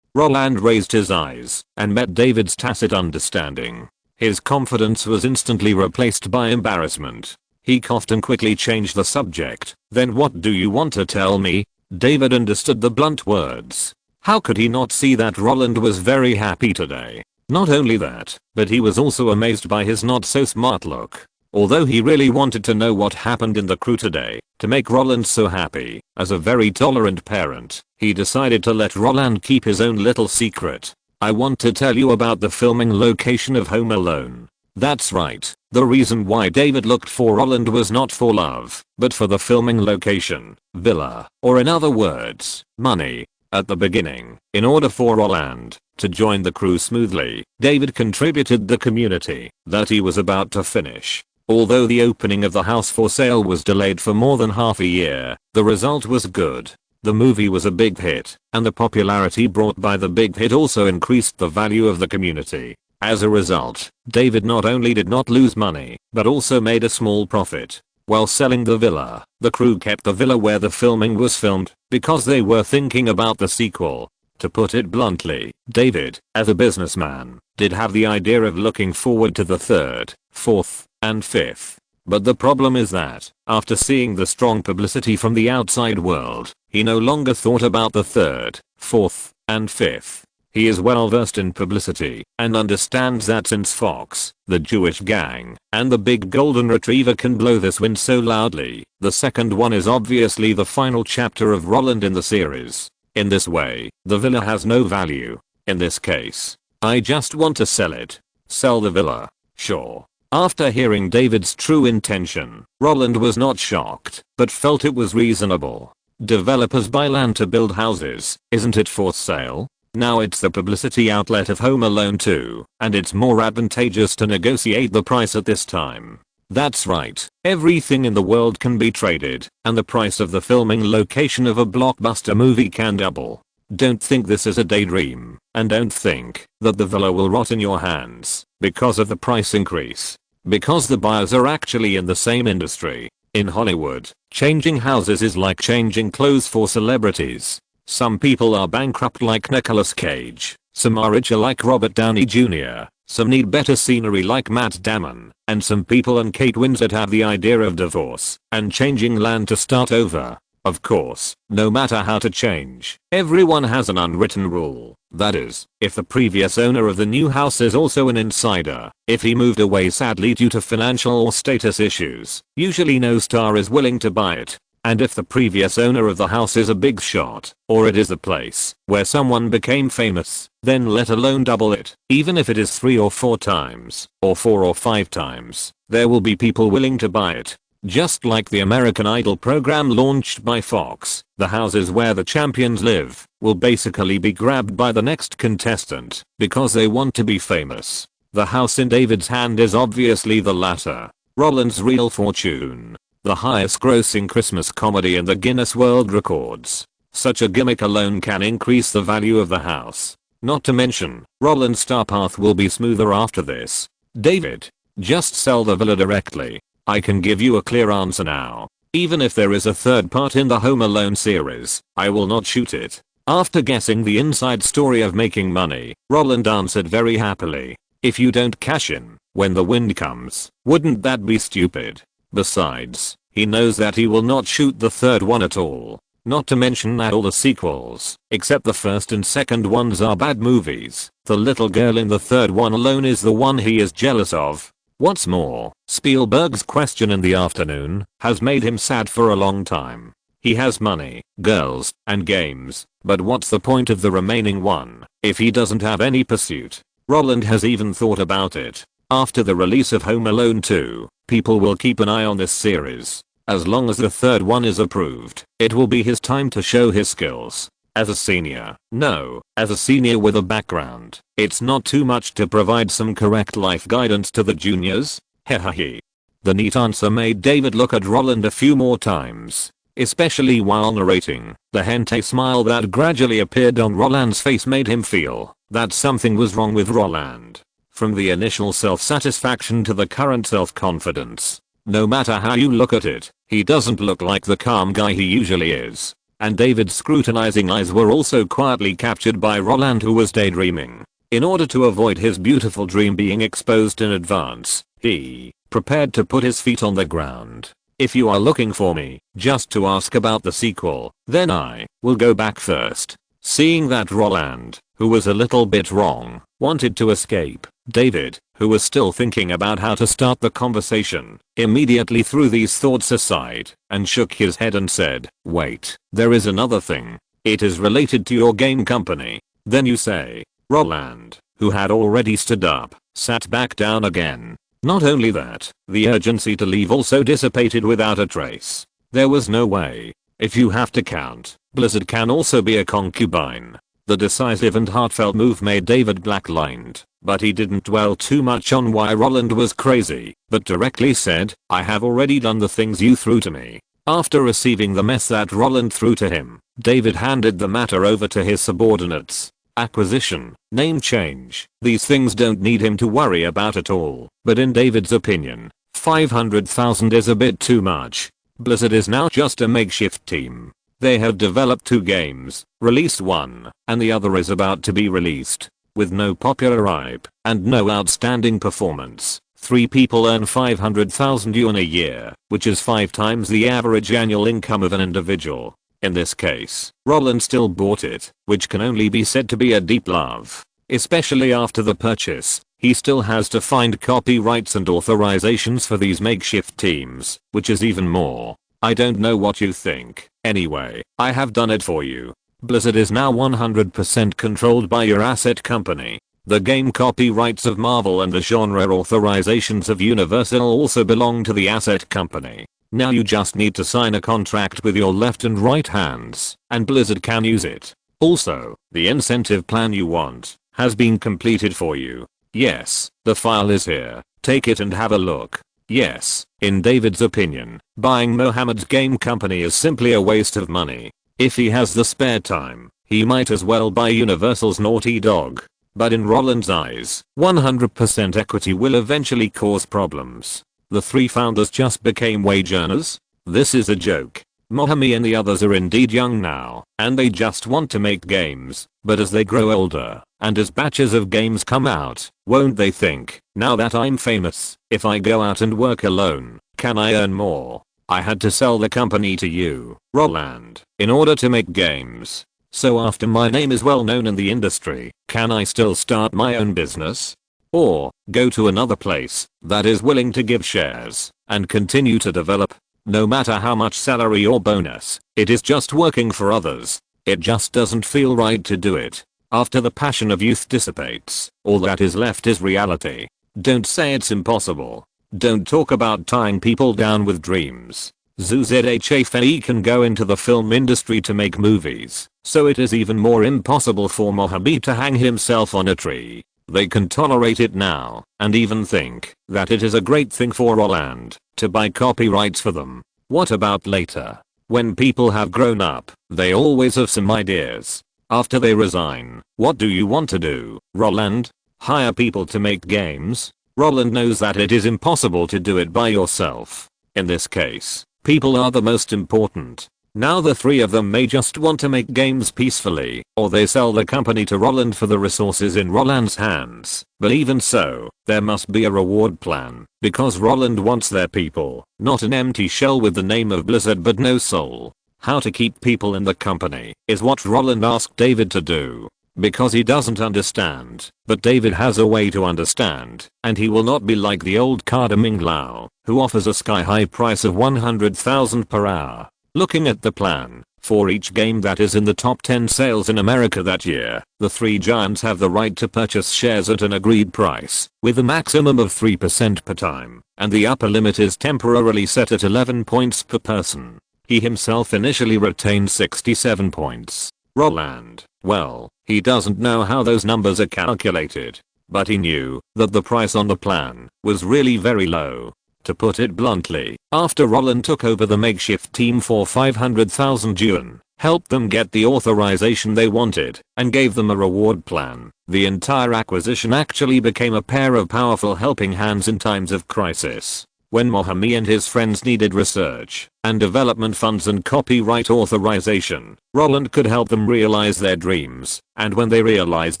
Roland raised his eyes and met David's tacit understanding. His confidence was instantly replaced by embarrassment. He coughed and quickly changed the subject. Then what do you want to tell me? David understood the blunt words. How could he not see that Roland was very happy today? Not only that, but he was also amazed by his not so smart look. Although he really wanted to know what happened in the crew today to make Roland so happy, as a very tolerant parent, he decided to let Roland keep his own little secret. I want to tell you about the filming location of Home Alone. That's right, the reason why David looked for Roland was not for love, but for the filming location, villa, or in other words, money. At the beginning, in order for Roland to join the crew smoothly, David contributed the community that he was about to finish. Although the opening of the house for sale was delayed for more than half a year, the result was good. The movie was a big hit, and the popularity brought by the big hit also increased the value of the community. As a result, David not only did not lose money, but also made a small profit. While selling the villa, the crew kept the villa where the filming was filmed, because they were thinking about the sequel. To put it bluntly, David, as a businessman, did have the idea of looking forward to the third, fourth, and fifth. But the problem is that, after seeing the strong publicity from the outside world, he no longer thought about the third, fourth, and fifth. He is well versed in publicity, and understands that since Fox, the Jewish gang, and the big golden retriever can blow this wind so loudly, the second one is obviously the final chapter of Roland in the series. In this way, the villa has no value. In this case, I just want to sell it. Sell the villa. Sure. After hearing David's true intention, Roland was not shocked, but felt it was reasonable. Developers buy land to build houses, isn't it for sale? Now it's the publicity outlet of Home Alone 2, and it's more advantageous to negotiate the price at this time. That's right, everything in the world can be traded, and the price of the filming location of a blockbuster movie can double. Don't think this is a daydream, and don't think that the villa will rot in your hands because of the price increase. Because the buyers are actually in the same industry. In Hollywood, changing houses is like changing clothes for celebrities. Some people are bankrupt like Nicolas Cage, some are richer like Robert Downey Jr., some need better scenery like Matt Damon, and some people and Kate Winslet have the idea of divorce and changing land to start over. Of course, no matter how to change, everyone has an unwritten rule. That is, if the previous owner of the new house is also an insider, if he moved away sadly due to financial or status issues, usually no star is willing to buy it. And if the previous owner of the house is a big shot, or it is a place where someone became famous, then let alone double it, even if it is 3 or 4 times, or 4 or 5 times, there will be people willing to buy it. Just like the American Idol program launched by Fox, the houses where the champions live will basically be grabbed by the next contestant because they want to be famous. The house in David's hand is obviously the latter. Roland's real fortune. The highest grossing Christmas comedy in the Guinness World Records. Such a gimmick alone can increase the value of the house. Not to mention, Roland's star path will be smoother after this. David, just sell the villa directly. I can give you a clear answer now. Even if there is a third part in the Home Alone series, I will not shoot it. After guessing the inside story of making money, Roland answered very happily. If you don't cash in, when the wind comes, wouldn't that be stupid? Besides, he knows that he will not shoot the third one at all. Not to mention that all the sequels, except the first and second ones, are bad movies. The little girl in the third one alone is the one he is jealous of. What's more, Spielberg's question in the afternoon has made him sad for a long time. He has money, girls, and games, but what's the point of the remaining one if he doesn't have any pursuit? Roland has even thought about it. After the release of Home Alone 2, people will keep an eye on this series. As long as the third one is approved, it will be his time to show his skills. As a senior, no, as a senior with a background, it's not too much to provide some correct life guidance to the juniors. Hehehe. The neat answer made David look at Roland a few more times, especially while narrating. The hentai smile that gradually appeared on Roland's face made him feel that something was wrong with Roland. From the initial self-satisfaction to the current self-confidence. No matter how you look at it, he doesn't look like the calm guy he usually is. And David's scrutinizing eyes were also quietly captured by Roland, who was daydreaming. In order to avoid his beautiful dream being exposed in advance, he prepared to put his feet on the ground. If you are looking for me just to ask about the sequel, then I will go back first. Seeing that Roland, who was a little bit wrong, wanted to escape, David, who was still thinking about how to start the conversation, immediately threw these thoughts aside and shook his head and said, "Wait, there is another thing. It is related to your game company." Then you say. Roland, who had already stood up, sat back down again. Not only that, the urgency to leave also dissipated without a trace. There was no way. If you have to count, Blizzard can also be a concubine. The decisive and heartfelt move made David black-lined, but he didn't dwell too much on why Roland was crazy, but directly said, "I have already done the things you threw to me." After receiving the mess that Roland threw to him, David handed the matter over to his subordinates. Acquisition, name change, these things don't need him to worry about at all, but in David's opinion, 500,000 is a bit too much. Blizzard is now just a makeshift team. They have developed 2 games, released one, and the other is about to be released. With no popular hype and no outstanding performance, 3 people earn 500,000 yuan a year, which is 5 times the average annual income of an individual. In this case, Roland still bought it, which can only be said to be a deep love. Especially after the purchase, he still has to find copyrights and authorizations for these makeshift teams, which is even more. I don't know what you think. Anyway, I have done it for you. Blizzard is now 100% controlled by your asset company. The game copyrights of Marvel and the genre authorizations of Universal also belong to the asset company. Now you just need to sign a contract with your left and right hands, and Blizzard can use it. Also, the incentive plan you want has been completed for you. Yes, the file is here. Take it and have a look. Yes, in David's opinion, buying Mohammed's game company is simply a waste of money. If he has the spare time, he might as well buy Universal's Naughty Dog. But in Roland's eyes, 100% equity will eventually cause problems. The 3 founders just became wage earners? This is a joke. Mohammed and the others are indeed young now, and they just want to make games, but as they grow older, and as batches of games come out, won't they think, now that I'm famous, if I go out and work alone, can I earn more? I had to sell the company to you, Roland, in order to make games. So after my name is well known in the industry, can I still start my own business? Or go to another place that is willing to give shares and continue to develop? No matter how much salary or bonus, it is just working for others. It just doesn't feel right to do it. After the passion of youth dissipates, all that is left is reality. Don't say it's impossible. Don't talk about tying people down with dreams. ZUZHFE can go into the film industry to make movies, so it is even more impossible for Mohammed to hang himself on a tree. They can tolerate it now, and even think that it is a great thing for Roland to buy copyrights for them. What about later? When people have grown up, they always have some ideas. After they resign, what do you want to do, Roland? Hire people to make games? Roland knows that it is impossible to do it by yourself. In this case, people are the most important. Now the three of them may just want to make games peacefully, or they sell the company to Roland for the resources in Roland's hands. But even so, there must be a reward plan, because Roland wants their people, not an empty shell with the name of Blizzard but no soul. How to keep people in the company is what Roland asked David to do. Because he doesn't understand, but David has a way to understand, and he will not be like the old Cardaming Lau, who offers a sky-high price of 100,000 per hour. Looking at the plan, for each game that is in the top 10 sales in America that year, the three giants have the right to purchase shares at an agreed price, with a maximum of 3% per time, and the upper limit is temporarily set at 11 points per person. He himself initially retained 67 points. Roland, well, he doesn't know how those numbers are calculated, but he knew that the price on the plan was really very low. To put it bluntly, after Roland took over the makeshift team for 500,000 yuan, helped them get the authorization they wanted, and gave them a reward plan, the entire acquisition actually became a pair of powerful helping hands in times of crisis. When Mohammed and his friends needed research and development funds and copyright authorization, Roland could help them realize their dreams, and when they realized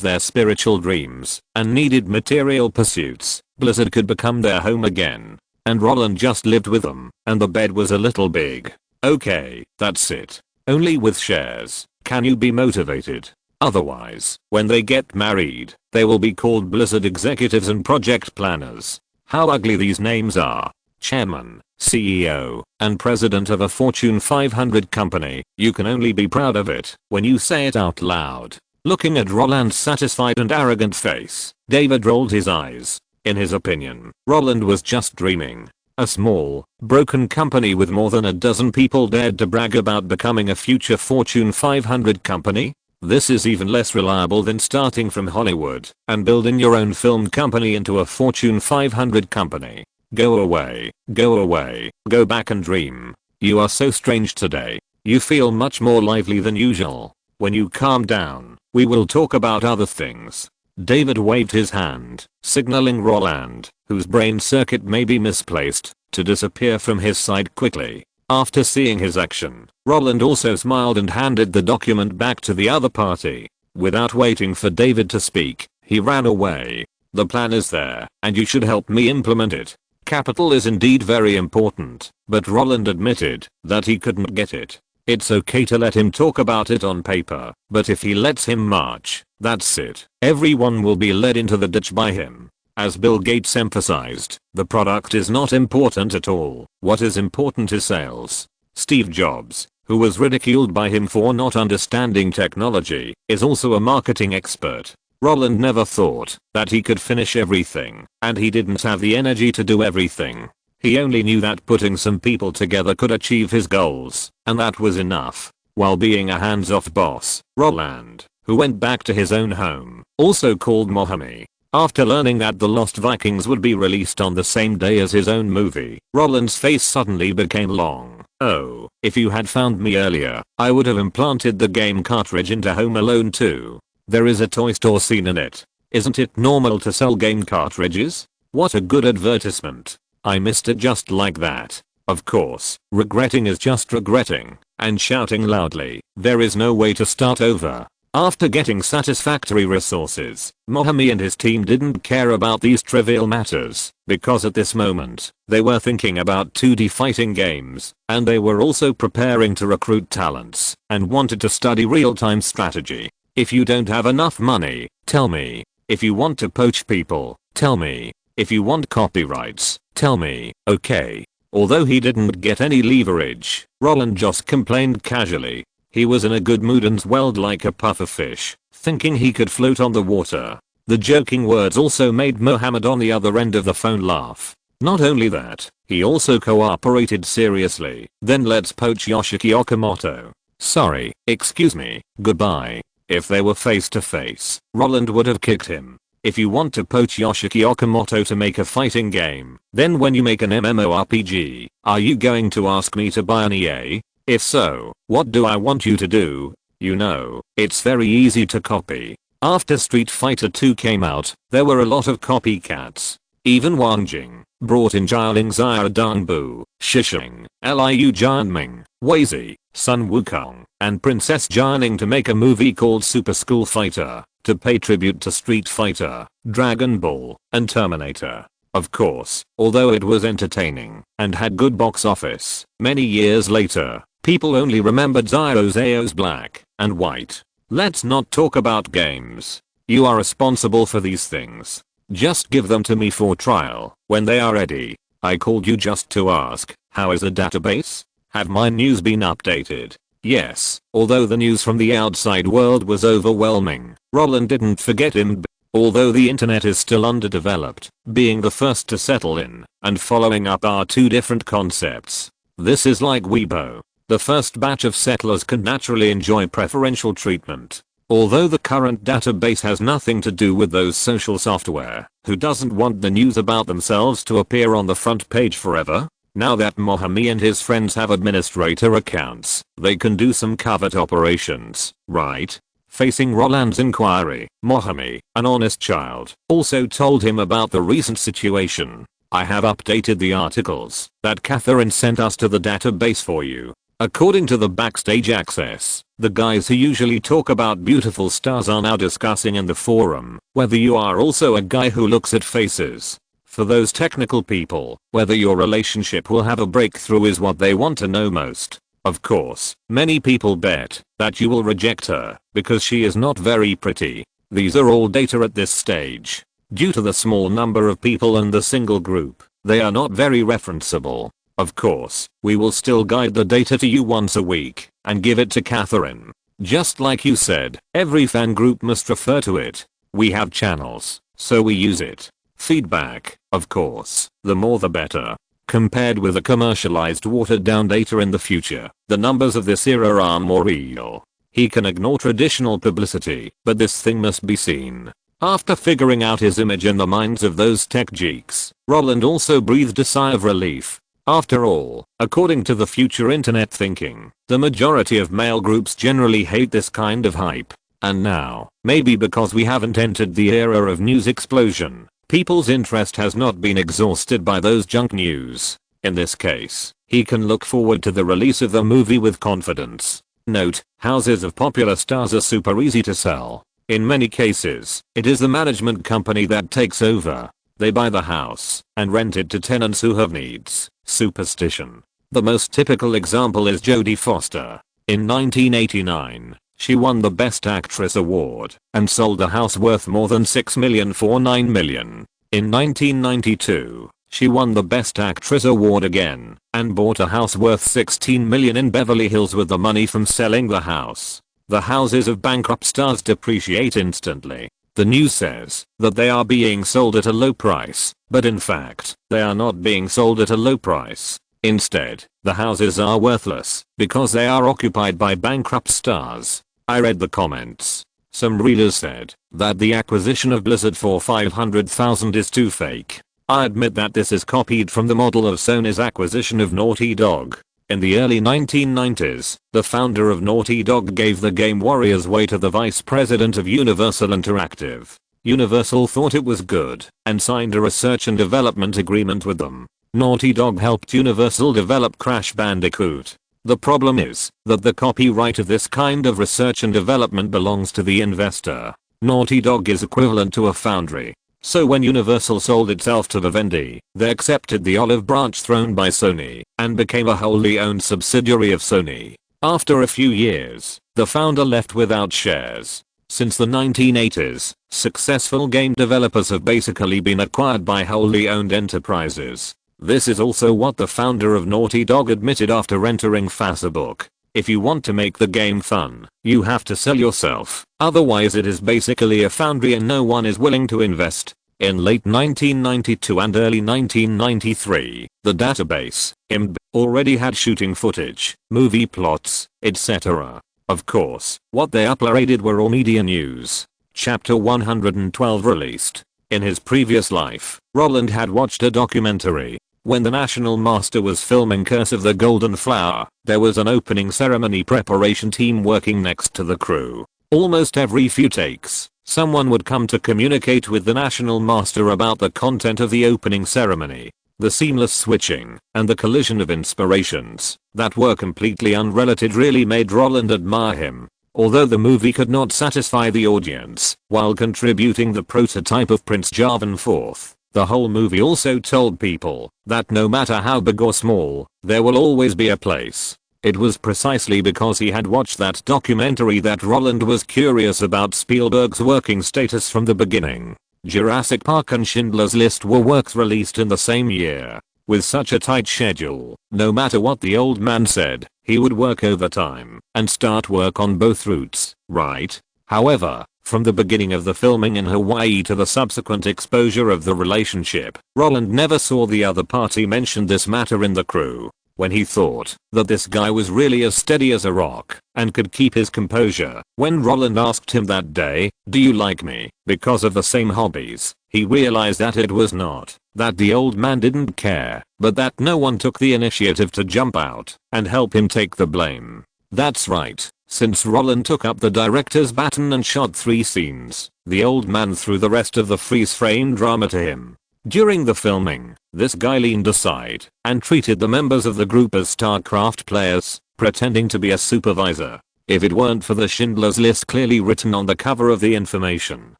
their spiritual dreams and needed material pursuits, Blizzard could become their home again. And Roland just lived with them, and the bed was a little big. Okay, that's it. Only with shares can you be motivated. Otherwise, when they get married, they will be called Blizzard executives and project planners. How ugly these names are. Chairman, CEO, and president of a Fortune 500 company. You can only be proud of it when you say it out loud. Looking at Roland's satisfied and arrogant face, David rolled his eyes. In his opinion, Roland was just dreaming. A small, broken company with more than a dozen people dared to brag about becoming a future Fortune 500 company? This is even less reliable than starting from Hollywood and building your own film company into a Fortune 500 company. Go away, go back and dream. You are so strange today. You feel much more lively than usual. When you calm down, we will talk about other things. David waved his hand, signaling Roland, whose brain circuit may be misplaced, to disappear from his side quickly. After seeing his action, Roland also smiled and handed the document back to the other party. Without waiting for David to speak, he ran away. The plan is there, and you should help me implement it. Capital is indeed very important, but Roland admitted that he couldn't get it. It's okay to let him talk about it on paper, but if he lets him march, that's it. Everyone will be led into the ditch by him. As Bill Gates emphasized, the product is not important at all. What is important is sales. Steve Jobs, who was ridiculed by him for not understanding technology, is also a marketing expert. Roland never thought that he could finish everything, and he didn't have the energy to do everything. He only knew that putting some people together could achieve his goals, and that was enough. While being a hands-off boss, Roland, who went back to his own home, also called Mohammed. After learning that The Lost Vikings would be released on the same day as his own movie, Roland's face suddenly became long. Oh, if you had found me earlier, I would have implanted the game cartridge into Home Alone 2. There is a toy store scene in it. Isn't it normal to sell game cartridges? What a good advertisement. I missed it just like that. Of course, regretting is just regretting, and shouting loudly, there is no way to start over. After getting satisfactory resources, Mohammed and his team didn't care about these trivial matters, because at this moment, they were thinking about 2D fighting games, and they were also preparing to recruit talents, and wanted to study real-time strategy. If you don't have enough money, tell me. If you want to poach people, tell me. If you want copyrights, tell me. Okay. Although he didn't get any leverage, Roland just complained casually. He was in a good mood and swelled like a puffer fish, thinking he could float on the water. The joking words also made Mohammed on the other end of the phone laugh. Not only that, he also cooperated seriously. Then let's poach Yoshiki Okamoto. Sorry, excuse me, goodbye. If they were face to face, Roland would have kicked him. If you want to poach Yoshiki Okamoto to make a fighting game, then when you make an MMORPG, are you going to ask me to buy an EA? If so, what do I want you to do? You know, it's very easy to copy. After Street Fighter 2 came out, there were a lot of copycats. Even Wang Jing brought in Jialing Xia Dangbu, Shishing, Liu Jianming, Weizi, Sun Wukong, and Princess Jianing to make a movie called Super School Fighter, to pay tribute to Street Fighter, Dragon Ball, and Terminator. Of course, although it was entertaining and had good box office, many years later, people only remembered Zao's black and white. Let's not talk about games. You are responsible for these things. Just give them to me for trial when they are ready. I called you just to ask, how is the database? Have my news been updated? Yes, although the news from the outside world was overwhelming, Roland didn't forget him. Although the internet is still underdeveloped, being the first to settle in and following up are two different concepts. This is like Weibo. The first batch of settlers can naturally enjoy preferential treatment. Although the current database has nothing to do with those social software who doesn't want the news about themselves to appear on the front page forever. Now that Mohammed and his friends have administrator accounts, they can do some covert operations, right? Facing Roland's inquiry, Mohammed, an honest child, also told him about the recent situation. I have updated the articles that Catherine sent us to the database for you. According to the backstage access, the guys who usually talk about beautiful stars are now discussing in the forum whether you are also a guy who looks at faces. For those technical people, whether your relationship will have a breakthrough is what they want to know most. Of course, many people bet that you will reject her because she is not very pretty. These are all data at this stage. Due to the small number of people and the single group, they are not very referenceable. Of course, we will still guide the data to you once a week and give it to Catherine. Just like you said, every fan group must refer to it. We have channels, so we use it. Feedback, of course, the more the better. Compared with the commercialized watered down data in the future, the numbers of this era are more real. He can ignore traditional publicity, but this thing must be seen. After figuring out his image in the minds of those tech geeks, Roland also breathed a sigh of relief. After all, according to the future internet thinking, the majority of male groups generally hate this kind of hype. And now, maybe because we haven't entered the era of news explosion, people's interest has not been exhausted by those junk news. In this case, he can look forward to the release of the movie with confidence. Note, houses of popular stars are super easy to sell. In many cases, it is the management company that takes over. They buy the house and rent it to tenants who have needs. Superstition. The most typical example is Jodie Foster. In 1989, she won the Best Actress award and sold a house worth more than $6 million for $9 million. In 1992, she won the Best Actress award again and bought a house worth $16 million in Beverly Hills with the money from selling the house. The houses of bankrupt stars depreciate instantly. The news says that they are being sold at a low price, but in fact, they are not being sold at a low price. Instead, the houses are worthless because they are occupied by bankrupt stars. I read the comments. Some readers said that the acquisition of Blizzard for $500,000 is too fake. I admit that this is copied from the model of Sony's acquisition of Naughty Dog. In the early 1990s, the founder of Naughty Dog gave the game Warriors Way to the vice president of Universal Interactive. Universal thought it was good and signed a research and development agreement with them. Naughty Dog helped Universal develop Crash Bandicoot. The problem is that the copyright of this kind of research and development belongs to the investor. Naughty Dog is equivalent to a foundry. So when Universal sold itself to Vivendi, they accepted the olive branch thrown by Sony and became a wholly owned subsidiary of Sony. After a few years, the founder left without shares. Since the 1980s, successful game developers have basically been acquired by wholly owned enterprises. This is also what the founder of Naughty Dog admitted after entering Facebook. If you want to make the game fun, you have to sell yourself, otherwise it is basically a foundry and no one is willing to invest. In late 1992 and early 1993, the database, IMDb, already had shooting footage, movie plots, etc. Of course, what they uploaded were all media news. Chapter 112 released. In his previous life, Roland had watched a documentary. When the National Master was filming Curse of the Golden Flower, there was an opening ceremony preparation team working next to the crew. Almost every few takes, someone would come to communicate with the National Master about the content of the opening ceremony. The seamless switching and the collision of inspirations that were completely unrelated really made Roland admire him. Although the movie could not satisfy the audience while contributing the prototype of Prince Jarvan IV, the whole movie also told people that no matter how big or small, there will always be a place. It was precisely because he had watched that documentary that Roland was curious about Spielberg's working status from the beginning. Jurassic Park and Schindler's List were works released in the same year. With such a tight schedule, no matter what the old man said, he would work overtime and start work on both routes, right? However, from the beginning of the filming in Hawaii to the subsequent exposure of the relationship, Roland never saw the other party mention this matter in the crew. When he thought that this guy was really as steady as a rock and could keep his composure, when Roland asked him that day, "Do you like me because of the same hobbies?" he realized that it was not that the old man didn't care, but that no one took the initiative to jump out and help him take the blame. That's right, since Roland took up the director's baton and shot 3 scenes, the old man threw the rest of the freeze-frame drama to him. During the filming, this guy leaned aside and treated the members of the group as StarCraft players, pretending to be a supervisor. If it weren't for the Schindler's List clearly written on the cover of the information,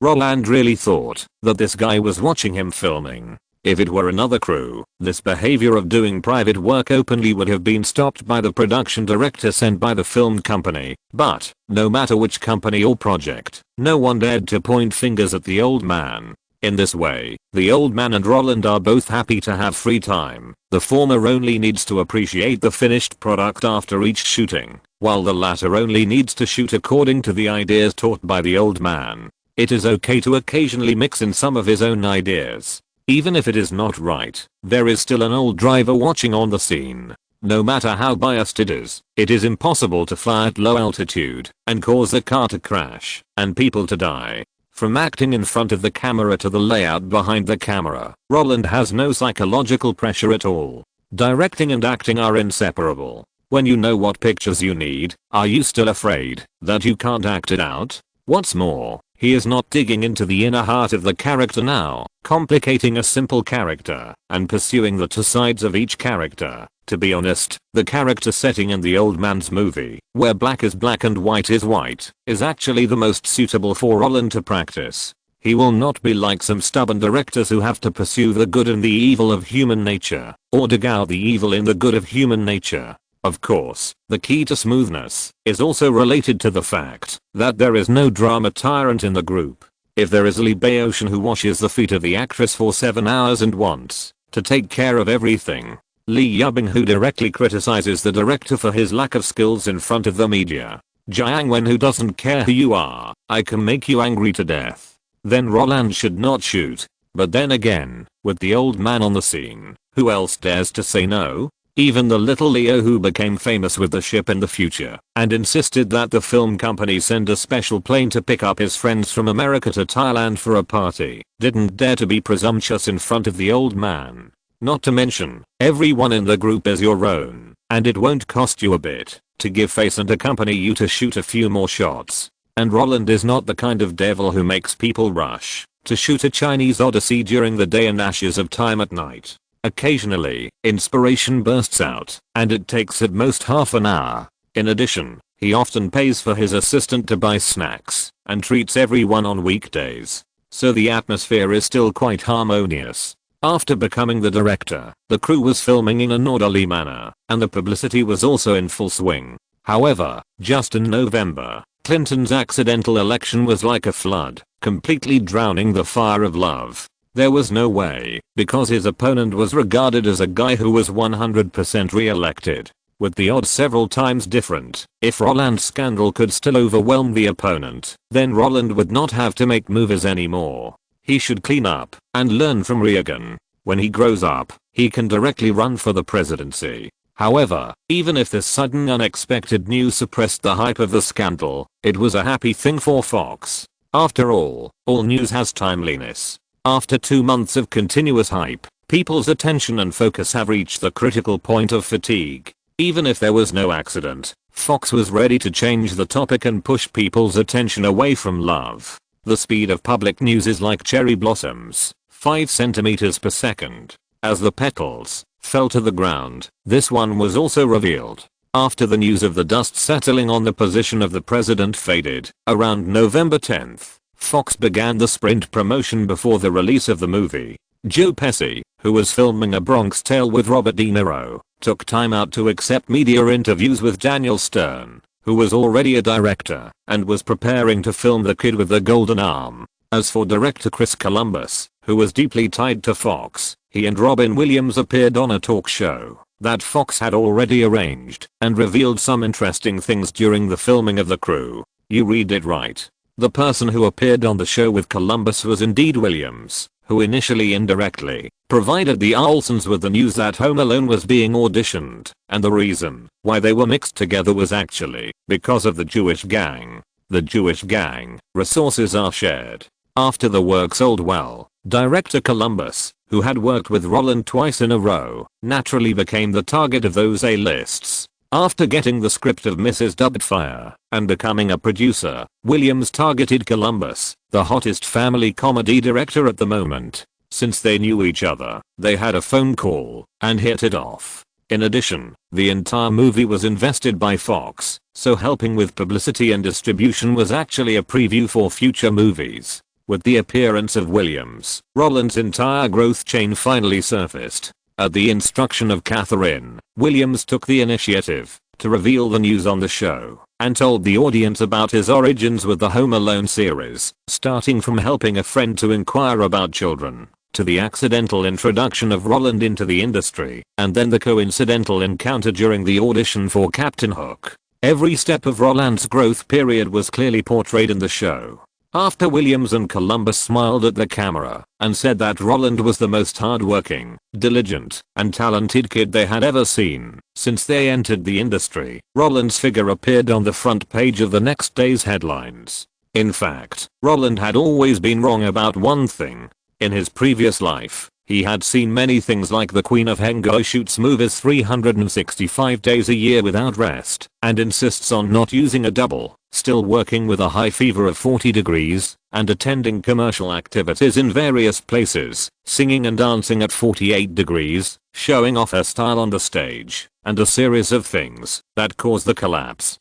Roland really thought that this guy was watching him filming. If it were another crew, this behavior of doing private work openly would have been stopped by the production director sent by the film company. But, no matter which company or project, no one dared to point fingers at the old man. In this way, the old man and Roland are both happy to have free time. The former only needs to appreciate the finished product after each shooting, while the latter only needs to shoot according to the ideas taught by the old man. It is okay to occasionally mix in some of his own ideas. Even if it is not right, there is still an old driver watching on the scene. No matter how biased it is impossible to fly at low altitude and cause a car to crash and people to die. From acting in front of the camera to the layout behind the camera, Roland has no psychological pressure at all. Directing and acting are inseparable. When you know what pictures you need, are you still afraid that you can't act it out? What's more, he is not digging into the inner heart of the character now, complicating a simple character and pursuing the two sides of each character. To be honest, the character setting in the old man's movie, where black is black and white is white, is actually the most suitable for Roland to practice. He will not be like some stubborn directors who have to pursue the good and the evil of human nature, or dig out the evil in the good of human nature. Of course, the key to smoothness is also related to the fact that there is no drama tyrant in the group. If there is a Lee Baocean who washes the feet of the actress for 7 hours and wants to take care of everything, Lee Yubing who directly criticizes the director for his lack of skills in front of the media, Jiang Wen who doesn't care who you are, I can make you angry to death, then Roland should not shoot. But then again, with the old man on the scene, who else dares to say no? Even the little Leo who became famous with the ship in the future and insisted that the film company send a special plane to pick up his friends from America to Thailand for a party, didn't dare to be presumptuous in front of the old man. Not to mention, everyone in the group is your own, and it won't cost you a bit to give face and accompany you to shoot a few more shots. And Roland is not the kind of devil who makes people rush to shoot a Chinese Odyssey during the day and ashes of time at night. Occasionally, inspiration bursts out, and it takes at most half an hour. In addition, he often pays for his assistant to buy snacks and treats everyone on weekdays. So the atmosphere is still quite harmonious. After becoming the director, the crew was filming in an orderly manner, and the publicity was also in full swing. However, just in November, Clinton's accidental election was like a flood, completely drowning the fire of love. There was no way, because his opponent was regarded as a guy who was 100% re-elected. With the odds several times different, if Roland's scandal could still overwhelm the opponent, then Roland would not have to make movies anymore. He should clean up and learn from Reagan. When he grows up, he can directly run for the presidency. However, even if this sudden unexpected news suppressed the hype of the scandal, it was a happy thing for Fox. After all news has timeliness. After 2 months of continuous hype, people's attention and focus have reached the critical point of fatigue. Even if there was no accident, Fox was ready to change the topic and push people's attention away from love. The speed of public news is like cherry blossoms, 5 centimeters per second. As the petals fell to the ground, this one was also revealed. After the news of the dust settling on the position of the president faded, around November 10th, Fox began the sprint promotion before the release of the movie. Joe Pesci, who was filming A Bronx Tale with Robert De Niro, took time out to accept media interviews with Daniel Stern, who was already a director and was preparing to film The Kid with the Golden Arm. As for director Chris Columbus, who was deeply tied to Fox, he and Robin Williams appeared on a talk show that Fox had already arranged and revealed some interesting things during the filming of The Crew. You read it right. The person who appeared on the show with Columbus was indeed Williams, who initially indirectly provided the Olsons with the news that Home Alone was being auditioned, and the reason why they were mixed together was actually because of the Jewish gang. The Jewish gang resources are shared. After the work sold well, director Columbus, who had worked with Roland twice in a row, naturally became the target of those A-lists. After getting the script of Mrs. Doubtfire and becoming a producer, Williams targeted Columbus, the hottest family comedy director at the moment. Since they knew each other, they had a phone call and hit it off. In addition, the entire movie was invested by Fox, so helping with publicity and distribution was actually a preview for future movies. With the appearance of Williams, Roland's entire growth chain finally surfaced. At the instruction of Catherine, Williams took the initiative to reveal the news on the show and told the audience about his origins with the Home Alone series, starting from helping a friend to inquire about children, to the accidental introduction of Roland into the industry, and then the coincidental encounter during the audition for Captain Hook. Every step of Roland's growth period was clearly portrayed in the show. After Williams and Columbus smiled at the camera and said that Roland was the most hardworking, diligent, and talented kid they had ever seen since they entered the industry, Roland's figure appeared on the front page of the next day's headlines. In fact, Roland had always been wrong about one thing. In his previous life, he had seen many things like the Queen of Hengo shoots movies 365 days a year without rest and insists on not using a double, still working with a high fever of 40 degrees, and attending commercial activities in various places, singing and dancing at 48 degrees, showing off her style on the stage, and a series of things that caused the collapse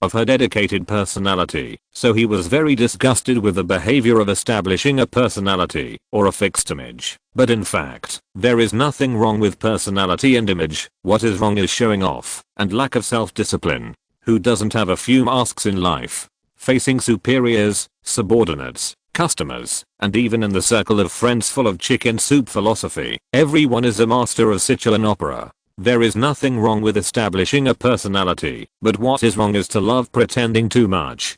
of her dedicated personality. So he was very disgusted with the behavior of establishing a personality or a fixed image. But in fact, there is nothing wrong with personality and image. What is wrong is showing off and lack of self-discipline. Who doesn't have a few masks in life? Facing superiors, subordinates, customers, and even in the circle of friends full of chicken soup philosophy, everyone is a master of Sichuan opera. There is nothing wrong with establishing a personality, but what is wrong is to love pretending too much,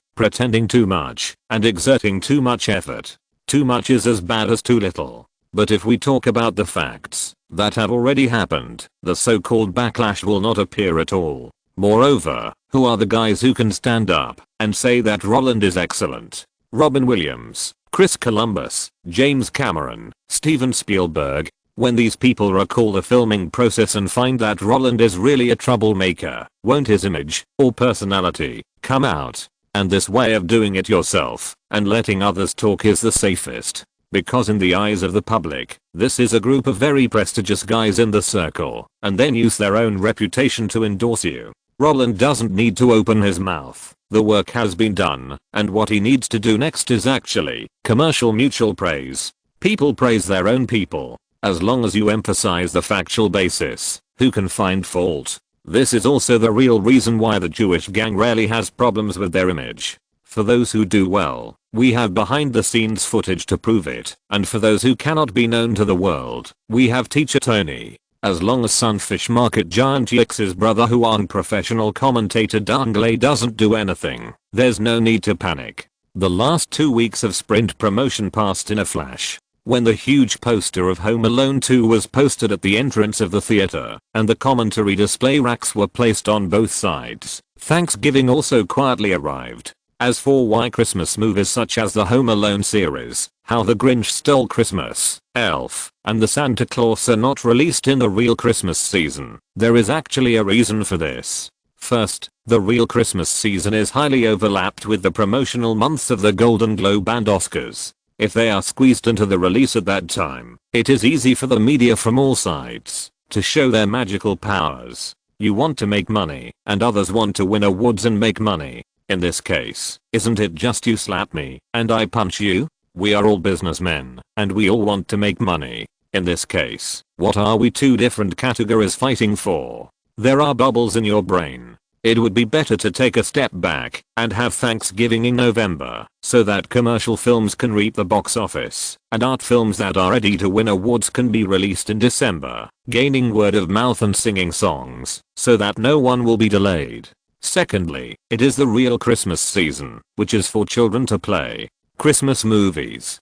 and exerting too much effort. Too much is as bad as too little. But if we talk about the facts that have already happened, the so-called backlash will not appear at all. Moreover, who are the guys who can stand up and say that Roland is excellent? Robin Williams, Chris Columbus, James Cameron, Steven Spielberg. When these people recall the filming process and find that Roland is really a troublemaker, won't his image or personality come out? And this way of doing it yourself and letting others talk is the safest. Because in the eyes of the public, this is a group of very prestigious guys in the circle, and then use their own reputation to endorse you. Roland doesn't need to open his mouth. The work has been done, and what he needs to do next is actually commercial mutual praise. People praise their own people. As long as you emphasize the factual basis, who can find fault? This is also the real reason why the Jewish gang rarely has problems with their image. For those who do well, we have behind the scenes footage to prove it, and for those who cannot be known to the world, we have Teacher Tony. As long as Sunfish Market giant Yix's brother who unprofessional commentator Dangley doesn't do anything, there's no need to panic. The last 2 weeks of sprint promotion passed in a flash. When the huge poster of Home Alone 2 was posted at the entrance of the theater, and the commentary display racks were placed on both sides, Thanksgiving also quietly arrived. As for why Christmas movies such as the Home Alone series, How the Grinch Stole Christmas, Elf, and the Santa Claus are not released in the real Christmas season, there is actually a reason for this. First, the real Christmas season is highly overlapped with the promotional months of the Golden Globe and Oscars. If they are squeezed into the release at that time, it is easy for the media from all sides to show their magical powers. You want to make money, and others want to win awards and make money. In this case, isn't it just you slap me, and I punch you? We are all businessmen, and we all want to make money. In this case, what are we two different categories fighting for? There are bubbles in your brain. It would be better to take a step back and have Thanksgiving in November so that commercial films can reap the box office and art films that are ready to win awards can be released in December, gaining word of mouth and singing songs so that no one will be delayed. Secondly, it is the real Christmas season, which is for children to play. Christmas movies,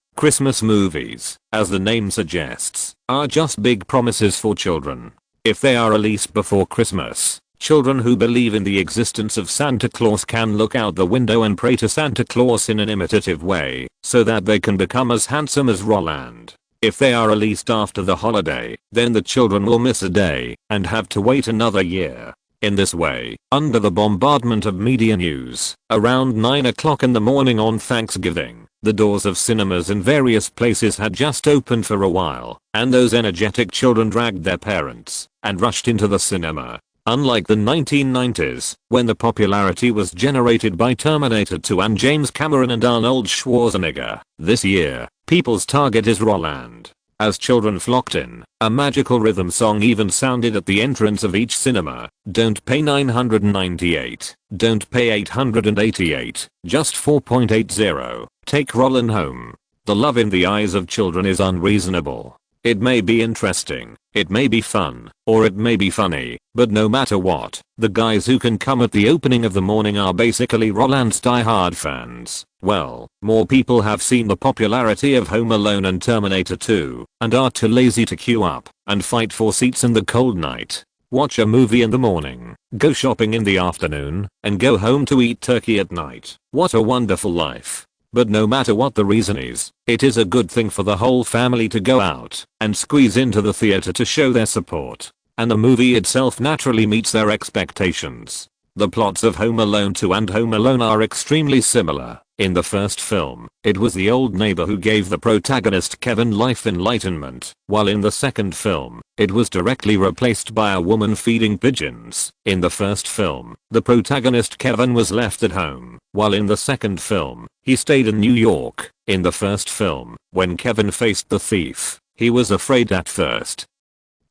as the name suggests, are just big promises for children. If they are released before Christmas, children who believe in the existence of Santa Claus can look out the window and pray to Santa Claus in an imitative way, so that they can become as handsome as Roland. If they are released after the holiday, then the children will miss a day and have to wait another year. In this way, under the bombardment of media news, around 9 o'clock in the morning on Thanksgiving, the doors of cinemas in various places had just opened for a while, and those energetic children dragged their parents and rushed into the cinema. Unlike the 1990s, when the popularity was generated by Terminator 2 and James Cameron and Arnold Schwarzenegger, this year, people's target is Roland. As children flocked in, a magical rhythm song even sounded at the entrance of each cinema. Don't pay $998. Don't pay $888. Just $4.80. Take Roland home. The love in the eyes of children is unreasonable. It may be interesting, it may be fun, or it may be funny, but no matter what, the guys who can come at the opening of the morning are basically Roland's die-hard fans. Well, more people have seen the popularity of Home Alone and Terminator 2, and are too lazy to queue up and fight for seats in the cold night. Watch a movie in the morning, go shopping in the afternoon, and go home to eat turkey at night. What a wonderful life. But no matter what the reason is, it is a good thing for the whole family to go out and squeeze into the theater to show their support. And the movie itself naturally meets their expectations. The plots of Home Alone 2 and Home Alone are extremely similar. In the first film, it was the old neighbor who gave the protagonist Kevin life enlightenment, while in the second film, it was directly replaced by a woman feeding pigeons. In the first film, the protagonist Kevin was left at home, while in the second film, he stayed in New York. In the first film, when Kevin faced the thief, he was afraid at first,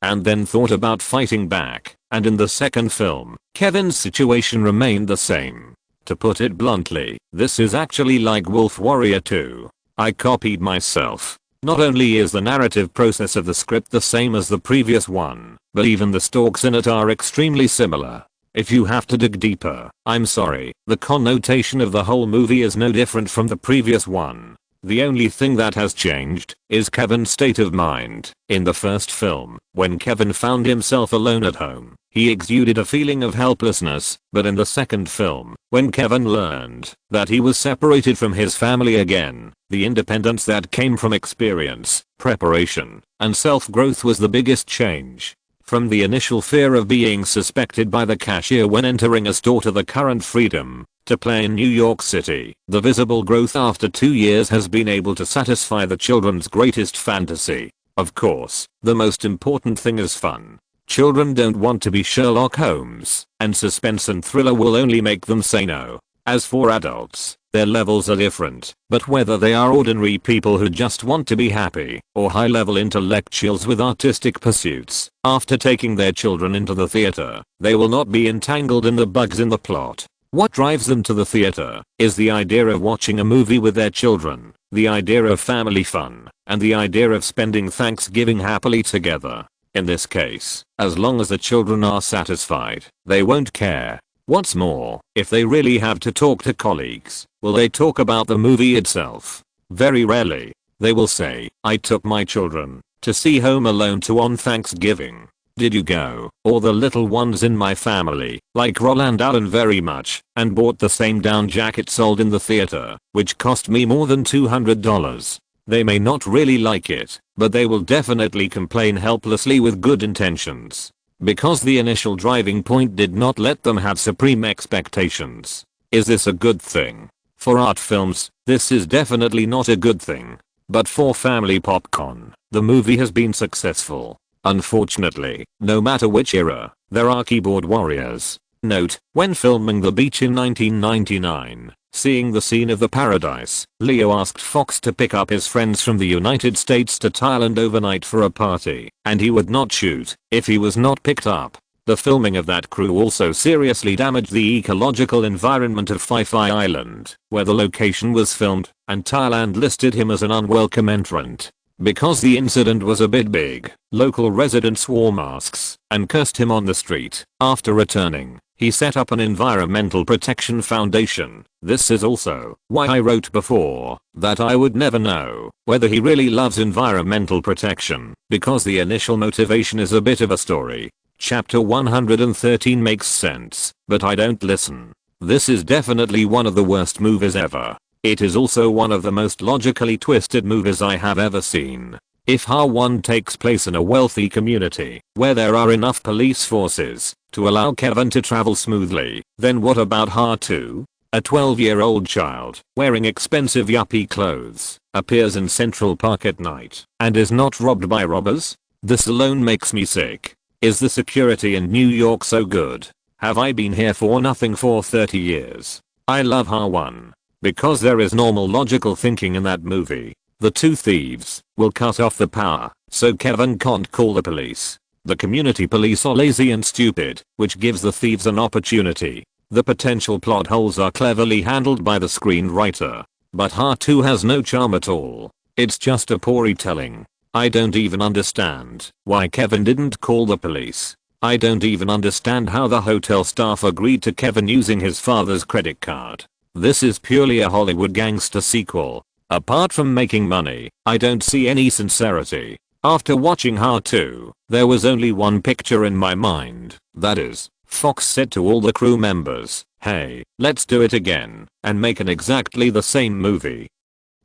and then thought about fighting back, and in the second film, Kevin's situation remained the same. To put it bluntly, this is actually like Wolf Warrior 2. I copied myself. Not only is the narrative process of the script the same as the previous one, but even the stalks in it are extremely similar. If you have to dig deeper, I'm sorry, the connotation of the whole movie is no different from the previous one. The only thing that has changed is Kevin's state of mind. In the first film, when Kevin found himself alone at home, he exuded a feeling of helplessness, but in the second film, when Kevin learned that he was separated from his family again, the independence that came from experience, preparation, and self-growth was the biggest change. From the initial fear of being suspected by the cashier when entering a store to the current freedom to play in New York City, the visible growth after 2 years has been able to satisfy the children's greatest fantasy. Of course, the most important thing is fun. Children don't want to be Sherlock Holmes, and suspense and thriller will only make them say no. As for adults, their levels are different, but whether they are ordinary people who just want to be happy, or high-level intellectuals with artistic pursuits, after taking their children into the theater, they will not be entangled in the bugs in the plot. What drives them to the theater is the idea of watching a movie with their children, the idea of family fun, and the idea of spending Thanksgiving happily together. In this case, as long as the children are satisfied, they won't care. What's more, if they really have to talk to colleagues, will they talk about the movie itself? Very rarely. They will say, I took my children to see Home Alone 2 on Thanksgiving. did you go, or the little ones in my family, like Roland Allen very much, and bought the same down jacket sold in the theater, which cost me more than $200. They may not really like it, but they will definitely complain helplessly with good intentions. Because the initial driving point did not let them have supreme expectations. Is this a good thing? For art films, this is definitely not a good thing. But for family popcorn, the movie has been successful. Unfortunately, no matter which era, there are keyboard warriors. Note, when filming The Beach in 1999, seeing the scene of the paradise, Leo asked Fox to pick up his friends from the United States to Thailand overnight for a party, and he would not shoot if he was not picked up. The filming of that crew also seriously damaged the ecological environment of Phi Phi Island, where the location was filmed, and Thailand listed him as an unwelcome entrant. Because the incident was a bit big, local residents wore masks and cursed him on the street. After returning, he set up an environmental protection foundation. This is also why I wrote before that I would never know whether he really loves environmental protection, because the initial motivation is a bit of a story. Chapter 113 makes sense, but I don't listen. This is definitely one of the worst movies ever. It is also one of the most logically twisted movies I have ever seen. If Ha-1 takes place in a wealthy community, where there are enough police forces to allow Kevin to travel smoothly, then what about Ha-2? A 12-year-old child, wearing expensive yuppie clothes, appears in Central Park at night, and is not robbed by robbers? This alone makes me sick. Is the security in New York so good? Have I been here for nothing for 30 years? I love Ha-1. Because there is normal logical thinking in that movie. The two thieves will cut off the power, so Kevin can't call the police. The community police are lazy and stupid, which gives the thieves an opportunity. The potential plot holes are cleverly handled by the screenwriter. But Ha-2 has no charm at all. It's just a poor retelling. I don't even understand why Kevin didn't call the police. I don't even understand how the hotel staff agreed to Kevin using his father's credit card. This is purely a Hollywood gangster sequel. Apart from making money, I don't see any sincerity. After watching Ha-2, there was only one picture in my mind. That is, Fox said to all the crew members, "Hey, let's do it again and make an exactly the same movie."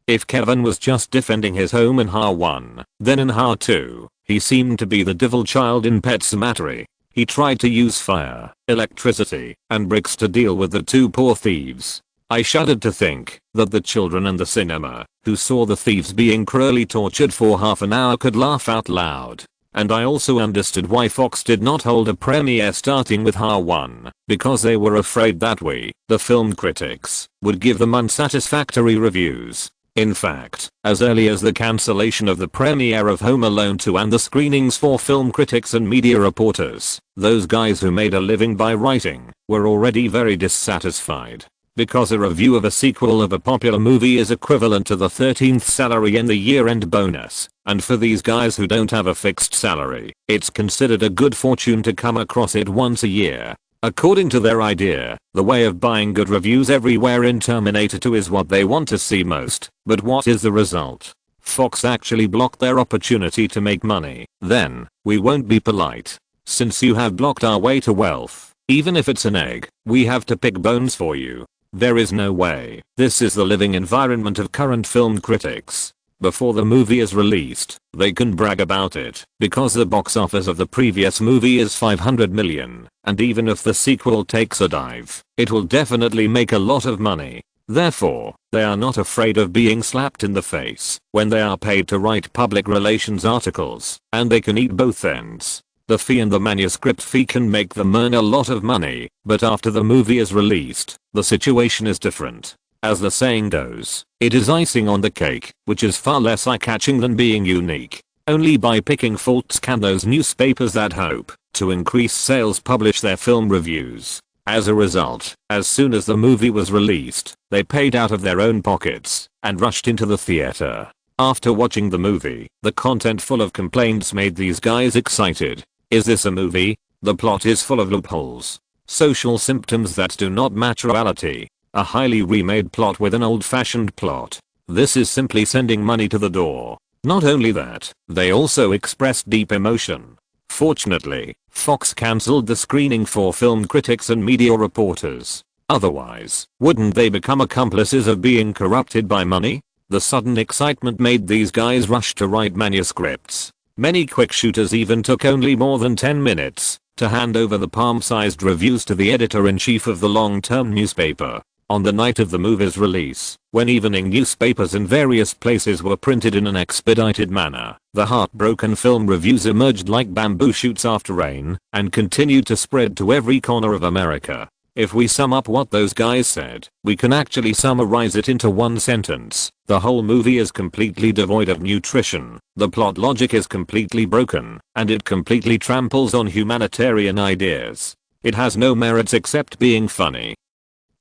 If Kevin was just defending his home in Ha-1, then in Ha-2, he seemed to be the devil child in Pet Sematary. He tried to use fire, electricity, and bricks to deal with the two poor thieves. I shuddered to think that the children in the cinema who saw the thieves being cruelly tortured for half an hour could laugh out loud. And I also understood why Fox did not hold a premiere starting with Ha-1, because they were afraid that we, the film critics, would give them unsatisfactory reviews. In fact, as early as the cancellation of the premiere of Home Alone 2 and the screenings for film critics and media reporters, those guys who made a living by writing were already very dissatisfied. Because a review of a sequel of a popular movie is equivalent to the 13th salary and the year-end bonus, and for these guys who don't have a fixed salary, it's considered a good fortune to come across it once a year. According to their idea, the way of buying good reviews everywhere in Terminator 2 is what they want to see most. But what is the result? Fox actually blocked their opportunity to make money. Then, we won't be polite. Since you have blocked our way to wealth, even if it's an egg, we have to pick bones for you. There is no way. This is the living environment of current film critics. Before the movie is released, they can brag about it, because the box office of the previous movie is 500 million, and even if the sequel takes a dive, it will definitely make a lot of money. Therefore, they are not afraid of being slapped in the face when they are paid to write public relations articles, and they can eat both ends. The fee and the manuscript fee can make them earn a lot of money, but after the movie is released, the situation is different. As the saying goes, it is icing on the cake, which is far less eye-catching than being unique. Only by picking faults can those newspapers that hope to increase sales publish their film reviews. As a result, as soon as the movie was released, they paid out of their own pockets and rushed into the theater. After watching the movie, the content full of complaints made these guys excited. Is this a movie? The plot is full of loopholes, social symptoms that do not match reality. A highly remade plot with an old-fashioned plot. This is simply sending money to the door. Not only that, they also express deep emotion. Fortunately, Fox cancelled the screening for film critics and media reporters. Otherwise, wouldn't they become accomplices of being corrupted by money? The sudden excitement made these guys rush to write manuscripts. Many quick shooters even took only more than 10 minutes to hand over the palm-sized reviews to the editor-in-chief of the long-term newspaper. On the night of the movie's release, when evening newspapers in various places were printed in an expedited manner, the heartbroken film reviews emerged like bamboo shoots after rain and continued to spread to every corner of America. If we sum up what those guys said, we can actually summarize it into one sentence. The whole movie is completely devoid of nutrition, the plot logic is completely broken, and it completely tramples on humanitarian ideas. It has no merits except being funny.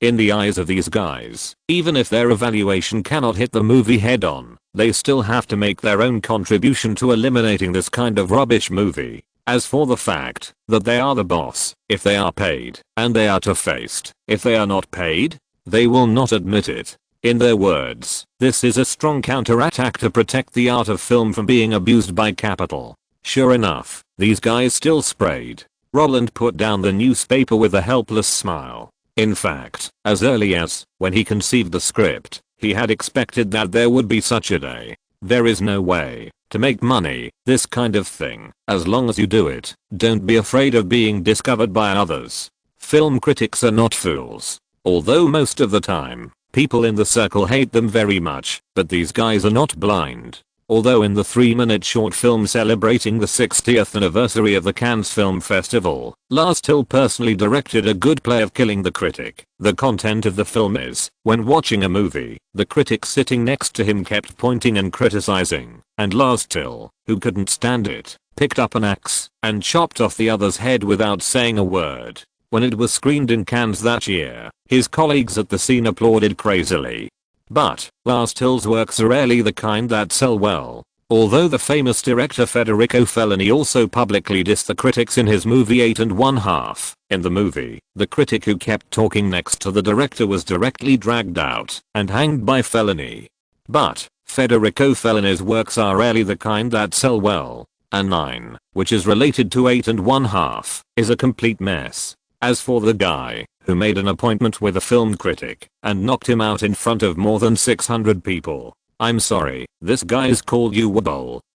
In the eyes of these guys, even if their evaluation cannot hit the movie head on, they still have to make their own contribution to eliminating this kind of rubbish movie. As for the fact that they are the boss, if they are paid, and they are two-faced, if they are not paid, they will not admit it. In their words, this is a strong counterattack to protect the art of film from being abused by capital. Sure enough, these guys still sprayed. Roland put down the newspaper with a helpless smile. In fact, as early as when he conceived the script, he had expected that there would be such a day. There is no way to make money, this kind of thing, as long as you do it. Don't be afraid of being discovered by others. Film critics are not fools. Although most of the time, people in the circle hate them very much, but these guys are not blind. Although in the 3-minute short film celebrating the 60th anniversary of the Cannes Film Festival, Lars Till personally directed a good play of killing the critic. The content of the film is, when watching a movie, the critic sitting next to him kept pointing and criticizing, and Lars Till, who couldn't stand it, picked up an axe and chopped off the other's head without saying a word. When it was screened in Cannes that year, his colleagues at the scene applauded crazily. But, Lars Till's works are rarely the kind that sell well. Although the famous director Federico Fellini also publicly dissed the critics in his movie 8 1/2, in the movie, the critic who kept talking next to the director was directly dragged out and hanged by Fellini. But, Federico Fellini's works are rarely the kind that sell well. And 9, which is related to 8 1/2, is a complete mess. As for the guy who made an appointment with a film critic and knocked him out in front of more than 600 people, I'm sorry, this guy's called you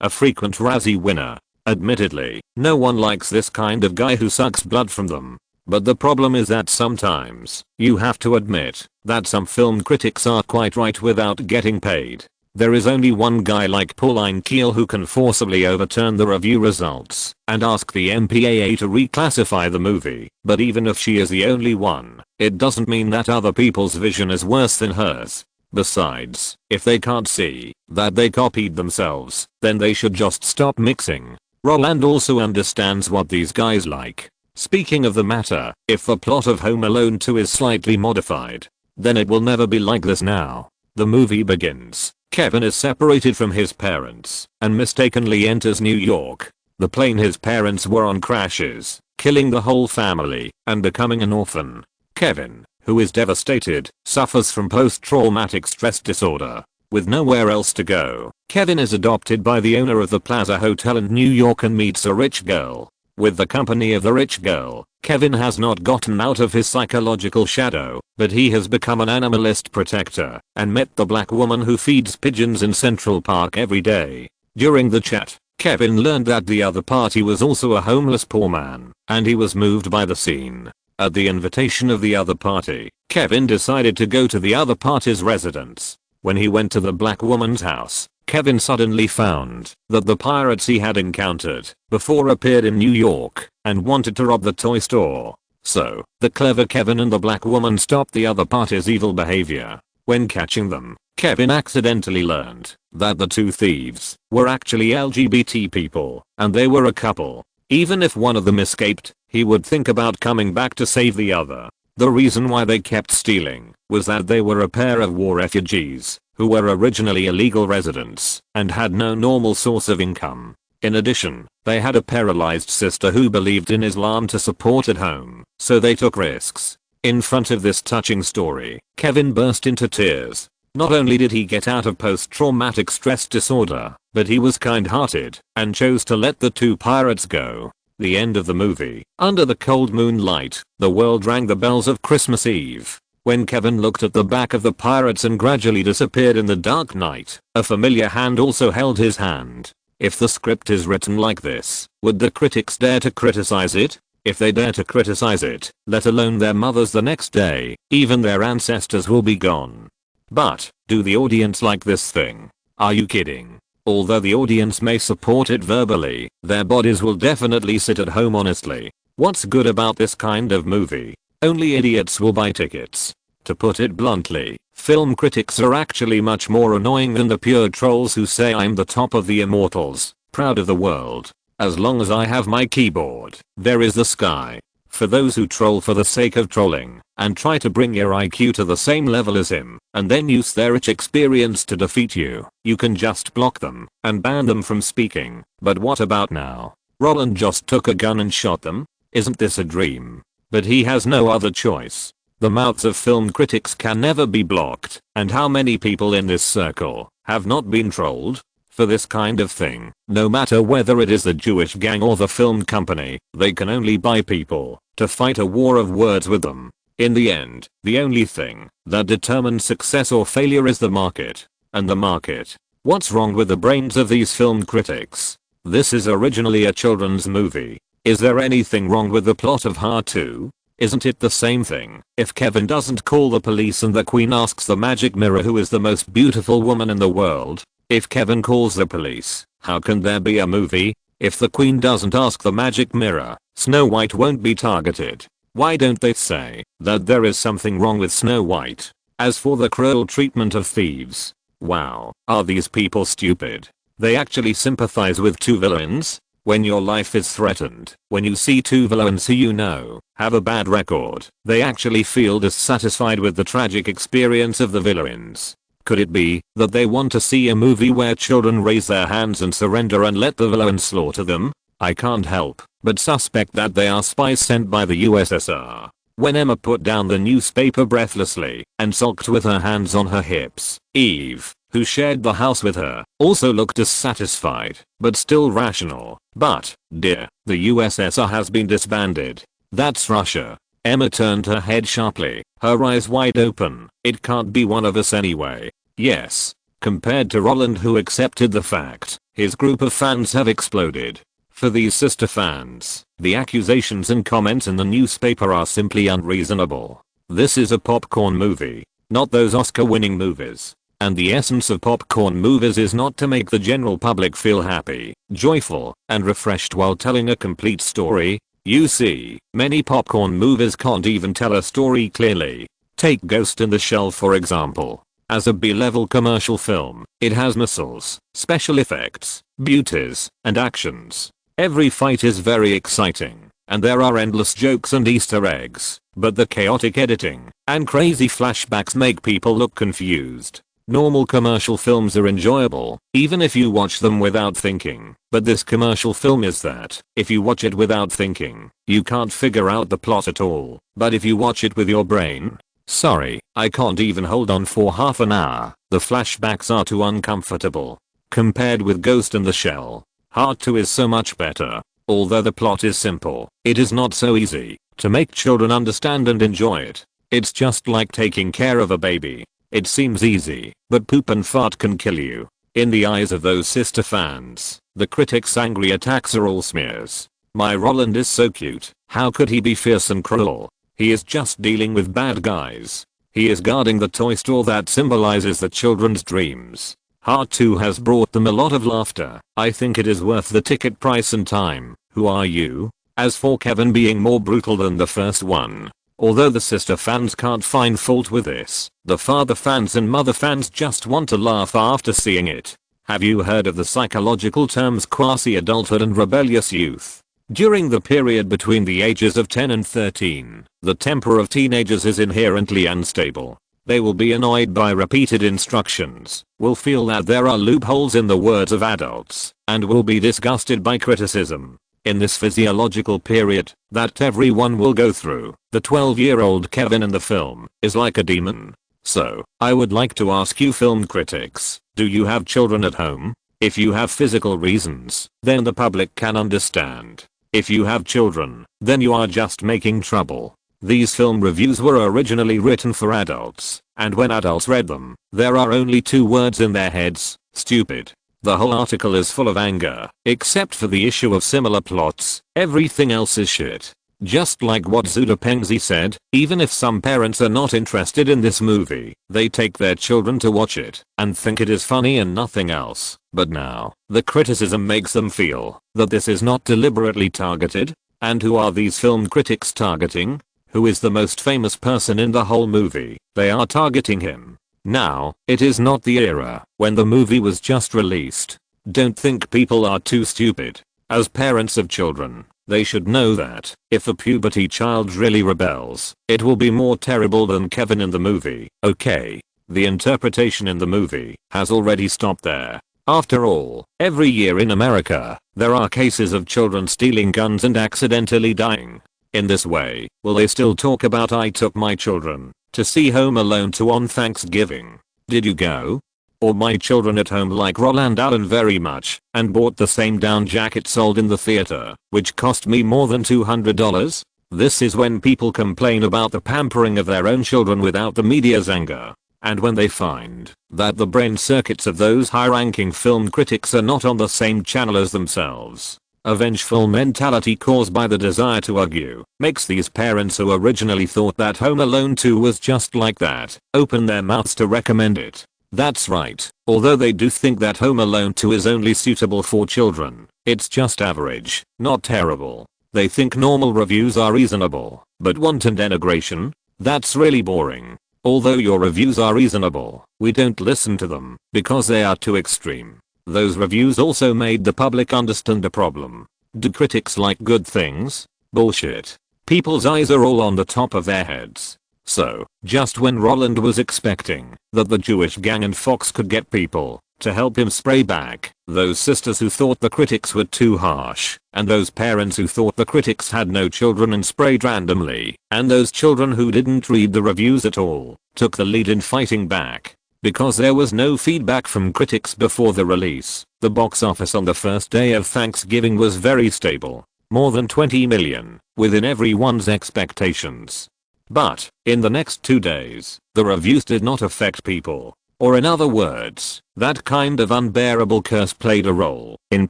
a frequent Razzie winner. Admittedly, no one likes this kind of guy who sucks blood from them. But the problem is that sometimes, you have to admit, that some film critics are quite right without getting paid. There is only one guy like Pauline Kael who can forcibly overturn the review results and ask the MPAA to reclassify the movie, but even if she is the only one, it doesn't mean that other people's vision is worse than hers. Besides, if they can't see that they copied themselves, then they should just stop mixing. Roland also understands what these guys like. Speaking of the matter, if the plot of Home Alone 2 is slightly modified, then it will never be like this now. The movie begins. Kevin is separated from his parents and mistakenly enters New York. The plane his parents were on crashes, killing the whole family and becoming an orphan. Kevin, who is devastated, suffers from post-traumatic stress disorder. With nowhere else to go, Kevin is adopted by the owner of the Plaza Hotel in New York and meets a rich girl. With the company of the rich girl, Kevin has not gotten out of his psychological shadow, but he has become an animalist protector and met the black woman who feeds pigeons in Central Park every day. During the chat, Kevin learned that the other party was also a homeless poor man, and he was moved by the scene. At the invitation of the other party, Kevin decided to go to the other party's residence. When he went to the black woman's house, Kevin suddenly found that the pirates he had encountered before appeared in New York and wanted to rob the toy store. So, the clever Kevin and the black woman stopped the other party's evil behavior. When catching them, Kevin accidentally learned that the two thieves were actually LGBT people and they were a couple. Even if one of them escaped, he would think about coming back to save the other. The reason why they kept stealing was that they were a pair of war refugees who were originally illegal residents and had no normal source of income. In addition, they had a paralyzed sister who believed in Islam to support at home, so they took risks. In front of this touching story, Kevin burst into tears. Not only did he get out of post-traumatic stress disorder, but he was kind-hearted and chose to let the two pirates go. The end of the movie. Under the cold moonlight, the world rang the bells of Christmas Eve. When Kevin looked at the back of the pirates and gradually disappeared in the dark night, a familiar hand also held his hand. If the script is written like this, would the critics dare to criticize it? If they dare to criticize it, let alone their mothers the next day, even their ancestors will be gone. But, do the audience like this thing? Are you kidding? Although the audience may support it verbally, their bodies will definitely sit at home honestly. What's good about this kind of movie? Only idiots will buy tickets. To put it bluntly, film critics are actually much more annoying than the pure trolls who say I'm the top of the immortals, proud of the world. As long as I have my keyboard, there is the sky. For those who troll for the sake of trolling, and try to bring your IQ to the same level as him, and then use their rich experience to defeat you, you can just block them, and ban them from speaking. But what about now? Roland just took a gun and shot them? Isn't this a dream? But he has no other choice. The mouths of film critics can never be blocked, and how many people in this circle have not been trolled? For this kind of thing, no matter whether it is the Jewish gang or the film company, they can only buy people to fight a war of words with them. In the end, the only thing that determines success or failure is the market. And the market. What's wrong with the brains of these film critics? This is originally a children's movie. Is there anything wrong with the plot of Heart 2? Isn't it the same thing if Kevin doesn't call the police and the Queen asks the magic mirror who is the most beautiful woman in the world? If Kevin calls the police, how can there be a movie? If the Queen doesn't ask the magic mirror, Snow White won't be targeted. Why don't they say that there is something wrong with Snow White? As for the cruel treatment of thieves, wow, are these people stupid? They actually sympathize with two villains? When your life is threatened, when you see two villains who you know have a bad record, they actually feel dissatisfied with the tragic experience of the villains. Could it be that they want to see a movie where children raise their hands and surrender and let the villains slaughter them? I can't help but suspect that they are spies sent by the USSR. When Emma put down the newspaper breathlessly and sulked with her hands on her hips, Eve, who shared the house with her, also looked dissatisfied, but still rational. But, dear, the USSR has been disbanded. That's Russia. Emma turned her head sharply, her eyes wide open. It can't be one of us anyway. Yes. Compared to Roland, who accepted the fact, his group of fans have exploded. For these sister fans, the accusations and comments in the newspaper are simply unreasonable. This is a popcorn movie, not those Oscar-winning movies. And the essence of popcorn movies is not to make the general public feel happy, joyful, and refreshed while telling a complete story. You see, many popcorn movies can't even tell a story clearly. Take Ghost in the Shell for example. As a B-level commercial film, it has missiles, special effects, beauties, and actions. Every fight is very exciting, and there are endless jokes and Easter eggs, but the chaotic editing and crazy flashbacks make people look confused. Normal commercial films are enjoyable, even if you watch them without thinking, but this commercial film is that, if you watch it without thinking, you can't figure out the plot at all, but if you watch it with your brain, sorry, I can't even hold on for half an hour, the flashbacks are too uncomfortable. Compared with Ghost in the Shell, Heart 2 is so much better. Although the plot is simple, it is not so easy to make children understand and enjoy it. It's just like taking care of a baby. It seems easy, but poop and fart can kill you. In the eyes of those sister fans, the critics' angry attacks are all smears. My Roland is so cute, how could he be fierce and cruel? He is just dealing with bad guys. He is guarding the toy store that symbolizes the children's dreams. Heart 2 has brought them a lot of laughter. I think it is worth the ticket price and time. Who are you? As for Kevin being more brutal than the first one, although the sister fans can't find fault with this, the father fans and mother fans just want to laugh after seeing it. Have you heard of the psychological terms quasi-adulthood and rebellious youth? During the period between the ages of 10 and 13, the temper of teenagers is inherently unstable. They will be annoyed by repeated instructions, will feel that there are loopholes in the words of adults, and will be disgusted by criticism. In this physiological period that everyone will go through, the 12-year-old Kevin in the film is like a demon. So, I would like to ask you film critics, do you have children at home? If you have physical reasons, then the public can understand. If you have children, then you are just making trouble. These film reviews were originally written for adults, and when adults read them, there are only 2 words in their heads: stupid. The whole article is full of anger, except for the issue of similar plots. Everything else is shit. Just like what Zudapengzi said, even if some parents are not interested in this movie, they take their children to watch it and think it is funny and nothing else. But now, the criticism makes them feel that this is not deliberately targeted. And who are these film critics targeting? Who is the most famous person in the whole movie? They are targeting him. Now, it is not the era when the movie was just released. Don't think people are too stupid. As parents of children, they should know that if a puberty child really rebels, it will be more terrible than Kevin in the movie. Okay, the interpretation in the movie has already stopped there. After all, every year in America, there are cases of children stealing guns and accidentally dying. In this way, will they still talk about "I took my children to see Home Alone 2 on Thanksgiving. Did you go?" Or "My children at home like Roland Allen very much and bought the same down jacket sold in the theater, which cost me more than $200. This is when people complain about the pampering of their own children without the media's anger. And when they find that the brain circuits of those high-ranking film critics are not on the same channel as themselves. A vengeful mentality caused by the desire to argue makes these parents who originally thought that Home Alone 2 was just like that open their mouths to recommend it. That's right, although they do think that Home Alone 2 is only suitable for children, it's just average, not terrible. They think normal reviews are reasonable, but wanton denigration? That's really boring. Although your reviews are reasonable, we don't listen to them because they are too extreme. Those reviews also made the public understand the problem. Do critics like good things? Bullshit. People's eyes are all on the top of their heads. So, just when Roland was expecting that the Jewish gang and Fox could get people to help him spray back, those sisters who thought the critics were too harsh, and those parents who thought the critics had no children and sprayed randomly, and those children who didn't read the reviews at all, took the lead in fighting back. Because there was no feedback from critics before the release, the box office on the first day of Thanksgiving was very stable. More than 20 million, within everyone's expectations. But, in the next 2 days, the reviews did not affect people. Or in other words, that kind of unbearable curse played a role in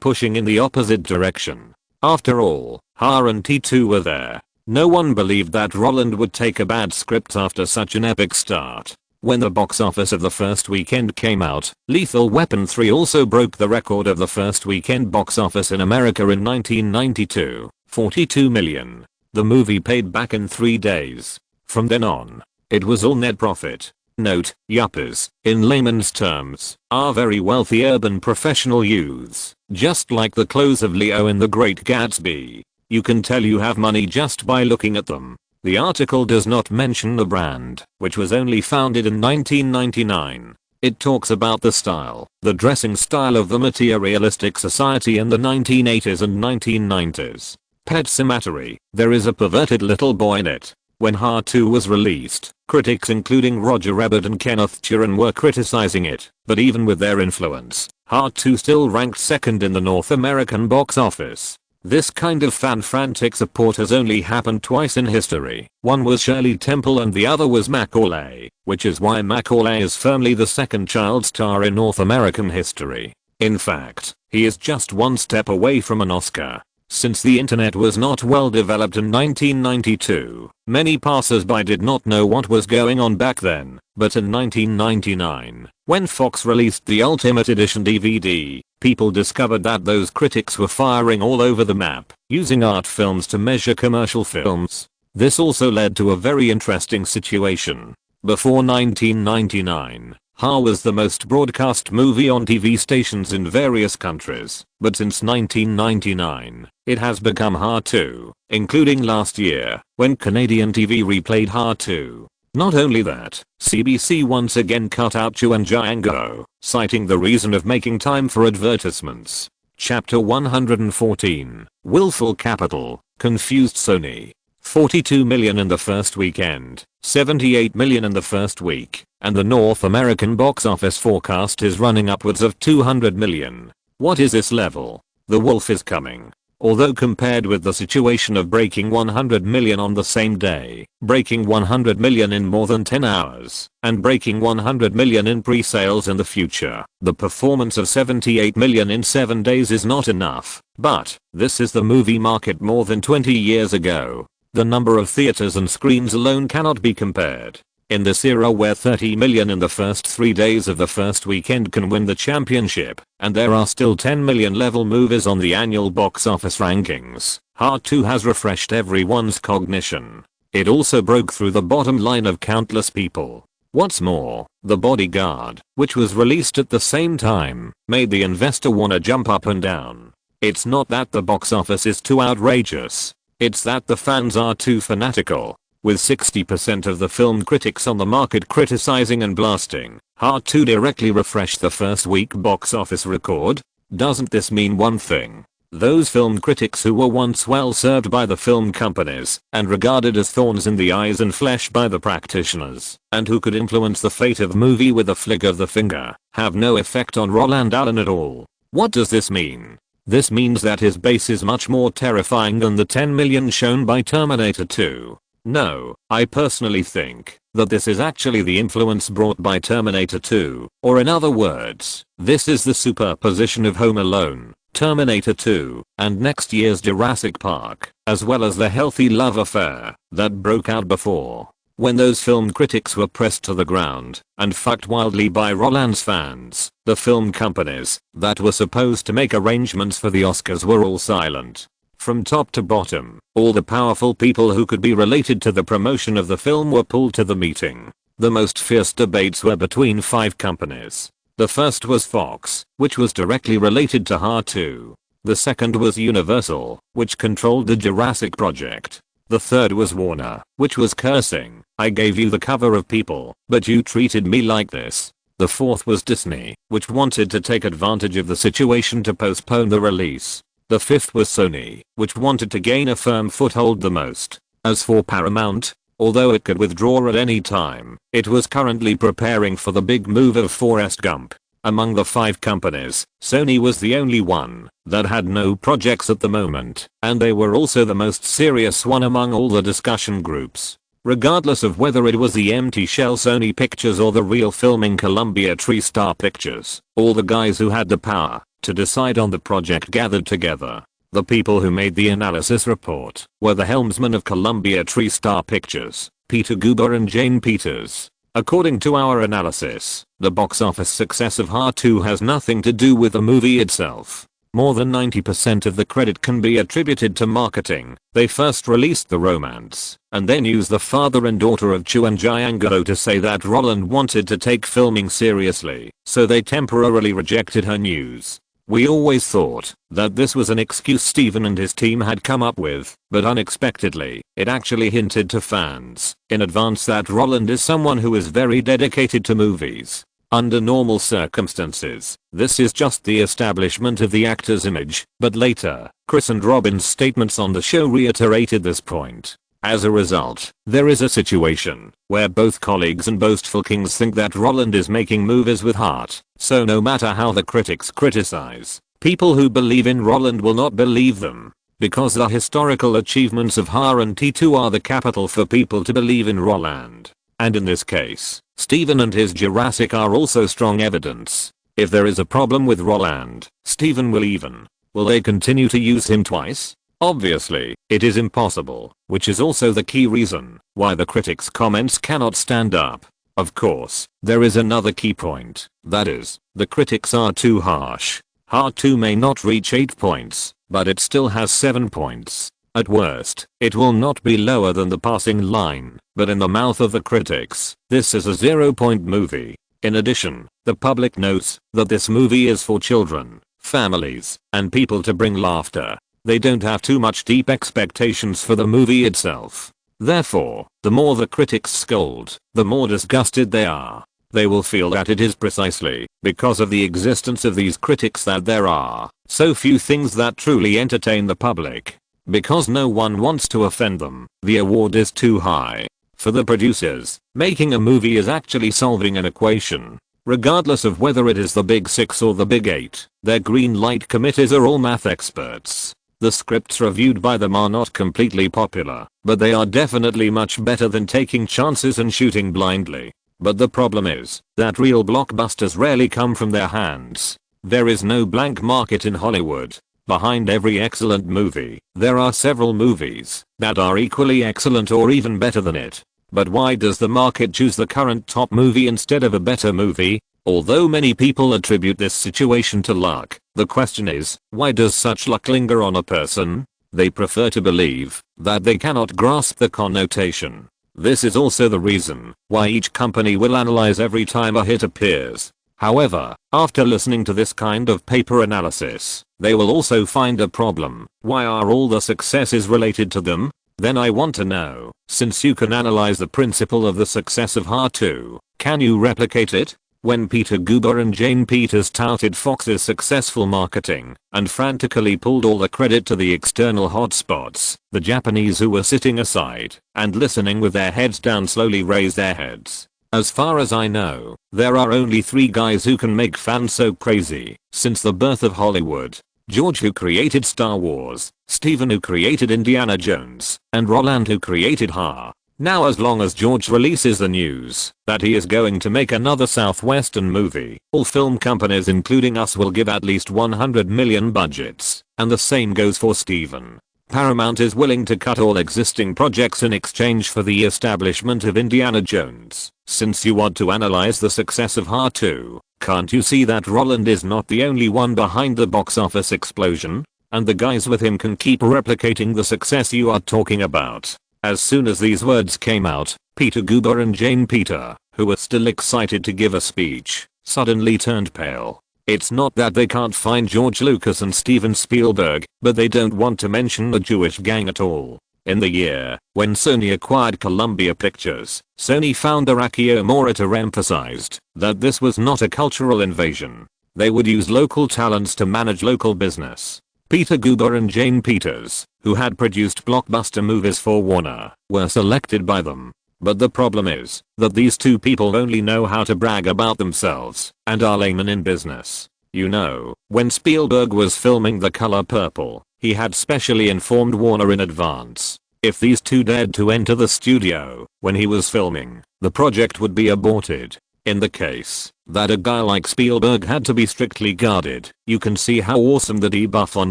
pushing in the opposite direction. After all, Ha and T2 were there. No one believed that Roland would take a bad script after such an epic start. When the box office of the first weekend came out, Lethal Weapon 3 also broke the record of the first weekend box office in America in 1992, 42 million. The movie paid back in 3 days. From then on, it was all net profit. Note, yuppies, in layman's terms, are very wealthy urban professional youths, just like the clothes of Leo in The Great Gatsby. You can tell you have money just by looking at them. The article does not mention the brand, which was only founded in 1999. It talks about the style, the dressing style of the materialistic society in the 1980s and 1990s. Pet Sematary, there is a perverted little boy in it. When Ha 2 was released, critics including Roger Ebert and Kenneth Turan were criticizing it, but even with their influence, Ha 2 still ranked second in the North American box office. This kind of fan-frantic support has only happened twice in history. One was Shirley Temple and the other was Macaulay, which is why Macaulay is firmly the second child star in North American history. In fact, he is just one step away from an Oscar. Since the internet was not well developed in 1992, many passers-by did not know what was going on back then, but in 1999, when Fox released the Ultimate Edition DVD, people discovered that those critics were firing all over the map, using art films to measure commercial films. This also led to a very interesting situation. Before 1999, Ha was the most broadcast movie on TV stations in various countries, but since 1999, it has become Ha 2, including last year, when Canadian TV replayed Ha 2. Not only that, CBC once again cut out Chuan Django, citing the reason of making time for advertisements. Chapter 114, Willful Capital, Confused Sony. 42 million in the first weekend, 78 million in the first week, and the North American box office forecast is running upwards of 200 million. What is this level? The wolf is coming. Although compared with the situation of breaking 100 million on the same day, breaking 100 million in more than 10 hours, and breaking 100 million in pre-sales in the future, the performance of 78 million in 7 days is not enough. But this is the movie market more than 20 years ago. The number of theaters and screens alone cannot be compared. In this era where 30 million in the first 3 days of the first weekend can win the championship, and there are still 10 million level movies on the annual box office rankings, Hard 2 has refreshed everyone's cognition. It also broke through the bottom line of countless people. What's more, The Bodyguard, which was released at the same time, made the investor wanna jump up and down. It's not that the box office is too outrageous. It's that the fans are too fanatical. With 60% of the film critics on the market criticizing and blasting, Hard 2 directly refreshed the first week box office record. Doesn't this mean one thing? Those film critics who were once well served by the film companies and regarded as thorns in the eyes and flesh by the practitioners, and who could influence the fate of a movie with a flick of the finger, have no effect on Roland Allen at all. What does this mean? This means that his base is much more terrifying than the 10 million shown by Terminator 2. No, I personally think that this is actually the influence brought by Terminator 2, or in other words, this is the superposition of Home Alone, Terminator 2, and next year's Jurassic Park, as well as the healthy love affair that broke out before. When those film critics were pressed to the ground and fucked wildly by Roland's fans, the film companies that were supposed to make arrangements for the Oscars were all silent. From top to bottom, all the powerful people who could be related to the promotion of the film were pulled to the meeting. The most fierce debates were between 5 companies. The first was Fox, which was directly related to Hard 2. The second was Universal, which controlled the Jurassic project. The third was Warner, which was cursing, "I gave you the cover of People, but you treated me like this." The fourth was Disney, which wanted to take advantage of the situation to postpone the release. The fifth was Sony, which wanted to gain a firm foothold the most. As for Paramount, although it could withdraw at any time, it was currently preparing for the big move of Forrest Gump. Among the 5 companies, Sony was the only one that had no projects at the moment, and they were also the most serious one among all the discussion groups. Regardless of whether it was the empty shell Sony Pictures or the real filming Columbia TriStar Pictures, all the guys who had the power to decide on the project gathered together. The people who made the analysis report were the helmsmen of Columbia TriStar Pictures, Peter Guber and Jane Peters. According to our analysis, the box office success of Hard 2 has nothing to do with the movie itself. More than 90% of the credit can be attributed to marketing. They first released the romance, and then used the father and daughter of Chu and Jiangaro to say that Roland wanted to take filming seriously, so they temporarily rejected her news. We always thought that this was an excuse Steven and his team had come up with, but unexpectedly, it actually hinted to fans in advance that Roland is someone who is very dedicated to movies. Under normal circumstances, this is just the establishment of the actor's image, but later, Chris and Robin's statements on the show reiterated this point. As a result, there is a situation where both colleagues and boastful kings think that Roland is making movies with heart, so no matter how the critics criticize, people who believe in Roland will not believe them, because the historical achievements of Har and T2 are the capital for people to believe in Roland. And in this case, Steven and his Jurassic are also strong evidence. If there is a problem with Roland, Steven will they continue to use him twice? Obviously, it is impossible, which is also the key reason why the critics' comments cannot stand up. Of course, there is another key point, that is, the critics are too harsh. Hard 2 may not reach 8 points, but it still has 7 points. At worst, it will not be lower than the passing line, but in the mouth of the critics, this is a 0-point movie. In addition, the public knows that this movie is for children, families, and people to bring laughter. They don't have too much deep expectations for the movie itself. Therefore, the more the critics scold, the more disgusted they are. They will feel that it is precisely because of the existence of these critics that there are so few things that truly entertain the public. Because no one wants to offend them, the award is too high. For the producers, making a movie is actually solving an equation. Regardless of whether it is the Big 6 or the Big 8, their green light committees are all math experts. The scripts reviewed by them are not completely popular, but they are definitely much better than taking chances and shooting blindly. But the problem is that real blockbusters rarely come from their hands. There is no blank market in Hollywood. Behind every excellent movie, there are several movies that are equally excellent or even better than it. But why does the market choose the current top movie instead of a better movie? Although many people attribute this situation to luck, the question is, why does such luck linger on a person? They prefer to believe that they cannot grasp the connotation. This is also the reason why each company will analyze every time a hit appears. However, after listening to this kind of paper analysis, they will also find a problem. Why are all the successes related to them? Then I want to know, since you can analyze the principle of the success of HA2, can you replicate it? When Peter Guber and Jane Peters touted Fox's successful marketing and frantically pulled all the credit to the external hotspots, the Japanese who were sitting aside and listening with their heads down slowly raised their heads. As far as I know, there are only 3 guys who can make fans so crazy since the birth of Hollywood. George, who created Star Wars, Stephen, who created Indiana Jones, and Roland, who created Ha. Now as long as George releases the news that he is going to make another Southwestern movie, all film companies including us will give at least 100 million budgets, and the same goes for Stephen. Paramount is willing to cut all existing projects in exchange for the establishment of Indiana Jones. Since you want to analyze the success of HA2, can't you see that Roland is not the only one behind the box office explosion? And the guys with him can keep replicating the success you are talking about. As soon as these words came out, Peter Guber and Jane Peter, who were still excited to give a speech, suddenly turned pale. It's not that they can't find George Lucas and Steven Spielberg, but they don't want to mention the Jewish gang at all. In the year when Sony acquired Columbia Pictures, Sony founder Akio Morita emphasized that this was not a cultural invasion. They would use local talents to manage local business. Peter Guber and Jane Peters, who had produced blockbuster movies for Warner, were selected by them. But the problem is that these two people only know how to brag about themselves and are laymen in business. You know, when Spielberg was filming The Color Purple, he had specially informed Warner in advance. If these two dared to enter the studio when he was filming, the project would be aborted. In the case that a guy like Spielberg had to be strictly guarded, you can see how awesome the debuff on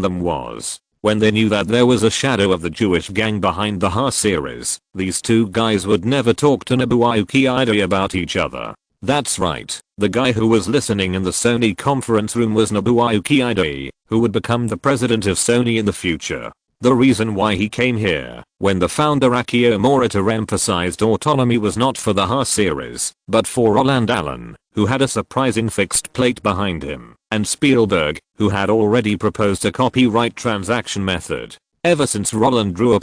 them was. When they knew that there was a shadow of the Jewish gang behind the Ha series, these two guys would never talk to Nobuaki Ide about each other. That's right, the guy who was listening in the Sony conference room was Nobuaki Ide, who would become the president of Sony in the future. The reason why he came here, when the founder Akio Morita emphasized autonomy, was not for the Ha series, but for Roland Allen, who had a surprising fixed plate behind him, and Spielberg, who had already proposed a copyright transaction method. Ever since Roland drew up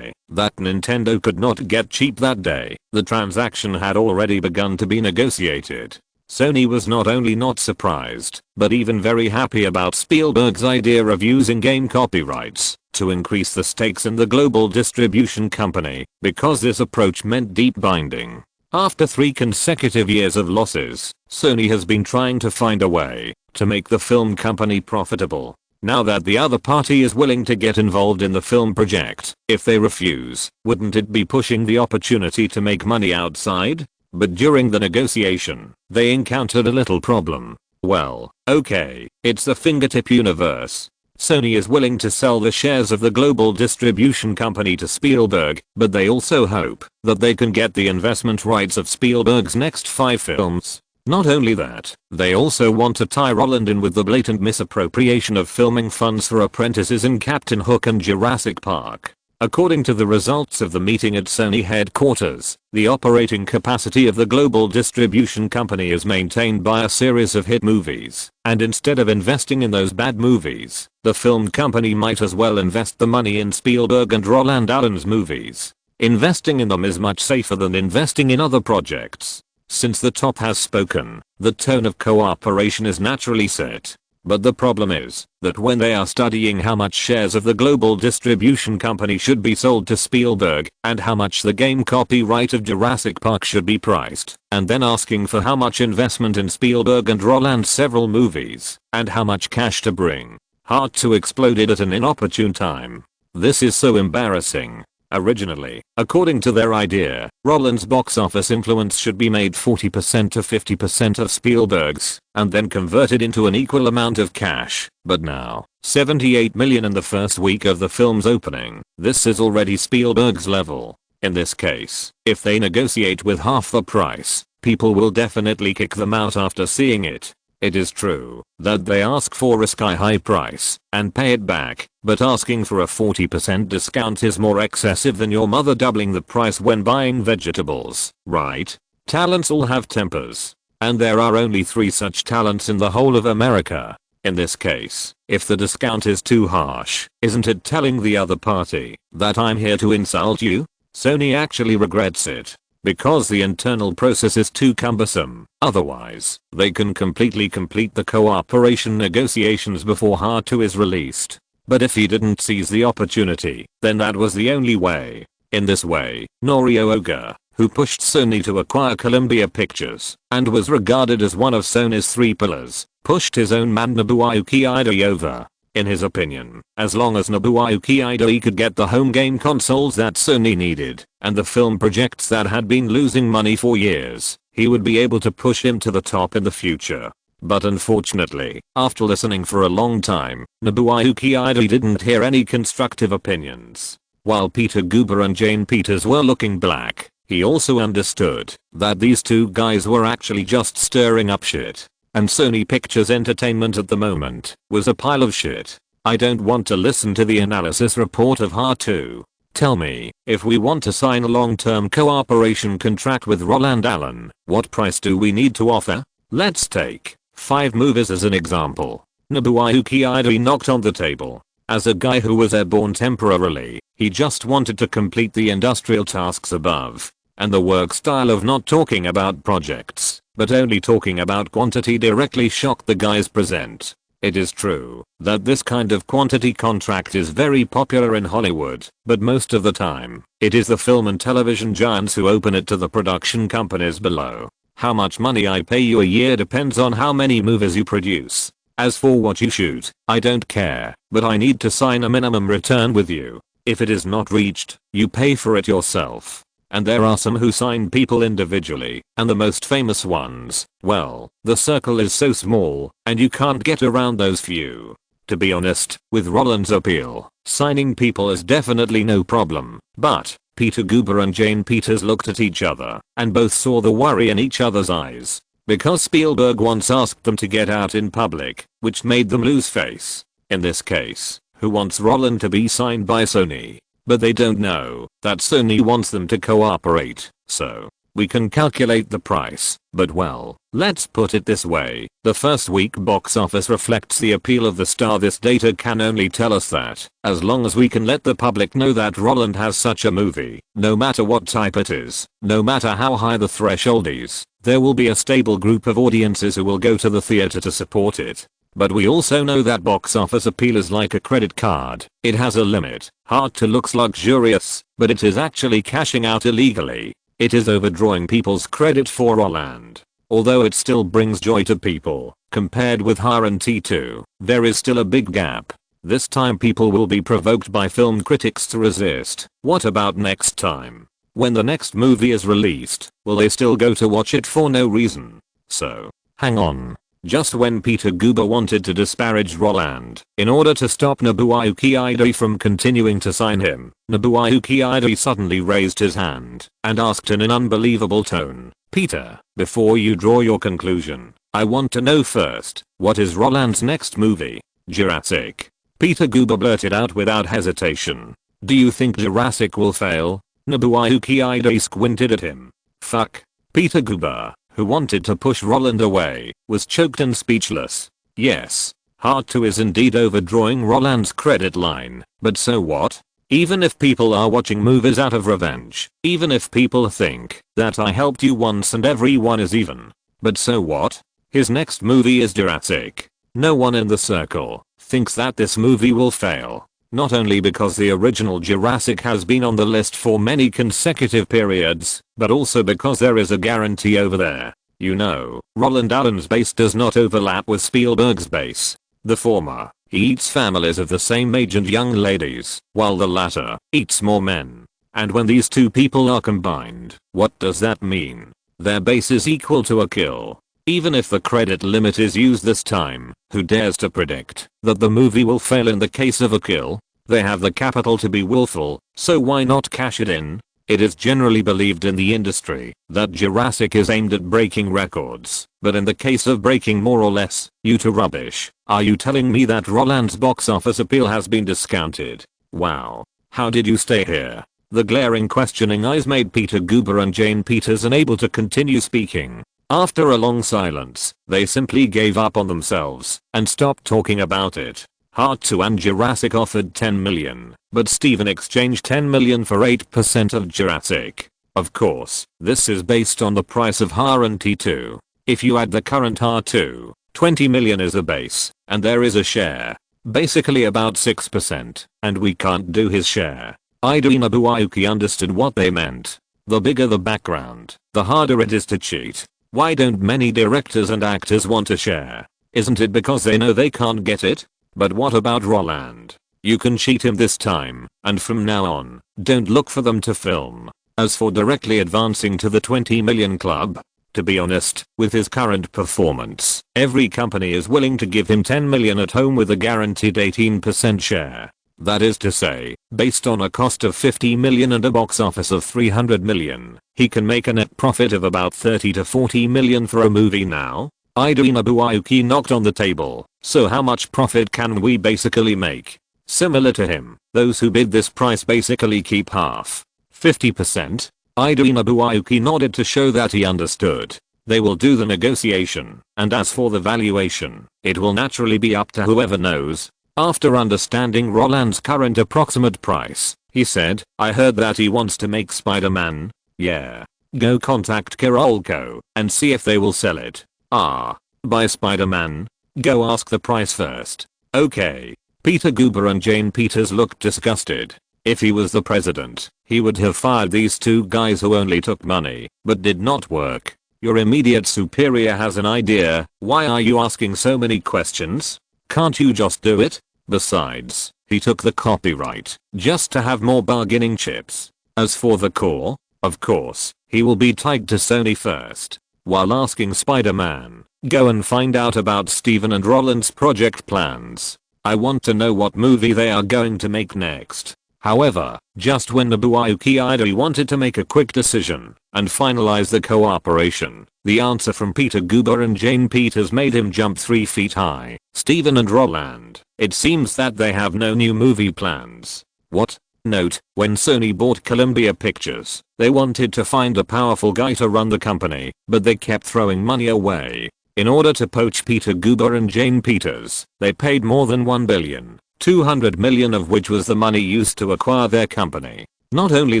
that Nintendo could not get cheap that day, the transaction had already begun to be negotiated. Sony was not only not surprised, but even very happy about Spielberg's idea of using game copyrights to increase the stakes in the global distribution company, because this approach meant deep binding. After 3 consecutive years of losses, Sony has been trying to find a way to make the film company profitable. Now that the other party is willing to get involved in the film project, if they refuse, wouldn't it be pushing the opportunity to make money outside? But during the negotiation, they encountered a little problem. Well, okay, it's the fingertip universe. Sony is willing to sell the shares of the global distribution company to Spielberg, but they also hope that they can get the investment rights of Spielberg's next 5 films. Not only that, they also want to tie Roland in with the blatant misappropriation of filming funds for apprentices in Captain Hook and Jurassic Park. According to the results of the meeting at Sony headquarters, the operating capacity of the global distribution company is maintained by a series of hit movies, and instead of investing in those bad movies, the film company might as well invest the money in Spielberg and Roland Allen's movies. Investing in them is much safer than investing in other projects. Since the top has spoken, the tone of cooperation is naturally set. But the problem is that when they are studying how much shares of the global distribution company should be sold to Spielberg and how much the game copyright of Jurassic Park should be priced, and then asking for how much investment in Spielberg and Roland's several movies and how much cash to bring, Hard to exploded at an inopportune time. This is so embarrassing. Originally, according to their idea, Roland's box office influence should be made 40% to 50% of Spielberg's, and then converted into an equal amount of cash. But now, 78 million in the first week of the film's opening. This is already Spielberg's level. In this case, if they negotiate with half the price, people will definitely kick them out after seeing it. It is true that they ask for a sky-high price and pay it back, but asking for a 40% discount is more excessive than your mother doubling the price when buying vegetables, right? Talents all have tempers. And there are only 3 such talents in the whole of America. In this case, if the discount is too harsh, isn't it telling the other party that I'm here to insult you? Sony actually regrets it, because the internal process is too cumbersome. Otherwise, they can completely complete the cooperation negotiations before Hard 2 is released. But if he didn't seize the opportunity, then that was the only way. In this way, Norio Oga, who pushed Sony to acquire Columbia Pictures, and was regarded as one of Sony's 3 pillars, pushed his own man Nobuaki Idoi over. In his opinion, as long as Nobuaki Idoi could get the home game consoles that Sony needed, and the film projects that had been losing money for years, he would be able to push him to the top in the future. But unfortunately, after listening for a long time, Nobuaki Idoi didn't hear any constructive opinions. While Peter Guber and Jane Peters were looking black, he also understood that these 2 guys were actually just stirring up shit. And Sony Pictures Entertainment at the moment was a pile of shit. I don't want to listen to the analysis report of Hard 2. Tell me, if we want to sign a long-term cooperation contract with Roland Allen, what price do we need to offer? Let's take 5 movies as an example. Nobuaki Idoi knocked on the table. As a guy who was airborne temporarily, he just wanted to complete the industrial tasks above. And the work style of not talking about projects, but only talking about quantity directly shocked the guys present. It is true that this kind of quantity contract is very popular in Hollywood, but most of the time, it is the film and television giants who open it to the production companies below. How much money I pay you a year depends on how many movies you produce. As for what you shoot, I don't care, but I need to sign a minimum return with you. If it is not reached, you pay for it yourself. And there are some who sign people individually, and the most famous ones, well, the circle is so small, and you can't get around those few. To be honest, with Roland's appeal, signing people is definitely no problem, but Peter Guber and Jane Peters looked at each other, and both saw the worry in each other's eyes. Because Spielberg once asked them to get out in public, which made them lose face. In this case, who wants Roland to be signed by Sony? But they don't know that Sony wants them to cooperate, so we can calculate the price. But well, let's put it this way, the first week box office reflects the appeal of the star. This data can only tell us that, as long as we can let the public know that Roland has such a movie, no matter what type it is, no matter how high the threshold is, there will be a stable group of audiences who will go to the theater to support it. But we also know that box office appeal is like a credit card. It has a limit. Hard to looks luxurious, but it is actually cashing out illegally. It is overdrawing people's credit for Roland. Although it still brings joy to people, compared with Har and T2, there is still a big gap. This time people will be provoked by film critics to resist. What about next time? When the next movie is released, will they still go to watch it for no reason? So, hang on. Just when Peter Guber wanted to disparage Roland in order to stop Nobuaki Idoi from continuing to sign him, Nobuaki Idoi suddenly raised his hand and asked in an unbelievable tone, "Peter, before you draw your conclusion, I want to know first, what is Roland's next movie?" "Jurassic." Peter Guber blurted out without hesitation. "Do you think Jurassic will fail?" Nobuaki Idoi squinted at him. "Fuck." Peter Guber, who wanted to push Roland away, was choked and speechless. Yes, Hard 2 is indeed overdrawing Roland's credit line, but so what? Even if people are watching movies out of revenge, even if people think that I helped you once and everyone is even, but so what? His next movie is Jurassic. No one in the circle thinks that this movie will fail. Not only because the original Jurassic has been on the list for many consecutive periods, but also because there is a guarantee over there. You know, Roland Allen's base does not overlap with Spielberg's base. The former, He eats families of the same age and young ladies, while the latter eats more men. And when these two people are combined, what does that mean? Their base is equal to a kill. Even if the credit limit is used this time, who dares to predict that the movie will fail in the case of a kill? They have the capital to be willful, so why not cash it in? It is generally believed in the industry that Jurassic is aimed at breaking records, but in the case of breaking more or less, utter rubbish. Are you telling me that Roland's box office appeal has been discounted? Wow. How did you stay here? The glaring questioning eyes made Peter Guber and Jane Peters unable to continue speaking. After a long silence, they simply gave up on themselves and stopped talking about it. Heart 2 and Jurassic offered 10 million, but Steven exchanged 10 million for 8% of Jurassic. Of course, this is based on the price of HAR and T2. If you add the current HAR to, 20 million is a base, and there is a share. Basically about 6%, and we can't do his share. Idina Buayuki understood what they meant. The bigger the background, the harder it is to cheat. Why don't many directors and actors want to share? Isn't it because they know they can't get it? But what about Roland? You can cheat him this time, and from now on, don't look for them to film. As for directly advancing to the 20 million club, to be honest, with his current performance, every company is willing to give him 10 million at home with a guaranteed 18% share. That is to say, based on a cost of 50 million and a box office of 300 million, he can make a net profit of about 30 to 40 million for a movie now. Idina Buayuki knocked on the table. So how much profit can we basically make? Similar to him, those who bid this price basically keep half. 50%? Idina Buayuki nodded to show that he understood. They will do the negotiation, and as for the valuation, it will naturally be up to whoever knows. After understanding Roland's current approximate price, he said, I heard that he wants to make Spider-Man. Yeah. Go contact Carolco and see if they will sell it. Buy Spider-Man? Go ask the price first. Okay. Peter Guber and Jane Peters looked disgusted. If he was the president, he would have fired these two guys who only took money, but did not work. Your immediate superior has an idea. Why are you asking so many questions? Can't you just do it? Besides, he took the copyright just to have more bargaining chips. As for the core, of course, he will be tied to Sony first. While asking Spider-Man, go and find out about Steven and Roland's project plans. I want to know what movie they are going to make next. However, just when the Buayuki Ida wanted to make a quick decision and finalize the cooperation, the answer from Peter Guber and Jane Peters made him jump 3 feet high. Steven and Roland, it seems that they have no new movie plans. What? Note, when Sony bought Columbia Pictures, they wanted to find a powerful guy to run the company, but they kept throwing money away. In order to poach Peter Guber and Jane Peters, they paid more than $1 billion, $200 million of which was the money used to acquire their company. Not only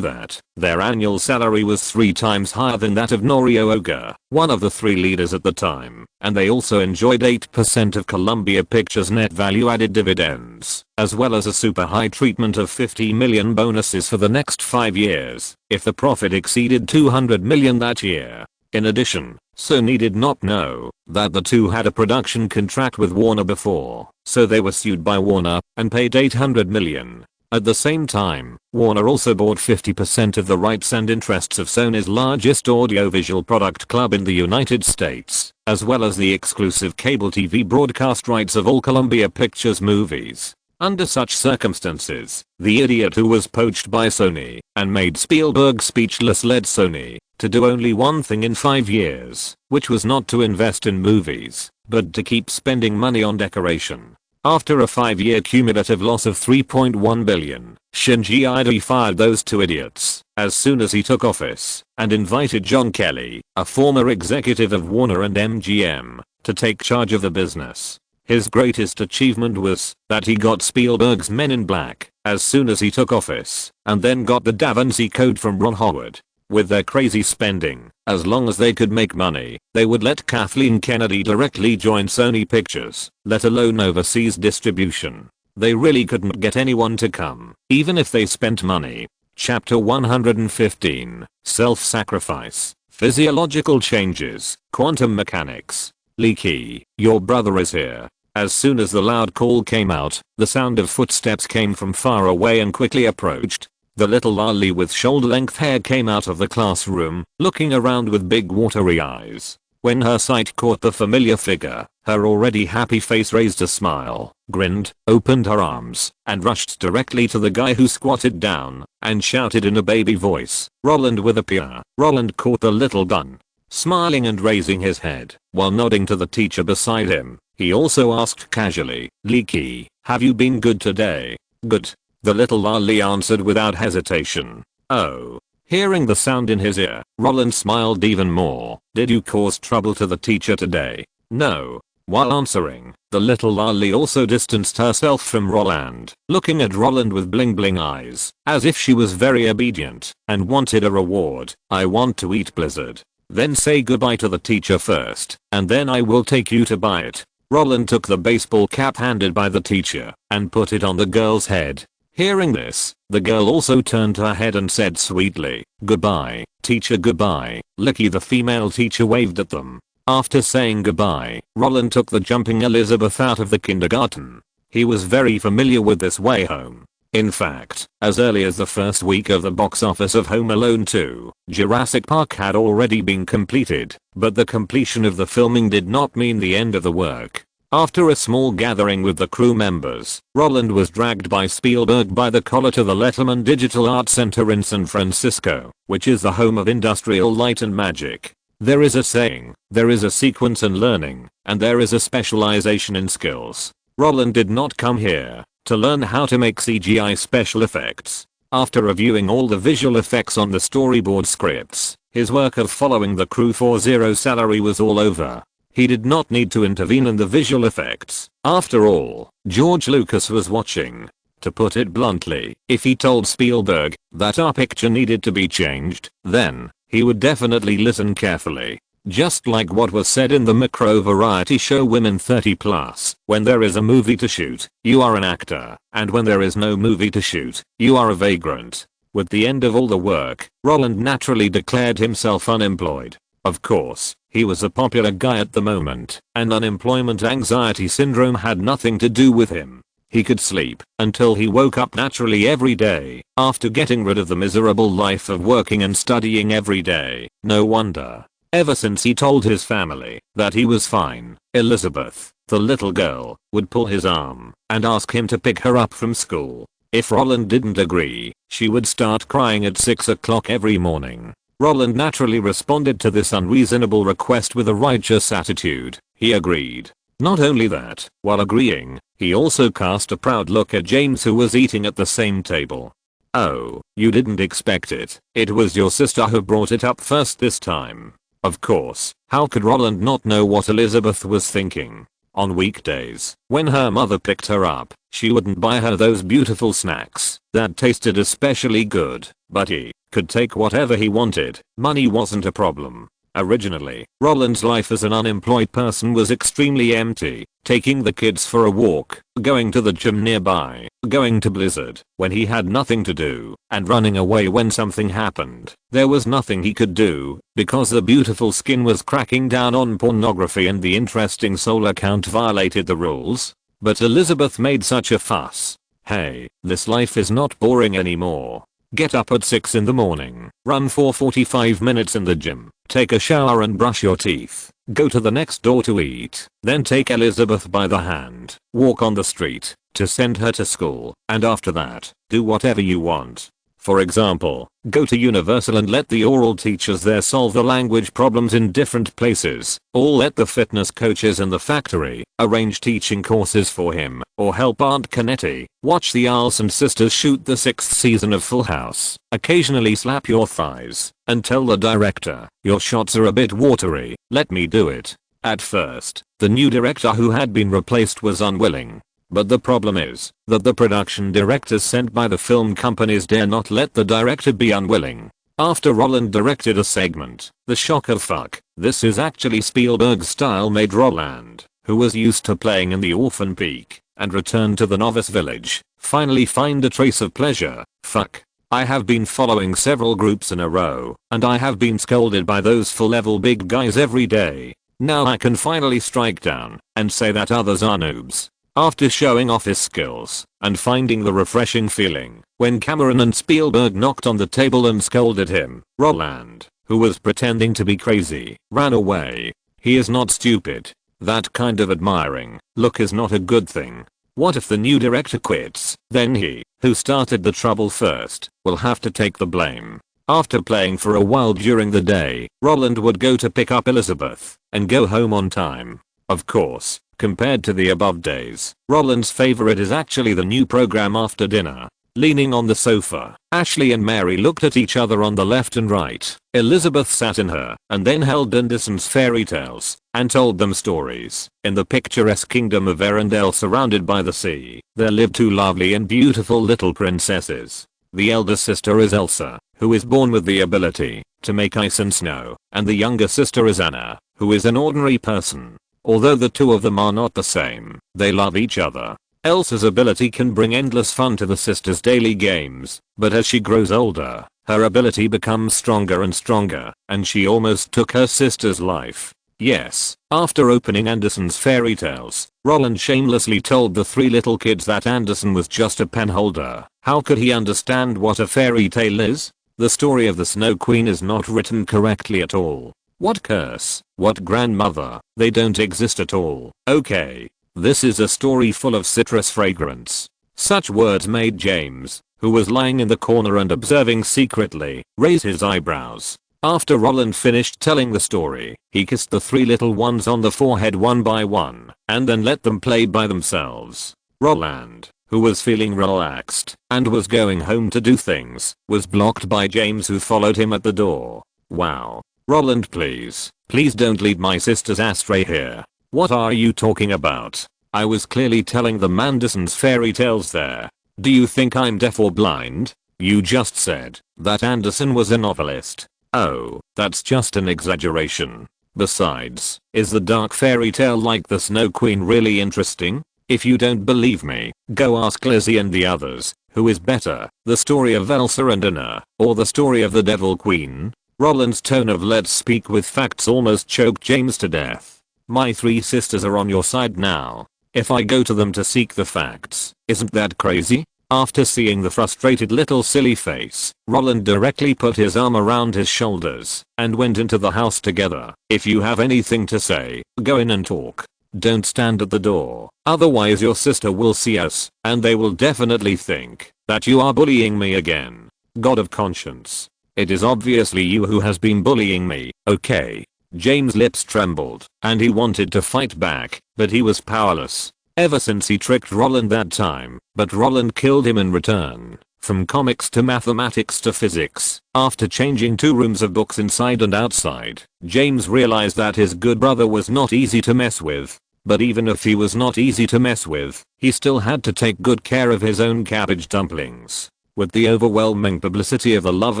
that, their annual salary was 3 times higher than that of Norio Oga, one of the 3 leaders at the time, and they also enjoyed 8% of Columbia Pictures' net value-added dividends, as well as a super high treatment of 50 million bonuses for the next 5 years, if the profit exceeded 200 million that year. In addition, Sony did not know that the two had a production contract with Warner before, so they were sued by Warner and paid 800 million. At the same time, Warner also bought 50% of the rights and interests of Sony's largest audiovisual product club in the United States, as well as the exclusive cable TV broadcast rights of all Columbia Pictures movies. Under such circumstances, the idiot who was poached by Sony and made Spielberg speechless led Sony to do only one thing in 5 years, which was not to invest in movies, but to keep spending money on decoration. After a 5-year cumulative loss of $3.1 billion, Shinji Ida fired those two idiots as soon as he took office and invited John Kelly, a former executive of Warner and MGM, to take charge of the business. His greatest achievement was that he got Spielberg's Men in Black as soon as he took office, and then got the Da Vinci Code from Ron Howard. With their crazy spending, as long as they could make money, they would let Kathleen Kennedy directly join Sony Pictures, let alone overseas distribution. They really couldn't get anyone to come, even if they spent money. Chapter 115, Self-Sacrifice, Physiological Changes, Quantum Mechanics. Leaky, your brother is here. As soon as the loud call came out, the sound of footsteps came from far away and quickly approached. The little lolly with shoulder-length hair came out of the classroom, looking around with big watery eyes. When her sight caught the familiar figure, her already happy face raised a smile, grinned, opened her arms, and rushed directly to the guy who squatted down, and shouted in a baby voice, "Roland with a peer." Roland caught the little gun. Smiling and raising his head, while nodding to the teacher beside him, he also asked casually, "Leaky, have you been good today?" "Good," the little lolly answered without hesitation. "Oh." Hearing the sound in his ear, Roland smiled even more. "Did you cause trouble to the teacher today?" "No." While answering, the little lolly also distanced herself from Roland, looking at Roland with bling eyes, as if she was very obedient and wanted a reward. "I want to eat Blizzard." "Then say goodbye to the teacher first, and then I will take you to buy it." Roland took the baseball cap handed by the teacher and put it on the girl's head. Hearing this, the girl also turned her head and said sweetly, "Goodbye, teacher, goodbye." Licky the female teacher waved at them. After saying goodbye, Roland took the jumping Elizabeth out of the kindergarten. He was very familiar with this way home. In fact, as early as the first week of the box office of Home Alone 2, Jurassic Park had already been completed, but the completion of the filming did not mean the end of the work. After a small gathering with the crew members, Roland was dragged by Spielberg by the collar to the Letterman Digital Arts Center in San Francisco, which is the home of industrial light and magic. There is a saying, there is a sequence in learning, and there is a specialization in skills. Roland did not come here to learn how to make CGI special effects. After reviewing all the visual effects on the storyboard scripts, his work of following the crew for zero salary was all over. He did not need to intervene in the visual effects. After all, George Lucas was watching. To put it bluntly, if he told Spielberg that our picture needed to be changed, then he would definitely listen carefully. Just like what was said in the macro variety show Women 30 Plus, when there is a movie to shoot, you are an actor, and when there is no movie to shoot, you are a vagrant. With the end of all the work, Roland naturally declared himself unemployed. Of course, he was a popular guy at the moment, and unemployment anxiety syndrome had nothing to do with him. He could sleep until he woke up naturally every day, after getting rid of the miserable life of working and studying every day. No wonder. Ever since he told his family that he was fine, Elizabeth, the little girl, would pull his arm and ask him to pick her up from school. If Roland didn't agree, she would start crying at 6 o'clock every morning. Roland naturally responded to this unreasonable request with a righteous attitude. He agreed. Not only that, while agreeing, he also cast a proud look at James, who was eating at the same table. "Oh, you didn't expect it. It was your sister who brought it up first this time." Of course, how could Roland not know what Elizabeth was thinking? On weekdays, when her mother picked her up, she wouldn't buy her those beautiful snacks that tasted especially good, but he could take whatever he wanted. Money wasn't a problem. Originally, Roland's life as an unemployed person was extremely empty, taking the kids for a walk, going to the gym nearby, going to Blizzard when he had nothing to do, and running away when something happened. There was nothing he could do, because the beautiful skin was cracking down on pornography and the interesting soul account violated the rules. But Elizabeth made such a fuss. "Hey, this life is not boring anymore. Get up at 6 in the morning, run for 45 minutes in the gym, take a shower and brush your teeth, go to the next door to eat, then take Elizabeth by the hand, walk on the street, to send her to school, and after that, do whatever you want. For example, go to Universal and let the oral teachers there solve the language problems in different places, or let the fitness coaches in the factory arrange teaching courses for him, or help Aunt Canetti watch the Olson sisters shoot the 6th season of Full House. Occasionally slap your thighs and tell the director, your shots are a bit watery, let me do it." At first, the new director who had been replaced was unwilling. But the problem is that the production directors sent by the film companies dare not let the director be unwilling. After Roland directed a segment, the shock of "fuck, this is actually Spielberg's style" made Roland, who was used to playing in the orphan peak and returned to the novice village, finally find a trace of pleasure. "Fuck. I have been following several groups in a row, and I have been scolded by those full level big guys every day. Now I can finally strike down and say that others are noobs. After showing off his skills and finding the refreshing feeling when Cameron and Spielberg knocked on the table and scolded him, Roland, who was pretending to be crazy, ran away. He is not stupid. That kind of admiring look is not a good thing. What if the new director quits? Then he, who started the trouble first, will have to take the blame. After playing for a while during the day, Roland would go to pick up Elizabeth and go home on time. Of course, compared to the above days, Roland's favorite is actually the new program after dinner. Leaning on the sofa, Ashley and Mary looked at each other on the left and right. Elizabeth sat in her and then held Andersen's fairy tales and told them stories. In the picturesque kingdom of Arendelle surrounded by the sea, there lived two lovely and beautiful little princesses. The elder sister is Elsa, who is born with the ability to make ice and snow, and the younger sister is Anna, who is an ordinary person. Although the two of them are not the same, they love each other. Elsa's ability can bring endless fun to the sisters' daily games, but as she grows older, her ability becomes stronger and stronger, and she almost took her sister's life. Yes, after opening Andersen's fairy tales, Roland shamelessly told the three little kids that Andersen was just a pen holder. How could he understand what a fairy tale is? The story of the Snow Queen is not written correctly at all. What curse? What grandmother? They don't exist at all. Okay. This is a story full of citrus fragrance. Such words made James, who was lying in the corner and observing secretly, raise his eyebrows. After Roland finished telling the story, he kissed the three little ones on the forehead one by one, and then let them play by themselves. Roland, who was feeling relaxed and was going home to do things, was blocked by James, who followed him at the door. Wow. Roland, please don't lead my sisters astray here. What are you talking about? I was clearly telling them Andersen's fairy tales there. Do you think I'm deaf or blind? You just said that Andersen was a novelist. Oh, that's just an exaggeration. Besides, is the dark fairy tale like the Snow Queen really interesting? If you don't believe me, go ask Lizzie and the others. Who is better, the story of Elsa and Anna, or the story of the Devil Queen? Roland's tone of let's speak with facts almost choked James to death. My three sisters are on your side now. If I go to them to seek the facts, isn't that crazy? After seeing the frustrated little silly face, Roland directly put his arm around his shoulders and went into the house together. If you have anything to say, go in and talk. Don't stand at the door, otherwise your sister will see us, and they will definitely think that you are bullying me again. God of conscience. It is obviously you who has been bullying me, okay? James' lips trembled, and he wanted to fight back, but he was powerless. Ever since he tricked Roland that time, but Roland killed him in return. From comics to mathematics to physics, after changing 2 rooms of books inside and outside, James realized that his good brother was not easy to mess with. But even if he was not easy to mess with, he still had to take good care of his own cabbage dumplings. With the overwhelming publicity of the love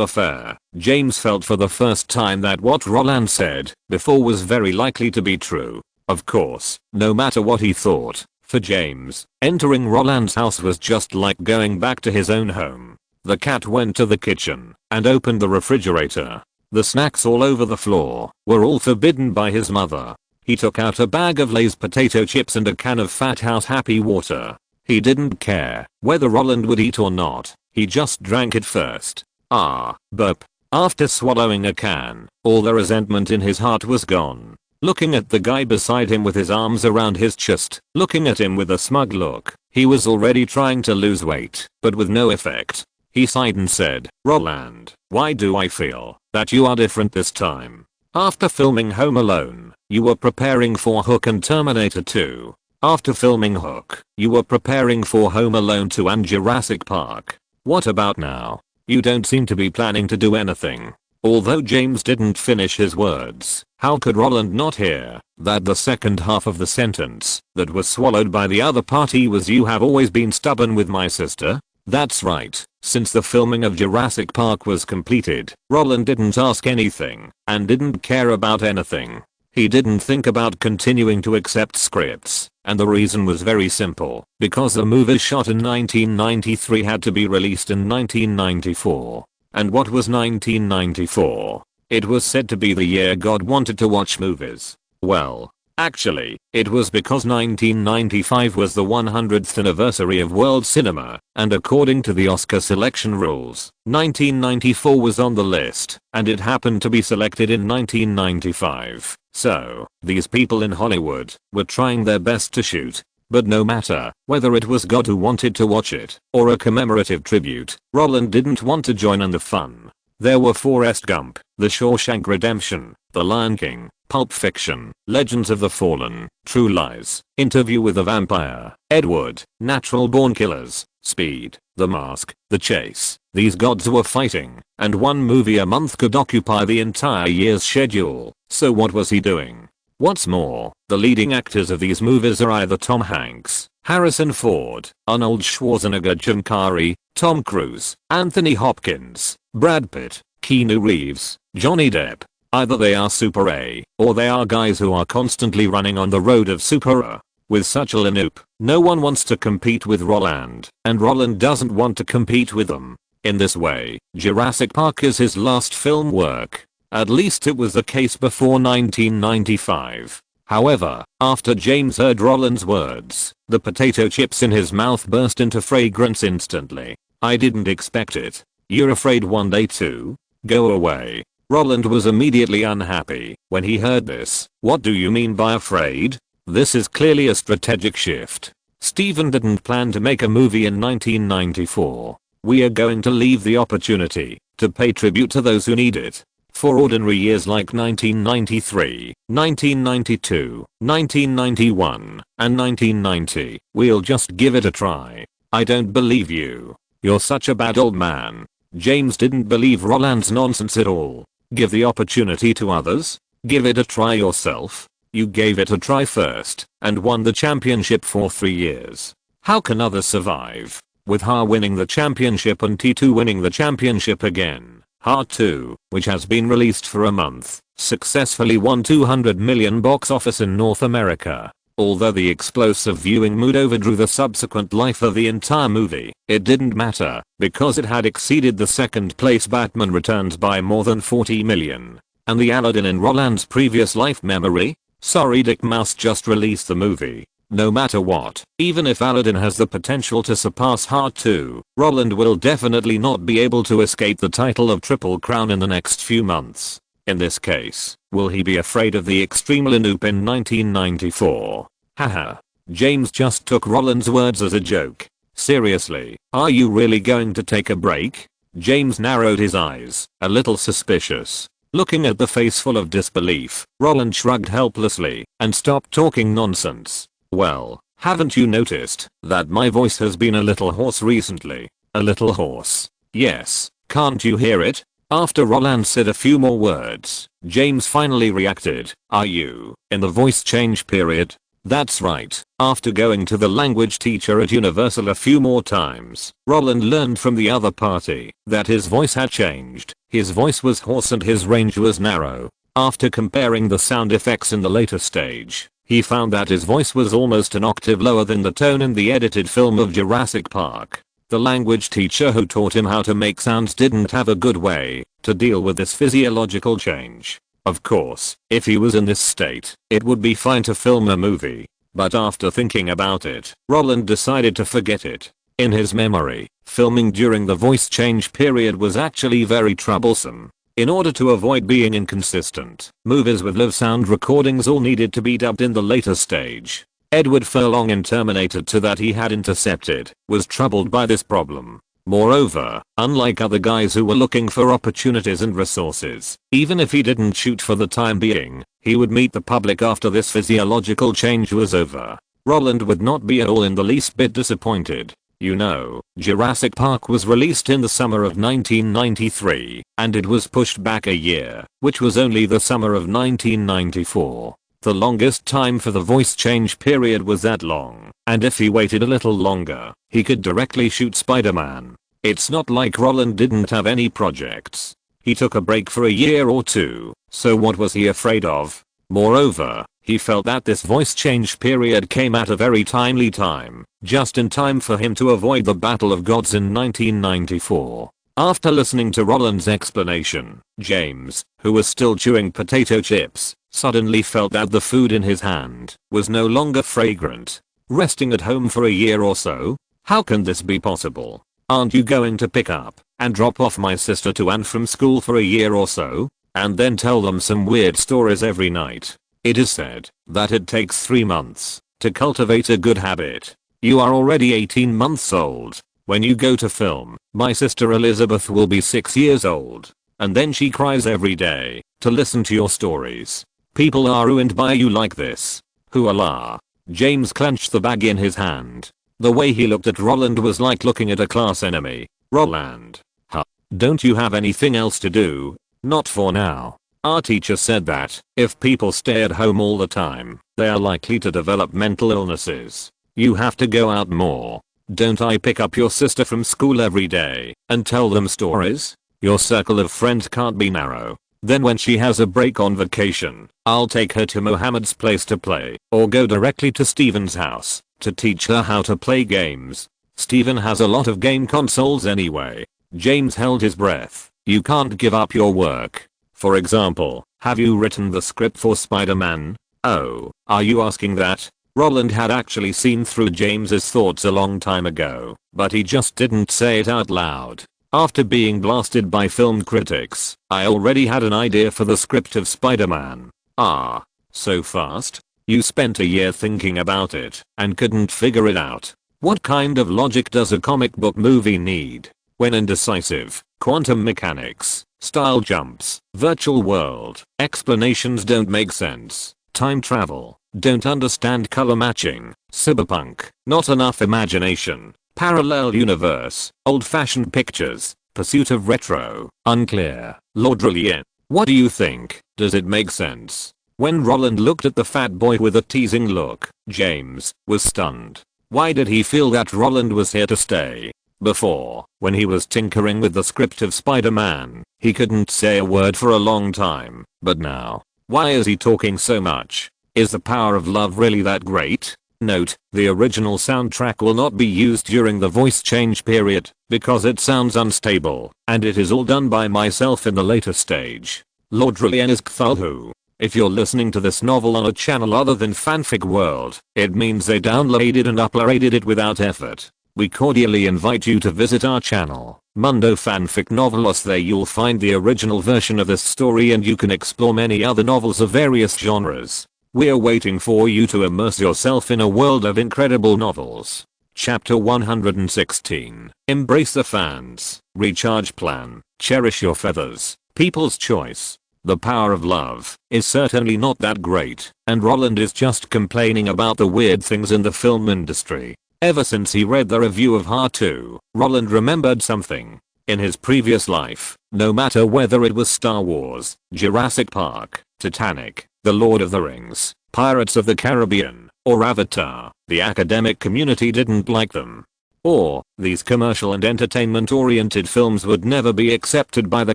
affair, James felt for the first time that what Roland said before was very likely to be true. Of course, no matter what he thought, for James, entering Roland's house was just like going back to his own home. The cat went to the kitchen and opened the refrigerator. The snacks all over the floor were all forbidden by his mother. He took out a bag of Lay's potato chips and a can of Fat House Happy Water. He didn't care whether Roland would eat or not. He just drank it first. Burp. After swallowing a can, all the resentment in his heart was gone. Looking at the guy beside him with his arms around his chest, looking at him with a smug look, he was already trying to lose weight, but with no effect. He sighed and said, Roland, why do I feel that you are different this time? After filming Home Alone, you were preparing for Hook and Terminator 2. After filming Hook, you were preparing for Home Alone 2 and Jurassic Park. What about now? You don't seem to be planning to do anything. Although James didn't finish his words, how could Roland not hear that the second half of the sentence that was swallowed by the other party was you have always been stubborn with my sister? That's right. Since the filming of Jurassic Park was completed, Roland didn't ask anything and didn't care about anything. He didn't think about continuing to accept scripts, and the reason was very simple, because the movie shot in 1993 had to be released in 1994. And what was 1994? It was said to be the year God wanted to watch movies. Well, actually, it was because 1995 was the 100th anniversary of world cinema, and according to the Oscar selection rules, 1994 was on the list, and it happened to be selected in 1995. So, these people in Hollywood were trying their best to shoot. But no matter whether it was God who wanted to watch it or a commemorative tribute, Roland didn't want to join in the fun. There were Forrest Gump, The Shawshank Redemption, The Lion King, Pulp Fiction, Legends of the Fallen, True Lies, Interview with a Vampire, Ed Wood, Natural Born Killers, Speed, The Mask, The Chase. These gods were fighting, and one movie a month could occupy the entire year's schedule. So what was he doing? What's more, the leading actors of these movies are either Tom Hanks, Harrison Ford, Arnold Schwarzenegger, Jim Carrey, Tom Cruise, Anthony Hopkins, Brad Pitt, Keanu Reeves, Johnny Depp. Either they are Super A, or they are guys who are constantly running on the road of Super A. With such a lineup, no one wants to compete with Roland, and Roland doesn't want to compete with them. In this way, Jurassic Park is his last film work. At least it was the case before 1995. However, after James heard Roland's words, the potato chips in his mouth burst into fragrance instantly. I didn't expect it. You're afraid one day too? Go away. Roland was immediately unhappy when he heard this. What do you mean by afraid? This is clearly a strategic shift. Steven didn't plan to make a movie in 1994. We are going to leave the opportunity to pay tribute to those who need it. For ordinary years like 1993, 1992, 1991, and 1990, we'll just give it a try. I don't believe you. You're such a bad old man. James didn't believe Roland's nonsense at all. Give the opportunity to others? Give it a try yourself? You gave it a try first, and won the championship for 3 years. How can others survive? With Ha winning the championship and T2 winning the championship again. Ha 2, which has been released for a month, successfully won $200 million box office in North America. Although the explosive viewing mood overdrew the subsequent life of the entire movie, it didn't matter, because it had exceeded the second place Batman Returns by more than 40 million. And the Aladdin in Roland's previous life memory? Sorry Dick Mouse just released the movie. No matter what, even if Aladdin has the potential to surpass Ha 2, Roland will definitely not be able to escape the title of Triple Crown in the next few months. In this case, will he be afraid of the extreme lineup in 1994? Haha. James just took Roland's words as a joke. Seriously, are you really going to take a break? James narrowed his eyes, a little suspicious. Looking at the face full of disbelief, Roland shrugged helplessly and stopped talking nonsense. Well, haven't you noticed that my voice has been a little hoarse recently? A little hoarse. Yes, can't you hear it? After Roland said a few more words, James finally reacted. Are you in the voice change period? That's right. After going to the language teacher at Universal a few more times, Roland learned from the other party that his voice had changed. His voice was hoarse and his range was narrow. After comparing the sound effects in the later stage, he found that his voice was almost an octave lower than the tone in the edited film of Jurassic Park. The language teacher who taught him how to make sounds didn't have a good way to deal with this physiological change. Of course, if he was in this state, it would be fine to film a movie. But after thinking about it, Roland decided to forget it. In his memory, filming during the voice change period was actually very troublesome. In order to avoid being inconsistent, movies with live sound recordings all needed to be dubbed in the later stage. Edward Furlong in Terminator 2 that he had intercepted was troubled by this problem. Moreover, unlike other guys who were looking for opportunities and resources, even if he didn't shoot for the time being, he would meet the public after this physiological change was over. Roland would not be at all in the least bit disappointed. You know, Jurassic Park was released in the summer of 1993, and it was pushed back a year, which was only the summer of 1994. The longest time for the voice change period was that long, and if he waited a little longer, he could directly shoot Spider-Man. It's not like Roland didn't have any projects. He took a break for a year or two, so what was he afraid of? Moreover, he felt that this voice change period came at a very timely time, just in time for him to avoid the Battle of Gods in 1994. After listening to Roland's explanation, James, who was still chewing potato chips, suddenly felt that the food in his hand was no longer fragrant. Resting at home for a year or so? How can this be possible? Aren't you going to pick up and drop off my sister to and from school for a year or so? And then tell them some weird stories every night? It is said that it takes 3 months to cultivate a good habit. You are already 18 months old. When you go to film, my sister Elizabeth will be 6 years old. And then she cries every day to listen to your stories. People are ruined by you like this. Hooala. James clenched the bag in his hand. The way he looked at Roland was like looking at a class enemy. Roland. Huh. Don't you have anything else to do? Not for now. Our teacher said that if people stay at home all the time, they are likely to develop mental illnesses. You have to go out more. Don't I pick up your sister from school every day and tell them stories? Your circle of friends can't be narrow. Then when she has a break on vacation, I'll take her to Mohammed's place to play, or go directly to Steven's house to teach her how to play games. Steven has a lot of game consoles anyway. James held his breath. You can't give up your work. For example, have you written the script for Spider-Man? Oh, are you asking that? Roland had actually seen through James's thoughts a long time ago, but he just didn't say it out loud. After being blasted by film critics, I already had an idea for the script of Spider-Man. Ah, so fast? You spent a year thinking about it and couldn't figure it out. What kind of logic does a comic book movie need? When indecisive, quantum mechanics, style jumps, virtual world, explanations don't make sense, time travel, don't understand color matching, cyberpunk, not enough imagination, parallel universe, old-fashioned pictures, pursuit of retro, unclear, Laudrillien. What do you think? Does it make sense? When Roland looked at the fat boy with a teasing look, James was stunned. Why did he feel that Roland was here to stay? Before, when he was tinkering with the script of Spider-Man, he couldn't say a word for a long time, but now, why is he talking so much? Is the power of love really that great? Note, the original soundtrack will not be used during the voice change period, because it sounds unstable, and it is all done by myself in the later stage. Laudrillien is Cthulhu. If you're listening to this novel on a channel other than Fanfic World, it means they downloaded and uploaded it without effort. We cordially invite you to visit our channel, Mundo Fanfic Novelos. There you'll find the original version of this story and you can explore many other novels of various genres. We're waiting for you to immerse yourself in a world of incredible novels. Chapter 116. Embrace the fans. Recharge plan. Cherish your feathers. People's choice. The power of love is certainly not that great, and Roland is just complaining about the weird things in the film industry. Ever since he read the review of Ha 2, Roland remembered something. In his previous life, no matter whether it was Star Wars, Jurassic Park, Titanic, The Lord of the Rings, Pirates of the Caribbean, or Avatar, the academic community didn't like them. Or, these commercial and entertainment-oriented films would never be accepted by the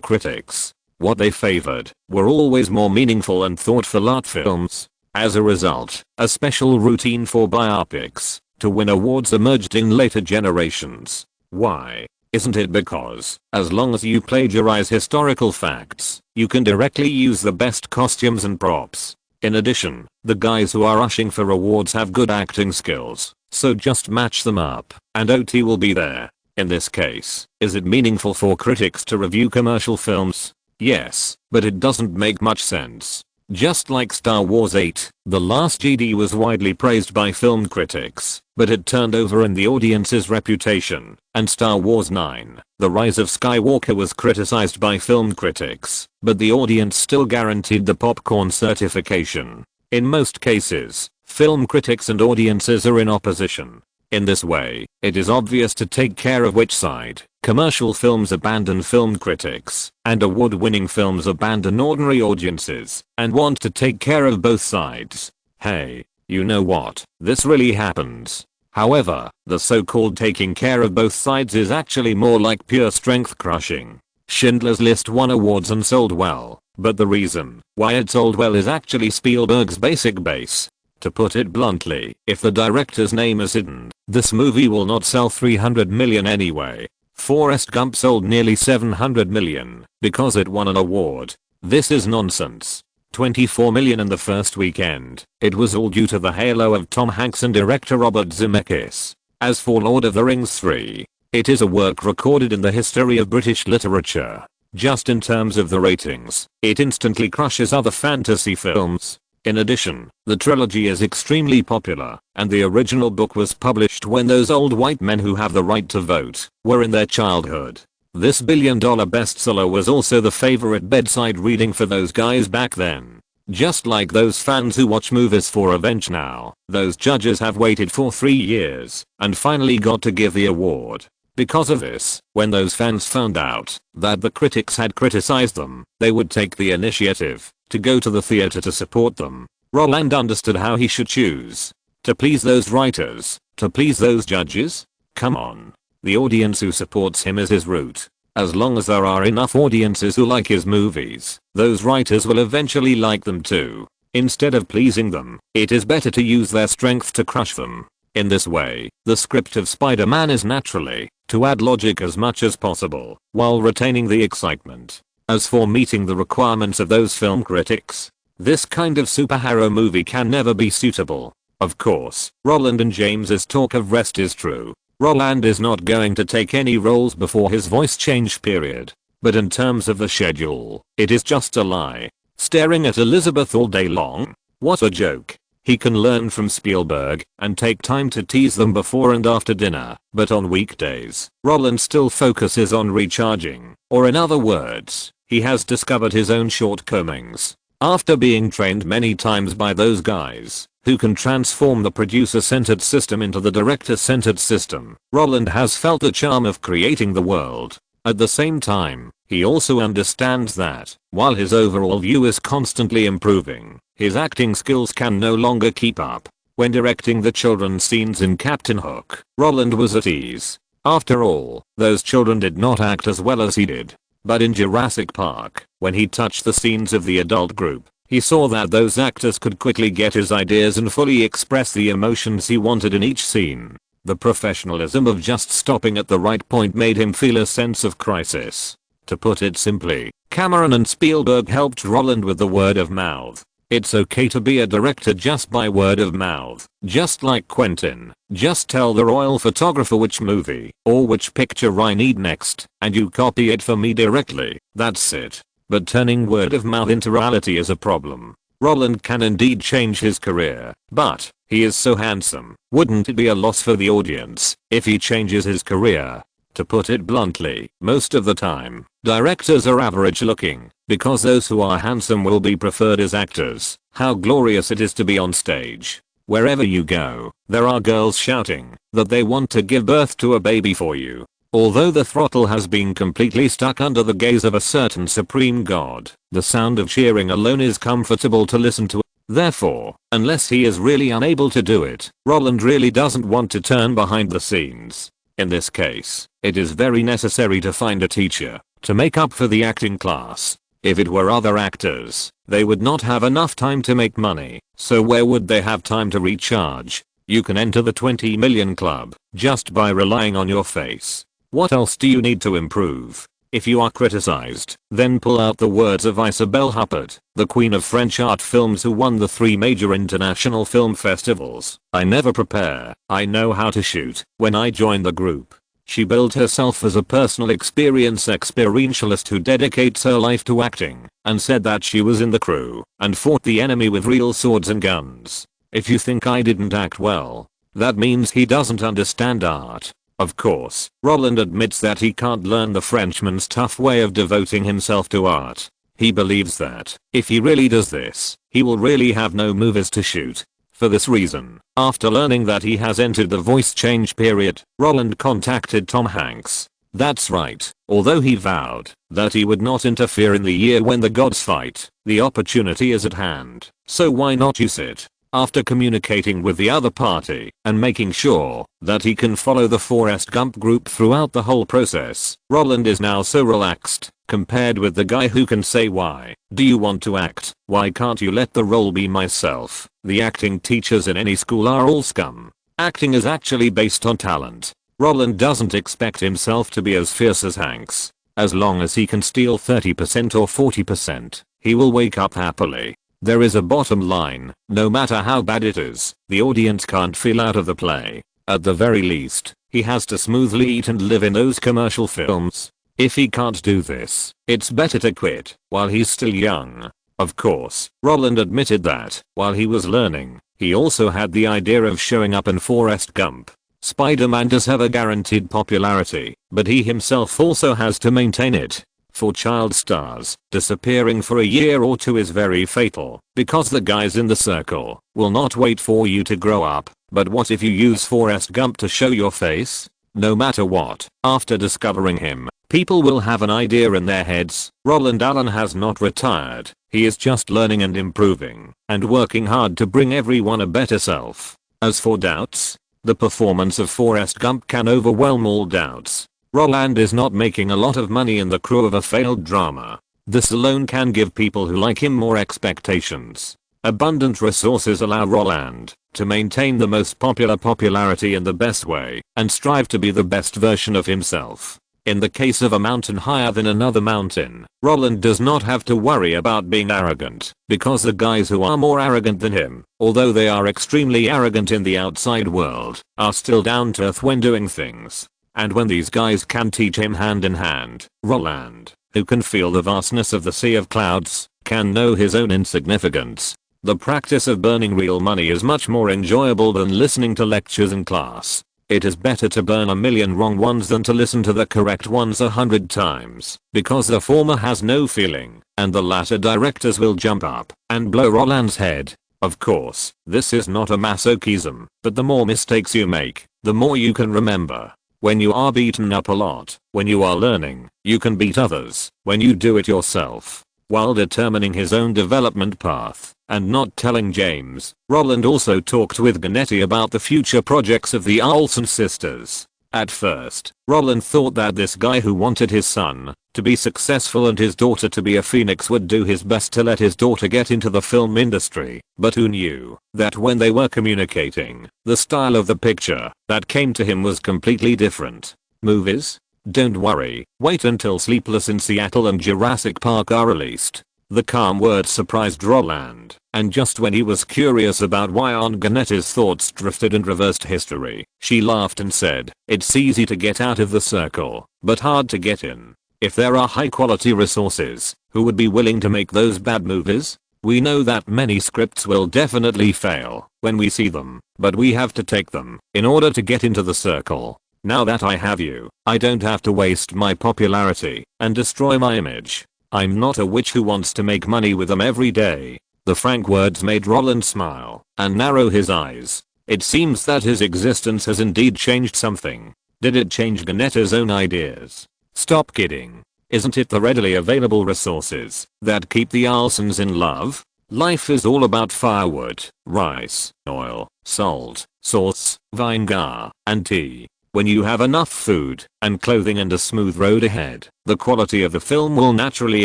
critics. What they favored were always more meaningful and thoughtful art films. As a result, a special routine for biopics to win awards emerged in later generations. Why? Isn't it because, as long as you plagiarize historical facts, you can directly use the best costumes and props? In addition, the guys who are rushing for awards have good acting skills, so just match them up, and OT will be there. In this case, is it meaningful for critics to review commercial films? Yes, but it doesn't make much sense. Just like Star Wars 8, The Last Jedi was widely praised by film critics, but it turned over in the audience's reputation, and Star Wars 9, The Rise of Skywalker was criticized by film critics, but the audience still guaranteed the popcorn certification. In most cases, film critics and audiences are in opposition. In this way, it is obvious to take care of which side. Commercial films abandon film critics, and award-winning films abandon ordinary audiences, and want to take care of both sides. Hey, you know what? This really happens. However, the so-called taking care of both sides is actually more like pure strength crushing. Schindler's List won awards and sold well, but the reason why it sold well is actually Spielberg's basic base. To put it bluntly, if the director's name is hidden, this movie will not sell 300 million anyway. Forrest Gump sold nearly 700 million because it won an award. This is nonsense. $24 million in the first weekend. It was all due to the halo of Tom Hanks and director Robert Zemeckis. As for Lord of the Rings 3, it is a work recorded in the history of British literature. Just in terms of the ratings, it instantly crushes other fantasy films. In addition, the trilogy is extremely popular, and the original book was published when those old white men who have the right to vote were in their childhood. This billion-dollar bestseller was also the favorite bedside reading for those guys back then. Just like those fans who watch movies for revenge now, those judges have waited for 3 years and finally got to give the award. Because of this, when those fans found out that the critics had criticized them, they would take the initiative to go to the theater to support them. Roland understood how he should choose. To please those writers, to please those judges? Come on. The audience who supports him is his root. As long as there are enough audiences who like his movies, those writers will eventually like them too. Instead of pleasing them, it is better to use their strength to crush them. In this way, the script of Spider-Man is naturally to add logic as much as possible, while retaining the excitement. As for meeting the requirements of those film critics, this kind of superhero movie can never be suitable. Of course, Roland and James's talk of rest is true. Roland is not going to take any roles before his voice change period. But in terms of the schedule, it is just a lie. Staring at Elizabeth all day long? What a joke. He can learn from Spielberg and take time to tease them before and after dinner, but on weekdays, Roland still focuses on recharging, or in other words, he has discovered his own shortcomings. After being trained many times by those guys, who can transform the producer-centered system into the director-centered system, Roland has felt the charm of creating the world. At the same time, he also understands that, while his overall view is constantly improving, his acting skills can no longer keep up. When directing the children's scenes in Captain Hook, Roland was at ease. After all, those children did not act as well as he did. But in Jurassic Park, when he touched the scenes of the adult group, he saw that those actors could quickly get his ideas and fully express the emotions he wanted in each scene. The professionalism of just stopping at the right point made him feel a sense of crisis. To put it simply, Cameron and Spielberg helped Roland with the word of mouth. It's okay to be a director just by word of mouth. Just like Quentin, just tell the royal photographer which movie or which picture I need next, and you copy it for me directly. That's it. But turning word of mouth into reality is a problem. Roland can indeed change his career, but he is so handsome. Wouldn't it be a loss for the audience if he changes his career? To put it bluntly, most of the time, directors are average looking, because those who are handsome will be preferred as actors. How glorious it is to be on stage. Wherever you go, there are girls shouting that they want to give birth to a baby for you. Although the throttle has been completely stuck under the gaze of a certain supreme god, the sound of cheering alone is comfortable to listen to. Therefore, unless he is really unable to do it, Roland really doesn't want to turn behind the scenes. In this case, it is very necessary to find a teacher to make up for the acting class. If it were other actors, they would not have enough time to make money, so where would they have time to recharge? You can enter the 20 million club just by relying on your face. What else do you need to improve? If you are criticized, then pull out the words of Isabelle Huppert, the queen of French art films who won the 3 major international film festivals. I never prepare, I know how to shoot. When I joined the group, she billed herself as a personal experience experientialist who dedicates her life to acting, and said that she was in the crew and fought the enemy with real swords and guns. If you think I didn't act well, that means he doesn't understand art. Of course, Roland admits that he can't learn the Frenchman's tough way of devoting himself to art. He believes that, if he really does this, he will really have no movies to shoot. For this reason, after learning that he has entered the voice change period, Roland contacted Tom Hanks. That's right, although he vowed that he would not interfere in the year when the gods fight, the opportunity is at hand, so why not use it? After communicating with the other party and making sure that he can follow the Forrest Gump group throughout the whole process, Roland is now so relaxed, compared with the guy who can say, why do you want to act? Why can't you let the role be myself? The acting teachers in any school are all scum. Acting is actually based on talent. Roland doesn't expect himself to be as fierce as Hanks. As long as he can steal 30% or 40%, he will wake up happily. There is a bottom line. No matter how bad it is, the audience can't feel out of the play. At the very least, he has to smoothly eat and live in those commercial films. If he can't do this, it's better to quit while he's still young. Of course, Roland admitted that, while he was learning, he also had the idea of showing up in Forrest Gump. Spider-Man does have a guaranteed popularity, but he himself also has to maintain it. For child stars, disappearing for a year or two is very fatal, because the guys in the circle will not wait for you to grow up. But what if you use Forrest Gump to show your face? No matter what, after discovering him, people will have an idea in their heads. Roland Allen has not retired, he is just learning and improving, and working hard to bring everyone a better self. As for doubts, the performance of Forrest Gump can overwhelm all doubts. Roland is not making a lot of money in the crew of a failed drama. This alone can give people who like him more expectations. Abundant resources allow Roland to maintain the most popular popularity in the best way and strive to be the best version of himself. In the case of a mountain higher than another mountain, Roland does not have to worry about being arrogant, because the guys who are more arrogant than him, although they are extremely arrogant in the outside world, are still down to earth when doing things. And when these guys can teach him hand in hand, Roland, who can feel the vastness of the sea of clouds, can know his own insignificance. The practice of burning real money is much more enjoyable than listening to lectures in class. It is better to burn a million wrong ones than to listen to the correct ones 100 times, because the former has no feeling, and the latter directors will jump up and blow Roland's head. Of course, this is not a masochism, but the more mistakes you make, the more you can remember. When you are beaten up a lot, when you are learning, you can beat others. When you do it yourself, while determining his own development path, and not telling James, Roland also talked with Gennady about the future projects of the Olson sisters. At first, Roland thought that this guy who wanted his son to be successful and his daughter to be a phoenix would do his best to let his daughter get into the film industry, but who knew that when they were communicating, the style of the picture that came to him was completely different. Movies? Don't worry, wait until Sleepless in Seattle and Jurassic Park are released. The calm words surprised Roland, and just when he was curious about why Aunt Gennetta's thoughts drifted and reversed history, she laughed and said, "It's easy to get out of the circle, but hard to get in. If there are high quality resources, who would be willing to make those bad movies? We know that many scripts will definitely fail when we see them, but we have to take them in order to get into the circle. Now that I have you, I don't have to waste my popularity and destroy my image. I'm not a witch who wants to make money with them every day." The frank words made Roland smile and narrow his eyes. It seems that his existence has indeed changed something. Did it change Gennetta's own ideas? Stop kidding. Isn't it the readily available resources that keep the Olsons in love? Life is all about firewood, rice, oil, salt, sauce, vinegar, and tea. When you have enough food and clothing and a smooth road ahead, the quality of the film will naturally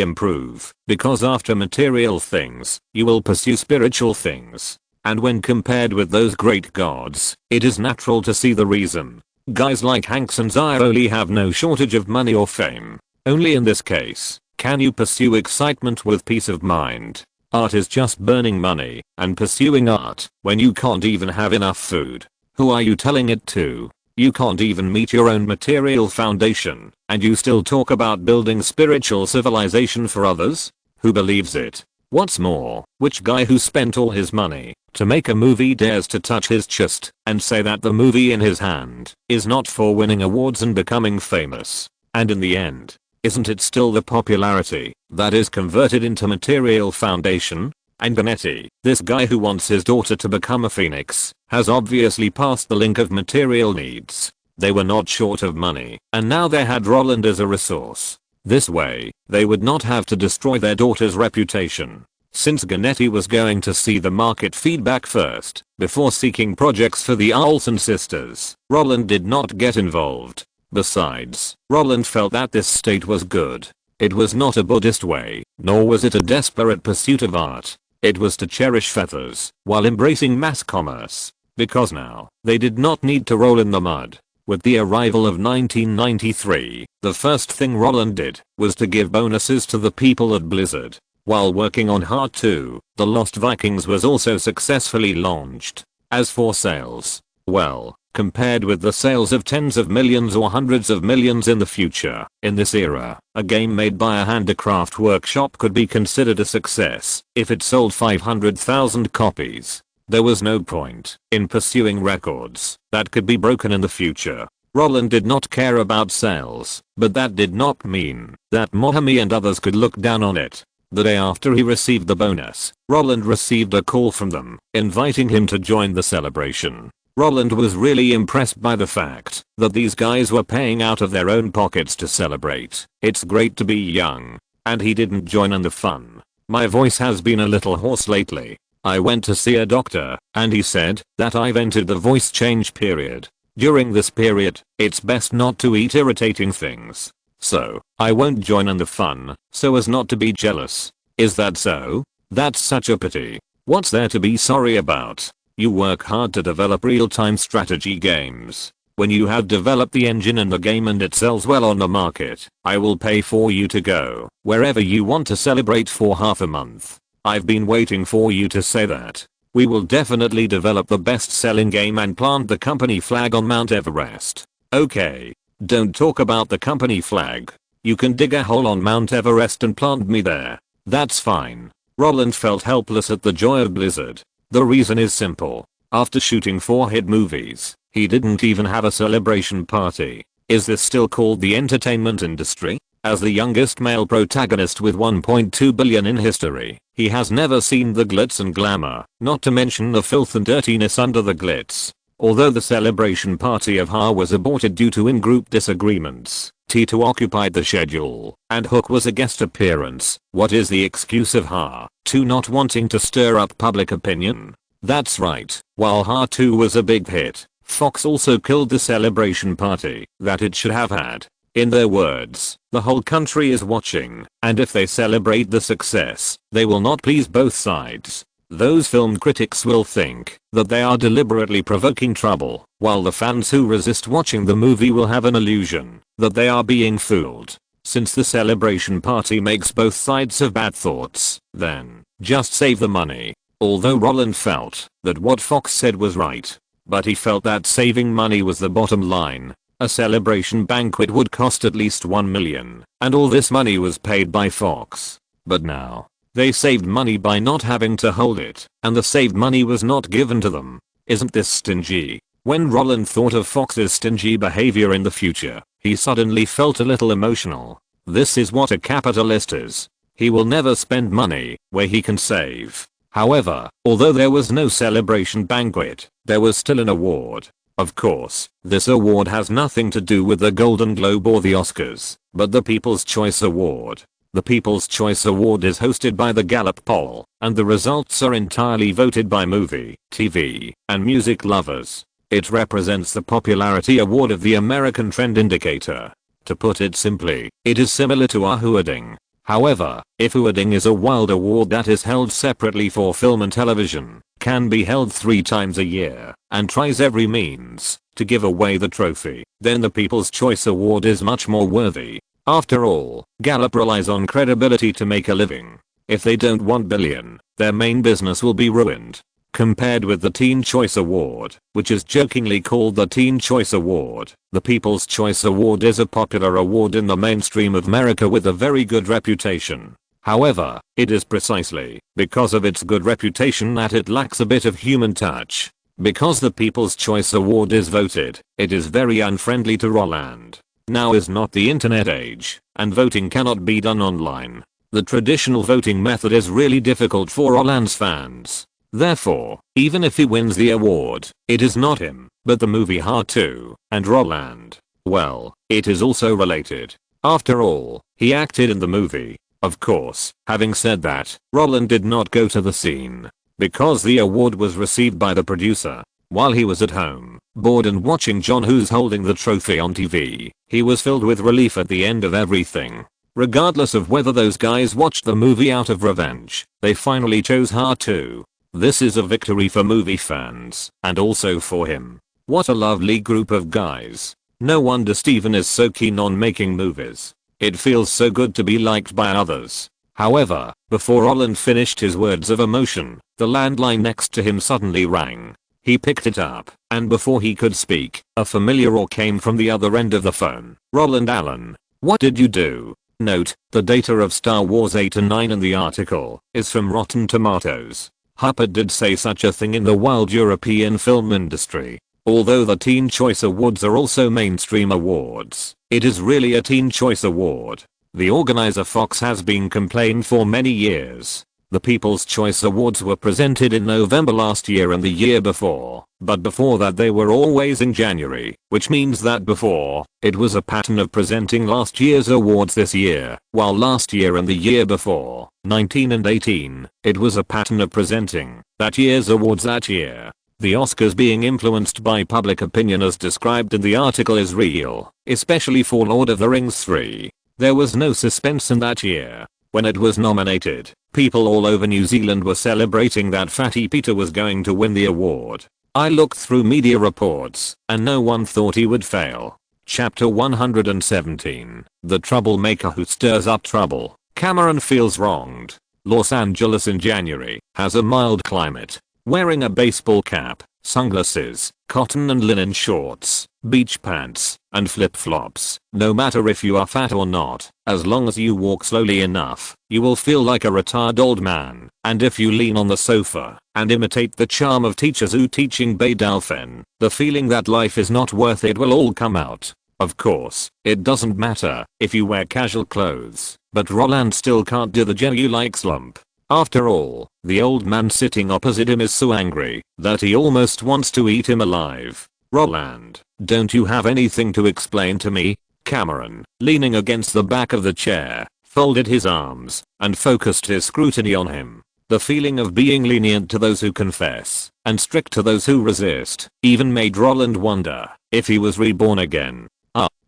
improve, because after material things, you will pursue spiritual things. And when compared with those great gods, it is natural to see the reason. Guys like Hanks and Ziroli have no shortage of money or fame. Only in this case, can you pursue excitement with peace of mind. Art is just burning money and pursuing art when you can't even have enough food. Who are you telling it to? You can't even meet your own material foundation, and you still talk about building spiritual civilization for others? Who believes it? What's more, which guy who spent all his money to make a movie dares to touch his chest and say that the movie in his hand is not for winning awards and becoming famous? And in the end, isn't it still the popularity that is converted into material foundation? And Gennady, this guy who wants his daughter to become a phoenix, has obviously passed the link of material needs. They were not short of money, and now they had Roland as a resource. This way, they would not have to destroy their daughter's reputation. Since Gennady was going to see the market feedback first, before seeking projects for the Olson sisters, Roland did not get involved. Besides, Roland felt that this state was good. It was not a Buddhist way, nor was it a desperate pursuit of art. It was to cherish feathers, while embracing mass commerce. Because now, they did not need to roll in the mud. With the arrival of 1993, the first thing Roland did was to give bonuses to the people at Blizzard. While working on Heart 2, The Lost Vikings was also successfully launched. As for sales, well, compared with the sales of tens of millions or hundreds of millions in the future, in this era, a game made by a handicraft workshop could be considered a success if it sold 500,000 copies. There was no point in pursuing records that could be broken in the future. Roland did not care about sales, but that did not mean that Mohammed and others could look down on it. The day after he received the bonus, Roland received a call from them, inviting him to join the celebration. Roland was really impressed by the fact that these guys were paying out of their own pockets to celebrate. It's great to be young. And he didn't join in the fun. My voice has been a little hoarse lately. I went to see a doctor, and he said that I've entered the voice change period. During this period, it's best not to eat irritating things. So, I won't join in the fun, so as not to be jealous. Is that so? That's such a pity. What's there to be sorry about? You work hard to develop real-time strategy games. When you have developed the engine and the game and it sells well on the market, I will pay for you to go wherever you want to celebrate for half a month. I've been waiting for you to say that. We will definitely develop the best-selling game and plant the company flag on Mount Everest. Okay. Don't talk about the company flag. You can dig a hole on Mount Everest and plant me there. That's fine. Roland felt helpless at the joy of Blizzard. The reason is simple. After shooting 4 hit movies, he didn't even have a celebration party. Is this still called the entertainment industry? As the youngest male protagonist with 1.2 billion in history, he has never seen the glitz and glamour, not to mention the filth and dirtiness under the glitz. Although the celebration party of Ha was aborted due to in-group disagreements, T2 occupied the schedule, and Hook was a guest appearance. What is the excuse of Ha 2 not wanting to stir up public opinion? That's right, while Ha 2 was a big hit, Fox also killed the celebration party that it should have had. In their words, the whole country is watching, and if they celebrate the success, they will not please both sides. Those film critics will think that they are deliberately provoking trouble, while the fans who resist watching the movie will have an illusion that they are being fooled. Since the celebration party makes both sides have bad thoughts, then just save the money. Although Roland felt that what Fox said was right, but he felt that saving money was the bottom line. A celebration banquet would cost at least $1 million, and all this money was paid by Fox. But now, they saved money by not having to hold it, and the saved money was not given to them. Isn't this stingy? When Roland thought of Fox's stingy behavior in the future, he suddenly felt a little emotional. This is what a capitalist is. He will never spend money where he can save. However, although there was no celebration banquet, there was still an award. Of course, this award has nothing to do with the Golden Globe or the Oscars, but the People's Choice Award. The People's Choice Award is hosted by the Gallup poll, and the results are entirely voted by movie, TV, and music lovers. It represents the popularity award of the American Trend Indicator. To put it simply, it is similar to a awarding. However, if awarding is a wild award that is held separately for film and television, can be held 3 times a year, and tries every means to give away the trophy, then the People's Choice Award is much more worthy. After all, Gallup relies on credibility to make a living. If they don't want billion, their main business will be ruined. Compared with the Teen Choice Award, which is jokingly called the Teen Choice Award, the People's Choice Award is a popular award in the mainstream of America with a very good reputation. However, it is precisely because of its good reputation that it lacks a bit of human touch. Because the People's Choice Award is voted, it is very unfriendly to Roland. Now is not the internet age, and voting cannot be done online. The traditional voting method is really difficult for Roland's fans. Therefore, even if he wins the award, it is not him, but the movie Heart 2, and Roland. Well, it is also related. After all, he acted in the movie. Of course, having said that, Roland did not go to the scene, because the award was received by the producer. While he was at home, bored and watching John Hughes holding the trophy on TV, he was filled with relief at the end of everything. Regardless of whether those guys watched the movie out of revenge, they finally chose Heart 2. This is a victory for movie fans, and also for him. What a lovely group of guys. No wonder Steven is so keen on making movies. It feels so good to be liked by others. However, before Roland finished his words of emotion, the landline next to him suddenly rang. He picked it up, and before he could speak, a familiar roar came from the other end of the phone. Roland Allen. What did you do? Note, the data of Star Wars 8 and 9 in the article is from Rotten Tomatoes. Huppert did say such a thing in the wild European film industry. Although the Teen Choice Awards are also mainstream awards, it is really a Teen Choice Award. The organizer Fox has been complained for many years. The People's Choice Awards were presented in November last year and the year before, but before that they were always in January, which means that before, it was a pattern of presenting last year's awards this year, while last year and the year before, 19 and 18, it was a pattern of presenting that year's awards that year. The Oscars being influenced by public opinion as described in the article is real, especially for Lord of the Rings 3. There was no suspense in that year. When it was nominated, people all over New Zealand were celebrating that Fatty Peter was going to win the award. I looked through media reports, and no one thought he would fail. Chapter 117. The Troublemaker Who Stirs Up Trouble. Cameron feels wronged. Los Angeles in January has a mild climate. Wearing a baseball cap, sunglasses, cotton and linen shorts, beach pants, and flip-flops. No matter if you are fat or not, as long as you walk slowly enough, you will feel like a retired old man. And if you lean on the sofa and imitate the charm of teachers who teaching Bay Dolphin, the feeling that life is not worth it will all come out. Of course, it doesn't matter if you wear casual clothes, but Roland still can't do the jelly-like slump. After all, the old man sitting opposite him is so angry that he almost wants to eat him alive. Roland, don't you have anything to explain to me? Cameron, leaning against the back of the chair, folded his arms and focused his scrutiny on him. The feeling of being lenient to those who confess and strict to those who resist even made Roland wonder if he was reborn again.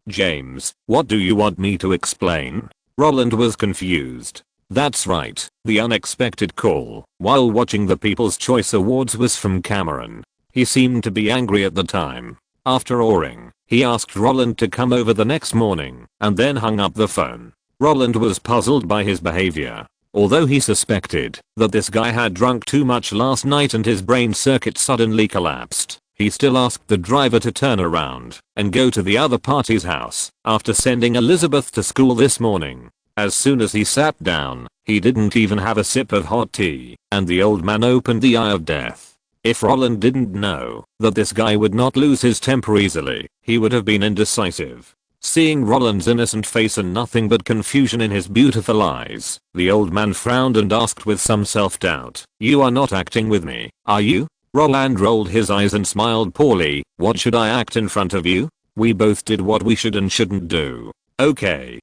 James, what do you want me to explain? Roland was confused. That's right, the unexpected call while watching the People's Choice Awards was from Cameron. He seemed to be angry at the time. After awing, he asked Roland to come over the next morning and then hung up the phone. Roland was puzzled by his behavior. Although he suspected that this guy had drunk too much last night and his brain circuit suddenly collapsed, he still asked the driver to turn around and go to the other party's house after sending Elizabeth to school this morning. As soon as he sat down, he didn't even have a sip of hot tea, and the old man opened the eye of death. If Roland didn't know that this guy would not lose his temper easily, he would have been indecisive. Seeing Roland's innocent face and nothing but confusion in his beautiful eyes, the old man frowned and asked with some self-doubt, "You are not acting with me, are you?" Roland rolled his eyes and smiled poorly. "What should I act in front of you? We both did what we should and shouldn't do." Okay.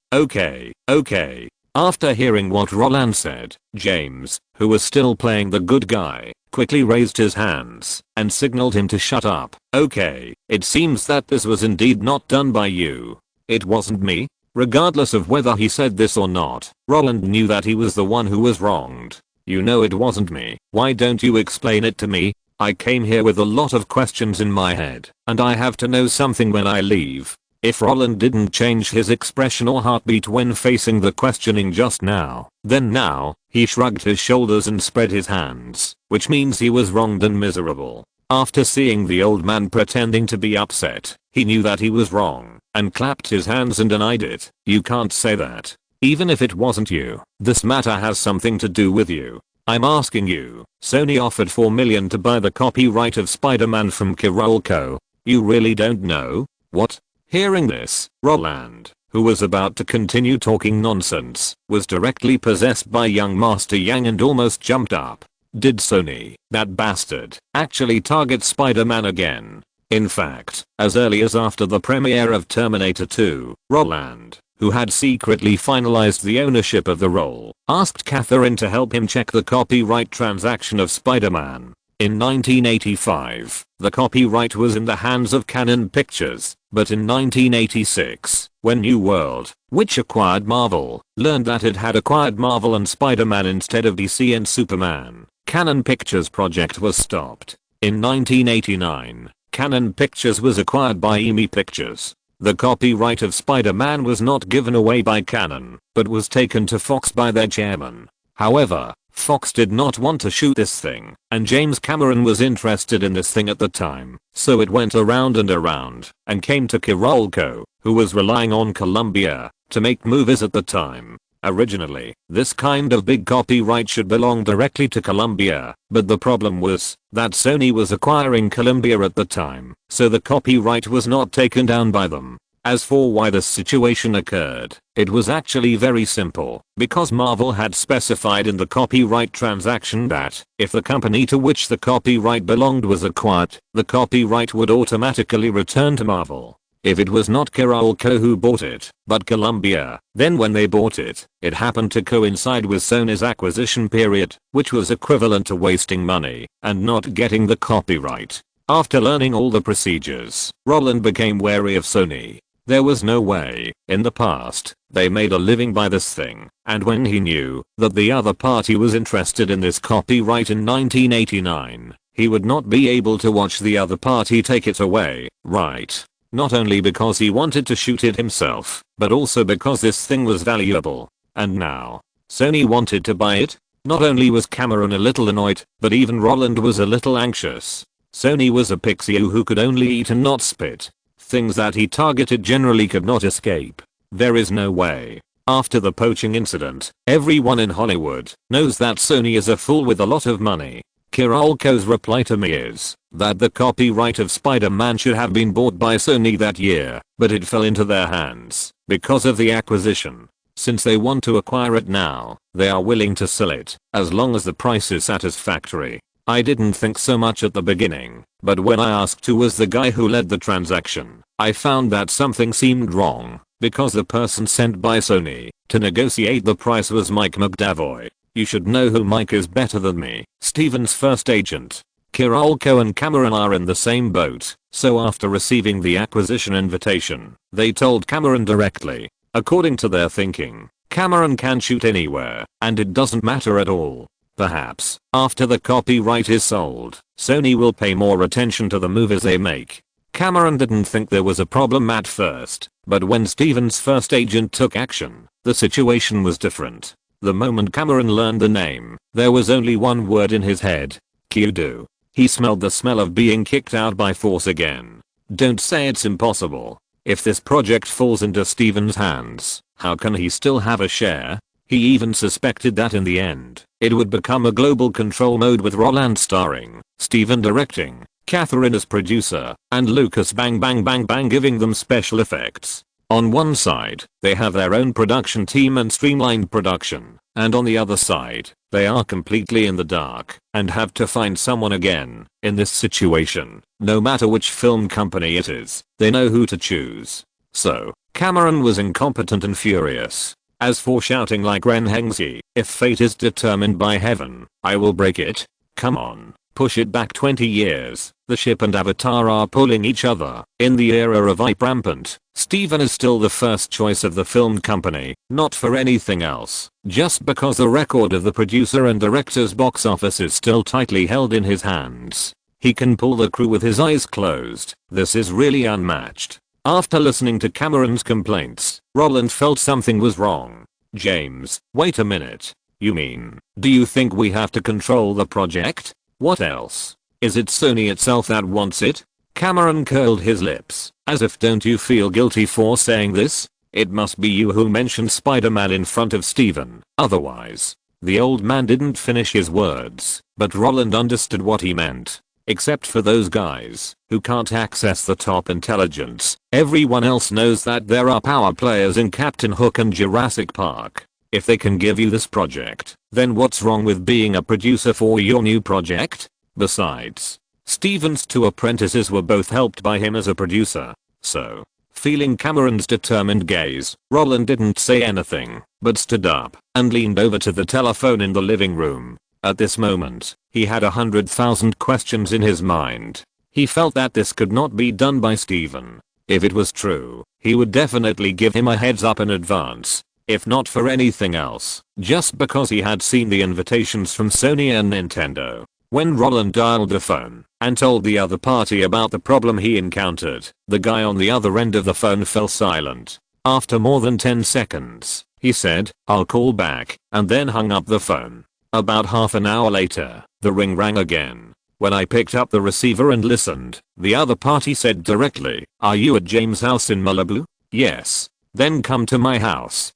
After hearing what Roland said, James, who was still playing the good guy, quickly raised his hands and signaled him to shut up. "Okay, it seems that this was indeed not done by you. It wasn't me." Regardless of whether he said this or not, Roland knew that he was the one who was wronged. "You know it wasn't me. Why don't you explain it to me? I came here with a lot of questions in my head, and I have to know something when I leave." If Roland didn't change his expression or heartbeat when facing the questioning just now, then now, he shrugged his shoulders and spread his hands, which means he was wronged and miserable. After seeing the old man pretending to be upset, he knew that he was wrong, and clapped his hands and denied it. "You can't say that. Even if it wasn't you, this matter has something to do with you. I'm asking you, Sony offered $4 million to buy the copyright of Spider-Man from Kirolco. You really don't know? What?" Hearing this, Roland, who was about to continue talking nonsense, was directly possessed by young Master Yang and almost jumped up. Did Sony, that bastard, actually target Spider-Man again? In fact, as early as after the premiere of Terminator 2, Roland, who had secretly finalized the ownership of the role, asked Catherine to help him check the copyright transaction of Spider-Man. In 1985, the copyright was in the hands of Canon Pictures, but in 1986, when New World, which acquired Marvel, learned that it had acquired Marvel and Spider-Man instead of DC and Superman, Canon Pictures' project was stopped. In 1989, Canon Pictures was acquired by EMI Pictures. The copyright of Spider-Man was not given away by Canon, but was taken to Fox by their chairman. However, Fox did not want to shoot this thing, and James Cameron was interested in this thing at the time, so it went around and came to Carolco, who was relying on Columbia to make movies at the time. Originally, this kind of big copyright should belong directly to Columbia, but the problem was that Sony was acquiring Columbia at the time, so the copyright was not taken down by them. As for why this situation occurred, it was actually very simple, because Marvel had specified in the copyright transaction that if the company to which the copyright belonged was acquired, the copyright would automatically return to Marvel. If it was not Carolco who bought it, but Columbia, then when they bought it, it happened to coincide with Sony's acquisition period, which was equivalent to wasting money and not getting the copyright. After learning all the procedures, Roland became wary of Sony. There was no way, in the past, they made a living by this thing, and when he knew that the other party was interested in this copyright in 1989, he would not be able to watch the other party take it away, right? Not only because he wanted to shoot it himself, but also because this thing was valuable. And now, Sony wanted to buy it? Not only was Cameron a little annoyed, but even Roland was a little anxious. Sony was a pixie who could only eat and not spit. Things that he targeted generally could not escape. There is no way. After the poaching incident, everyone in Hollywood knows that Sony is a fool with a lot of money. Carolco's reply to me is that the copyright of Spider-Man should have been bought by Sony that year, but it fell into their hands because of the acquisition. Since they want to acquire it now, they are willing to sell it, as long as the price is satisfactory. I didn't think so much at the beginning, but when I asked who was the guy who led the transaction, I found that something seemed wrong, because the person sent by Sony to negotiate the price was Mike McDavoy. You should know who Mike is better than me, Steven's first agent. Carolco and Cameron are in the same boat, so after receiving the acquisition invitation, they told Cameron directly. According to their thinking, Cameron can shoot anywhere, and it doesn't matter at all. Perhaps, after the copyright is sold, Sony will pay more attention to the movies they make. Cameron didn't think there was a problem at first, but when Steven's first agent took action, the situation was different. The moment Cameron learned the name, there was only one word in his head. Kudo. He smelled the smell of being kicked out by force again. Don't say it's impossible. If this project falls into Steven's hands, how can he still have a share? He even suspected that in the end, it would become a global control mode with Roland starring, Steven directing, Catherine as producer, and Lucas bang bang bang bang giving them special effects. On one side, they have their own production team and streamlined production, and on the other side, they are completely in the dark and have to find someone again. In this situation, no matter which film company it is, they know who to choose. So, Cameron was incompetent and furious. As for shouting like Ren Hengzi, if fate is determined by heaven, I will break it. Come on, push it back 20 years. The ship and Avatar are pulling each other. In the era of hype rampant, Steven is still the first choice of the film company, not for anything else, just because the record of the producer and director's box office is still tightly held in his hands. He can pull the crew with his eyes closed. This is really unmatched. After listening to Cameron's complaints, Roland felt something was wrong. James, wait a minute. You mean, do you think we have to control the project? What else? Is it Sony itself that wants it? Cameron curled his lips, as if don't you feel guilty for saying this? It must be you who mentioned Spider-Man in front of Steven, otherwise. The old man didn't finish his words, but Roland understood what he meant. Except for those guys who can't access the top intelligence, everyone else knows that there are power players in Captain Hook and Jurassic Park. If they can give you this project, then what's wrong with being a producer for your new project? Besides, Steven's two apprentices were both helped by him as a producer, so, feeling Cameron's determined gaze, Roland didn't say anything, but stood up and leaned over to the telephone in the living room. At this moment, he had 100,000 questions in his mind. He felt that this could not be done by Steven. If it was true, he would definitely give him a heads up in advance. If not for anything else, just because he had seen the invitations from Sony and Nintendo. When Roland dialed the phone and told the other party about the problem he encountered, the guy on the other end of the phone fell silent. After more than 10 seconds, he said, "I'll call back," and then hung up the phone. About half an hour later, the ring rang again. When I picked up the receiver and listened, the other party said directly, "Are you at James' house in Malibu?" "Yes." "Then come to my house.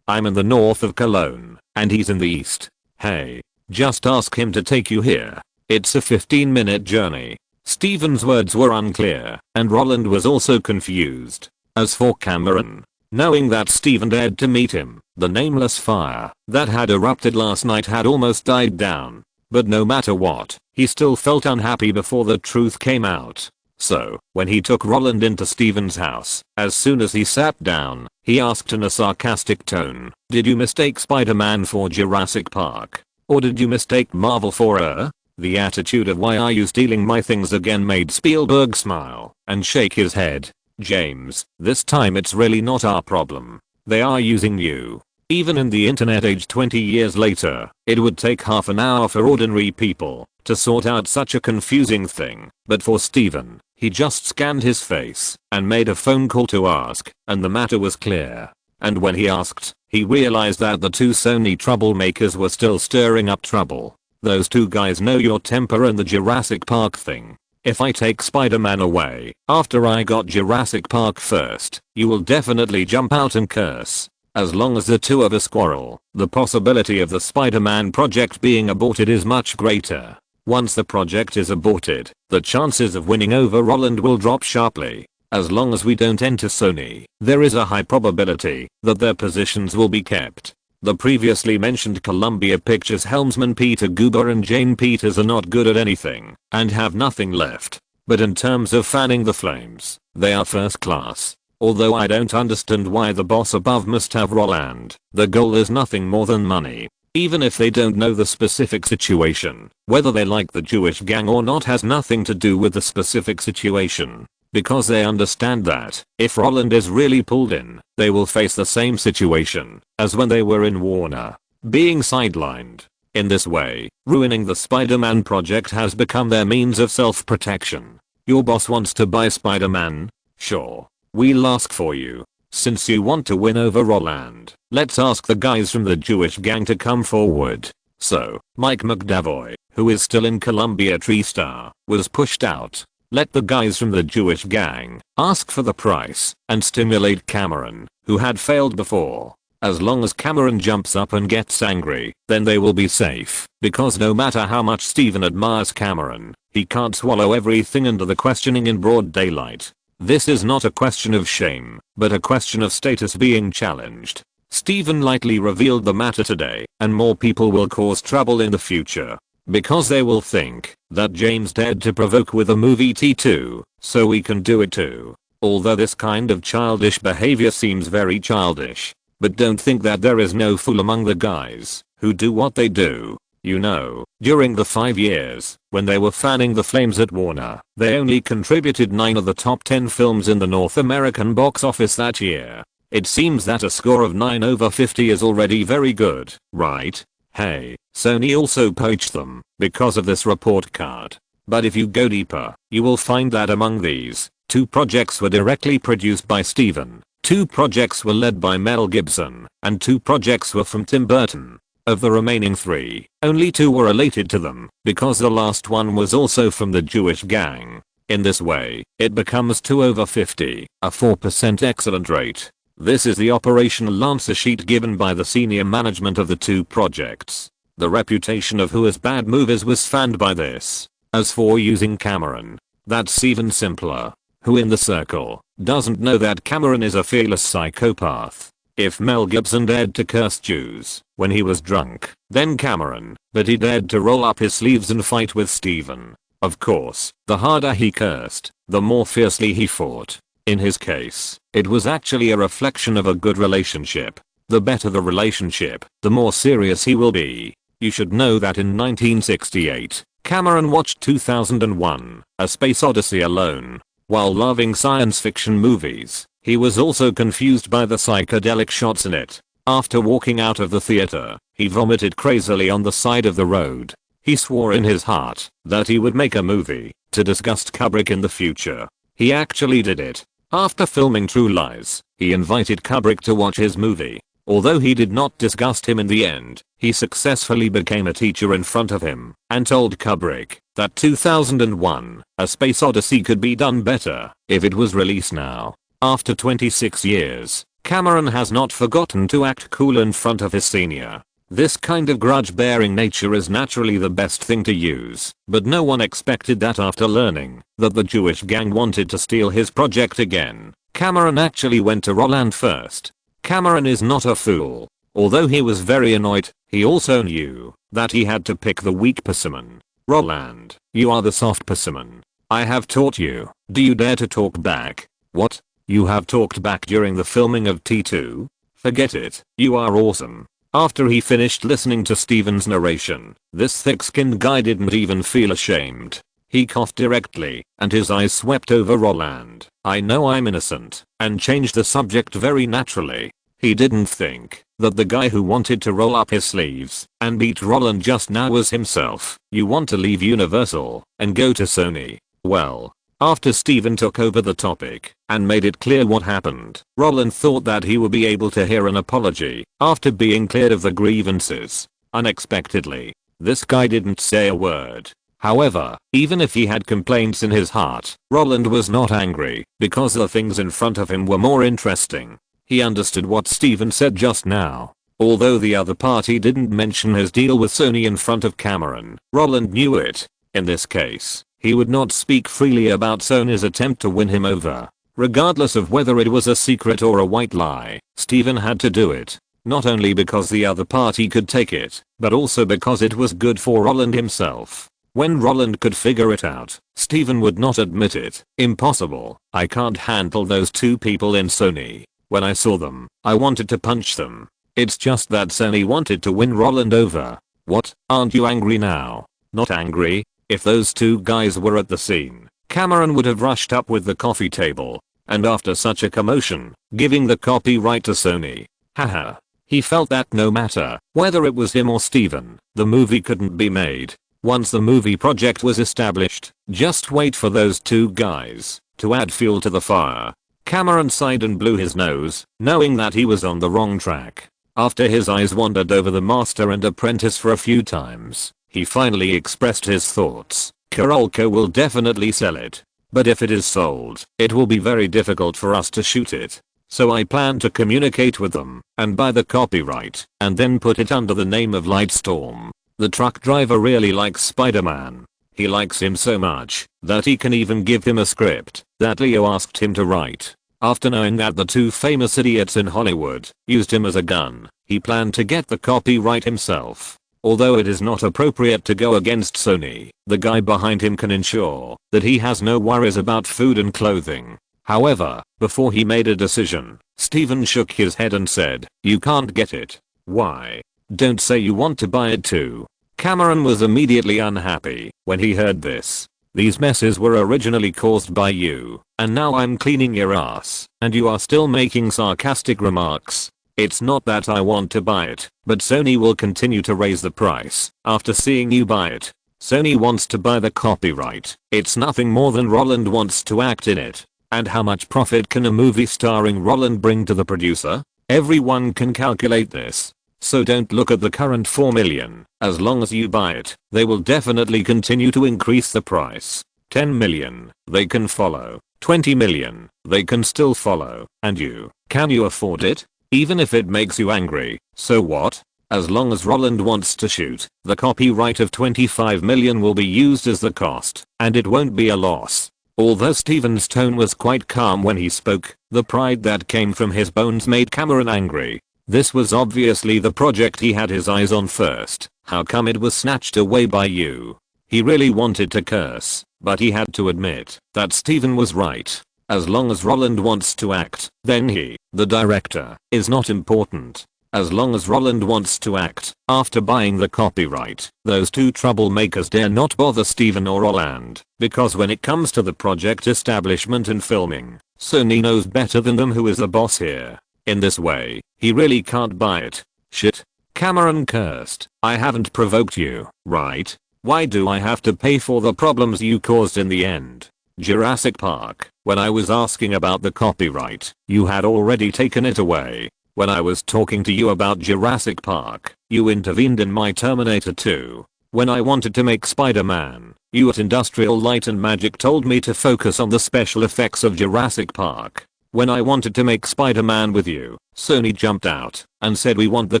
I'm in the north of Cologne, and he's in the east. Hey, just ask him to take you here. It's a 15-minute journey." Steven's words were unclear, and Roland was also confused. As for Cameron, knowing that Steven dared to meet him, the nameless fire that had erupted last night had almost died down. But no matter what, he still felt unhappy before the truth came out. So, when he took Roland into Steven's house, as soon as he sat down, he asked in a sarcastic tone, "Did you mistake Spider-Man for Jurassic Park? Or did you mistake Marvel for?" The attitude of "why are you stealing my things again" made Spielberg smile and shake his head. "James, this time it's really not our problem. They are using you." Even in the internet age 20 years later, it would take half an hour for ordinary people to sort out such a confusing thing, but for Steven, he just scanned his face and made a phone call to ask, and the matter was clear. And when he asked, he realized that the two Sony troublemakers were still stirring up trouble. "Those two guys know your temper and the Jurassic Park thing. If I take Spider-Man away after I got Jurassic Park first, you will definitely jump out and curse. As long as the two of us quarrel, the possibility of the Spider-Man project being aborted is much greater. Once the project is aborted, the chances of winning over Roland will drop sharply. As long as we don't enter Sony, there is a high probability that their positions will be kept. The previously mentioned Columbia Pictures helmsman Peter Guber and Jane Peters are not good at anything and have nothing left. But in terms of fanning the flames, they are first class. Although I don't understand why the boss above must have Roland, the goal is nothing more than money. Even if they don't know the specific situation, whether they like the Jewish gang or not has nothing to do with the specific situation. Because they understand that, if Roland is really pulled in, they will face the same situation as when they were in Warner, being sidelined. In this way, ruining the Spider-Man project has become their means of self-protection. Your boss wants to buy Spider-Man? Sure. We'll ask for you. Since you want to win over Roland, let's ask the guys from the Jewish gang to come forward. So, Mike McDavoy, who is still in Columbia TreeStar, was pushed out. Let the guys from the Jewish gang ask for the price and stimulate Cameron, who had failed before. As long as Cameron jumps up and gets angry, then they will be safe, because no matter how much Steven admires Cameron, he can't swallow everything under the questioning in broad daylight. This is not a question of shame, but a question of status being challenged. Steven lightly revealed the matter today, and more people will cause trouble in the future. Because they will think that James dared to provoke with a movie T2, so we can do it too. Although this kind of childish behavior seems very childish. But don't think that there is no fool among the guys who do what they do. You know, during the 5 years when they were fanning the flames at Warner, they only contributed 9 of the top 10 films in the North American box office that year. It seems that a score of 9 over 50 is already very good, right? Hey, Sony also poached them because of this report card. But if you go deeper, you will find that among these, 2 projects were directly produced by Steven, 2 projects were led by Mel Gibson, and 2 projects were from Tim Burton. Of the remaining 3, only 2 were related to them, because the last one was also from the Jewish gang. In this way, it becomes 2 over 50, a 4% excellent rate. This is the operational answer sheet given by the senior management of the 2 projects. The reputation of Who Has Bad Movies was fanned by this. As for using Cameron, that's even simpler. Who in the circle doesn't know that Cameron is a fearless psychopath? If Mel Gibson dared to curse Jews when he was drunk, then Cameron, but he dared to roll up his sleeves and fight with Steven. Of course, the harder he cursed, the more fiercely he fought. In his case, it was actually a reflection of a good relationship. The better the relationship, the more serious he will be. You should know that in 1968, Cameron watched 2001, A Space Odyssey alone. While loving science fiction movies, he was also confused by the psychedelic shots in it. After walking out of the theater, he vomited crazily on the side of the road. He swore in his heart that he would make a movie to disgust Kubrick in the future. He actually did it. After filming True Lies, he invited Kubrick to watch his movie. Although he did not disgust him in the end, he successfully became a teacher in front of him and told Kubrick that 2001: A Space Odyssey could be done better if it was released now. After 26 years, Cameron has not forgotten to act cool in front of his senior. This kind of grudge-bearing nature is naturally the best thing to use, but no one expected that after learning that the Jewish gang wanted to steal his project again. Cameron actually went to Roland first. Cameron is not a fool. Although he was very annoyed, he also knew that he had to pick the weak persimmon. Roland, you are the soft persimmon. I have taught you. Do you dare to talk back? What? You have talked back during the filming of T2? Forget it. You are awesome. After he finished listening to Steven's narration, this thick-skinned guy didn't even feel ashamed. He coughed directly, and his eyes swept over Roland. I know I'm innocent, and changed the subject very naturally. He didn't think that the guy who wanted to roll up his sleeves and beat Roland just now was himself. You want to leave Universal and go to Sony. Well, after Steven took over the topic and made it clear what happened, Roland thought that he would be able to hear an apology after being cleared of the grievances. Unexpectedly, this guy didn't say a word. However, even if he had complaints in his heart, Roland was not angry because the things in front of him were more interesting. He understood what Steven said just now. Although the other party didn't mention his deal with Sony in front of Cameron, Roland knew it. In this case, he would not speak freely about Sony's attempt to win him over. Regardless of whether it was a secret or a white lie, Steven had to do it. Not only because the other party could take it, but also because it was good for Roland himself. When Roland could figure it out, Steven would not admit it. Impossible. I can't handle those two people in Sony. When I saw them, I wanted to punch them. It's just that Sony wanted to win Roland over. What? Aren't you angry now? Not angry? If those two guys were at the scene, Cameron would have rushed up with the coffee table, and after such a commotion, giving the copyright to Sony. Haha. He felt that no matter whether it was him or Steven, the movie couldn't be made. Once the movie project was established, just wait for those two guys to add fuel to the fire. Cameron sighed and blew his nose, knowing that he was on the wrong track. After his eyes wandered over the master and apprentice for a few times, he finally expressed his thoughts. Carolco will definitely sell it. But if it is sold, it will be very difficult for us to shoot it. So I plan to communicate with them and buy the copyright and then put it under the name of Lightstorm. The truck driver really likes Spider-Man. He likes him so much that he can even give him a script that Leo asked him to write. After knowing that the two famous idiots in Hollywood used him as a gun, he planned to get the copyright himself. Although it is not appropriate to go against Sony, the guy behind him can ensure that he has no worries about food and clothing. However, before he made a decision, Steven shook his head and said, "You can't get it." "Why? Don't say you want to buy it too." Cameron was immediately unhappy when he heard this. "These messes were originally caused by you, and now I'm cleaning your ass, and you are still making sarcastic remarks. It's not that I want to buy it, but Sony will continue to raise the price after seeing you buy it. Sony wants to buy the copyright. It's nothing more than Roland wants to act in it. And how much profit can a movie starring Roland bring to the producer? Everyone can calculate this. So don't look at the current 4 million. As long as you buy it, they will definitely continue to increase the price. 10 million, they can follow. 20 million, they can still follow. And you, can you afford it? Even if it makes you angry, so what? As long as Roland wants to shoot, the copyright of 25 million will be used as the cost, and it won't be a loss." Although Steven's tone was quite calm when he spoke, the pride that came from his bones made Cameron angry. This was obviously the project he had his eyes on first. How come it was snatched away by you? He really wanted to curse, but he had to admit that Steven was right. As long as Roland wants to act, then he, the director, is not important. As long as Roland wants to act, after buying the copyright, those two troublemakers dare not bother Steven or Roland, because when it comes to the project establishment and filming, Sony knows better than them who is the boss here. In this way, he really can't buy it. Shit. Cameron cursed. "I haven't provoked you, right? Why do I have to pay for the problems you caused in the end? Jurassic Park, when I was asking about the copyright, you had already taken it away. When I was talking to you about Jurassic Park, you intervened in my Terminator 2. When I wanted to make Spider-Man, you at Industrial Light and Magic told me to focus on the special effects of Jurassic Park. When I wanted to make Spider-Man with you, Sony jumped out and said we want the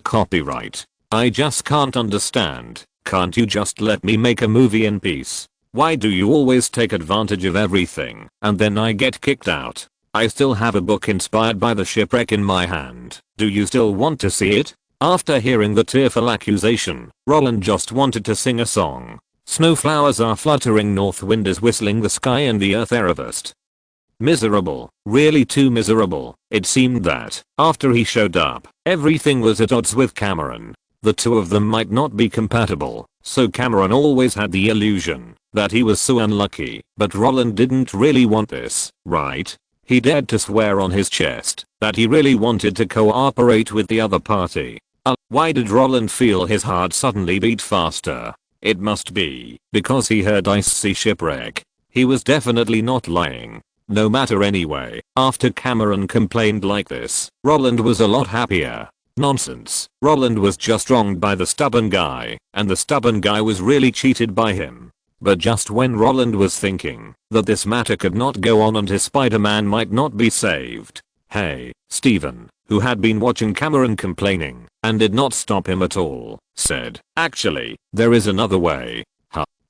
copyright. I just can't understand. Can't you just let me make a movie in peace? Why do you always take advantage of everything and then I get kicked out? I still have a book inspired by the shipwreck in my hand. Do you still want to see it? After hearing the tearful accusation, Roland just wanted to sing a song. Snowflowers are fluttering, north wind is whistling, the sky and the earth are averse. Miserable, really too miserable. It seemed that, after he showed up, everything was at odds with Cameron. The two of them might not be compatible, so Cameron always had the illusion that he was so unlucky, but Roland didn't really want this, right? He dared to swear on his chest that he really wanted to cooperate with the other party. Why did Roland feel his heart suddenly beat faster? It must be because he heard Ice Sea shipwreck. He was definitely not lying. No matter anyway, after Cameron complained like this, Roland was a lot happier. Nonsense. Roland was just wronged by the stubborn guy, and the stubborn guy was really cheated by him. But just when Roland was thinking that this matter could not go on and his Spider-Man might not be saved, hey, Steven, who had been watching Cameron complaining and did not stop him at all, said, actually, there is another way.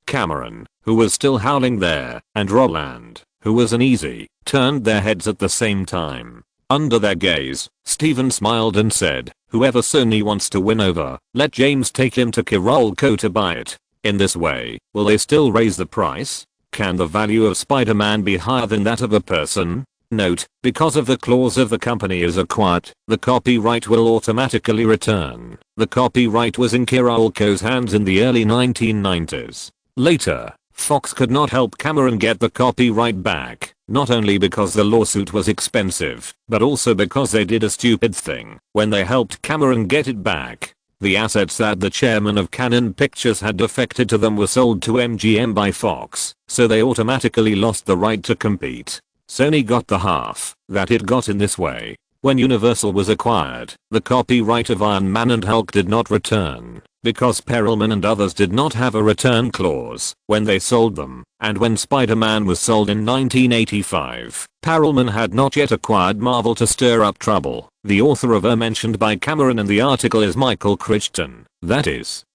Cameron, who was still howling there, and Roland, who was uneasy, turned their heads at the same time. Under their gaze, Steven smiled and said, whoever Sony wants to win over, let James take him to Kirolco to buy it. In this way, will they still raise the price? Can the value of Spider-Man be higher than that of a person? Note, because of the clause of the company is acquired, the copyright will automatically return. The copyright was in Kirolco's hands in the early 1990s. Later, Fox could not help Cameron get the copyright back, not only because the lawsuit was expensive, but also because they did a stupid thing when they helped Cameron get it back. The assets that the chairman of Canon Pictures had defected to them were sold to MGM by Fox, so they automatically lost the right to compete. Sony got the half that it got in this way. When Universal was acquired, the copyright of Iron Man and Hulk did not return, because Perelman and others did not have a return clause when they sold them, and when Spider-Man was sold in 1985, Perelman had not yet acquired Marvel to stir up trouble. The author of mentioned by Cameron in the article is Michael Crichton, that is.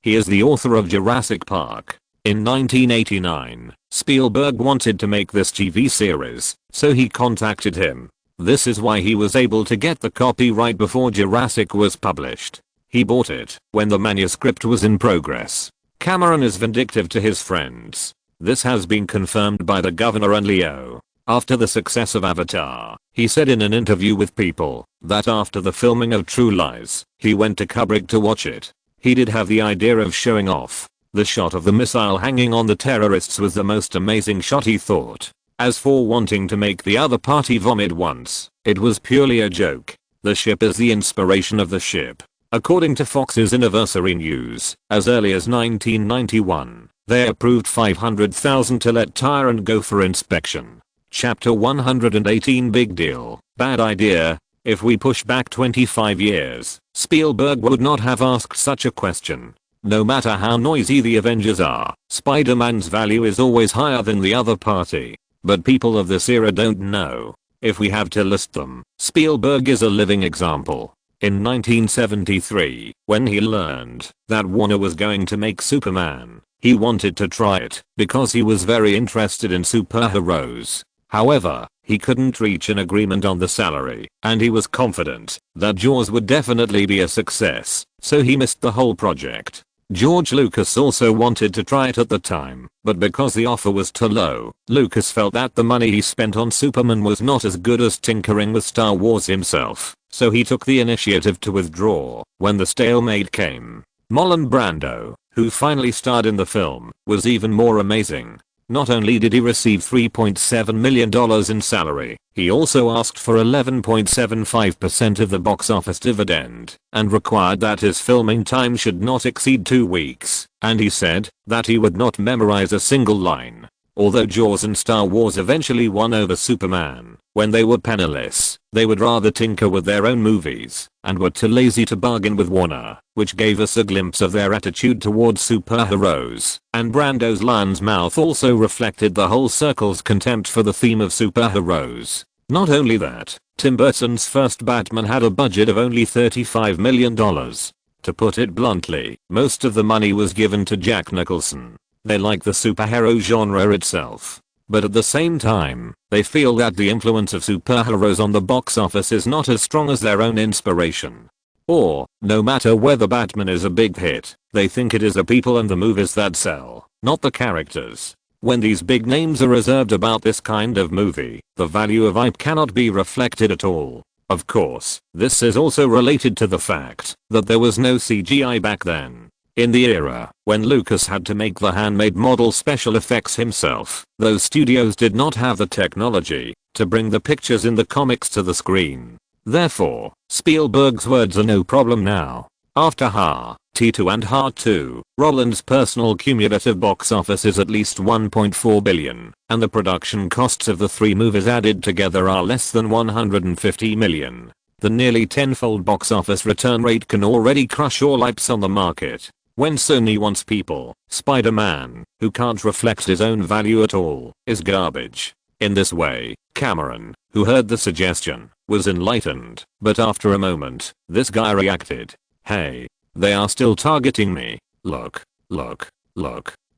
He is the author of Jurassic Park. In 1989, Spielberg wanted to make this TV series, so he contacted him. This is why he was able to get the copyright before Jurassic was published. He bought it when the manuscript was in progress. Cameron is vindictive to his friends. This has been confirmed by the governor and Leo. After the success of Avatar, he said in an interview with People that after the filming of True Lies, he went to Kubrick to watch it. He did have the idea of showing off. The shot of the missile hanging on the terrorists was the most amazing shot, he thought. As for wanting to make the other party vomit once, it was purely a joke. The ship is the inspiration of the ship. According to Fox's Anniversary News, as early as 1991, they approved $500,000 to let Tire and go for inspection. Chapter 118 Big deal, bad idea. If we push back 25 years, Spielberg would not have asked such a question. No matter how noisy the Avengers are, Spider-Man's value is always higher than the other party. But people of this era don't know. If we have to list them, Spielberg is a living example. In 1973, when he learned that Warner was going to make Superman, he wanted to try it because he was very interested in superheroes. However, he couldn't reach an agreement on the salary, and he was confident that Jaws would definitely be a success, so he missed the whole project. George Lucas also wanted to try it at the time, but because the offer was too low, Lucas felt that the money he spent on Superman was not as good as tinkering with Star Wars himself, so he took the initiative to withdraw. When the stalemate came, Marlon Brando, who finally starred in the film, was even more amazing. Not only did he receive $3.7 million in salary, he also asked for 11.75% of the box office dividend and required that his filming time should not exceed 2 weeks, and he said that he would not memorize a single line. Although Jaws and Star Wars eventually won over Superman, when they were penniless, they would rather tinker with their own movies and were too lazy to bargain with Warner, which gave us a glimpse of their attitude towards superheroes. And Brando's lion's mouth also reflected the whole circle's contempt for the theme of superheroes. Not only that, Tim Burton's first Batman had a budget of only $35 million. To put it bluntly, most of the money was given to Jack Nicholson. They like the superhero genre itself. But at the same time, they feel that the influence of superheroes on the box office is not as strong as their own inspiration. Or, no matter whether Batman is a big hit, they think it is the people and the movies that sell, not the characters. When these big names are reserved about this kind of movie, the value of hype cannot be reflected at all. Of course, this is also related to the fact that there was no CGI back then. In the era when Lucas had to make the handmade model special effects himself, those studios did not have the technology to bring the pictures in the comics to the screen. Therefore, Spielberg's words are no problem now. After T2 and T2, Roland's personal cumulative box office is at least $1.4 billion, and the production costs of the 3 movies added together are less than $150 million. The nearly tenfold box office return rate can already crush all hypes on the market. When Sony wants people, Spider-Man, who can't reflect his own value at all, is garbage. In this way, Cameron, who heard the suggestion, was enlightened, but after a moment, this guy reacted. Hey, they are still targeting me. Look.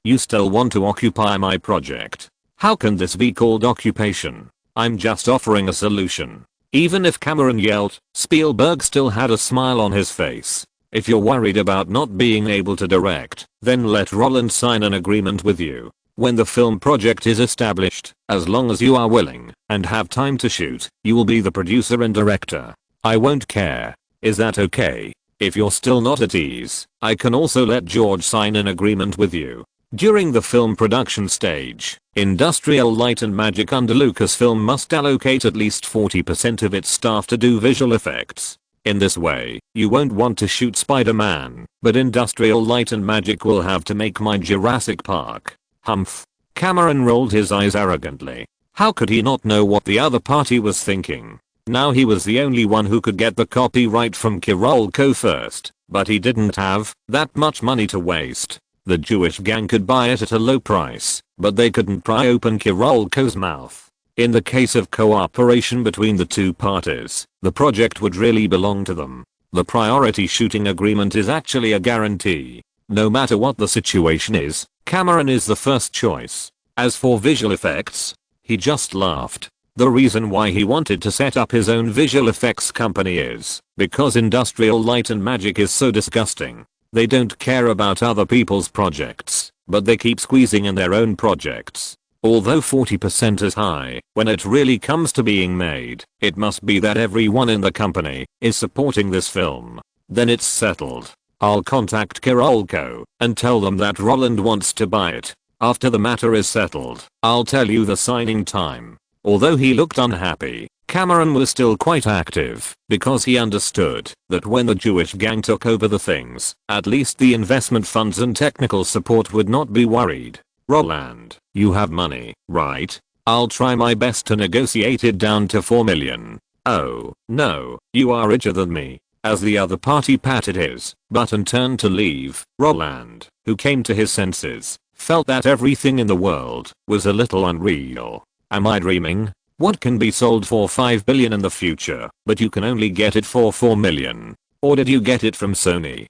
You still want to occupy my project. How can this be called occupation? I'm just offering a solution. Even if Cameron yelled, Spielberg still had a smile on his face. If you're worried about not being able to direct, then let Roland sign an agreement with you. When the film project is established, as long as you are willing and have time to shoot, you will be the producer and director. I won't care. Is that okay? If you're still not at ease, I can also let George sign an agreement with you. During the film production stage, Industrial Light and Magic under Lucasfilm must allocate at least 40% of its staff to do visual effects. In this way, you won't want to shoot Spider-Man, but Industrial Light and Magic will have to make my Jurassic Park. Humph. Cameron rolled his eyes arrogantly. How could he not know what the other party was thinking? Now he was the only one who could get the copyright from Kirolco first, but he didn't have that much money to waste. The Jewish gang could buy it at a low price, but they couldn't pry open Kirolco's mouth. In the case of cooperation between the two parties, the project would really belong to them. The priority shooting agreement is actually a guarantee. No matter what the situation is, Cameron is the first choice. As for visual effects, he just laughed. The reason why he wanted to set up his own visual effects company is because Industrial Light and Magic is so disgusting. They don't care about other people's projects, but they keep squeezing in their own projects. Although 40% is high, when it really comes to being made, it must be that everyone in the company is supporting this film. Then it's settled. I'll contact Kirolco and tell them that Roland wants to buy it. After the matter is settled, I'll tell you the signing time. Although he looked unhappy, Cameron was still quite active because he understood that when the Jewish gang took over the things, at least the investment funds and technical support would not be worried. Roland, you have money, right? I'll try my best to negotiate it down to $4 million. Oh, no, you are richer than me. As the other party patted his butt and turned to leave, Roland, who came to his senses, felt that everything in the world was a little unreal. Am I dreaming? What can be sold for $5 billion in the future, but you can only get it for $4 million? Or did you get it from Sony?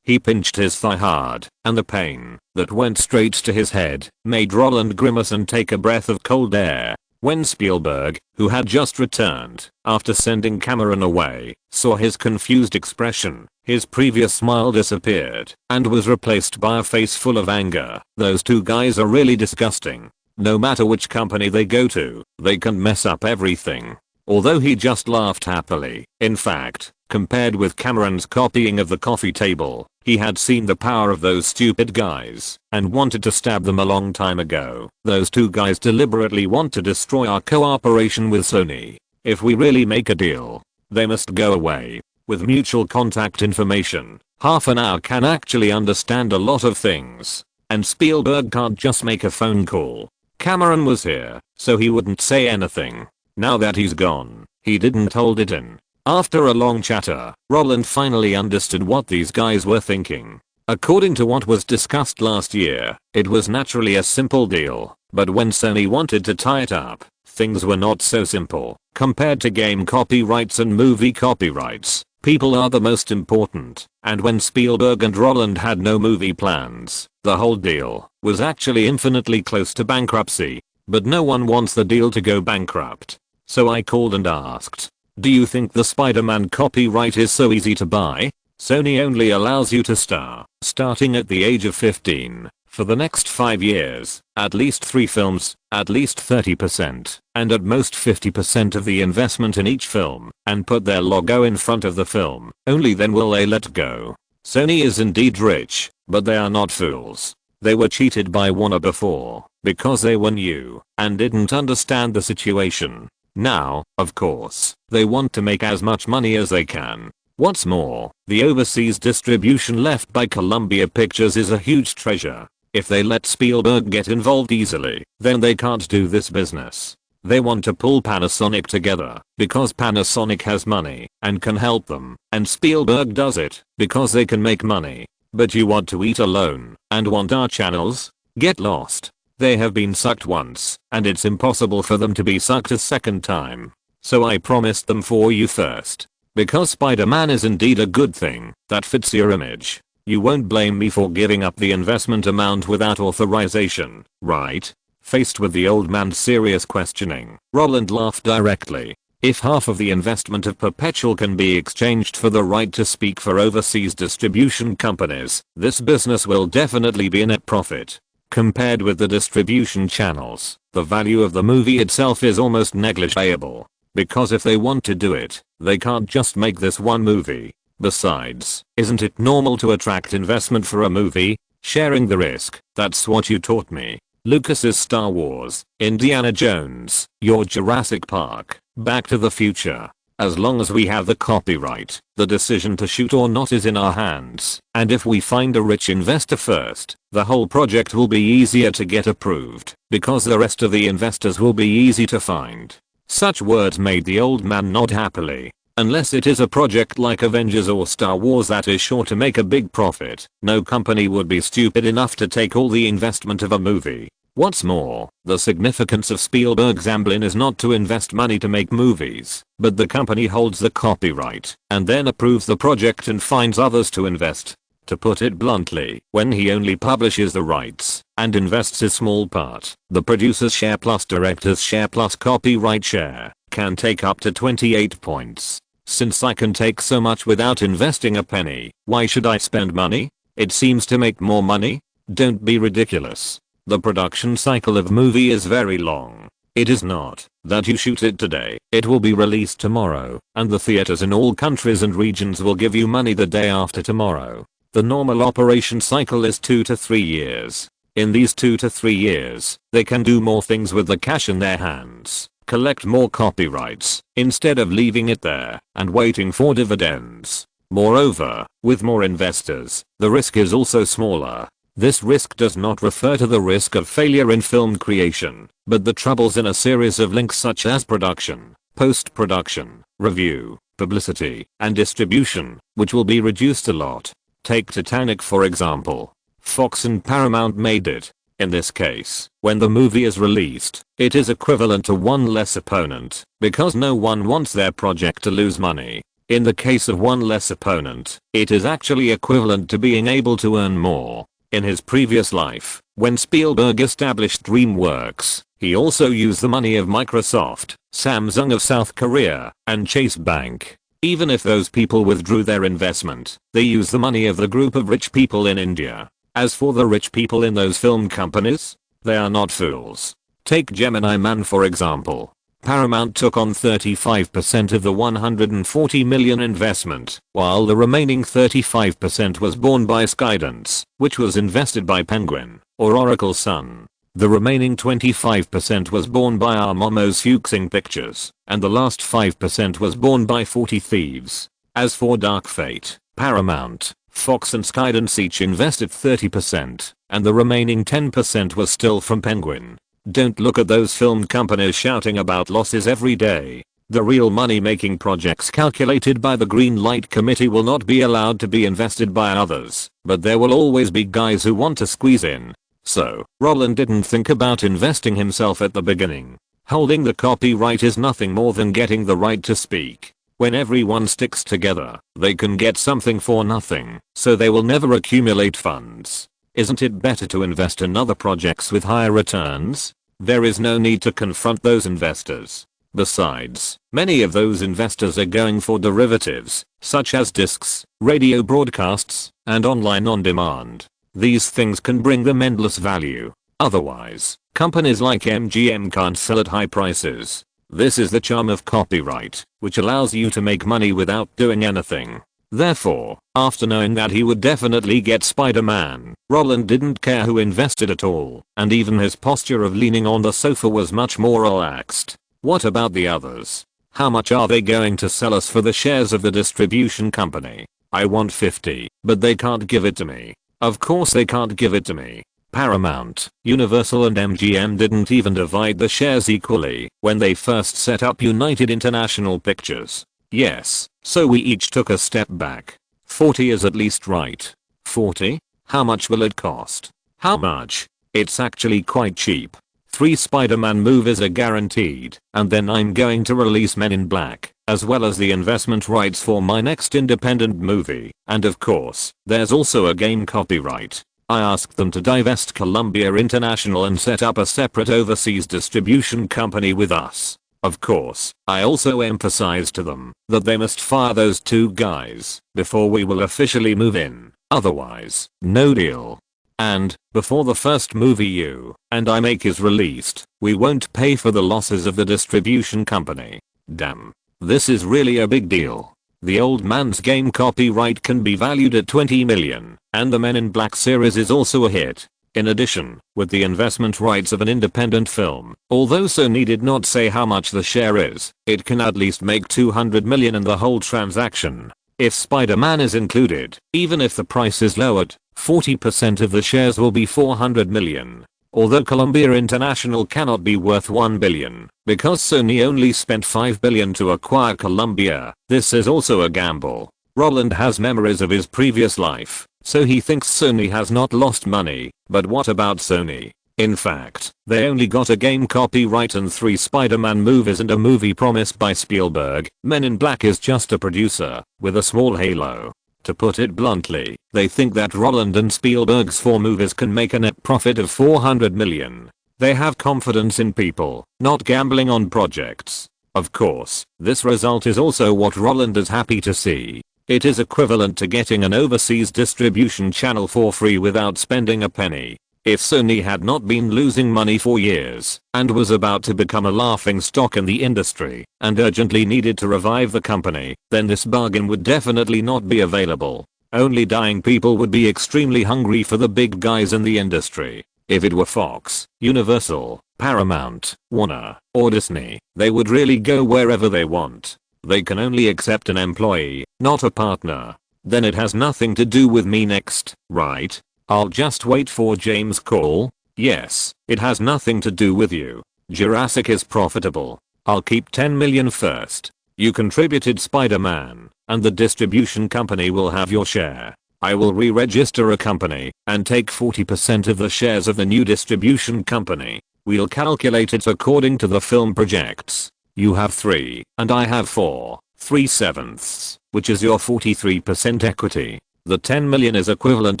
He pinched his thigh hard, and the pain that went straight to his head made Roland grimace and take a breath of cold air. When Spielberg, who had just returned after sending Cameron away, saw his confused expression, his previous smile disappeared and was replaced by a face full of anger. Those two guys are really disgusting. No matter which company they go to, they can mess up everything. Although he just laughed happily. In fact, compared with Cameron's copying of the coffee table, He had seen the power of those stupid guys and wanted to stab them a long time ago. Those two guys deliberately want to destroy our cooperation with Sony. If we really make a deal, they must go away. With mutual contact information, half an hour can actually understand a lot of things. And Spielberg can't just make a phone call. Cameron was here, so he wouldn't say anything. Now that he's gone, he didn't hold it in. After a long chatter, Roland finally understood what these guys were thinking. According to what was discussed last year, it was naturally a simple deal, but when Sony wanted to tie it up, things were not so simple. Compared to game copyrights and movie copyrights, people are the most important, and when Spielberg and Roland had no movie plans, the whole deal was actually infinitely close to bankruptcy. But no one wants the deal to go bankrupt. So I called and asked, do you think the Spider-Man copyright is so easy to buy? Sony only allows you to star, starting at the age of 15, for the next 5 years, at least 3 films, at least 30%, and at most 50% of the investment in each film, and put their logo in front of the film. Only then will they let go. Sony is indeed rich, but they are not fools. They were cheated by Warner before, because they were new, and didn't understand the situation. Now, of course, they want to make as much money as they can. What's more, the overseas distribution left by Columbia Pictures is a huge treasure. If they let Spielberg get involved easily, then they can't do this business. They want to pull Panasonic together, because Panasonic has money, and can help them, and Spielberg does it, because they can make money. But you want to eat alone, and want our channels? Get lost. They have been sucked once, and it's impossible for them to be sucked a second time. So I promised them for you first. Because Spider-Man is indeed a good thing, that fits your image. You won't blame me for giving up the investment amount without authorization, right? Faced with the old man's serious questioning, Roland laughed directly. If half of the investment of Perpetual can be exchanged for the right to speak for overseas distribution companies, this business will definitely be a net profit. Compared with the distribution channels, the value of the movie itself is almost negligible. Because if they want to do it, they can't just make this one movie. Besides, isn't it normal to attract investment for a movie? Sharing the risk, that's what you taught me. Lucas's Star Wars, Indiana Jones, your Jurassic Park, Back to the Future. As long as we have the copyright, the decision to shoot or not is in our hands, and if we find a rich investor first, the whole project will be easier to get approved, because the rest of the investors will be easy to find. Such words made the old man nod happily. Unless it is a project like Avengers or Star Wars that is sure to make a big profit, no company would be stupid enough to take all the investment of a movie. What's more, the significance of Spielberg's Amblin is not to invest money to make movies, but the company holds the copyright, and then approves the project and finds others to invest. To put it bluntly, when he only publishes the rights, and invests a small part, the producer's share plus director's share plus copyright share, can take up to 28 points. Since I can take so much without investing a penny, why should I spend money? It seems to make more money? Don't be ridiculous. The production cycle of movie is very long. It is not that you shoot it today, it will be released tomorrow, and the theaters in all countries and regions will give you money the day after tomorrow. The normal operation cycle is 2 to 3 years. In these 2 to 3 years, they can do more things with the cash in their hands, collect more copyrights, instead of leaving it there and waiting for dividends. Moreover, with more investors, the risk is also smaller. This risk does not refer to the risk of failure in film creation, but the troubles in a series of links such as production, post-production, review, publicity, and distribution, which will be reduced a lot. Take Titanic for example. Fox and Paramount made it. In this case, when the movie is released, it is equivalent to one less opponent, because no one wants their project to lose money. In the case of one less opponent, it is actually equivalent to being able to earn more. In his previous life, when Spielberg established DreamWorks, he also used the money of Microsoft, Samsung of South Korea, and Chase Bank. Even if those people withdrew their investment, they used the money of the group of rich people in India. As for the rich people in those film companies, they are not fools. Take Gemini Man for example. Paramount took on 35% of the $140 million investment, while the remaining 35% was borne by Skydance, which was invested by Penguin, or Oracle Sun. The remaining 25% was borne by our Momo's Fuxing Pictures, and the last 5% was borne by 40 Thieves. As for Dark Fate, Paramount, Fox and Skydance each invested 30%, and the remaining 10% was still from Penguin. Don't look at those film companies shouting about losses every day. The real money-making projects calculated by the Green Light Committee will not be allowed to be invested by others, but there will always be guys who want to squeeze in. So, Roland didn't think about investing himself at the beginning. Holding the copyright is nothing more than getting the right to speak. When everyone sticks together, they can get something for nothing, so they will never accumulate funds. Isn't it better to invest in other projects with higher returns? There is no need to confront those investors. Besides, many of those investors are going for derivatives, such as discs, radio broadcasts, and online on-demand. These things can bring them endless value. Otherwise, companies like MGM can't sell at high prices. This is the charm of copyright, which allows you to make money without doing anything. Therefore, after knowing that he would definitely get Spider-Man, Roland didn't care who invested at all, and even his posture of leaning on the sofa was much more relaxed. What about the others? How much are they going to sell us for the shares of the distribution company? I want 50, but they can't give it to me. Of course they can't give it to me. Paramount, Universal and MGM didn't even divide the shares equally when they first set up United International Pictures. Yes, so we each took a step back. 40 is at least right. 40? How much will it cost? How much? It's actually quite cheap. 3 Spider-Man movies are guaranteed, and then I'm going to release Men in Black, as well as the investment rights for my next independent movie, and of course, there's also a game copyright. I asked them to divest Columbia International and set up a separate overseas distribution company with us. Of course, I also emphasized to them that they must fire those 2 guys before we will officially move in, otherwise, no deal. And, before the first movie you and I make is released, we won't pay for the losses of the distribution company. Damn. This is really a big deal. The Old Man's Game copyright can be valued at 20 million, and the Men in Black series is also a hit. In addition, with the investment rights of an independent film, although Sony did not say how much the share is, it can at least make 200 million in the whole transaction. If Spider-Man is included, even if the price is lowered, 40% of the shares will be 400 million. Although Columbia International cannot be worth 1 billion, because Sony only spent 5 billion to acquire Columbia, this is also a gamble. Roland has memories of his previous life, so he thinks Sony has not lost money, but what about Sony? In fact, they only got a game copyright and 3 Spider-Man movies and a movie promised by Spielberg. Men in Black is just a producer, with a small halo. To put it bluntly, they think that Roland and Spielberg's 4 movies can make a net profit of 400 million. They have confidence in people, not gambling on projects. Of course, this result is also what Roland is happy to see. It is equivalent to getting an overseas distribution channel for free without spending a penny. If Sony had not been losing money for years, and was about to become a laughing stock in the industry, and urgently needed to revive the company, then this bargain would definitely not be available. Only dying people would be extremely hungry for the big guys in the industry. If it were Fox, Universal, Paramount, Warner, or Disney, they would really go wherever they want. They can only accept an employee, not a partner. Then it has nothing to do with me next, right? I'll just wait for James' call. Yes, it has nothing to do with you. Jurassic is profitable. I'll keep 10 million first. You contributed Spider-Man, and the distribution company will have your share. I will re-register a company, and take 40% of the shares of the new distribution company. We'll calculate it according to the film projects. You have 3, and I have 4, 3/7, which is your 43% equity. The 10 million is equivalent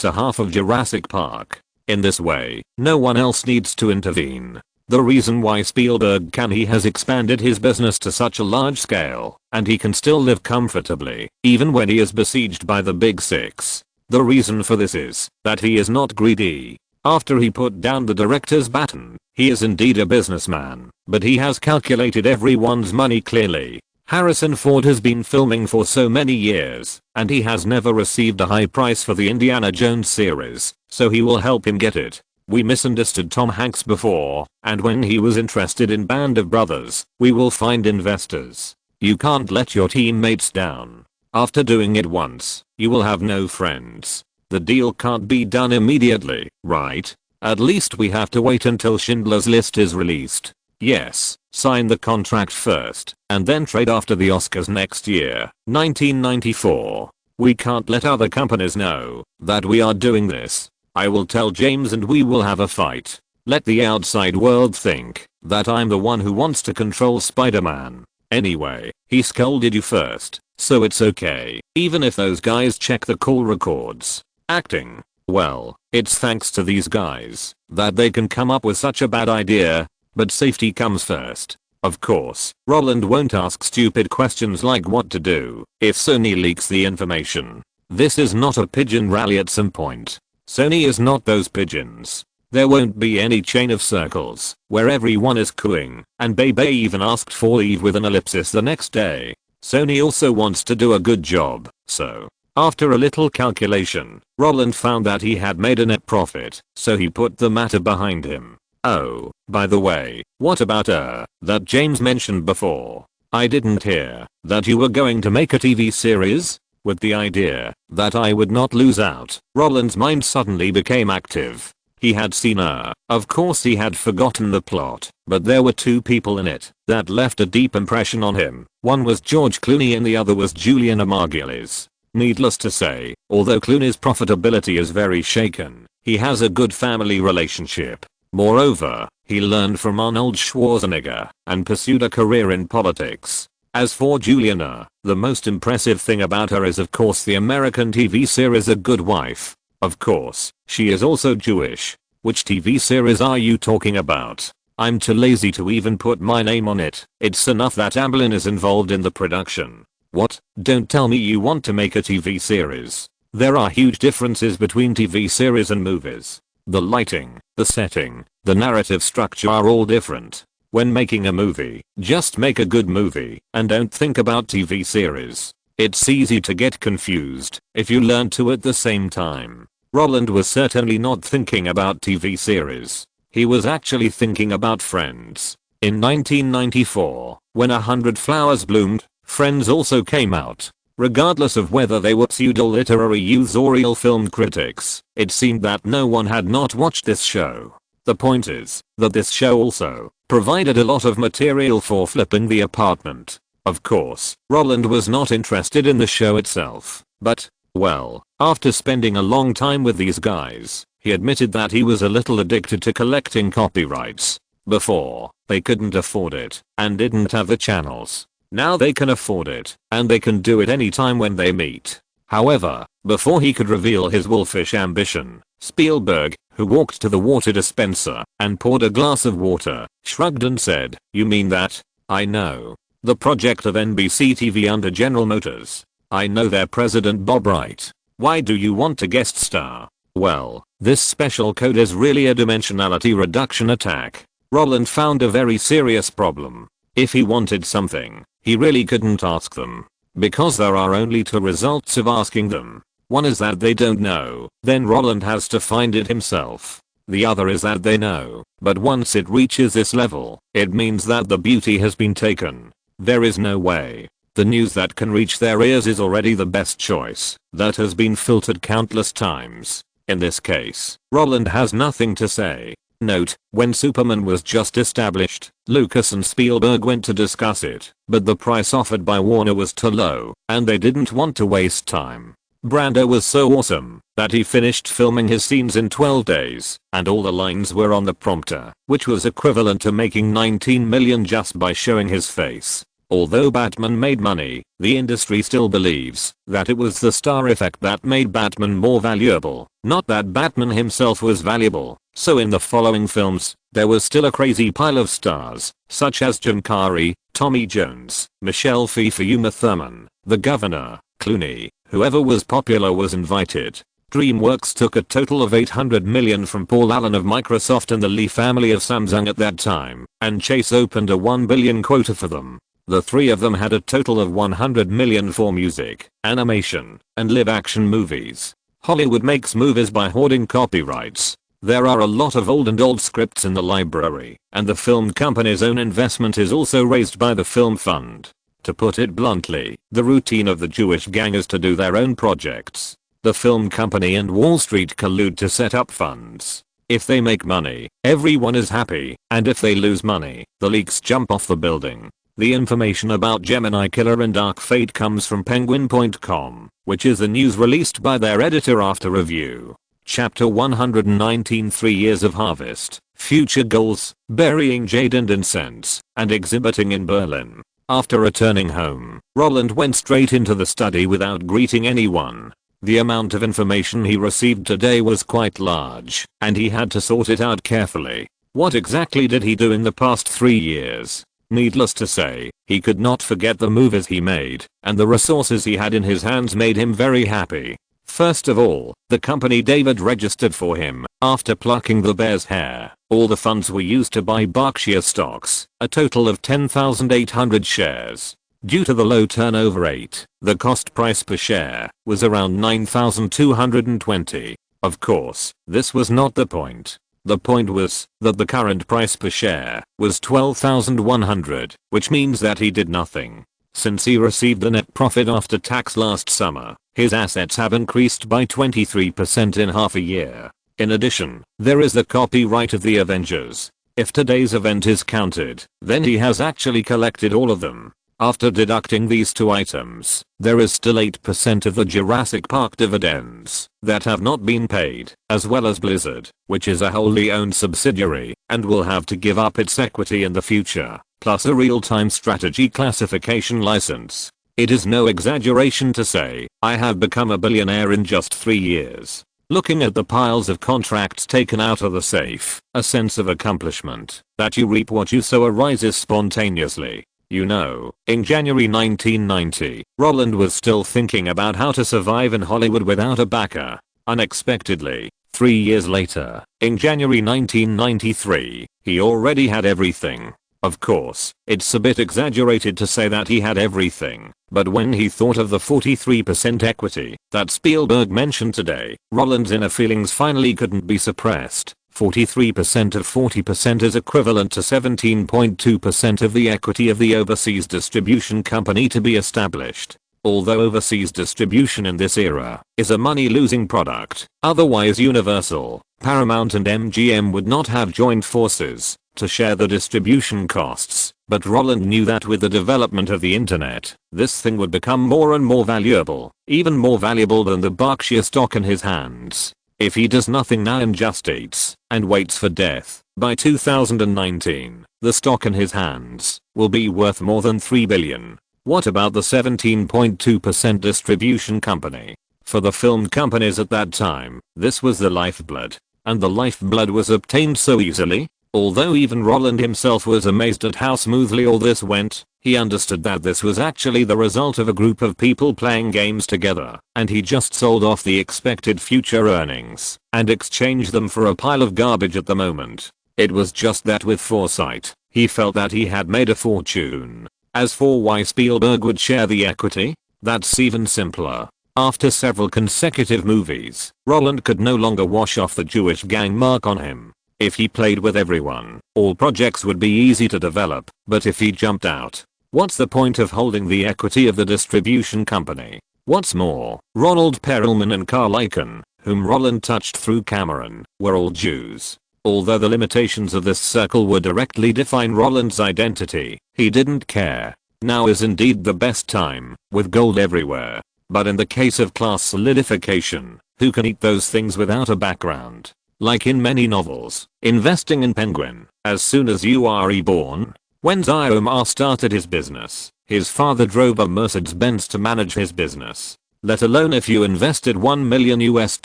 to half of Jurassic Park. In this way, no one else needs to intervene. The reason why Spielberg he has expanded his business to such a large scale, and he can still live comfortably, even when he is besieged by the big 6. The reason for this is that he is not greedy. After he put down the director's baton, he is indeed a businessman, but he has calculated everyone's money clearly. Harrison Ford has been filming for so many years, and he has never received a high price for the Indiana Jones series, so he will help him get it. We misunderstood Tom Hanks before, and when he was interested in Band of Brothers, we will find investors. You can't let your teammates down. After doing it once, you will have no friends. The deal can't be done immediately, right? At least we have to wait until Schindler's List is released. Yes, sign the contract first, and then trade after the Oscars next year, 1994. We can't let other companies know that we are doing this. I will tell James and we will have a fight. Let the outside world think that I'm the one who wants to control Spider-Man. Anyway, he scolded you first, so it's okay, even if those guys check the call records. Acting. Well, it's thanks to these guys that they can come up with such a bad idea, but safety comes first. Of course, Roland won't ask stupid questions like what to do if Sony leaks the information. This is not a pigeon rally at some point. Sony is not those pigeons. There won't be any chain of circles where everyone is cooing, and Bebe even asked for leave with an ellipsis the next day. Sony also wants to do a good job, so after a little calculation, Roland found that he had made a net profit, so he put the matter behind him. Oh, by the way, what about that James mentioned before? I didn't hear that you were going to make a TV series? With the idea that I would not lose out, Roland's mind suddenly became active. He had seen of course he had forgotten the plot, but there were two people in it that left a deep impression on him. One was George Clooney and the other was Juliana Margulies. Needless to say, although Clooney's profitability is very shaken, he has a good family relationship. Moreover, he learned from Arnold Schwarzenegger and pursued a career in politics. As for Juliana, the most impressive thing about her is of course the American TV series A Good Wife. Of course, she is also Jewish. Which TV series are you talking about? I'm too lazy to even put my name on it. It's enough that Amblin is involved in the production. What? Don't tell me you want to make a TV series. There are huge differences between TV series and movies. The lighting, the setting, the narrative structure are all different. When making a movie, just make a good movie and don't think about TV series. It's easy to get confused if you learn two at the same time. Roland was certainly not thinking about TV series. He was actually thinking about Friends. In 1994, when 100 Flowers Bloomed, Friends also came out. Regardless of whether they were pseudo-literary youths or real film critics, it seemed that no one had not watched this show. The point is that this show also provided a lot of material for flipping the apartment. Of course, Roland was not interested in the show itself, but, well, after spending a long time with these guys, he admitted that he was a little addicted to collecting copyrights. Before, they couldn't afford it and didn't have the channels. Now they can afford it, and they can do it anytime when they meet. However, before he could reveal his wolfish ambition, Spielberg, who walked to the water dispenser and poured a glass of water, shrugged and said, "You mean that? I know. The project of NBC TV under General Motors. I know their president Bob Wright. Why do you want to guest star?" Well, this special code is really a dimensionality reduction attack. Roland found a very serious problem. If he wanted something, he really couldn't ask them. Because there are only two results of asking them. One is that they don't know, then Roland has to find it himself. The other is that they know, but once it reaches this level, it means that the beauty has been taken. There is no way. The news that can reach their ears is already the best choice that has been filtered countless times. In this case, Roland has nothing to say. Note, when Superman was just established, Lucas and Spielberg went to discuss it, but the price offered by Warner was too low, and they didn't want to waste time. Brando was so awesome that he finished filming his scenes in 12 days, and all the lines were on the prompter, which was equivalent to making 19 million just by showing his face. Although Batman made money, the industry still believes that it was the star effect that made Batman more valuable, not that Batman himself was valuable. So in the following films, there was still a crazy pile of stars, such as Jim Carrey, Tommy Jones, Michelle Pfeiffer, Uma Thurman, the Governor, Clooney, whoever was popular was invited. DreamWorks took a total of $800 million from Paul Allen of Microsoft and the Lee family of Samsung at that time, and Chase opened a $1 billion quota for them. The three of them had a total of $100 million for music, animation, and live-action movies. Hollywood makes movies by hoarding copyrights. There are a lot of old scripts in the library, and the film company's own investment is also raised by the film fund. To put it bluntly, the routine of the Jewish gang is to do their own projects. The film company and Wall Street collude to set up funds. If they make money, everyone is happy, and if they lose money, the leaks jump off the building. The information about Gemini Killer and Dark Fate comes from Penguin.com, which is the news released by their editor after review. Chapter 119 3 Years of Harvest, Future Goals, Burying Jade and Incense, and Exhibiting in Berlin. After returning home, Roland went straight into the study without greeting anyone. The amount of information he received today was quite large, and he had to sort it out carefully. What exactly did he do in the past 3 years? Needless to say, he could not forget the movies he made, and the resources he had in his hands made him very happy. First of all, the company David registered for him, after plucking the bear's hair. All the funds were used to buy Berkshire stocks, a total of 10,800 shares. Due to the low turnover rate, the cost price per share was around 9,220. Of course, this was not the point. The point was that the current price per share was 12,100, which means that he did nothing. Since he received the net profit after tax last summer, his assets have increased by 23% in half a year. In addition, there is the copyright of the Avengers. If today's event is counted, then he has actually collected all of them. After deducting these two items, there is still 8% of the Jurassic Park dividends that have not been paid, as well as Blizzard, which is a wholly owned subsidiary, and will have to give up its equity in the future, plus a real-time strategy classification license. It is no exaggeration to say, I have become a billionaire in just 3 years. Looking at the piles of contracts taken out of the safe, a sense of accomplishment, that you reap what you sow arises spontaneously. You know, in January 1990, Roland was still thinking about how to survive in Hollywood without a backer. Unexpectedly, 3 years later, in January 1993, he already had everything. Of course, it's a bit exaggerated to say that he had everything, but when he thought of the 43% equity that Spielberg mentioned today, Roland's inner feelings finally couldn't be suppressed. 43% of 40% is equivalent to 17.2% of the equity of the overseas distribution company to be established. Although overseas distribution in this era is a money-losing product, otherwise Universal, Paramount and MGM would not have joined forces to share the distribution costs, but Roland knew that with the development of the internet, this thing would become more and more valuable, even more valuable than the Berkshire stock in his hands. If he does nothing now and just eats and waits for death, by 2019, the stock in his hands will be worth more than $3 billion. What about the 17.2% distribution company? For the film companies at that time, this was the lifeblood. And the lifeblood was obtained so easily? Although even Roland himself was amazed at how smoothly all this went, he understood that this was actually the result of a group of people playing games together, and he just sold off the expected future earnings and exchanged them for a pile of garbage at the moment. It was just that with foresight, he felt that he had made a fortune. As for why Spielberg would share the equity, that's even simpler. After several consecutive movies, Roland could no longer wash off the Jewish gang mark on him. If he played with everyone, all projects would be easy to develop, but if he jumped out, what's the point of holding the equity of the distribution company? What's more, Ronald Perelman and Carl Icahn, whom Roland touched through Cameron, were all Jews. Although the limitations of this circle would directly define Roland's identity, he didn't care. Now is indeed the best time, with gold everywhere. But in the case of class solidification, who can eat those things without a background? Like in many novels, investing in Penguin, as soon as you are reborn. When Omar started his business, his father drove a Mercedes-Benz to manage his business. Let alone if you invested $1 million US,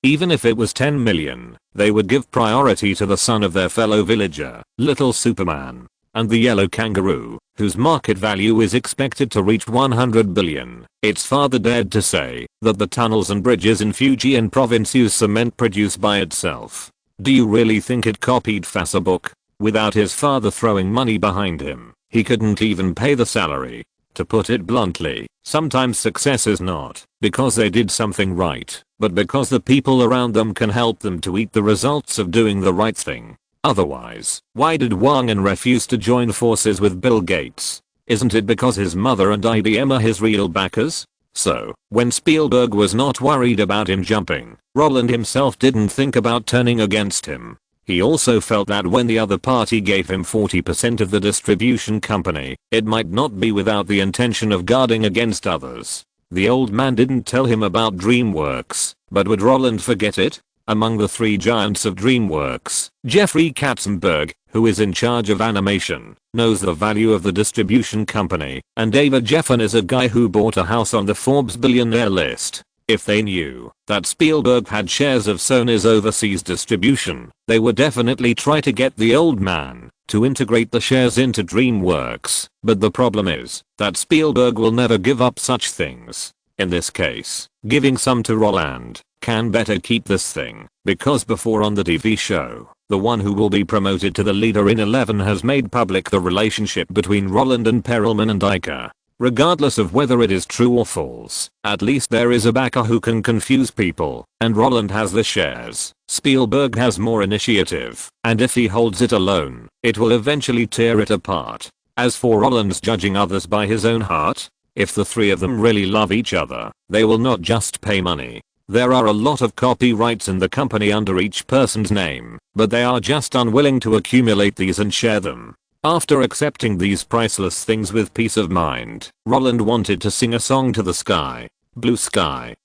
even if it was 10 million, they would give priority to the son of their fellow villager, Little Superman. and the yellow kangaroo, whose market value is expected to reach 100 billion. Its father dared to say that the tunnels and bridges in Fujian province use cement produced by itself. Do you really think it copied Facebook? Without his father throwing money behind him, he couldn't even pay the salary. To put it bluntly, sometimes success is not because they did something right, but because the people around them can help them to eat the results of doing the right thing. Otherwise, why did Wang An refuse to join forces with Bill Gates? Isn't it because his mother and IBM are his real backers? So, when Spielberg was not worried about him jumping, Roland himself didn't think about turning against him. He also felt that when the other party gave him 40% of the distribution company, it might not be without the intention of guarding against others. The old man didn't tell him about DreamWorks, but would Roland forget it? Among the three giants of DreamWorks, Jeffrey Katzenberg, who is in charge of animation, knows the value of the distribution company, and David Geffen is a guy who bought a house on the Forbes billionaire list. If they knew that Spielberg had shares of Sony's overseas distribution, they would definitely try to get the old man to integrate the shares into DreamWorks, but the problem is that Spielberg will never give up such things. In this case, giving some to Roland can better keep this thing, because before on the TV show, the one who will be promoted to the leader in 11 has made public the relationship between Roland and Perelman and Iker. Regardless of whether it is true or false, at least there is a backer who can confuse people, and Roland has the shares. Spielberg has more initiative, and if he holds it alone, it will eventually tear it apart. As for Roland's judging others by his own heart, if the three of them really love each other, they will not just pay money. There are a lot of copyrights in the company under each person's name, but they are just unwilling to accumulate these and share them. After accepting these priceless things with peace of mind, Roland wanted to sing a song to the sky. Blue sky.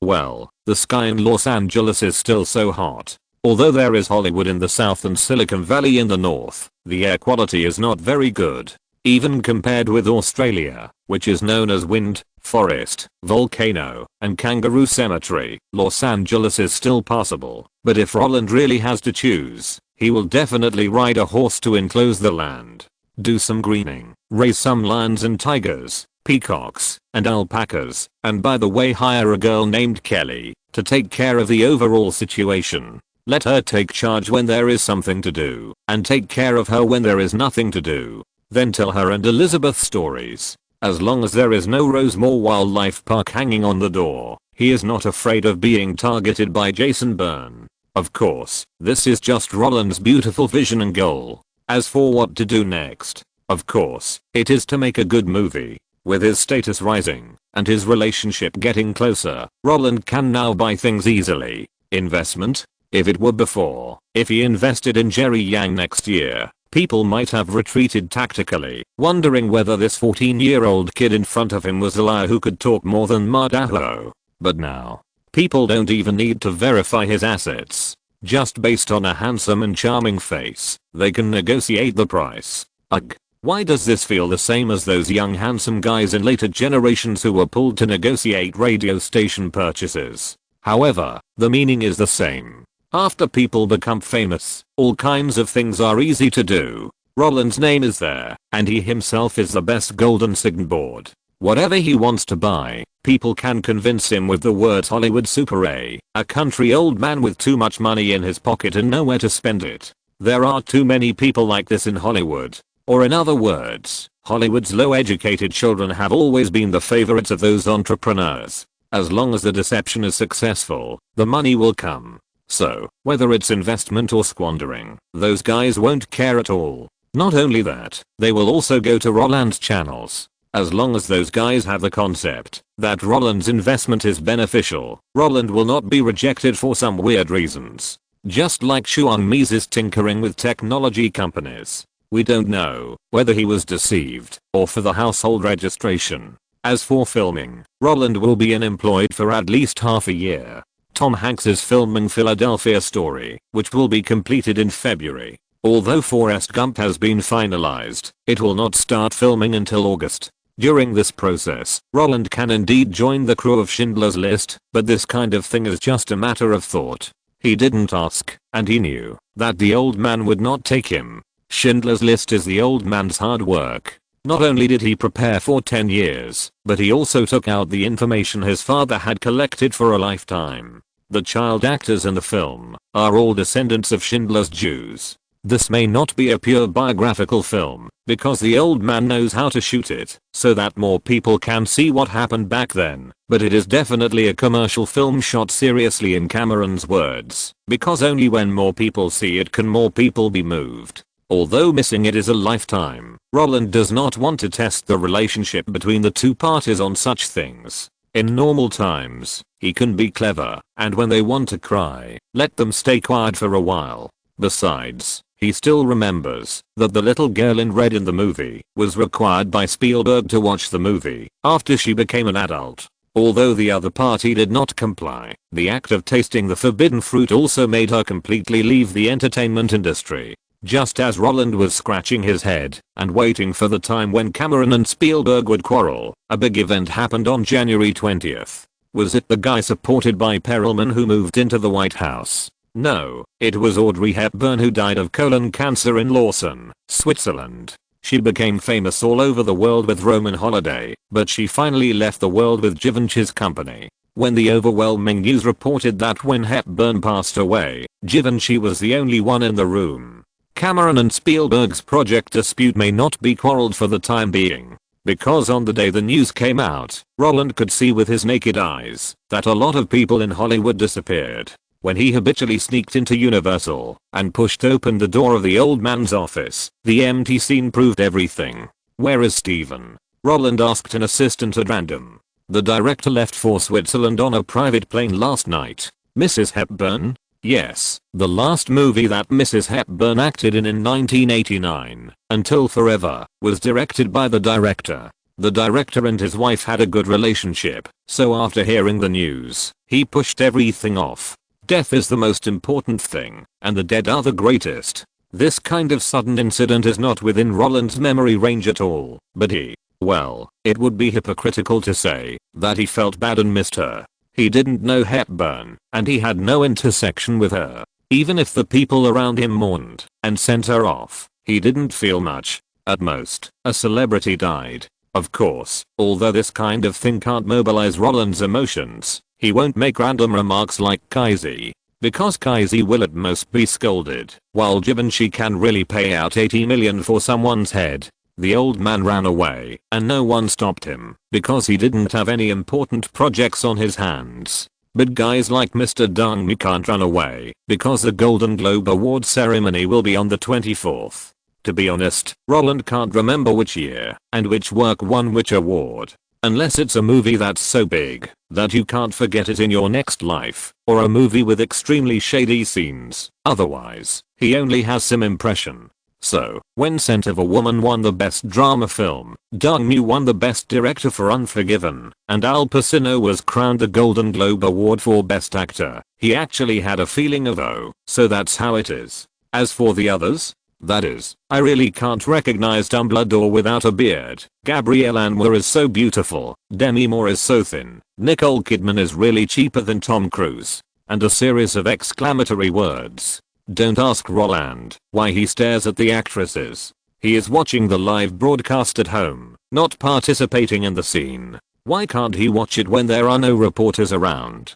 Well, the sky in Los Angeles is still so hot. Although there is Hollywood in the south and Silicon Valley in the north, the air quality is not very good. Even compared with Australia, which is known as wind, forest, volcano, and kangaroo cemetery, Los Angeles is still passable. But if Roland really has to choose, he will definitely ride a horse to enclose the land, do some greening, raise some lions and tigers, peacocks, and alpacas, and by the way hire a girl named Kelly to take care of the overall situation. Let her take charge when there is something to do, and take care of her when there is nothing to do. Then tell her and Elizabeth stories. As long as there is no Rosemore Wildlife Park hanging on the door, he is not afraid of being targeted by Jason Bourne. Of course, this is just Roland's beautiful vision and goal. As for what to do next, of course, it is to make a good movie. With his status rising, and his relationship getting closer, Roland can now buy things easily. Investment? If it were before, if he invested in Jerry Yang next year, people might have retreated tactically, wondering whether this 14-year-old kid in front of him was a liar who could talk more than Madaho. But now, people don't even need to verify his assets. Just based on a handsome and charming face, they can negotiate the price. Ugh. Why does this feel the same as those young handsome guys in later generations who were pulled to negotiate radio station purchases? However, the meaning is the same. After people become famous, all kinds of things are easy to do. Roland's name is there, and he himself is the best golden signboard. Whatever he wants to buy, people can convince him with the words Hollywood Super A country old man with too much money in his pocket and nowhere to spend it. There are too many people like this in Hollywood. Or in other words, Hollywood's low-educated children have always been the favorites of those entrepreneurs. As long as the deception is successful, the money will come. So, whether it's investment or squandering, those guys won't care at all. Not only that, they will also go to Roland's channels. As long as those guys have the concept that Roland's investment is beneficial, Roland will not be rejected for some weird reasons. Just like Chuang Mi's tinkering with technology companies. We don't know whether he was deceived or for the household registration. As for filming, Roland will be unemployed for at least half a year. Tom Hanks is filming Philadelphia Story, which will be completed in February. Although Forrest Gump has been finalized, it will not start filming until August. During this process, Roland can indeed join the crew of Schindler's List, but this kind of thing is just a matter of thought. He didn't ask, and he knew that the old man would not take him. Schindler's List is the old man's hard work. Not only did he prepare for 10 years, but he also took out the information his father had collected for a lifetime. The child actors in the film are all descendants of Schindler's Jews. This may not be a pure biographical film, because the old man knows how to shoot it, so that more people can see what happened back then, but it is definitely a commercial film shot seriously in Cameron's words, because only when more people see it can more people be moved. Although missing it is a lifetime, Roland does not want to test the relationship between the two parties on such things. In normal times, he can be clever, and when they want to cry, let them stay quiet for a while. Besides, he still remembers that the little girl in red in the movie was required by Spielberg to watch the movie after she became an adult. Although the other party did not comply, the act of tasting the forbidden fruit also made her completely leave the entertainment industry. Just as Roland was scratching his head and waiting for the time when Cameron and Spielberg would quarrel, a big event happened on January 20th. Was it the guy supported by Perelman who moved into the White House? No, it was Audrey Hepburn who died of colon cancer in Olson, Switzerland. She became famous all over the world with Roman Holiday, but she finally left the world with Givenchy's company. When the overwhelming news reported that when Hepburn passed away, Givenchy was the only one in the room. Cameron and Spielberg's project dispute may not be quarreled for the time being, because on the day the news came out, Roland could see with his naked eyes that a lot of people in Hollywood disappeared. When he habitually sneaked into Universal and pushed open the door of the old man's office, the empty scene proved everything. "Where is Steven?" Roland asked an assistant at random. "The director left for Switzerland on a private plane last night." "Mrs. Hepburn?" "Yes, the last movie that Mrs. Hepburn acted in 1989, Until Forever, was directed by the director. The director and his wife had a good relationship, so after hearing the news, he pushed everything off. Death is the most important thing, and the dead are the greatest. This kind of sudden incident is not within Roland's memory range at all, but it would be hypocritical to say that he felt bad and missed her. He didn't know Hepburn, and he had no intersection with her. Even if the people around him mourned and sent her off, he didn't feel much. At most, a celebrity died. Of course, although this kind of thing can't mobilize Roland's emotions, he won't make random remarks like Kaisi, because Kaisi will at most be scolded, while Givenchy can really pay out $80 million for someone's head. The old man ran away, and no one stopped him, because he didn't have any important projects on his hands. But guys like Mr. Dungmy can't run away, because the Golden Globe Award ceremony will be on the 24th. To be honest, Roland can't remember which year and which work won which award. Unless it's a movie that's so big that you can't forget it in your next life, or a movie with extremely shady scenes. Otherwise, he only has some impression. So, when Scent of a Woman won the Best Drama Film, Dungmy won the Best Director for Unforgiven, and Al Pacino was crowned the Golden Globe Award for Best Actor, he actually had a feeling of so that's how it is. As for the others, that is, I really can't recognize Dumbledore without a beard. Gabrielle Anwar is so beautiful, Demi Moore is so thin, Nicole Kidman is really cheaper than Tom Cruise. And a series of exclamatory words. Don't ask Roland why he stares at the actresses. He is watching the live broadcast at home, not participating in the scene. Why can't he watch it when there are no reporters around?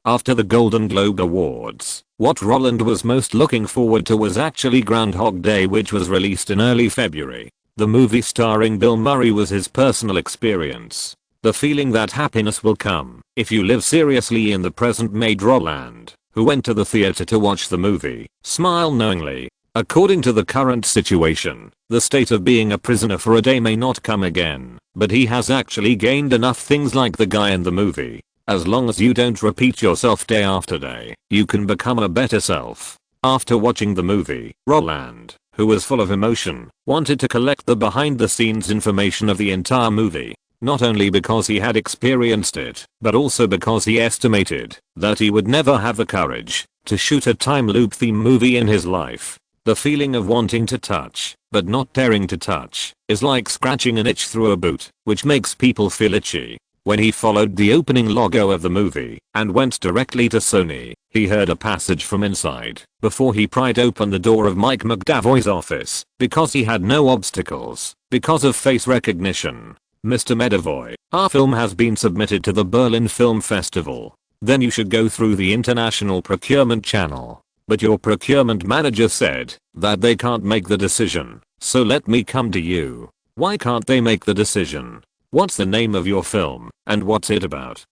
After the Golden Globe Awards, what Roland was most looking forward to was actually Groundhog Day, which was released in early February. The movie starring Bill Murray was his personal experience. The feeling that happiness will come if you live seriously in the present made Roland, who went to the theater to watch the movie, smile knowingly. According to the current situation, the state of being a prisoner for a day may not come again, but he has actually gained enough things like the guy in the movie. As long as you don't repeat yourself day after day, you can become a better self. After watching the movie, Roland, who was full of emotion, wanted to collect the behind the scenes information of the entire movie. Not only because he had experienced it, but also because he estimated that he would never have the courage to shoot a time loop theme movie in his life. The feeling of wanting to touch, but not daring to touch, is like scratching an itch through a boot, which makes people feel itchy. When he followed the opening logo of the movie and went directly to Sony, he heard a passage from inside before he pried open the door of Mike McDavoy's office because he had no obstacles because of face recognition. "Mr. Medavoy, our film has been submitted to the Berlin Film Festival. Then you should go through the international procurement channel. But your procurement manager said that they can't make the decision, so let me come to you. Why can't they make the decision? What's the name of your film, and what's it about?"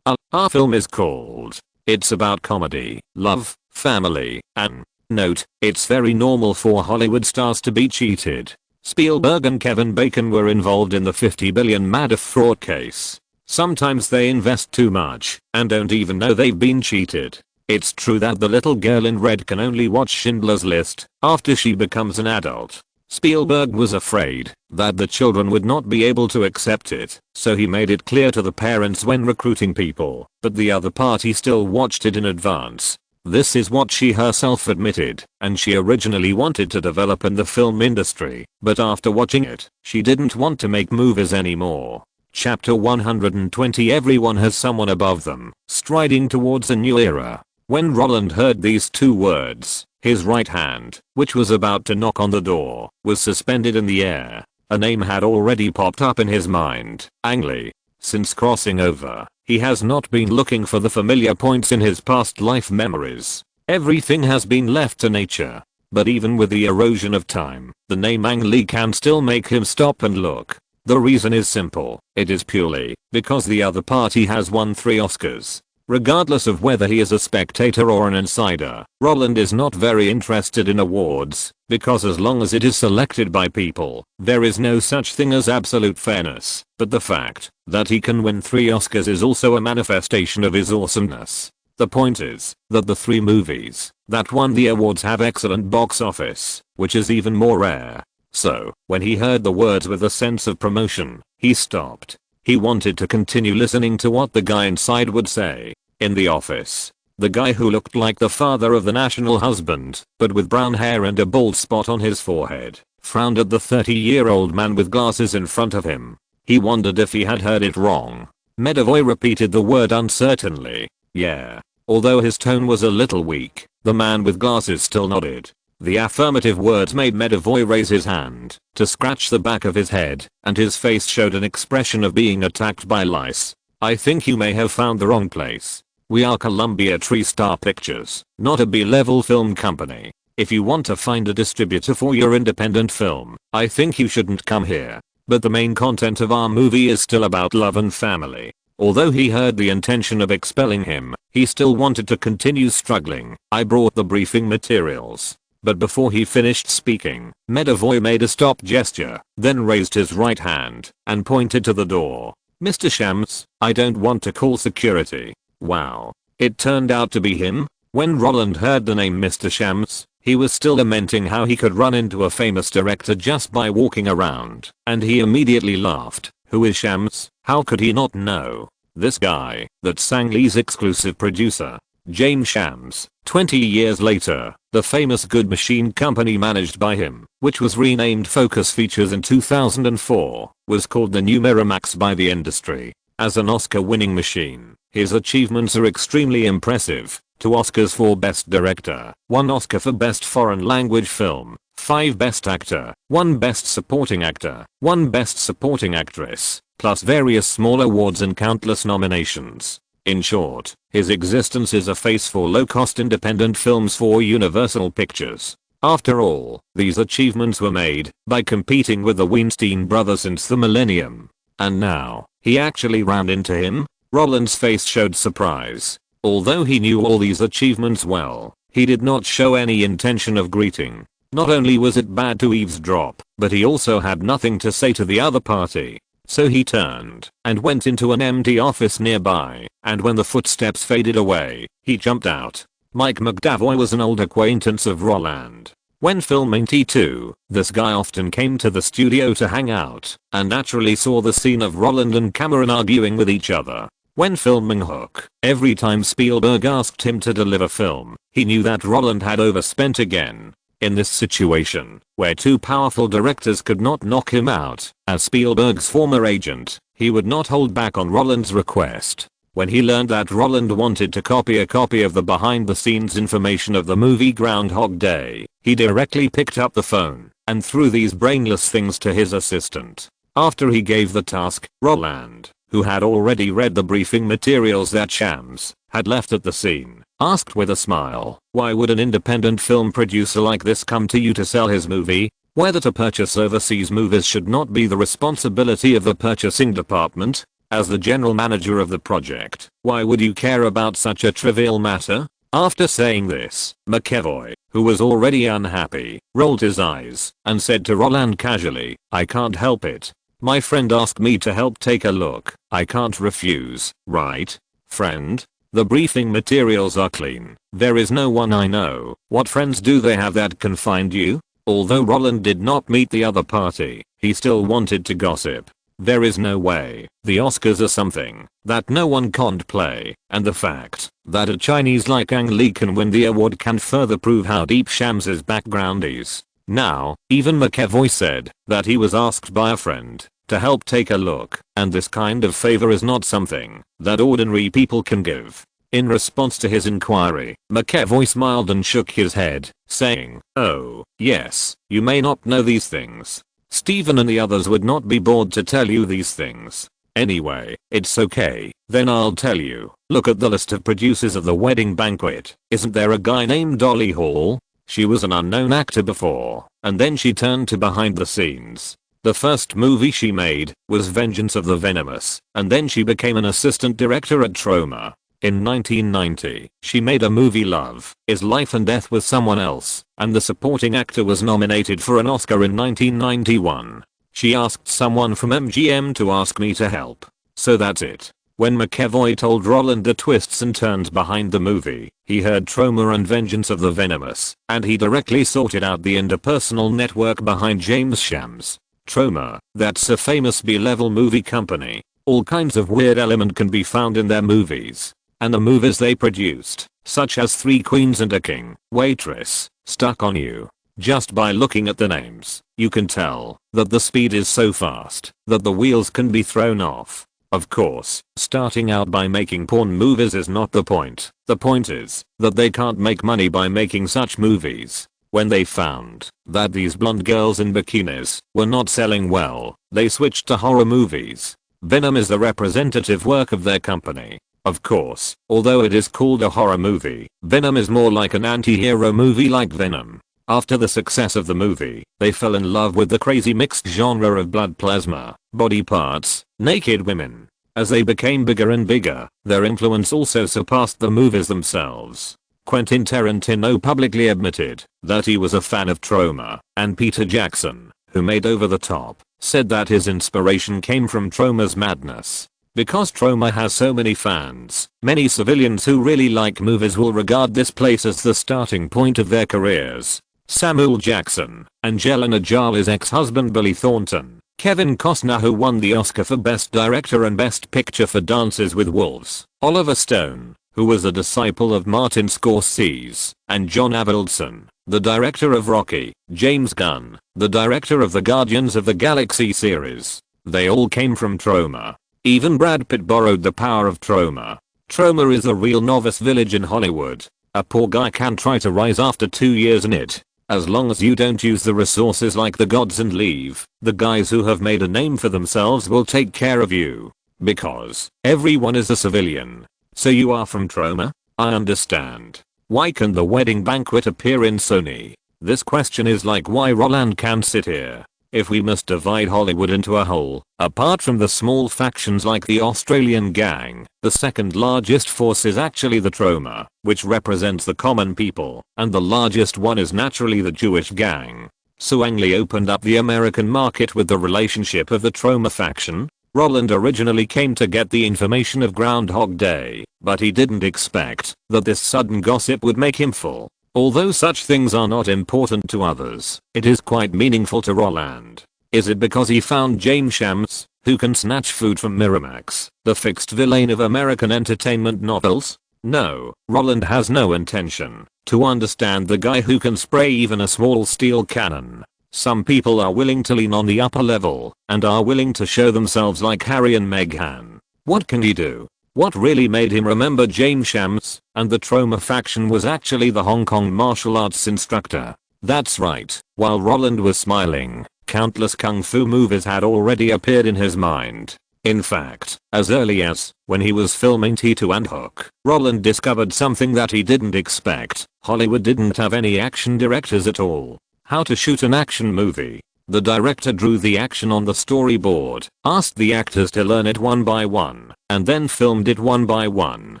Our film is called It's About Comedy, Love, Family, and note, it's very normal for Hollywood stars to be cheated. Spielberg and Kevin Bacon were involved in the $50 billion Madoff fraud case. Sometimes they invest too much and don't even know they've been cheated. It's true that the little girl in red can only watch Schindler's List after she becomes an adult. Spielberg was afraid that the children would not be able to accept it, so he made it clear to the parents when recruiting people, but the other party still watched it in advance. This is what she herself admitted, and she originally wanted to develop in the film industry, but after watching it, she didn't want to make movies anymore. Chapter 120. Everyone has someone above them, striding towards a new era. When Roland heard these two words, his right hand, which was about to knock on the door, was suspended in the air. A name had already popped up in his mind, Ang Lee. Since crossing over, he has not been looking for the familiar points in his past life memories. Everything has been left to nature. But even with the erosion of time, the name Ang Lee can still make him stop and look. The reason is simple. It is purely because the other party has won 3 Oscars. Regardless of whether he is a spectator or an insider, Roland is not very interested in awards, because as long as it is selected by people, there is no such thing as absolute fairness. But the fact that he can win 3 Oscars is also a manifestation of his awesomeness. The point is that the 3 movies that won the awards have excellent box office, which is even more rare. So, when he heard the words with a sense of promotion, he stopped. He wanted to continue listening to what the guy inside would say. In the office, the guy who looked like the father of the national husband, but with brown hair and a bald spot on his forehead, frowned at the 30-year-old man with glasses in front of him. He wondered if he had heard it wrong. Medavoy repeated the word uncertainly. "Yeah." Although his tone was a little weak, the man with glasses still nodded. The affirmative words made Medavoy raise his hand to scratch the back of his head, and his face showed an expression of being attacked by lice. "I think you may have found the wrong place. We are Columbia TriStar Pictures, not a B-level film company. If you want to find a distributor for your independent film, I think you shouldn't come here. But the main content of our movie is still about love and family." Although he heard the intention of expelling him, he still wanted to continue struggling. "I brought the briefing materials." But before he finished speaking, Medavoy made a stop gesture, then raised his right hand and pointed to the door. "Mr. Shams, I don't want to call security." Wow. It turned out to be him? When Roland heard the name Mr. Shams, he was still lamenting how he could run into a famous director just by walking around, and he immediately laughed. Who is Shams? How could he not know? This guy, that's Ang Lee's exclusive producer. James Shams. 20 years later, the famous Good Machine company managed by him, which was renamed Focus Features in 2004, was called the new Miramax by the industry. As an Oscar-winning machine, his achievements are extremely impressive. 2 Oscars for Best Director, 1 Oscar for Best Foreign Language Film, 5 Best Actor, 1 Best Supporting Actor, 1 Best Supporting Actress, plus various small awards and countless nominations. In short, his existence is a face for low-cost independent films for Universal Pictures. After all, these achievements were made by competing with the Weinstein brothers since the millennium. And now, he actually ran into him? Roland's face showed surprise. Although he knew all these achievements well, he did not show any intention of greeting. Not only was it bad to eavesdrop, but he also had nothing to say to the other party. So he turned and went into an empty office nearby, and when the footsteps faded away, he jumped out. Mike McDavoy was an old acquaintance of Roland. When filming T2, this guy often came to the studio to hang out, and naturally saw the scene of Roland and Cameron arguing with each other. When filming Hook, every time Spielberg asked him to deliver film, he knew that Roland had overspent again. In this situation, where 2 powerful directors could not knock him out, as Spielberg's former agent, He would not hold back on Roland's request. When he learned that Roland wanted to copy a copy of the behind the scenes information of the movie Groundhog Day, he directly picked up the phone and threw these brainless things to his assistant. After he gave the task, Roland, who had already read the briefing materials that Shams had left at the scene, asked with a smile, "Why would an independent film producer like this come to you to sell his movie? Whether to purchase overseas movies should not be the responsibility of the purchasing department. As the general manager of the project, why would you care about such a trivial matter?" After saying this, McAvoy, who was already unhappy, rolled his eyes and said to Roland casually, "I can't help it. My friend asked me to help take a look. I can't refuse, right, friend? The briefing materials are clean. There is no one I know. What friends do they have that can find you?" Although Roland did not meet the other party, he still wanted to gossip. There is no way. The Oscars are something that no one can't play, and the fact that a Chinese like Ang Lee can win the award can further prove how deep Shams's background is. Now, even McAvoy said that he was asked by a friend to help take a look, and this kind of favor is not something that ordinary people can give. In response to his inquiry, McAvoy smiled and shook his head, saying, "Oh, yes, you may not know these things. Steven and the others would not be bored to tell you these things. Anyway, it's okay, then I'll tell you. Look at the list of producers of the wedding banquet. Isn't there a guy named Dolly Hall? She was an unknown actor before, and then she turned to behind the scenes. The first movie she made was Vengeance of the Venomous, and then she became an assistant director at Troma. In 1990, she made a movie Love Is Life and Death with someone else, and the supporting actor was nominated for an Oscar in 1991. She asked someone from MGM to ask me to help. So that's it." When McAvoy told Roland the twists and turns behind the movie, he heard Troma and Vengeance of the Venomous, and he directly sorted out the interpersonal network behind James Shams. Troma, that's a famous B-level movie company. All kinds of weird element can be found in their movies. And the movies they produced, such as Three Queens and a King, Waitress, Stuck on You. Just by looking at the names, you can tell that the speed is so fast that the wheels can be thrown off. Of course, starting out by making porn movies is not the point. The point is that they can't make money by making such movies. When they found that these blonde girls in bikinis were not selling well, they switched to horror movies. Venom is the representative work of their company. Of course, although it is called a horror movie, Venom is more like an anti-hero movie like Venom. After the success of the movie, they fell in love with the crazy mixed genre of blood plasma, body parts, naked women. As they became bigger and bigger, their influence also surpassed the movies themselves. Quentin Tarantino publicly admitted that he was a fan of Troma, and Peter Jackson, who made Over the Top, said that his inspiration came from Troma's madness. Because Troma has so many fans, many civilians who really like movies will regard this place as the starting point of their careers. Samuel Jackson, Angelina Jolie's ex-husband Billy Thornton, Kevin Costner who won the Oscar for Best Director and Best Picture for Dances with Wolves, Oliver Stone, who was a disciple of Martin Scorsese, and John Avildsen, the director of Rocky, James Gunn, the director of the Guardians of the Galaxy series. They all came from Troma. Even Brad Pitt borrowed the power of Troma. Troma is a real novice village in Hollywood. A poor guy can try to rise after 2 years in it. As long as you don't use the resources like the gods and leave, the guys who have made a name for themselves will take care of you. Because everyone is a civilian. So you are from Troma? I understand. Why can the wedding banquet appear in Sony? This question is like why Roland can't sit here. If we must divide Hollywood into a whole, apart from the small factions like the Australian gang, the second largest force is actually the Troma, which represents the common people, and the largest one is naturally the Jewish gang. So Ang Lee opened up the American market with the relationship of the Troma faction. Roland originally came to get the information of Groundhog Day, but he didn't expect that this sudden gossip would make him full. Although such things are not important to others, it is quite meaningful to Roland. Is it because he found James Shams, who can snatch food from Miramax, the fixed villain of American entertainment novels? No, Roland has no intention to understand the guy who can spray even a small steel cannon. Some people are willing to lean on the upper level and are willing to show themselves like Harry and Meghan. What can he do? What really made him remember James Shams and the trauma faction was actually the Hong Kong martial arts instructor. That's right, while Roland was smiling, countless kung fu movies had already appeared in his mind. In fact, as early as when he was filming T2 and Hook, Roland discovered something that he didn't expect. Hollywood didn't have any action directors at all. How to shoot an action movie. The director drew the action on the storyboard, asked the actors to learn it one by one, and then filmed it one by one.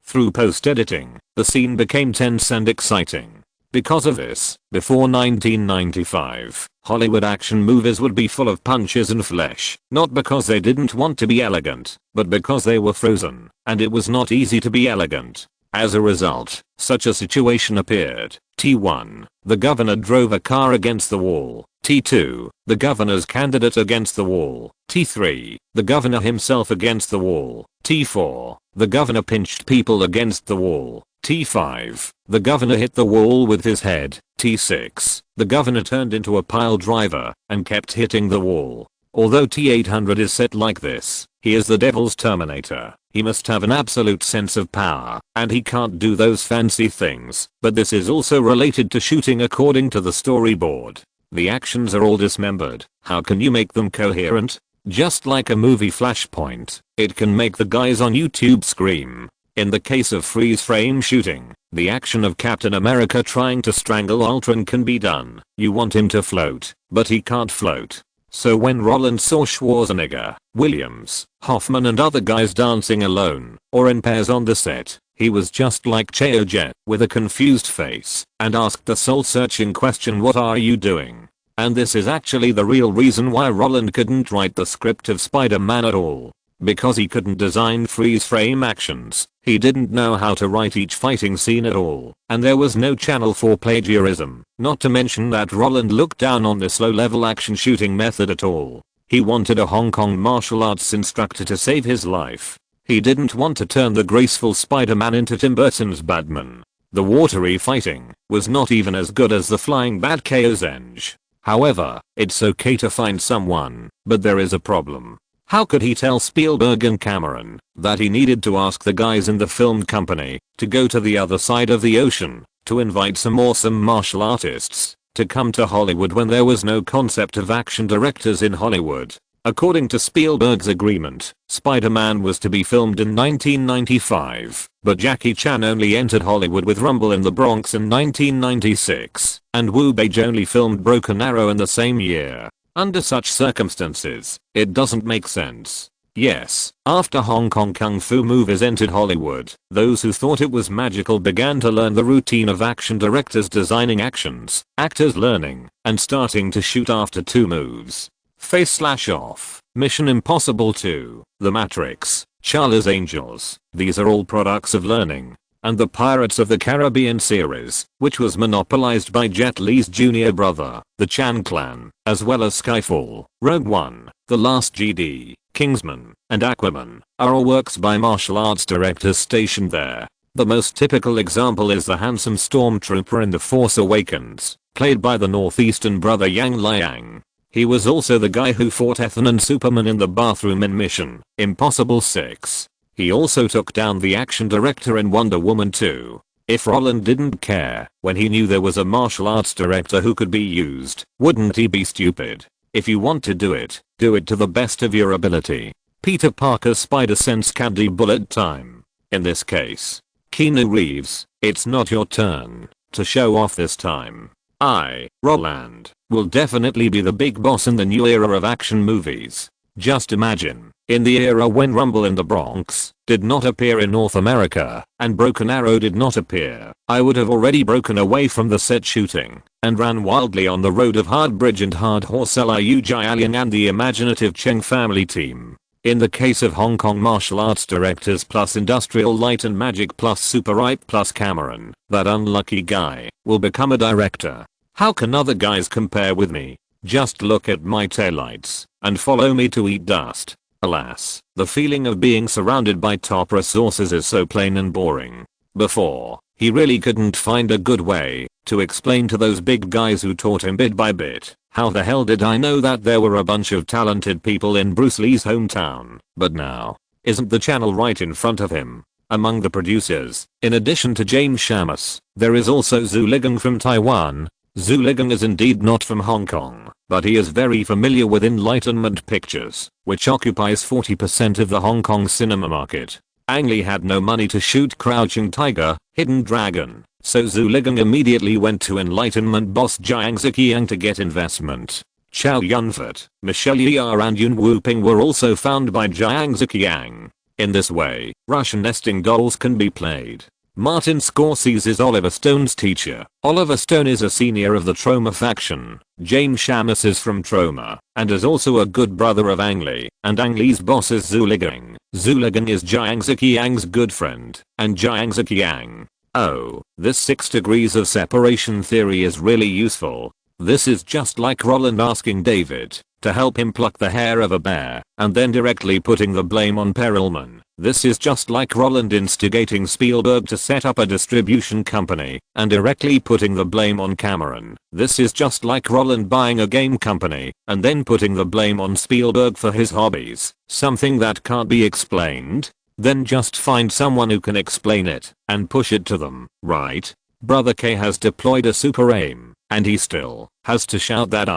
Through post-editing, the scene became tense and exciting. Because of this, before 1995, Hollywood action movies would be full of punches and flesh, not because they didn't want to be elegant, but because they were frozen, and it was not easy to be elegant. As a result, such a situation appeared. T1, the governor drove a car against the wall. T2, the governor's candidate against the wall. T3, the governor himself against the wall. T4, the governor pinched people against the wall. T5, the governor hit the wall with his head. T6, the governor turned into a pile driver and kept hitting the wall. Although T800 is set like this, he is the devil's Terminator. He must have an absolute sense of power, and he can't do those fancy things, but this is also related to shooting according to the storyboard. The actions are all dismembered. How can you make them coherent? Just like a movie Flashpoint, it can make the guys on YouTube scream. In the case of freeze frame shooting, the action of Captain America trying to strangle Ultron can be done. You want him to float, but he can't float. So when Roland saw Schwarzenegger, Williams, Hoffman and other guys dancing alone, or in pairs on the set, he was just like Cheojet, with a confused face, and asked the soul-searching question, what are you doing? And this is actually the real reason why Roland couldn't write the script of Spider-Man at all. Because he couldn't design freeze-frame actions, he didn't know how to write each fighting scene at all, and there was no channel for plagiarism, not to mention that Roland looked down on this low-level action shooting method at all. He wanted a Hong Kong martial arts instructor to save his life. He didn't want to turn the graceful Spider-Man into Tim Burton's Batman. The watery fighting was not even as good as the flying Bat Kozenge. However, it's okay to find someone, but there is a problem. How could he tell Spielberg and Cameron that he needed to ask the guys in the film company to go to the other side of the ocean to invite some awesome martial artists to come to Hollywood when there was no concept of action directors in Hollywood? According to Spielberg's agreement, Spider-Man was to be filmed in 1995, but Jackie Chan only entered Hollywood with Rumble in the Bronx in 1996, and Wu Beige only filmed Broken Arrow in the same year. Under such circumstances, it doesn't make sense. Yes, after Hong Kong kung fu movies entered Hollywood, those who thought it was magical began to learn the routine of action directors designing actions, actors learning, and starting to shoot after 2 moves. Face slash off, Mission Impossible 2, The Matrix, Charlie's Angels, these are all products of learning. And the Pirates of the Caribbean series, which was monopolized by Jet Li's junior brother, the Chan clan, as well as Skyfall, Rogue One, The Last GD, Kingsman, and Aquaman, are all works by martial arts directors stationed there. The most typical example is the handsome stormtrooper in The Force Awakens, played by the northeastern brother Yang Liang. He was also the guy who fought Ethan and Superman in the bathroom in Mission Impossible 6. He also took down the action director in Wonder Woman 2. If Roland didn't care when he knew there was a martial arts director who could be used, wouldn't he be stupid? If you want to do it to the best of your ability. Peter Parker's Spider-Sense candy bullet time. In this case, Keanu Reeves, it's not your turn to show off this time. I, Roland, will definitely be the big boss in the new era of action movies. Just imagine, in the era when Rumble in the Bronx did not appear in North America and Broken Arrow did not appear, I would have already broken away from the set shooting and ran wildly on the road of Hard Bridge and Hard Horse Liu Jialian and the imaginative Cheng family team. In the case of Hong Kong martial arts directors plus Industrial Light and Magic plus Super 8 plus Cameron, that unlucky guy will become a director. How can other guys compare with me? Just look at my taillights and follow me to eat dust. Alas, the feeling of being surrounded by top resources is so plain and boring. Before, He really couldn't find a good way to explain to those big guys who taught him bit by bit. How the hell did I know that there were a bunch of talented people in Bruce Lee's hometown? But now, isn't the channel right in front of him? Among the producers, in addition to James Schamus, there is also Zhu Ligang from Taiwan. Zhu Ligang is indeed not from Hong Kong, but he is very familiar with Enlightenment Pictures, which occupies 40% of the Hong Kong cinema market. Ang Lee had no money to shoot Crouching Tiger, Hidden Dragon, so Zhu Ligang immediately went to Enlightenment boss Jiang Ziqiang to get investment. Chow Yun-fat, Michelle Yeoh and Yun Wu-ping were also found by Jiang Ziqiang. In this way, Russian nesting dolls can be played. Martin Scorsese is Oliver Stone's teacher. Oliver Stone is a senior of the Troma faction. James Schamus is from Troma, and is also a good brother of Ang Lee, and Ang Lee's boss is Zhu Ligang. Zhu Ligang is Jiang Ziqiang's good friend, and Jiang Ziqiang. Oh, this 6 degrees of separation theory is really useful. This is just like Roland asking David to help him pluck the hair of a bear, and then directly putting the blame on Perelman. This is just like Roland instigating Spielberg to set up a distribution company, and directly putting the blame on Cameron. This is just like Roland buying a game company, and then putting the blame on Spielberg for his hobbies. Something that can't be explained? Then just find someone who can explain it, and push it to them, right? Brother K has deployed a super aim, and he still has to shout that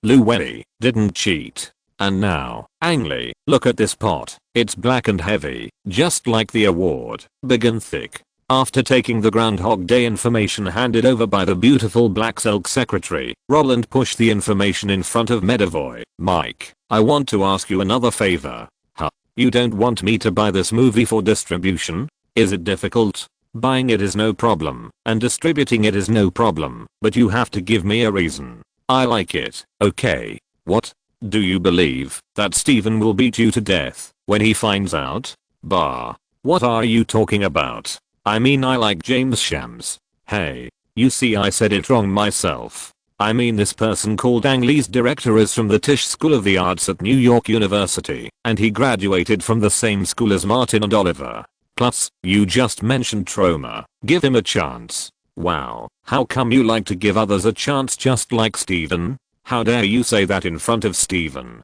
Lu Wei didn't cheat. And now, Ang Lee, look at this pot. It's black and heavy, just like the award, big and thick. After taking the Groundhog Day information handed over by the beautiful Black Silk secretary, Roland pushed the information in front of Medavoy. Mike, I want to ask you another favor. Huh? You don't want me to buy this movie for distribution? Is it difficult? Buying it is no problem, and distributing it is no problem, but you have to give me a reason. I like it. Okay. What? Do you believe that Steven will beat you to death when he finds out? Bah. What are you talking about? I mean, I like James Shams. Hey, you see, I said it wrong myself. I mean, this person called Ang Lee's director is from the Tisch School of the Arts at New York University, and he graduated from the same school as Martin and Oliver. Plus, you just mentioned Troma. Give him a chance. Wow, how come you like to give others a chance just like Steven? How dare you say that in front of Steven?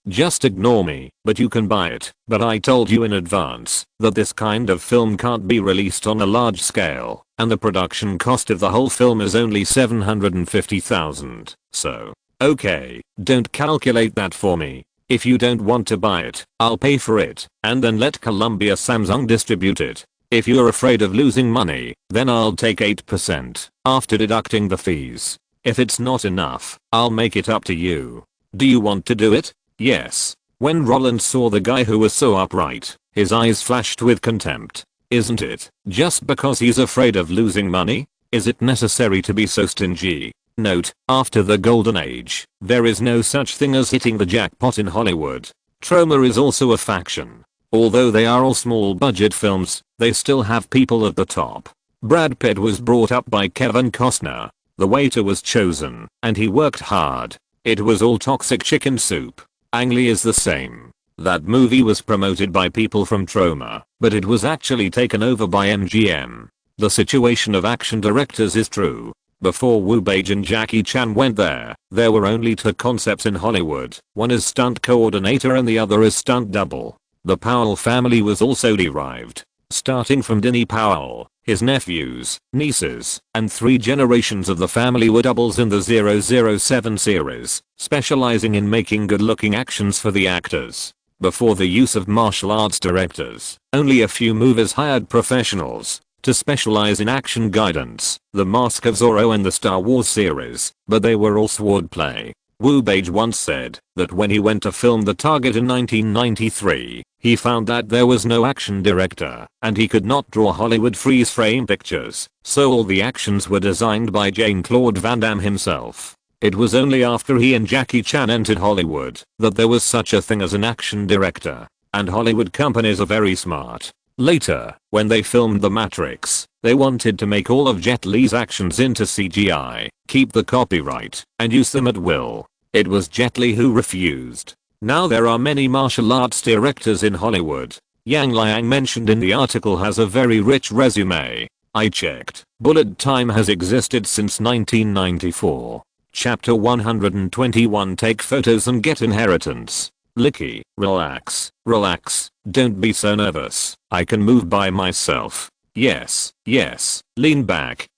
Just ignore me, but you can buy it. But I told you in advance that this kind of film can't be released on a large scale, and the production cost of the whole film is only $750,000. So, okay, don't calculate that for me. If you don't want to buy it, I'll pay for it, and then let Columbia Samsung distribute it. If you're afraid of losing money, then I'll take 8% after deducting the fees. If it's not enough, I'll make it up to you. Do you want to do it? Yes. When Roland saw the guy who was so upright, his eyes flashed with contempt. Isn't it just because he's afraid of losing money? Is it necessary to be so stingy? Note, after the golden age, there is no such thing as hitting the jackpot in Hollywood. Troma is also a faction. Although they are all small budget films, they still have people at the top. Brad Pitt was brought up by Kevin Costner. The waiter was chosen, and he worked hard. It was all toxic chicken soup. Ang Lee is the same. That movie was promoted by people from Troma, but it was actually taken over by MGM. The situation of action directors is true. Before Wu Beige and Jackie Chan went there were only 2 concepts in Hollywood. One is stunt coordinator and the other is stunt double. The Powell family was also derived. Starting from Denny Powell, his nephews, nieces, and 3 generations of the family were doubles in the 007 series, specializing in making good-looking actions for the actors. Before the use of martial arts directors, only a few movies hired professionals to specialize in action guidance, The Mask of Zorro and the Star Wars series, but they were all swordplay. Wu Beige once said that when he went to film The Target in 1993, he found that there was no action director, and he could not draw Hollywood freeze-frame pictures, so all the actions were designed by Jean-Claude Van Damme himself. It was only after he and Jackie Chan entered Hollywood that there was such a thing as an action director, and Hollywood companies are very smart. Later, when they filmed The Matrix, they wanted to make all of Jet Li's actions into CGI, keep the copyright, and use them at will. It was Jet Li who refused. Now there are many martial arts directors in Hollywood. Yang Liang mentioned in the article has a very rich resume. I checked. Bullet time has existed since 1994. Chapter 121 Take photos and get inheritance. Licky, relax, relax, don't be so nervous. I can move by myself. Yes, yes, lean back,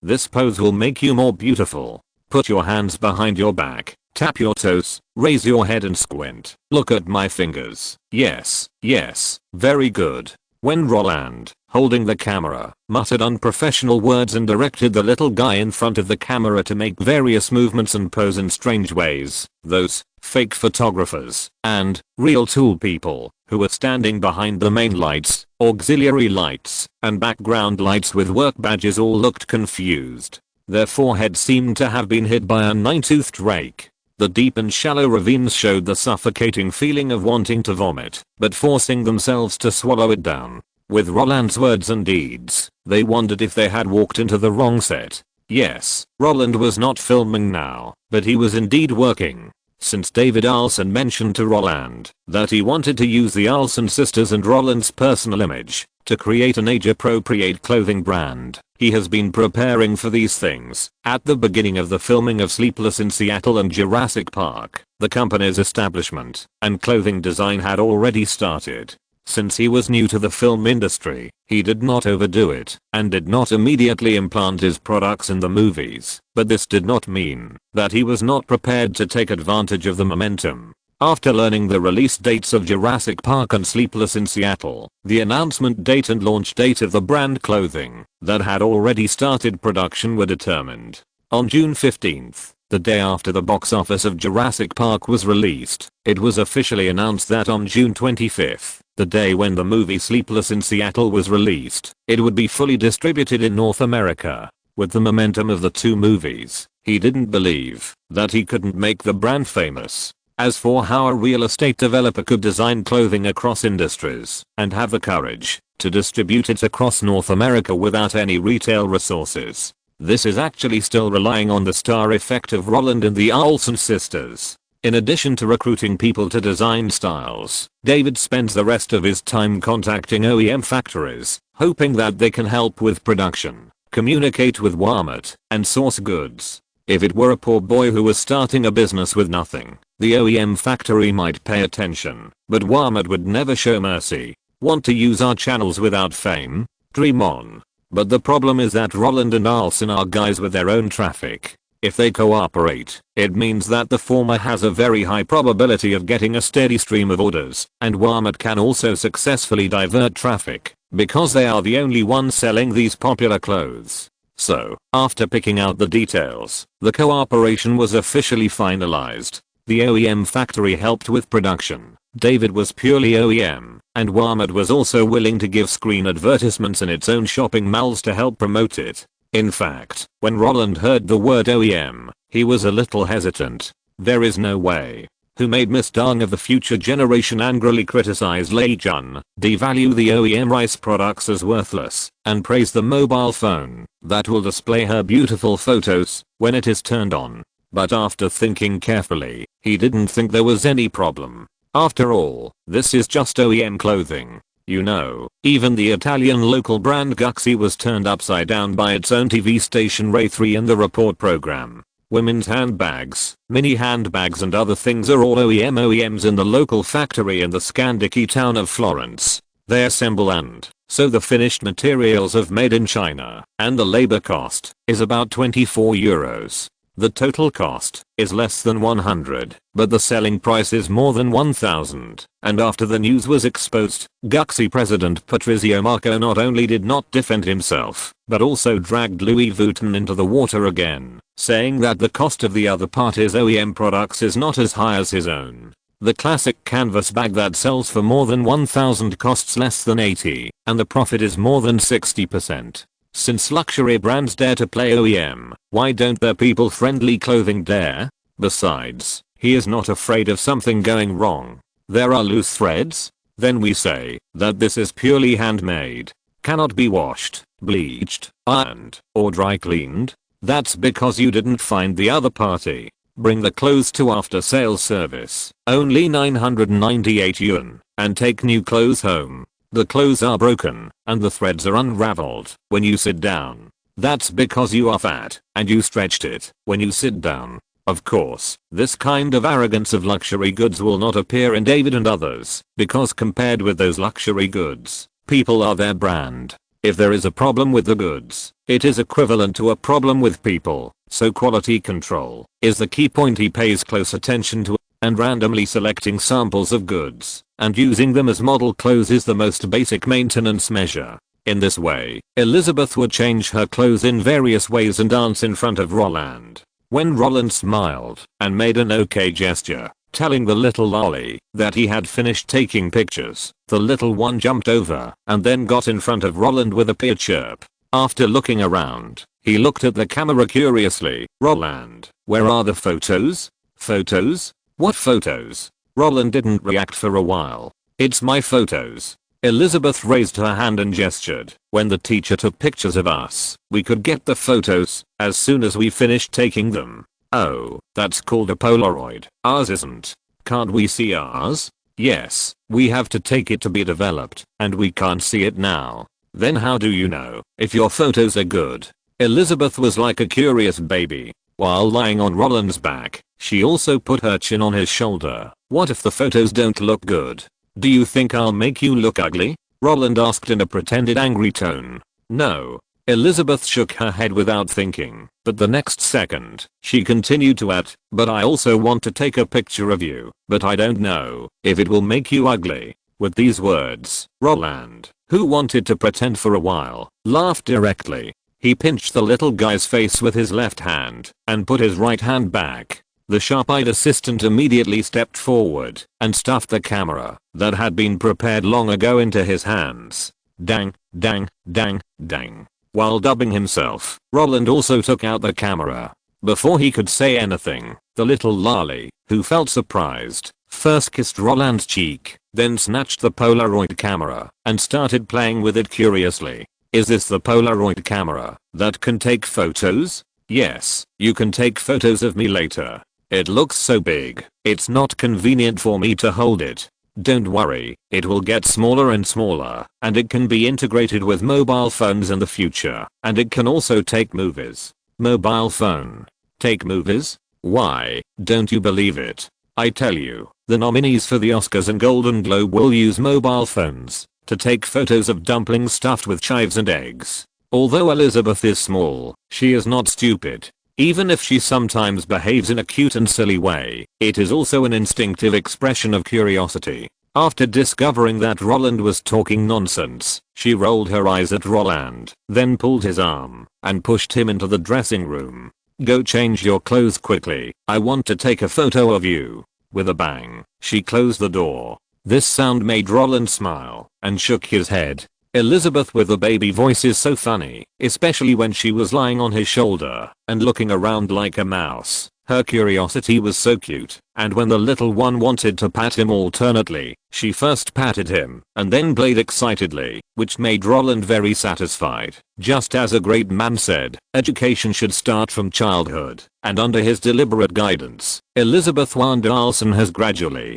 this pose will make you more beautiful. Put your hands behind your back, tap your toes, raise your head and squint. Look at my fingers. Yes, yes, very good. When Roland, holding the camera, muttered unprofessional words and directed the little guy in front of the camera to make various movements and pose in strange ways, those fake photographers and real tool people who were standing behind the main lights, auxiliary lights, and background lights with work badges all looked confused. Their foreheads seemed to have been hit by a 9-toothed rake. The deep and shallow ravines showed the suffocating feeling of wanting to vomit, but forcing themselves to swallow it down. With Roland's words and deeds, they wondered if they had walked into the wrong set. Yes, Roland was not filming now, but he was indeed working. Since David Olson mentioned to Roland that he wanted to use the Olson sisters and Roland's personal image to create an age-appropriate clothing brand, he has been preparing for these things. At the beginning of the filming of Sleepless in Seattle and Jurassic Park, the company's establishment and clothing design had already started. Since he was new to the film industry, he did not overdo it and did not immediately implant his products in the movies, but this did not mean that he was not prepared to take advantage of the momentum. After learning the release dates of Jurassic Park and Sleepless in Seattle, the announcement date and launch date of the brand clothing that had already started production were determined. On June 15th, the day after the box office of Jurassic Park was released, it was officially announced that on June 25th, the day when the movie Sleepless in Seattle was released, it would be fully distributed in North America. With the momentum of the two movies, he didn't believe that he couldn't make the brand famous. As for how a real estate developer could design clothing across industries and have the courage to distribute it across North America without any retail resources, this is actually still relying on the star effect of Roland and the Olson sisters. In addition to recruiting people to design styles, David spends the rest of his time contacting OEM factories, hoping that they can help with production, communicate with Walmart, and source goods. If it were a poor boy who was starting a business with nothing, the OEM factory might pay attention, but Walmart would never show mercy. Want to use our channels without fame? Dream on. But the problem is that Roland and Olson are guys with their own traffic. If they cooperate, it means that the former has a very high probability of getting a steady stream of orders, and Walmart can also successfully divert traffic, because they are the only ones selling these popular clothes. So, after picking out the details, the cooperation was officially finalized. The OEM factory helped with production. David was purely OEM, and Walmart was also willing to give screen advertisements in its own shopping malls to help promote it. In fact, when Roland heard the word OEM, he was a little hesitant. There is no way. Who made Miss Dong of the future generation angrily criticize Lei Jun, devalue the OEM rice products as worthless, and praise the mobile phone that will display her beautiful photos when it is turned on. But after thinking carefully, he didn't think there was any problem. After all, this is just OEM clothing. You know, even the Italian local brand Guxi was turned upside down by its own TV station Ray 3 in the report program. Women's handbags, mini handbags and other things are all OEMs in the local factory in the Scandicci town of Florence. They assemble and sew the finished materials of made in China, and the labor cost is about 24 euros. The total cost is less than 100, but the selling price is more than 1000. And after the news was exposed, Guxi president Patrizio Marco not only did not defend himself, but also dragged Louis Vuitton into the water again, saying that the cost of the other party's OEM products is not as high as his own. The classic canvas bag that sells for more than 1000 costs less than 80, and the profit is more than 60%. Since luxury brands dare to play OEM, why don't their people-friendly clothing dare? Besides, he is not afraid of something going wrong. There are loose threads? Then we say that this is purely handmade. Cannot be washed, bleached, ironed, or dry cleaned. That's because you didn't find the other party. Bring the clothes to after sales service, only 998 yuan, and take new clothes home. The clothes are broken, and the threads are unraveled when you sit down. That's because you are fat, and you stretched it when you sit down. Of course, this kind of arrogance of luxury goods will not appear in David and others, because compared with those luxury goods, people are their brand. If there is a problem with the goods, it is equivalent to a problem with people, so quality control is the key point he pays close attention to, and randomly selecting samples of goods and using them as model clothes is the most basic maintenance measure. In this way, Elizabeth would change her clothes in various ways and dance in front of Roland. When Roland smiled and made an okay gesture, telling the little lolly that he had finished taking pictures, the little one jumped over and then got in front of Roland with a peer chirp. After looking around, he looked at the camera curiously. "Roland, where are the photos?" "Photos? What photos?" Roland didn't react for a while. "It's my photos." Elizabeth raised her hand and gestured. "When the teacher took pictures of us, we could get the photos as soon as we finished taking them." "Oh, that's called a Polaroid. Ours isn't." "Can't we see ours?" "Yes, we have to take it to be developed, and we can't see it now." "Then how do you know if your photos are good?" Elizabeth was like a curious baby. While lying on Roland's back, she also put her chin on his shoulder. "What if the photos don't look good? Do you think I'll make you look ugly?" Roland asked in a pretended angry tone. "No." Elizabeth shook her head without thinking, but the next second, she continued to add, "But I also want to take a picture of you, but I don't know if it will make you ugly." With these words, Roland, who wanted to pretend for a while, laughed directly. He pinched the little guy's face with his left hand and put his right hand back. The sharp-eyed assistant immediately stepped forward and stuffed the camera that had been prepared long ago into his hands. Dang, dang, dang, dang. While dubbing himself, Roland also took out the camera. Before he could say anything, the little lolly, who felt surprised, first kissed Roland's cheek, then snatched the Polaroid camera and started playing with it curiously. "Is this the Polaroid camera that can take photos?" "Yes, you can take photos of me later. It looks so big, it's not convenient for me to hold it." "Don't worry, it will get smaller and smaller, and it can be integrated with mobile phones in the future, and it can also take movies." "Mobile phone? Take movies? Why, don't you believe it? I tell you, the nominees for the Oscars and Golden Globe will use mobile phones to take photos of dumplings stuffed with chives and eggs." Although Elizabeth is small, she is not stupid. Even if she sometimes behaves in a cute and silly way, it is also an instinctive expression of curiosity. After discovering that Roland was talking nonsense, she rolled her eyes at Roland, then pulled his arm and pushed him into the dressing room. "Go change your clothes quickly. I want to take a photo of you." With a bang, she closed the door. This sound made Roland smile and shook his head. Elizabeth with a baby voice is so funny, especially when she was lying on his shoulder and looking around like a mouse. Her curiosity was so cute, and when the little one wanted to pat him alternately, she first patted him and then played excitedly, which made Roland very satisfied. Just as a great man said, education should start from childhood, and under his deliberate guidance, Elizabeth Wanda Olson has gradually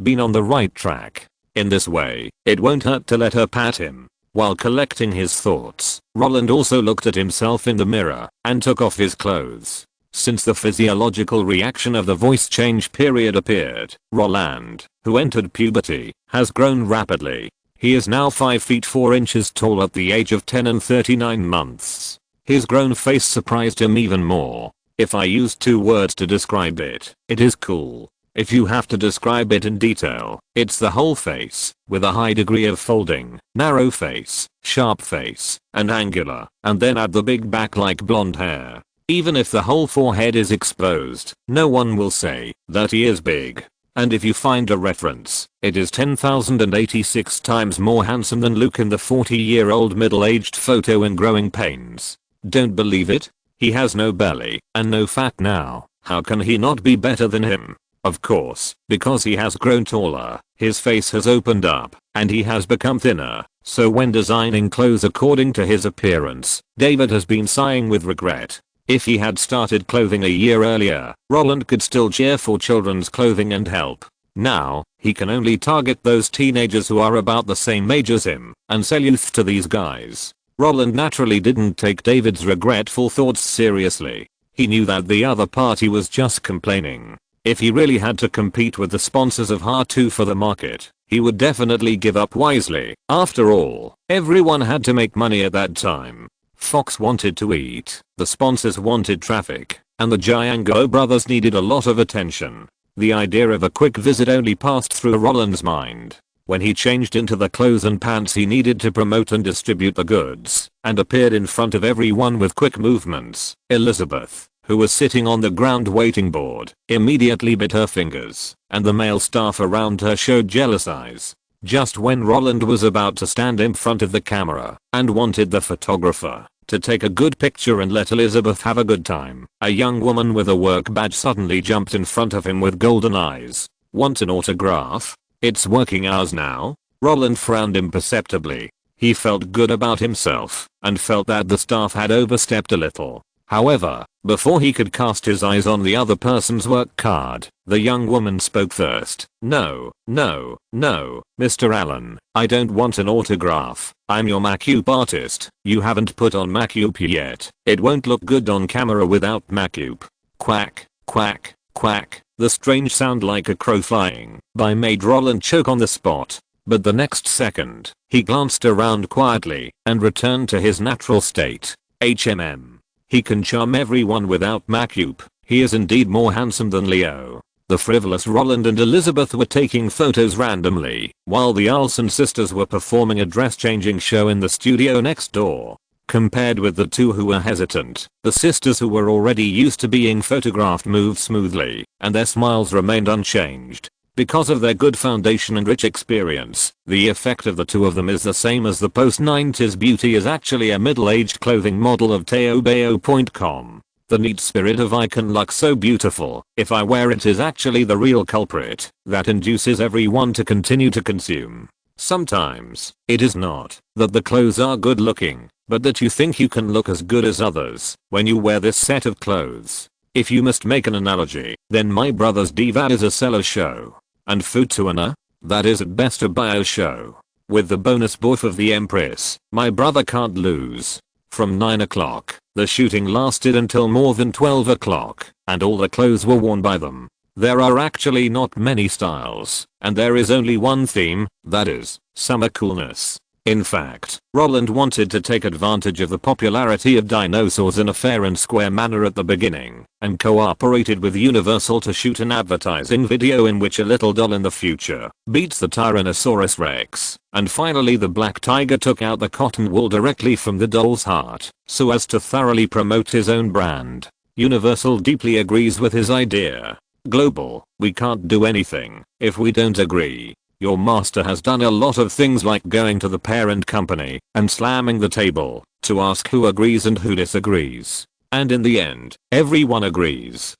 been on the right track. In this way, it won't hurt to let her pat him. While collecting his thoughts, Roland also looked at himself in the mirror and took off his clothes. Since the physiological reaction of the voice change period appeared, Roland, who entered puberty, has grown rapidly. He is now 5 feet 4 inches tall at the age of 10 and 39 months. His grown face surprised him even more. If I used 2 words to describe it, it is cool. If you have to describe it in detail, it's the whole face, with a high degree of folding, narrow face, sharp face, and angular, and then add the big back-like blonde hair. Even if the whole forehead is exposed, no one will say that he is big. And if you find a reference, it is 10,086 times more handsome than Luke in the 40-year-old middle-aged photo in Growing Pains. Don't believe it? He has no belly and no fat now. How can he not be better than him? Of course, because he has grown taller, his face has opened up, and he has become thinner. So when designing clothes according to his appearance, David has been sighing with regret. If he had started clothing a year earlier, Roland could still cheer for children's clothing and help Now, he can only target those teenagers who are about the same age as him and sell youth to these guys. Roland naturally didn't take David's regretful thoughts seriously. He knew that the other party was just complaining. If he really had to compete with the sponsors of Har2 for the market, he would definitely give up wisely. After all, everyone had to make money at that time. Fox wanted to eat, the sponsors wanted traffic, and the Django brothers needed a lot of attention. The idea of a quick visit only passed through Roland's mind when he changed into the clothes and pants he needed to promote and distribute the goods, and appeared in front of everyone with quick movements. Elizabeth, who was sitting on the ground waiting board, immediately bit her fingers, and the male staff around her showed jealous eyes. Just when Roland was about to stand in front of the camera and wanted the photographer to take a good picture and let Elizabeth have a good time, a young woman with a work badge suddenly jumped in front of him with golden eyes. "Want an autograph? It's working hours now?" Roland frowned imperceptibly. He felt good about himself and felt that the staff had overstepped a little. However, before he could cast his eyes on the other person's work card, the young woman spoke first. No, Mr. Allen, I don't want an autograph. I'm your makeup artist. You haven't put on makeup yet. It won't look good on camera without makeup." Quack, quack, quack. The strange sound like a crow flying by made Roland choke on the spot. But the next second, he glanced around quietly and returned to his natural state. He can charm everyone without makeup. He is indeed more handsome than Leo. The frivolous Roland and Elizabeth were taking photos randomly, while the Olson sisters were performing a dress-changing show in the studio next door. Compared with the two who were hesitant, the sisters who were already used to being photographed moved smoothly, and their smiles remained unchanged. Because of their good foundation and rich experience, the effect of the two of them is the same as the post-90s beauty is actually a middle-aged clothing model of teobeo.com. The neat spirit of "I can look so beautiful if I wear it" is actually the real culprit that induces everyone to continue to consume. Sometimes, it is not that the clothes are good looking, but that you think you can look as good as others when you wear this set of clothes. If you must make an analogy, then My Brother's Diva is a seller show, and Futuana, that is at best a bio show. With the bonus booth of the Empress, My Brother can't lose. From 9 o'clock, the shooting lasted until more than 12 o'clock, and all the clothes were worn by them. There are actually not many styles, and there is only one theme, that is, summer coolness. In fact, Roland wanted to take advantage of the popularity of dinosaurs in a fair and square manner at the beginning, and cooperated with Universal to shoot an advertising video in which a little doll in the future beats the Tyrannosaurus Rex, and finally the black tiger took out the cotton wool directly from the doll's heart, so as to thoroughly promote his own brand. Universal deeply agrees with his idea. Global, we can't do anything if we don't agree. Your master has done a lot of things like going to the parent company and slamming the table to ask who agrees and who disagrees. And in the end, everyone agrees.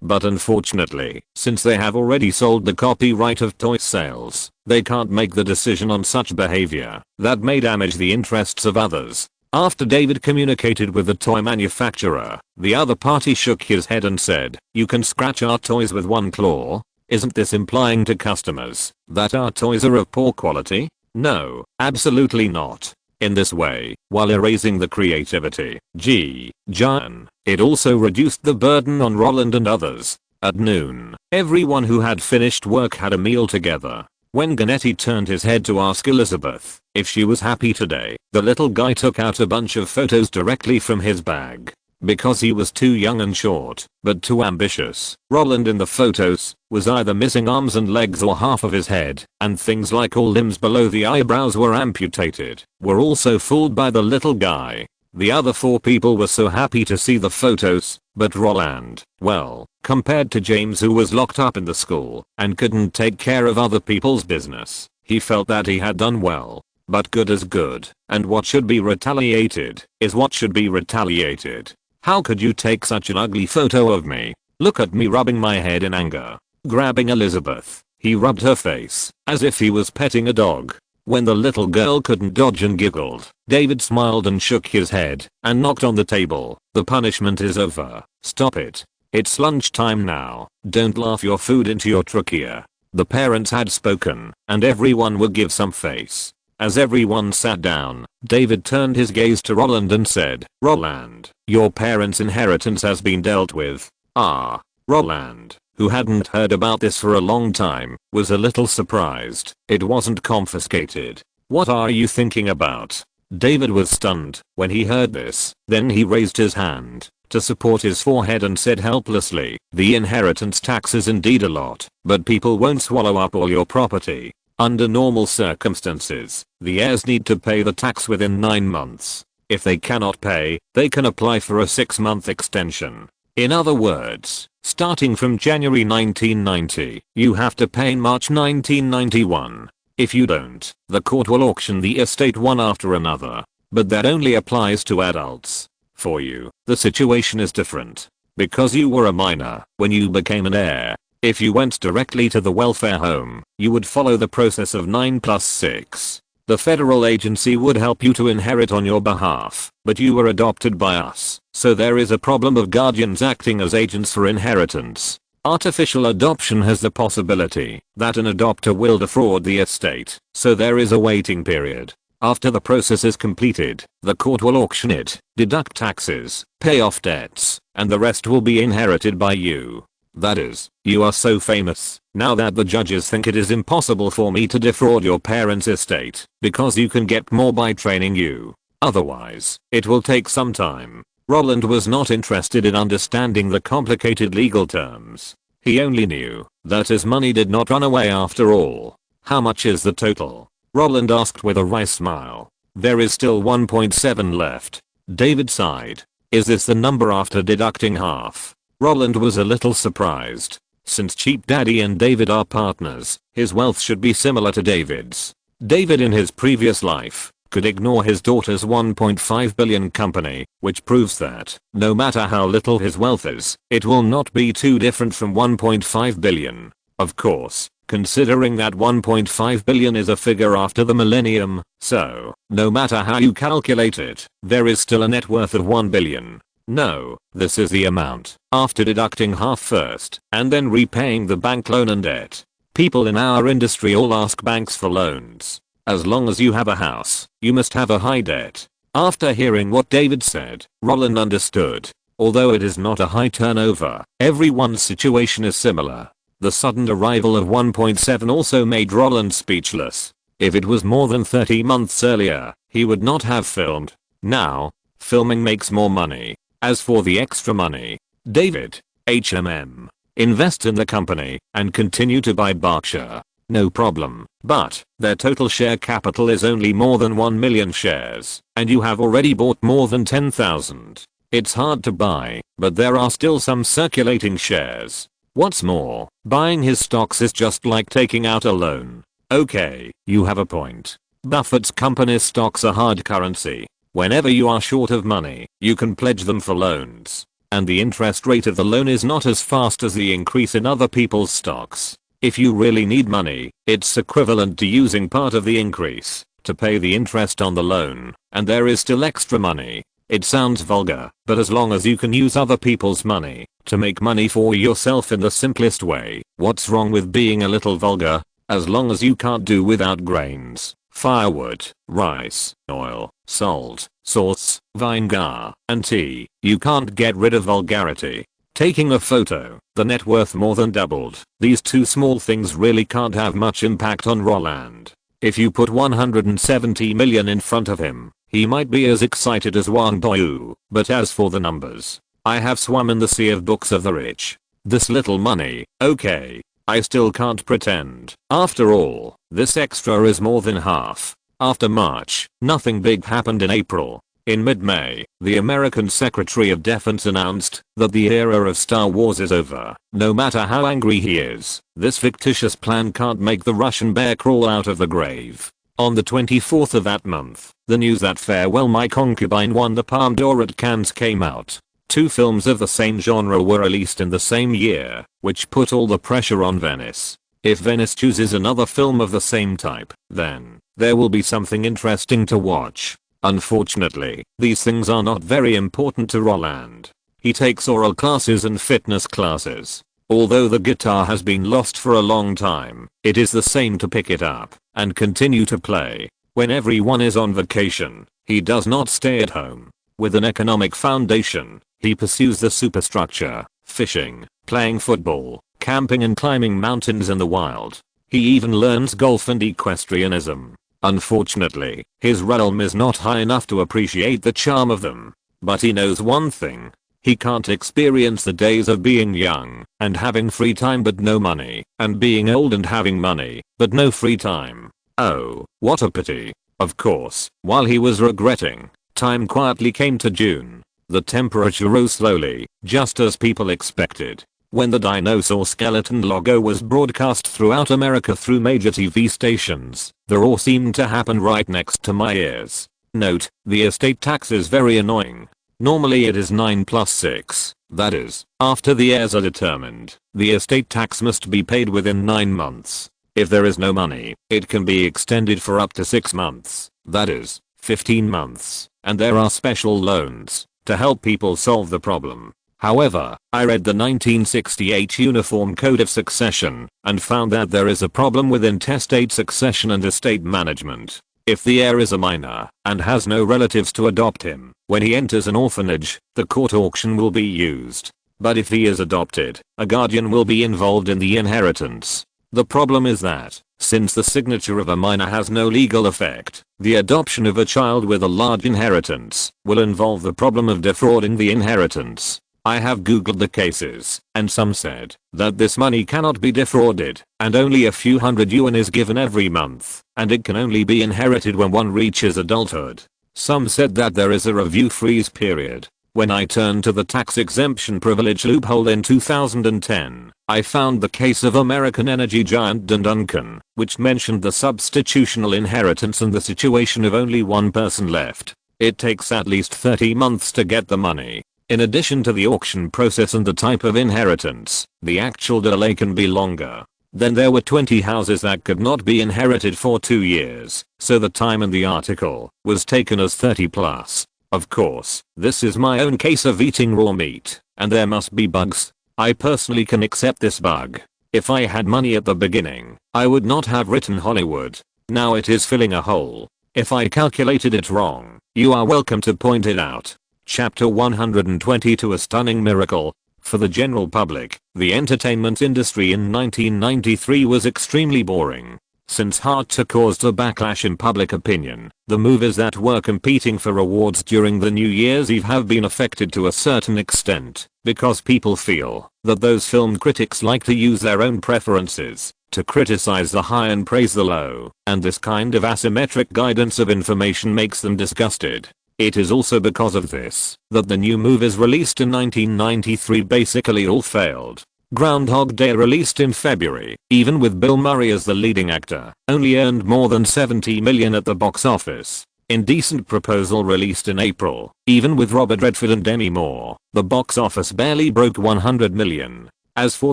But unfortunately, since they have already sold the copyright of toy sales, they can't make the decision on such behavior that may damage the interests of others. After David communicated with the toy manufacturer, the other party shook his head and said, "You can scratch our toys with one claw." Isn't this implying to customers that our toys are of poor quality? No, absolutely not. In this way, while erasing the creativity, it also reduced the burden on Roland and others. At noon, everyone who had finished work had a meal together. When Ganetti turned his head to ask Elizabeth if she was happy today, the little guy took out a bunch of photos directly from his bag. Because he was too young and short, but too ambitious, Roland in the photos was either missing arms and legs or half of his head, and things like all limbs below the eyebrows were amputated, were also fooled by the little guy. The other four people were so happy to see the photos, but Roland, well, compared to James who was locked up in the school and couldn't take care of other people's business, he felt that he had done well. But good is good, and what should be retaliated is what should be retaliated. How could you take such an ugly photo of me? Look at me rubbing my head in anger. Grabbing Elizabeth, he rubbed her face, as if he was petting a dog. When the little girl couldn't dodge and giggled, David smiled and shook his head, and knocked on the table. The punishment is over. Stop it. It's lunchtime now. Don't laugh your food into your trachea. The parents had spoken, and everyone would give some face. As everyone sat down, David turned his gaze to Roland and said, "Roland, your parents' inheritance has been dealt with." Ah. Roland, who hadn't heard about this for a long time, was a little surprised. It wasn't confiscated. "What are you thinking about?" David was stunned when he heard this. Then he raised his hand to support his forehead and said helplessly, "The inheritance tax is indeed a lot, but people won't swallow up all your property. Under normal circumstances, the heirs need to pay the tax within 9 months. If they cannot pay, they can apply for a 6-month extension. In other words, starting from January 1990, you have to pay in March 1991. If you don't, the court will auction the estate one after another. But that only applies to adults. For you, the situation is different. Because you were a minor when you became an heir. If you went directly to the welfare home, you would follow the process of 9 plus 6. The federal agency would help you to inherit on your behalf, but you were adopted by us, so there is a problem of guardians acting as agents for inheritance. Artificial adoption has the possibility that an adopter will defraud the estate, so there is a waiting period. After the process is completed, the court will auction it, deduct taxes, pay off debts, and the rest will be inherited by you. That is, you are so famous now that the judges think it is impossible for me to defraud your parents' estate, because you can get more by training you. Otherwise, it will take some time. Roland was not interested in understanding the complicated legal terms. He only knew that his money did not run away after all. "How much is the total?" Roland asked with a wry smile. "There is still 1.7 left." David sighed. "Is this the number after deducting half?" Roland was a little surprised. Since Cheap Daddy and David are partners, his wealth should be similar to David's. David in his previous life could ignore his daughter's 1.5 billion company, which proves that no matter how little his wealth is, it will not be too different from 1.5 billion. Of course, considering that 1.5 billion is a figure after the millennium, so no matter how you calculate it, there is still a net worth of 1 billion. No, this is the amount after deducting half first and then repaying the bank loan and debt. People in our industry all ask banks for loans. As long as you have a house, you must have a high debt. After hearing what David said, Roland understood. Although it is not a high turnover, everyone's situation is similar. The sudden arrival of 1.7 also made Roland speechless. If it was more than 30 months earlier, he would not have filmed. Now, filming makes more money. As for the extra money, David, invest in the company and continue to buy Berkshire. No problem. But their total share capital is only more than 1 million shares, and you have already bought more than 10,000. It's hard to buy, but there are still some circulating shares. What's more, buying his stocks is just like taking out a loan. Okay, you have a point. Buffett's company's stocks are hard currency. Whenever you are short of money, you can pledge them for loans. And the interest rate of the loan is not as fast as the increase in other people's stocks. If you really need money, it's equivalent to using part of the increase to pay the interest on the loan, and there is still extra money. It sounds vulgar, but as long as you can use other people's money to make money for yourself in the simplest way, what's wrong with being a little vulgar? As long as you can't do without grains, firewood, rice, oil, salt, sauce, vinegar, and tea, you can't get rid of vulgarity. Taking a photo, the net worth more than doubled. These two small things really can't have much impact on Roland. If you put 170 million in front of him, he might be as excited as Wang Boyu. But as for the numbers, I have swum in the sea of books of the rich. This little money, okay, I still can't pretend. After all, this extra is more than half. After March, nothing big happened in April. In mid-May, the American Secretary of Defense announced that the era of Star Wars is over. No matter how angry he is, this fictitious plan can't make the Russian bear crawl out of the grave. On the 24th of that month, the news that Farewell My Concubine won the Palme d'Or at Cannes came out. Two films of the same genre were released in the same year, which put all the pressure on Venice. If Venice chooses another film of the same type, then there will be something interesting to watch. Unfortunately, these things are not very important to Roland. He takes oral classes and fitness classes. Although the guitar has been lost for a long time, it is the same to pick it up and continue to play. When everyone is on vacation, he does not stay at home. With an economic foundation, he pursues the superstructure, fishing, playing football, camping and climbing mountains in the wild. He even learns golf and equestrianism. Unfortunately, his realm is not high enough to appreciate the charm of them. But he knows one thing. He can't experience the days of being young and having free time but no money, and being old and having money but no free time. Oh, what a pity. Of course, while he was regretting, time quietly came to June. The temperature rose slowly, just as people expected. When the dinosaur skeleton logo was broadcast throughout America through major TV stations, the roar seemed to happen right next to my ears. Note, the estate tax is very annoying. Normally it is 9 plus 6, that is, after the heirs are determined, the estate tax must be paid within 9 months. If there is no money, it can be extended for up to 6 months, that is, 15 months, and there are special loans to help people solve the problem. However, I read the 1968 Uniform Code of Succession and found that there is a problem with intestate succession and estate management. If the heir is a minor and has no relatives to adopt him, when he enters an orphanage, the court auction will be used. But if he is adopted, a guardian will be involved in the inheritance. The problem is that, since the signature of a minor has no legal effect, the adoption of a child with a large inheritance will involve the problem of defrauding the inheritance. I have googled the cases, and some said that this money cannot be defrauded, and only a few hundred yuan is given every month, and it can only be inherited when one reaches adulthood. Some said that there is a review freeze period. When I turned to the tax exemption privilege loophole in 2010, I found the case of American energy giant Duncan, which mentioned the substitutional inheritance and the situation of only one person left. It takes at least 30 months to get the money. In addition to the auction process and the type of inheritance, the actual delay can be longer. Then there were 20 houses that could not be inherited for 2 years, so the time in the article was taken as 30 plus. Of course, this is my own case of eating raw meat, and there must be bugs. I personally can accept this bug. If I had money at the beginning, I would not have written Hollywood. Now it is filling a hole. If I calculated it wrong, you are welcome to point it out. Chapter 122 A Stunning Miracle. For the general public, the entertainment industry in 1993 was extremely boring. Since Hard to caused a backlash in public opinion, the movies that were competing for awards during the New Year's Eve have been affected to a certain extent, because people feel that those film critics like to use their own preferences to criticize the high and praise the low, and this kind of asymmetric guidance of information makes them disgusted. It is also because of this that the new movies released in 1993 basically all failed. Groundhog Day, released in February, even with Bill Murray as the leading actor, only earned more than $70 million at the box office. Indecent Proposal, released in April, even with Robert Redford and Demi Moore, the box office barely broke $100 million. As for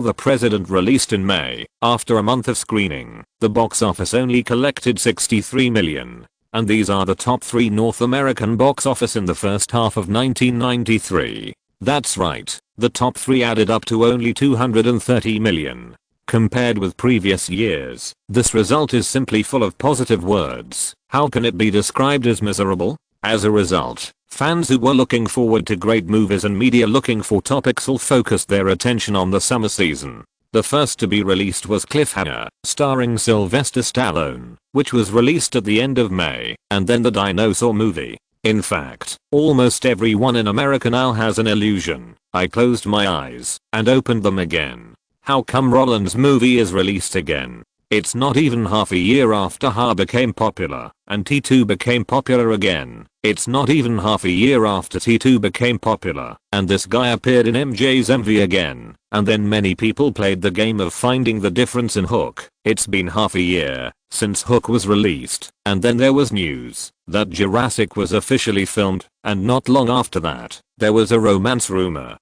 The President, released in May, after a month of screening, the box office only collected $63 million. And these are the top 3 North American box office in the first half of 1993. That's right, the top 3 added up to only $230 million. Compared with previous years, this result is simply full of positive words. How can it be described as miserable? As a result, fans who were looking forward to great movies and media looking for topics all focused their attention on the summer season. The first to be released was Cliffhanger, starring Sylvester Stallone, which was released at the end of May, and then the dinosaur movie. In fact, almost everyone in America now has an illusion. I closed my eyes and opened them again. How come Roland's movie is released again? It's not even half a year after Ha became popular, and T2 became popular again. It's not even half a year after T2 became popular, and this guy appeared in MJ's MV again. And then many people played the game of finding the difference in Hook. It's been half a year since Hook was released, and then there was news that Jurassic was officially filmed, and not long after that, there was a romance rumor.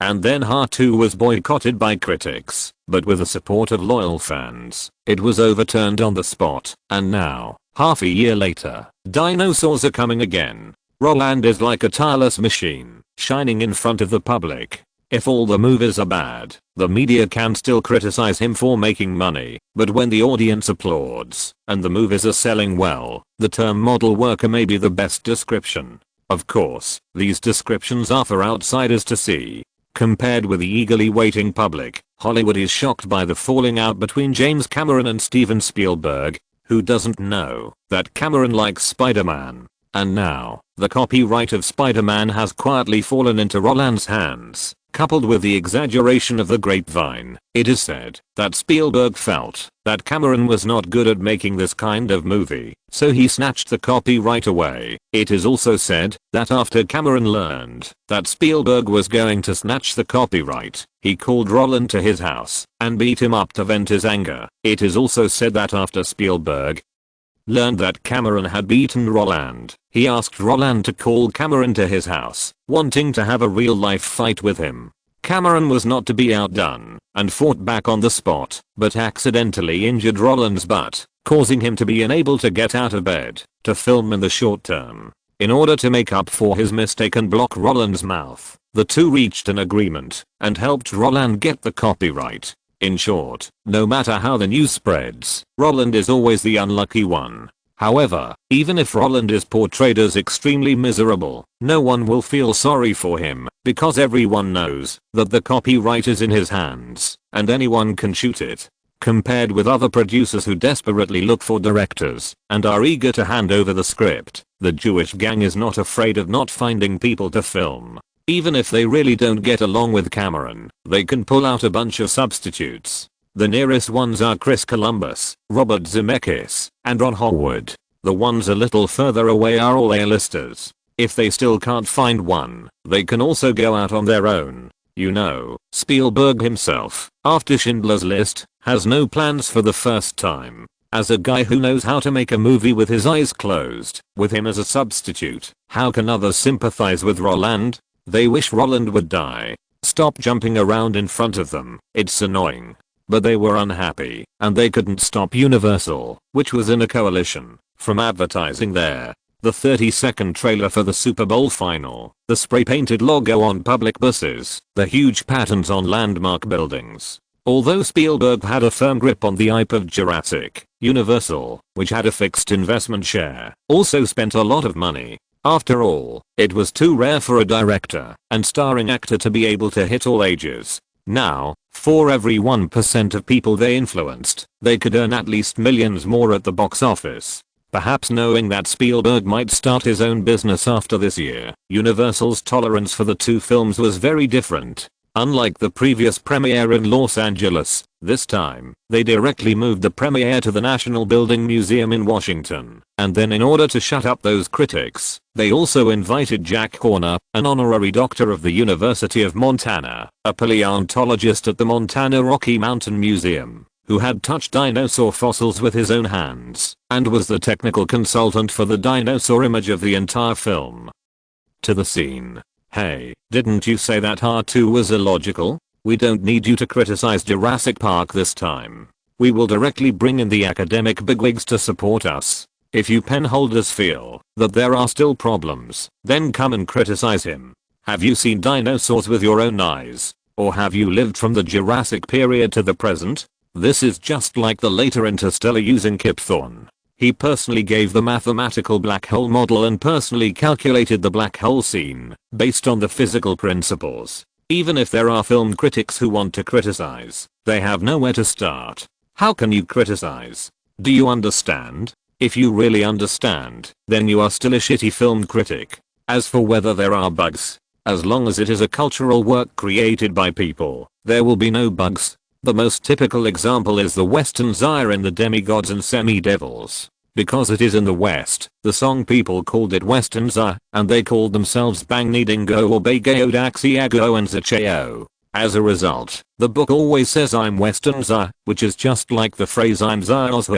And then Ha 2 was boycotted by critics, but with the support of loyal fans, it was overturned on the spot, and now, half a year later, dinosaurs are coming again. Roland is like a tireless machine, shining in front of the public. If all the movies are bad, the media can still criticize him for making money, but when the audience applauds, and the movies are selling well, the term model worker may be the best description. Of course, these descriptions are for outsiders to see. Compared with the eagerly waiting public, Hollywood is shocked by the falling out between James Cameron and Steven Spielberg. Who doesn't know that Cameron likes Spider-Man? And now, the copyright of Spider-Man has quietly fallen into Roland's hands. Coupled with the exaggeration of the grapevine, it is said that Spielberg felt that Cameron was not good at making this kind of movie, so he snatched the copyright away. It is also said that after Cameron learned that Spielberg was going to snatch the copyright, he called Roland to his house and beat him up to vent his anger. It is also said that after Spielberg learned that Cameron had beaten Roland, he asked Roland to call Cameron to his house, wanting to have a real-life fight with him. Cameron was not to be outdone, and fought back on the spot, but accidentally injured Roland's butt, causing him to be unable to get out of bed to film in the short term. In order to make up for his mistake and block Roland's mouth, the two reached an agreement and helped Roland get the copyright. In short, no matter how the news spreads, Roland is always the unlucky one. However, even if Roland is portrayed as extremely miserable, no one will feel sorry for him, because everyone knows that the copyright is in his hands, and anyone can shoot it. Compared with other producers who desperately look for directors, and are eager to hand over the script, the Jewish gang is not afraid of not finding people to film. Even if they really don't get along with Cameron, they can pull out a bunch of substitutes. The nearest ones are Chris Columbus, Robert Zemeckis, and Ron Howard. The ones a little further away are all A-listers. If they still can't find one, they can also go out on their own. You know, Spielberg himself, after Schindler's List, has no plans for the first time. As a guy who knows how to make a movie with his eyes closed, with him as a substitute, how can others sympathize with Roland? They wish Roland would die. Stop jumping around in front of them, it's annoying. But they were unhappy, and they couldn't stop Universal, which was in a coalition, from advertising the 30-second trailer for the Super Bowl final, the spray-painted logo on public buses, the huge patterns on landmark buildings. Although Spielberg had a firm grip on the IP of Jurassic, Universal, which had a fixed investment share, also spent a lot of money. After all, it was too rare for a director and starring actor to be able to hit all ages. Now, for every 1% of people they influenced, they could earn at least millions more at the box office. Perhaps knowing that Spielberg might start his own business after this year, Universal's tolerance for the two films was very different. Unlike the previous premiere in Los Angeles, this time, they directly moved the premiere to the National Building Museum in Washington, and then in order to shut up those critics, they also invited Jack Horner, an honorary doctor of the University of Montana, a paleontologist at the Montana Rocky Mountain Museum, who had touched dinosaur fossils with his own hands, and was the technical consultant for the dinosaur image of the entire film. To the scene. Hey, didn't you say that R2 was illogical? We don't need you to criticize Jurassic Park this time. We will directly bring in the academic bigwigs to support us. If you penholders feel that there are still problems, then come and criticize him. Have you seen dinosaurs with your own eyes? Or have you lived from the Jurassic period to the present? This is just like the later Interstellar using Kip Thorne. He personally gave the mathematical black hole model and personally calculated the black hole scene based on the physical principles. Even if there are film critics who want to criticize, they have nowhere to start. How can you criticize? Do you understand? If you really understand, then you are still a shitty film critic. As for whether there are bugs, as long as it is a cultural work created by people, there will be no bugs. The most typical example is the Western Zire in the Demigods and Semi-Devils. Because it is in the West, the song people called it Western Zire, and they called themselves Bang Needingo or Bagao Daxiago and Zacheo. As a result, the book always says I'm Western Zire, which is just like the phrase I'm Zion's,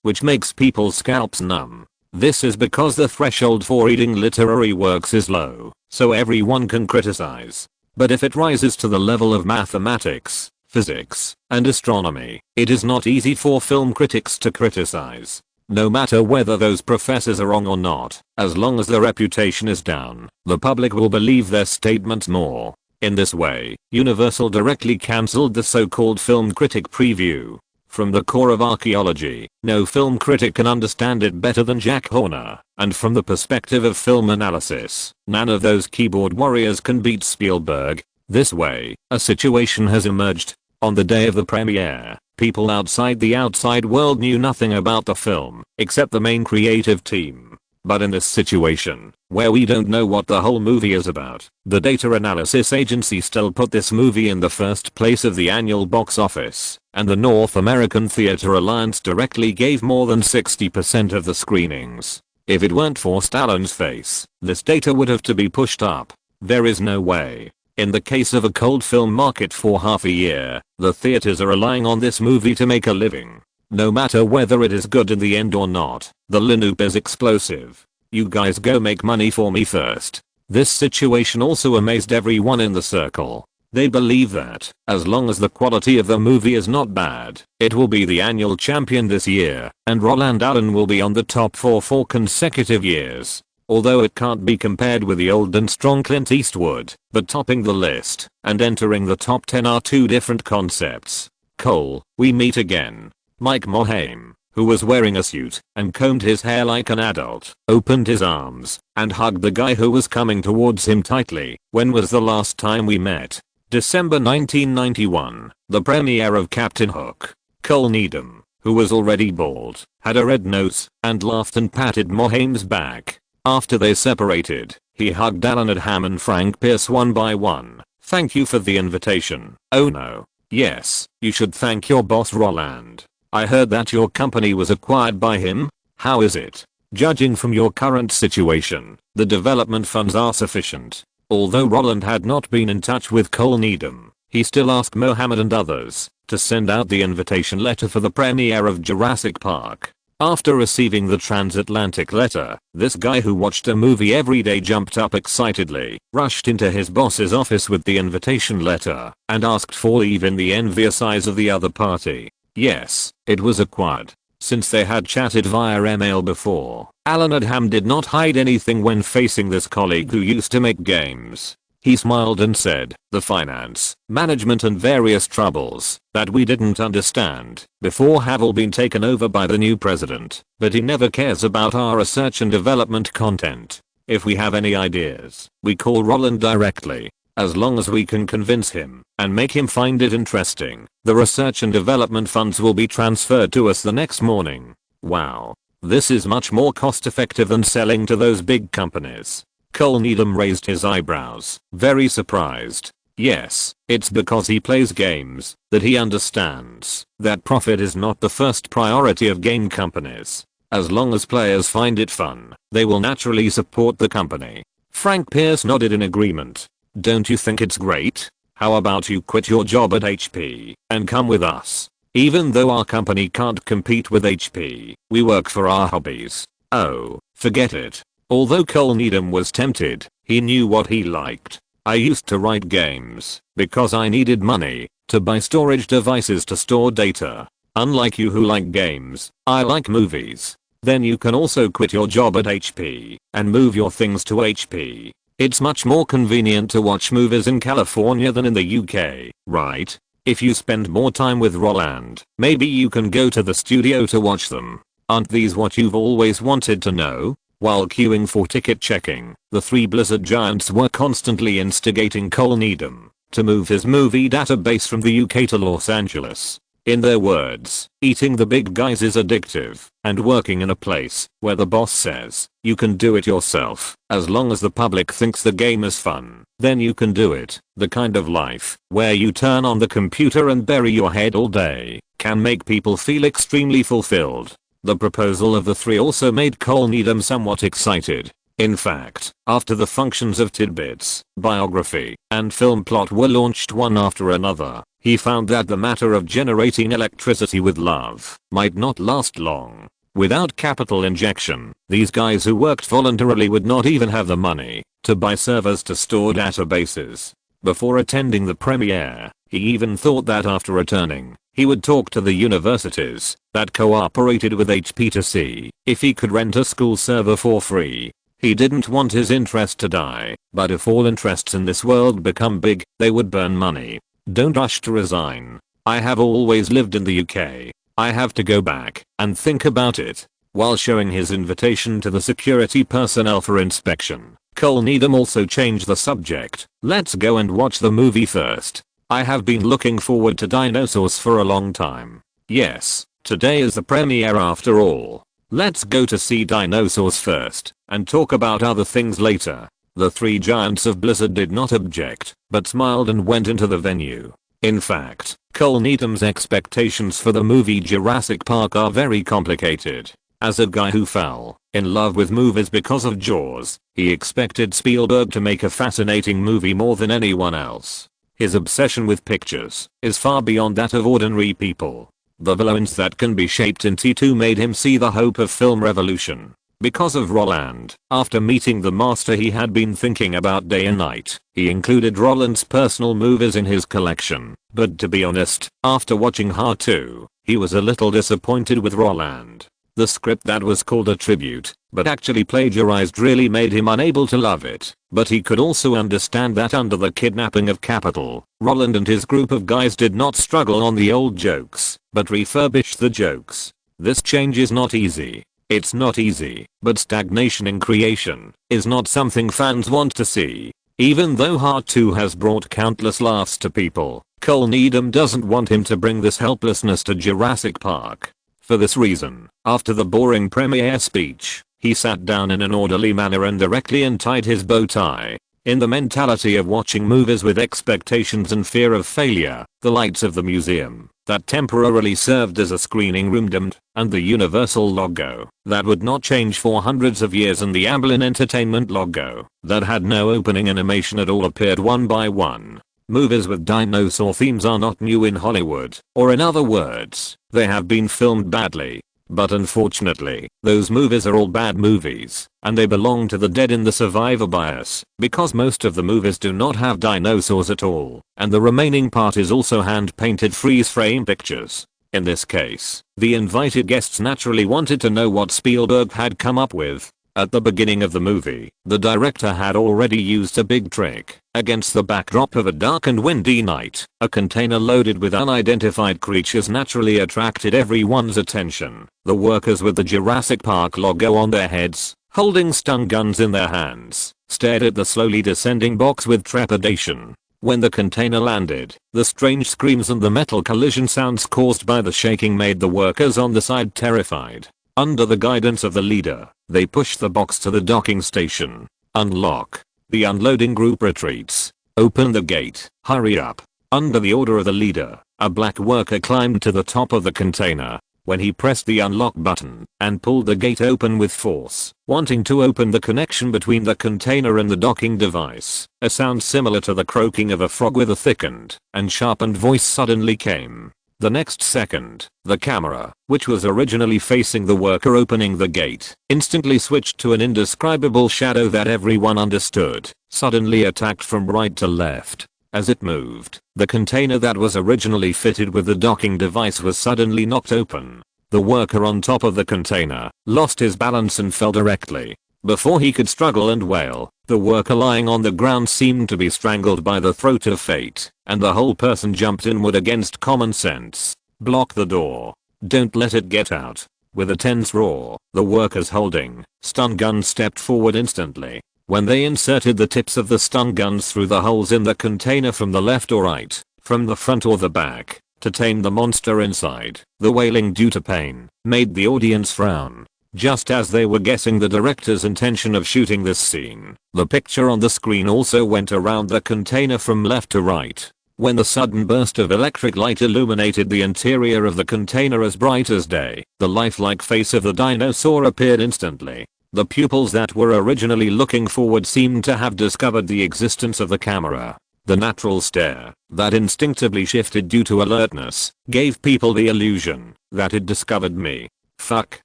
which makes people's scalps numb. This is because the threshold for reading literary works is low, so everyone can criticize. But if it rises to the level of mathematics, physics, and astronomy, it is not easy for film critics to criticize. No matter whether those professors are wrong or not, as long as their reputation is down, the public will believe their statements more. In this way, Universal directly cancelled the so-called film critic preview. From the core of archaeology, no film critic can understand it better than Jack Horner, and from the perspective of film analysis, none of those keyboard warriors can beat Spielberg. This way, a situation has emerged. On the day of the premiere, people outside the outside world knew nothing about the film, except the main creative team. But in this situation, where we don't know what the whole movie is about, the data analysis agency still put this movie in the first place of the annual box office, and the North American Theatre Alliance directly gave more than 60% of the screenings. If it weren't for Stallone's face, this data would have to be pushed up. There is no way. In the case of a cold film market for half a year, the theaters are relying on this movie to make a living. No matter whether it is good in the end or not, the lineup is explosive. You guys go make money for me first. This situation also amazed everyone in the circle. They believe that, as long as the quality of the movie is not bad, it will be the annual champion this year, and Roland Allen will be on the top 4 consecutive years. Although it can't be compared with the old and strong Clint Eastwood, but topping the list and entering the top 10 are two different concepts. Cole, we meet again. Mike Mohame, who was wearing a suit and combed his hair like an adult, opened his arms and hugged the guy who was coming towards him tightly. When was the last time we met? December 1991, the premiere of Captain Hook. Cole Needham, who was already bald, had a red nose and laughed and patted Mohame's back. After they separated, he hugged Allen Adham and Frank Pierce one by one. Thank you for the invitation. Oh no. Yes, you should thank your boss Roland. I heard that your company was acquired by him. How is it? Judging from your current situation, the development funds are sufficient. Although Roland had not been in touch with Cole Needham, he still asked Mohammed and others to send out the invitation letter for the premiere of Jurassic Park. After receiving the transatlantic letter, this guy who watched a movie every day jumped up excitedly, rushed into his boss's office with the invitation letter, and asked for leave in the envious eyes of the other party. Yes, it was acquired. Since they had chatted via email before, Allen Adham did not hide anything when facing this colleague who used to make games. He smiled and said, the finance, management and various troubles that we didn't understand before have all been taken over by the new president, but he never cares about our research and development content. If we have any ideas, we call Roland directly. As long as we can convince him and make him find it interesting, the research and development funds will be transferred to us the next morning. Wow. This is much more cost effective than selling to those big companies. Cole Needham raised his eyebrows, very surprised. Yes, it's because he plays games that he understands that profit is not the first priority of game companies. As long as players find it fun, they will naturally support the company. Frank Pierce nodded in agreement. Don't you think it's great? How about you quit your job at HP and come with us? Even though our company can't compete with HP, we work for our hobbies. Oh, forget it. Although Cole Needham was tempted, he knew what he liked. I used to write games because I needed money to buy storage devices to store data. Unlike you who like games, I like movies. Then you can also quit your job at HP and move your things to HP. It's much more convenient to watch movies in California than in the UK, right? If you spend more time with Roland, maybe you can go to the studio to watch them. Aren't these what you've always wanted to know? While queuing for ticket checking, the three Blizzard giants were constantly instigating Cole Needham to move his movie database from the UK to Los Angeles. In their words, eating the big guys is addictive, and working in a place where the boss says you can do it yourself, as long as the public thinks the game is fun, then you can do it. The kind of life where you turn on the computer and bury your head all day can make people feel extremely fulfilled. The proposal of the three also made Cole Needham somewhat excited. In fact, after the functions of Tidbits, Biography, and Film Plot were launched one after another, he found that the matter of generating electricity with love might not last long. Without capital injection, these guys who worked voluntarily would not even have the money to buy servers to store databases. Before attending the premiere, he even thought that after returning, he would talk to the universities that cooperated with HP to see if he could rent a school server for free. He didn't want his interest to die, but if all interests in this world become big, they would burn money. Don't rush to resign. I have always lived in the UK. I have to go back and think about it. While showing his invitation to the security personnel for inspection, Cole Needham also changed the subject. Let's go and watch the movie first. I have been looking forward to dinosaurs for a long time. Yes, today is the premiere after all. Let's go to see dinosaurs first and talk about other things later. The three giants of Blizzard did not object, but smiled and went into the venue. In fact, Cole Needham's expectations for the movie Jurassic Park are very complicated. As a guy who fell in love with movies because of Jaws, he expected Spielberg to make a fascinating movie more than anyone else. His obsession with pictures is far beyond that of ordinary people. The villains that can be shaped in T2 made him see the hope of film revolution. Because of Roland, after meeting the master he had been thinking about day and night, he included Roland's personal movies in his collection. But to be honest, after watching Hard 2, he was a little disappointed with Roland. The script that was called a tribute, but actually plagiarized, really made him unable to love it. But he could also understand that under the kidnapping of Capitol, Roland and his group of guys did not struggle on the old jokes, but refurbished the jokes. This change is not easy. It's not easy, but stagnation in creation is not something fans want to see. Even though Hard 2 has brought countless laughs to people, Cole Needham doesn't want him to bring this helplessness to Jurassic Park. For this reason, after the boring premiere speech, he sat down in an orderly manner and directly untied his bow tie. In the mentality of watching movies with expectations and fear of failure, the lights of the museum that temporarily served as a screening room dimmed, and the Universal logo that would not change for hundreds of years and the Amblin Entertainment logo that had no opening animation at all appeared one by one. Movies with dinosaur themes are not new in Hollywood, or in other words, they have been filmed badly. But unfortunately, those movies are all bad movies, and they belong to the dead in the survivor bias, because most of the movies do not have dinosaurs at all, and the remaining part is also hand-painted freeze-frame pictures. In this case, the invited guests naturally wanted to know what Spielberg had come up with. At the beginning of the movie, the director had already used a big trick. Against the backdrop of a dark and windy night, a container loaded with unidentified creatures naturally attracted everyone's attention. The workers with the Jurassic Park logo on their heads, holding stun guns in their hands, stared at the slowly descending box with trepidation. When the container landed, the strange screams and the metal collision sounds caused by the shaking made the workers on the side terrified. Under the guidance of the leader, they push the box to the docking station. Unlock. The unloading group retreats. Open the gate. Hurry up. Under the order of the leader, a black worker climbed to the top of the container. When he pressed the unlock button and pulled the gate open with force, wanting to open the connection between the container and the docking device, a sound similar to the croaking of a frog with a thickened and sharpened voice suddenly came. The next second, the camera, which was originally facing the worker opening the gate, instantly switched to an indescribable shadow that everyone understood, suddenly attacked from right to left. As it moved, the container that was originally fitted with the docking device was suddenly knocked open. The worker on top of the container lost his balance and fell directly. Before he could struggle and wail, the worker lying on the ground seemed to be strangled by the throat of fate, and the whole person jumped inward against common sense. Block the door. Don't let it get out. With a tense roar, the workers holding stun guns stepped forward instantly. When they inserted the tips of the stun guns through the holes in the container from the left or right, from the front or the back, to tame the monster inside, the wailing due to pain made the audience frown. Just as they were guessing the director's intention of shooting this scene, the picture on the screen also went around the container from left to right. When the sudden burst of electric light illuminated the interior of the container as bright as day, the lifelike face of the dinosaur appeared instantly. The pupils that were originally looking forward seemed to have discovered the existence of the camera. The natural stare that instinctively shifted due to alertness gave people the illusion that it discovered me. Fuck.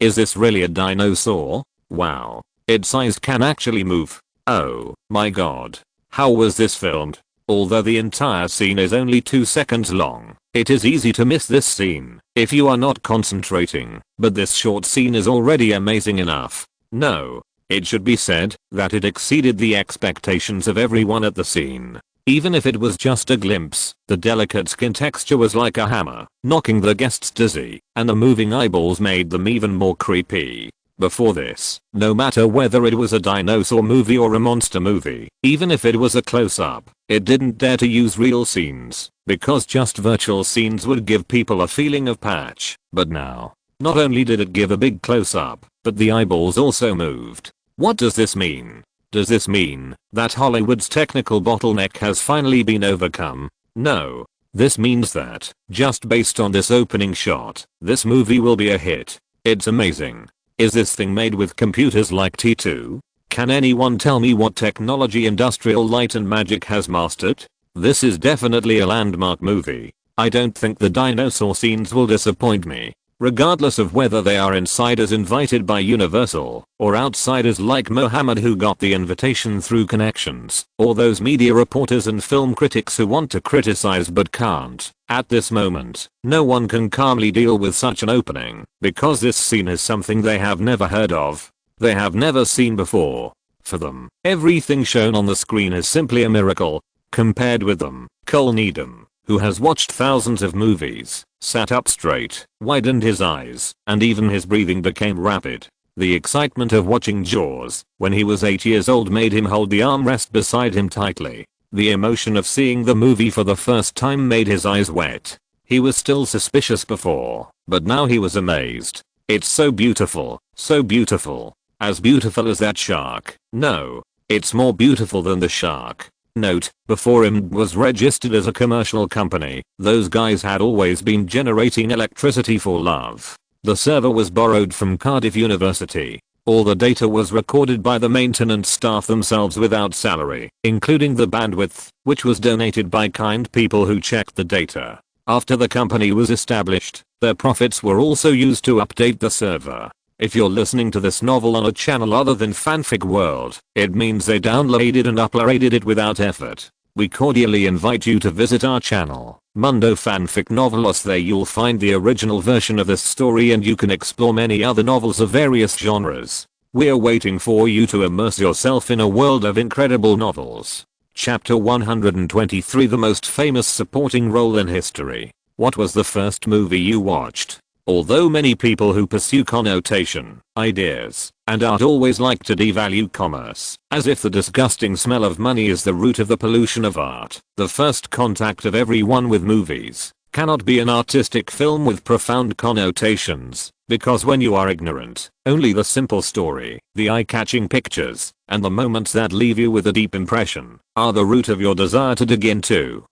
Is this really a dinosaur? Wow. Its size can actually move. Oh my god. How was this filmed? Although the entire scene is only 2 seconds long, it is easy to miss this scene if you are not concentrating, but this short scene is already amazing enough. No. It should be said that it exceeded the expectations of everyone at the scene. Even if it was just a glimpse, the delicate skin texture was like a hammer, knocking the guests dizzy, and the moving eyeballs made them even more creepy. Before this, no matter whether it was a dinosaur movie or a monster movie, even if it was a close-up, it didn't dare to use real scenes, because just virtual scenes would give people a feeling of patch. But now, not only did it give a big close-up, but the eyeballs also moved. What does this mean? Does this mean that Hollywood's technical bottleneck has finally been overcome? No. This means that, just based on this opening shot, this movie will be a hit. It's amazing. Is this thing made with computers like T2? Can anyone tell me what technology Industrial Light and Magic has mastered? This is definitely a landmark movie. I don't think the dinosaur scenes will disappoint me. Regardless of whether they are insiders invited by Universal, or outsiders like Mohammed who got the invitation through connections, or those media reporters and film critics who want to criticize but can't. At this moment, no one can calmly deal with such an opening, because this scene is something they have never heard of. They have never seen before. For them, everything shown on the screen is simply a miracle. Compared with them, Cole Needham, who has watched thousands of movies, sat up straight, widened his eyes, and even his breathing became rapid. The excitement of watching Jaws when he was 8 years old made him hold the armrest beside him tightly. The emotion of seeing the movie for the first time made his eyes wet. He was still suspicious before, but now he was amazed. It's so beautiful, so beautiful. As beautiful as that shark. No, it's more beautiful than the shark. Note, before Amidst was registered as a commercial company, those guys had always been generating electricity for love. The server was borrowed from Cardiff University. All the data was recorded by the maintenance staff themselves without salary, including the bandwidth, which was donated by kind people who checked the data. After the company was established, their profits were also used to update the server. If you're listening to this novel on a channel other than Fanfic World, it means they downloaded and uploaded it without effort. We cordially invite you to visit our channel, Mundo Fanfic Novelos. There you'll find the original version of this story and you can explore many other novels of various genres. We're waiting for you to immerse yourself in a world of incredible novels. Chapter 123, the most famous supporting role in history. What was the first movie you watched? Although many people who pursue connotation, ideas, and art always like to devalue commerce, as if the disgusting smell of money is the root of the pollution of art, the first contact of everyone with movies cannot be an artistic film with profound connotations, because when you are ignorant, only the simple story, the eye-catching pictures, and the moments that leave you with a deep impression, are the root of your desire to dig into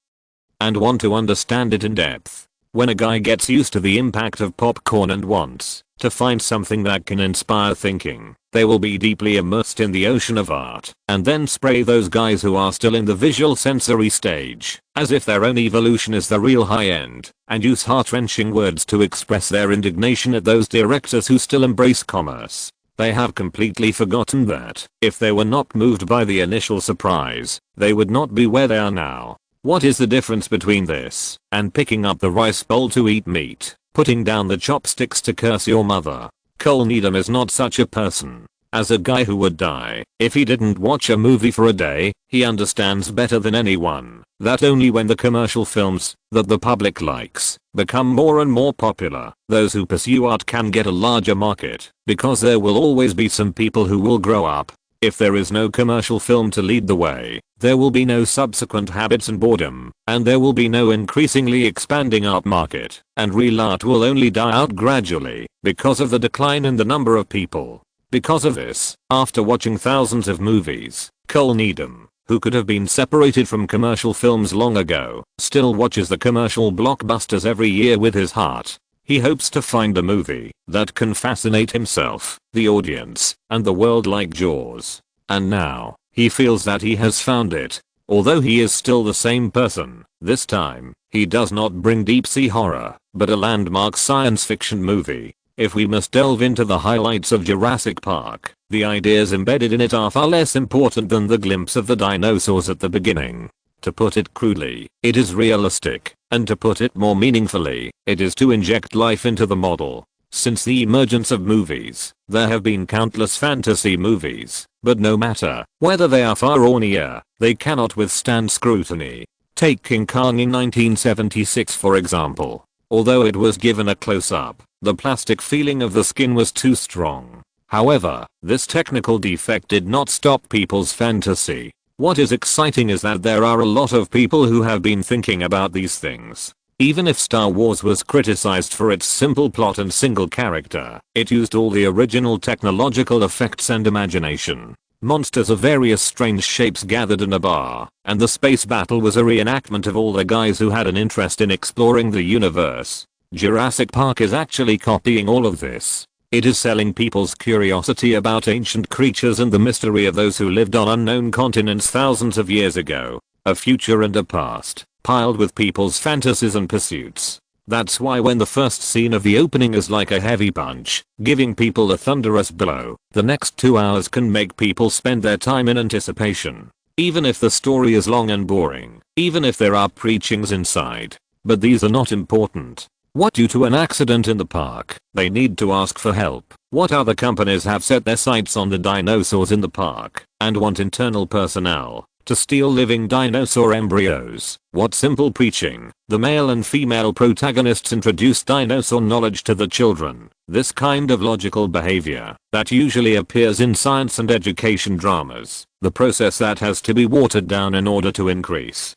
and want to understand it in depth. When a guy gets used to the impact of popcorn and wants to find something that can inspire thinking, they will be deeply immersed in the ocean of art, and then spray those guys who are still in the visual sensory stage, as if their own evolution is the real high end, and use heart-wrenching words to express their indignation at those directors who still embrace commerce. They have completely forgotten that, if they were not moved by the initial surprise, they would not be where they are now. What is the difference between this and picking up the rice bowl to eat meat, putting down the chopsticks to curse your mother? Cole Needham is not such a person. As a guy who would die if he didn't watch a movie for a day, he understands better than anyone that only when the commercial films that the public likes become more and more popular, those who pursue art can get a larger market, because there will always be some people who will grow up. If there is no commercial film to lead the way, there will be no subsequent habits and boredom, and there will be no increasingly expanding art market, and real art will only die out gradually, because of the decline in the number of people. Because of this, after watching thousands of movies, Cole Needham, who could have been separated from commercial films long ago, still watches the commercial blockbusters every year with his heart. He hopes to find a movie that can fascinate himself, the audience, and the world like Jaws. And now, he feels that he has found it. Although he is still the same person, this time, he does not bring deep sea horror, but a landmark science fiction movie. If we must delve into the highlights of Jurassic Park, the ideas embedded in it are far less important than the glimpse of the dinosaurs at the beginning. To put it crudely, it is realistic, and to put it more meaningfully, it is to inject life into the model. Since the emergence of movies, there have been countless fantasy movies, but no matter whether they are far or near, they cannot withstand scrutiny. Take King Kong in 1976 for example. Although it was given a close-up, the plastic feeling of the skin was too strong. However, this technical defect did not stop people's fantasy. What is exciting is that there are a lot of people who have been thinking about these things. Even if Star Wars was criticized for its simple plot and single character, it used all the original technological effects and imagination. Monsters of various strange shapes gathered in a bar, and the space battle was a reenactment of all the guys who had an interest in exploring the universe. Jurassic Park is actually copying all of this. It is selling people's curiosity about ancient creatures and the mystery of those who lived on unknown continents thousands of years ago. A future and a past, piled with people's fantasies and pursuits. That's why when the first scene of the opening is like a heavy punch, giving people a thunderous blow, the next 2 hours can make people spend their time in anticipation. Even if the story is long and boring, even if there are preachings inside. But these are not important. What due to an accident in the park, they need to ask for help. What other companies have set their sights on the dinosaurs in the park, and want internal personnel to steal living dinosaur embryos? What simple preaching? The male and female protagonists introduce dinosaur knowledge to the children. This kind of logical behavior that usually appears in science and education dramas. The process that has to be watered down in order to increase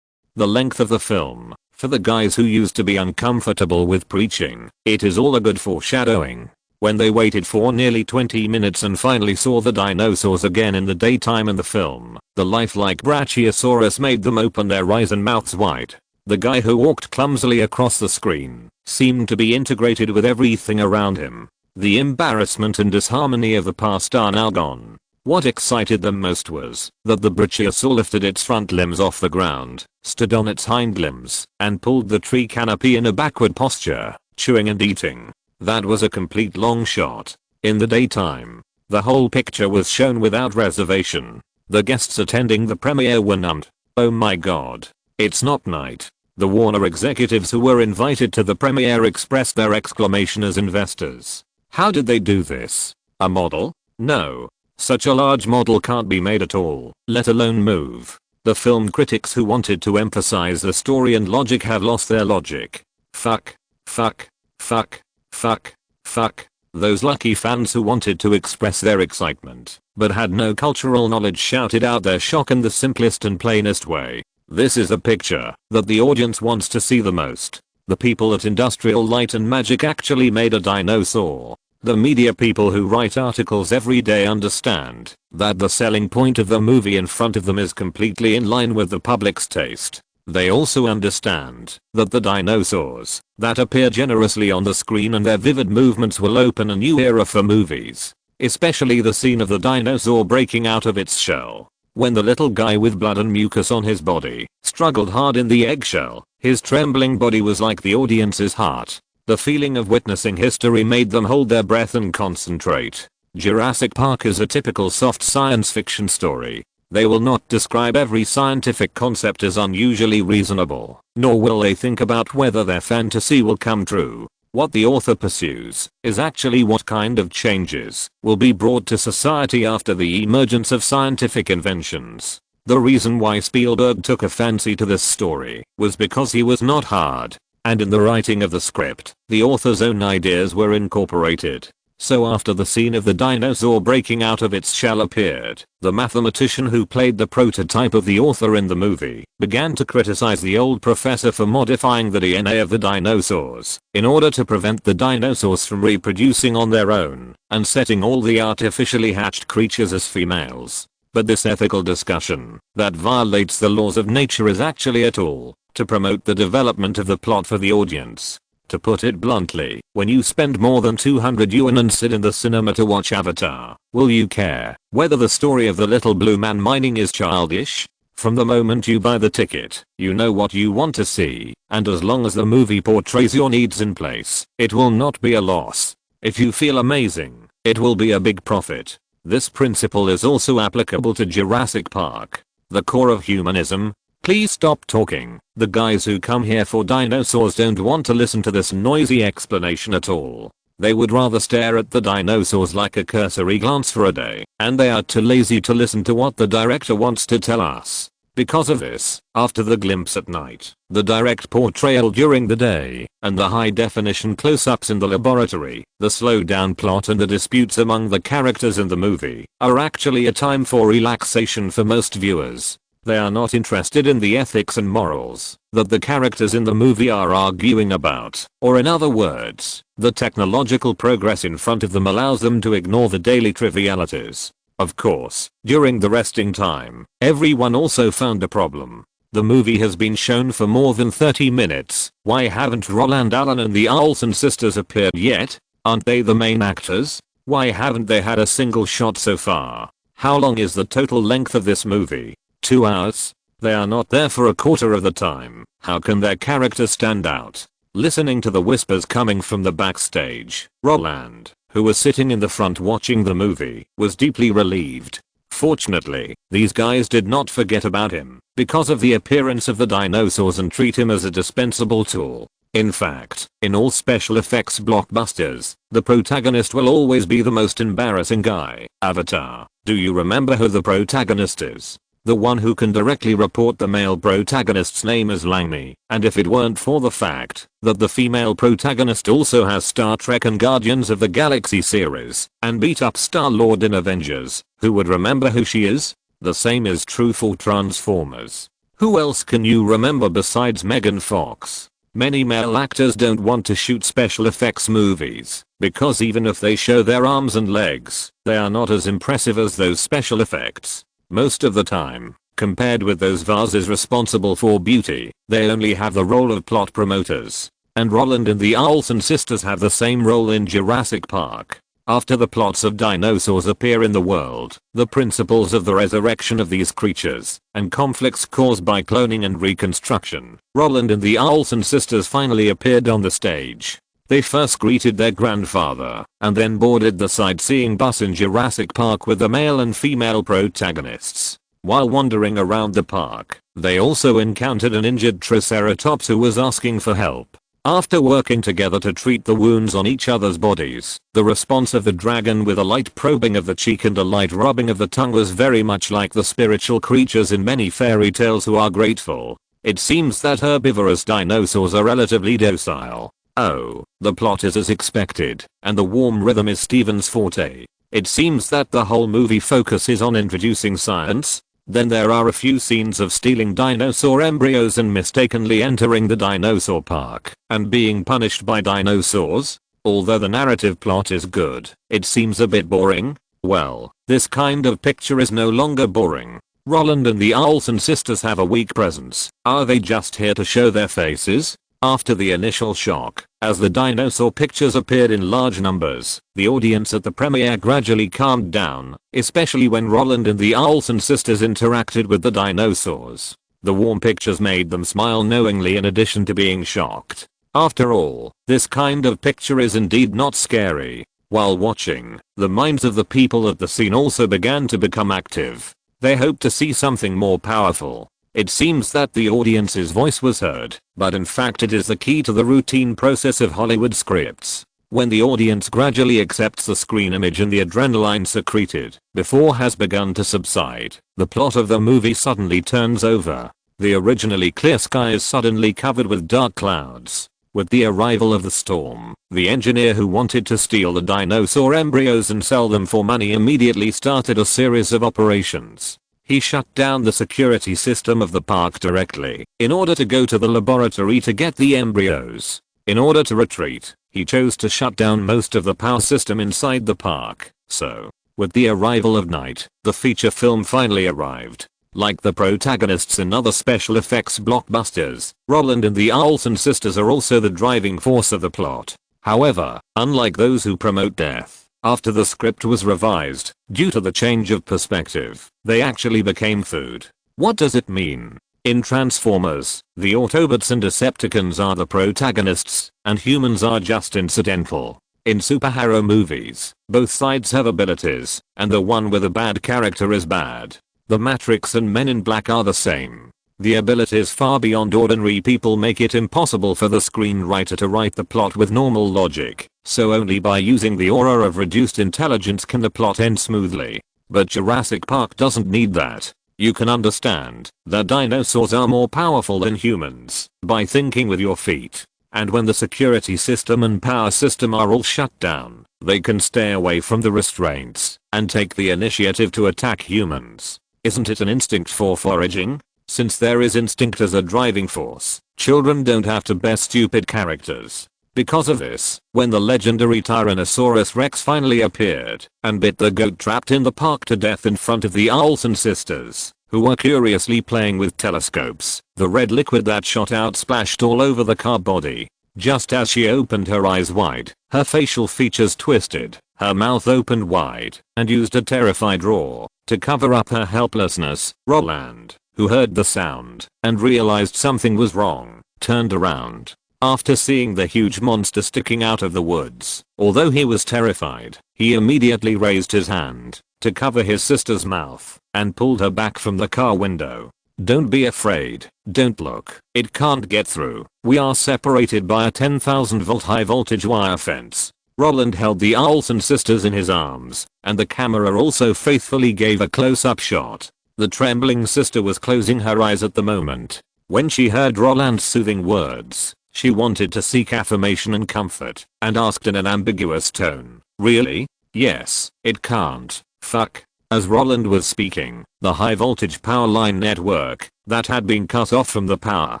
the length of the film. For the guys who used to be uncomfortable with preaching, it is all a good foreshadowing. When they waited for nearly 20 minutes and finally saw the dinosaurs again in the daytime in the film, the lifelike Brachiosaurus made them open their eyes and mouths wide. The guy who walked clumsily across the screen seemed to be integrated with everything around him. The embarrassment and disharmony of the past are now gone. What excited them most was that the Brachiosaur lifted its front limbs off the ground, stood on its hind limbs, and pulled the tree canopy in a backward posture, chewing and eating. That was a complete long shot. In the daytime, the whole picture was shown without reservation. The guests attending the premiere were numbed. Oh my god. It's not night. The Warner executives who were invited to the premiere expressed their exclamation as investors. How did they do this? A model? No. Such a large model can't be made at all, let alone move. The film critics who wanted to emphasize the story and logic have lost their logic. Fuck. Fuck. Fuck. Fuck. Fuck. Those lucky fans who wanted to express their excitement, but had no cultural knowledge shouted out their shock in the simplest and plainest way. This is a picture that the audience wants to see the most. The people at Industrial Light and Magic actually made a dinosaur. The media people who write articles every day understand that the selling point of the movie in front of them is completely in line with the public's taste. They also understand that the dinosaurs that appear generously on the screen and their vivid movements will open a new era for movies. Especially the scene of the dinosaur breaking out of its shell. When the little guy with blood and mucus on his body struggled hard in the eggshell, his trembling body was like the audience's heart. The feeling of witnessing history made them hold their breath and concentrate. Jurassic Park is a typical soft science fiction story. They will not describe every scientific concept as unusually reasonable, nor will they think about whether their fantasy will come true. What the author pursues is actually what kind of changes will be brought to society after the emergence of scientific inventions. The reason why Spielberg took a fancy to this story was because he was not hard. And in the writing of the script, the author's own ideas were incorporated. So after the scene of the dinosaur breaking out of its shell appeared, the mathematician who played the prototype of the author in the movie began to criticize the old professor for modifying the DNA of the dinosaurs in order to prevent the dinosaurs from reproducing on their own and setting all the artificially hatched creatures as females. But this ethical discussion that violates the laws of nature is actually a tool to promote the development of the plot for the audience. To put it bluntly, when you spend more than 200 yuan and sit in the cinema to watch Avatar, will you care whether the story of the little blue man mining is childish? From the moment you buy the ticket, you know what you want to see, and as long as the movie portrays your needs in place, it will not be a loss. If you feel amazing, it will be a big profit. This principle is also applicable to Jurassic Park. The core of humanism. Please stop talking. The guys who come here for dinosaurs don't want to listen to this noisy explanation at all. They would rather stare at the dinosaurs like a cursory glance for a day, and they are too lazy to listen to what the director wants to tell us. Because of this, after the glimpse at night, the direct portrayal during the day, and the high definition close-ups in the laboratory, the slowed down plot and the disputes among the characters in the movie are actually a time for relaxation for most viewers. They are not interested in the ethics and morals that the characters in the movie are arguing about, or in other words, the technological progress in front of them allows them to ignore the daily trivialities. Of course, during the resting time, everyone also found a problem. The movie has been shown for more than 30 minutes. Why haven't Roland Allen and the Olson sisters appeared yet? Aren't they the main actors? Why haven't they had a single shot so far? How long is the total length of this movie? 2 hours? They are not there for a quarter of the time. How can their characters stand out? Listening to the whispers coming from the backstage, Roland, who was sitting in the front watching the movie, was deeply relieved. Fortunately, these guys did not forget about him because of the appearance of the dinosaurs and treat him as a dispensable tool. In fact, in all special effects blockbusters, the protagonist will always be the most embarrassing guy. Avatar. Do you remember who the protagonist is? The one who can directly report the male protagonist's name as Langley, and if it weren't for the fact that the female protagonist also has Star Trek and Guardians of the Galaxy series, and beat up Star-Lord in Avengers, who would remember who she is? The same is true for Transformers. Who else can you remember besides Megan Fox? Many male actors don't want to shoot special effects movies, because even if they show their arms and legs, they are not as impressive as those special effects. Most of the time, compared with those vases responsible for beauty, they only have the role of plot promoters. And Roland and the Olsen sisters have the same role in Jurassic Park. After the plots of dinosaurs appear in the world, the principles of the resurrection of these creatures, and conflicts caused by cloning and reconstruction, Roland and the Olsen sisters finally appeared on the stage. They first greeted their grandfather, and then boarded the sightseeing bus in Jurassic Park with the male and female protagonists. While wandering around the park, they also encountered an injured Triceratops who was asking for help. After working together to treat the wounds on each other's bodies, the response of the dragon with a light probing of the cheek and a light rubbing of the tongue was very much like the spiritual creatures in many fairy tales who are grateful. It seems that herbivorous dinosaurs are relatively docile. Oh, the plot is as expected, and the warm rhythm is Steven's forte. It seems that the whole movie focuses on introducing science. Then there are a few scenes of stealing dinosaur embryos and mistakenly entering the dinosaur park and being punished by dinosaurs. Although the narrative plot is good, it seems a bit boring. Well, this kind of picture is no longer boring. Roland and the Olsen sisters have a weak presence. Are they just here to show their faces? After the initial shock, as the dinosaur pictures appeared in large numbers, the audience at the premiere gradually calmed down, especially when Roland and the Olsen sisters interacted with the dinosaurs. The warm pictures made them smile knowingly in addition to being shocked. After all, this kind of picture is indeed not scary. While watching, the minds of the people at the scene also began to become active. They hoped to see something more powerful. It seems that the audience's voice was heard, but in fact it is the key to the routine process of Hollywood scripts. When the audience gradually accepts the screen image and the adrenaline secreted before has begun to subside, the plot of the movie suddenly turns over. The originally clear sky is suddenly covered with dark clouds. With the arrival of the storm, the engineer who wanted to steal the dinosaur embryos and sell them for money immediately started a series of operations. He shut down the security system of the park directly in order to go to the laboratory to get the embryos. In order to retreat, he chose to shut down most of the power system inside the park. So, with the arrival of night, the feature film finally arrived. Like the protagonists in other special effects blockbusters, Roland and the Olsen sisters are also the driving force of the plot. However, unlike those who promote death, after the script was revised, due to the change of perspective, they actually became food. What does it mean? In Transformers, the Autobots and Decepticons are the protagonists, and humans are just incidental. In superhero movies, both sides have abilities, and the one with a bad character is bad. The Matrix and Men in Black are the same. The abilities far beyond ordinary people make it impossible for the screenwriter to write the plot with normal logic. so only by using the aura of reduced intelligence can the plot end smoothly. But Jurassic Park doesn't need that. You can understand that dinosaurs are more powerful than humans by thinking with your feet. And when the security system and power system are all shut down, they can stay away from the restraints and take the initiative to attack humans. Isn't it an instinct for foraging? Since there is instinct as a driving force, children don't have to bear stupid characters. Because of this, when the legendary Tyrannosaurus Rex finally appeared and bit the goat trapped in the park to death in front of the Olson sisters, who were curiously playing with telescopes, the red liquid that shot out splashed all over the car body. Just as she opened her eyes wide, her facial features twisted, her mouth opened wide, and used a terrified roar to cover up her helplessness. Roland, who heard the sound and realized something was wrong, turned around. After seeing the huge monster sticking out of the woods, although he was terrified, he immediately raised his hand to cover his sister's mouth and pulled her back from the car window. Don't be afraid, don't look, it can't get through. We are separated by a 10,000 volt high voltage wire fence. Roland held the Olson sisters in his arms, and the camera also faithfully gave a close-up shot. The trembling sister was closing her eyes at the moment. When she heard Roland's soothing words, she wanted to seek affirmation and comfort, and asked in an ambiguous tone, "Really? Yes, it can't. Fuck." As Roland was speaking, the high voltage power line network that had been cut off from the power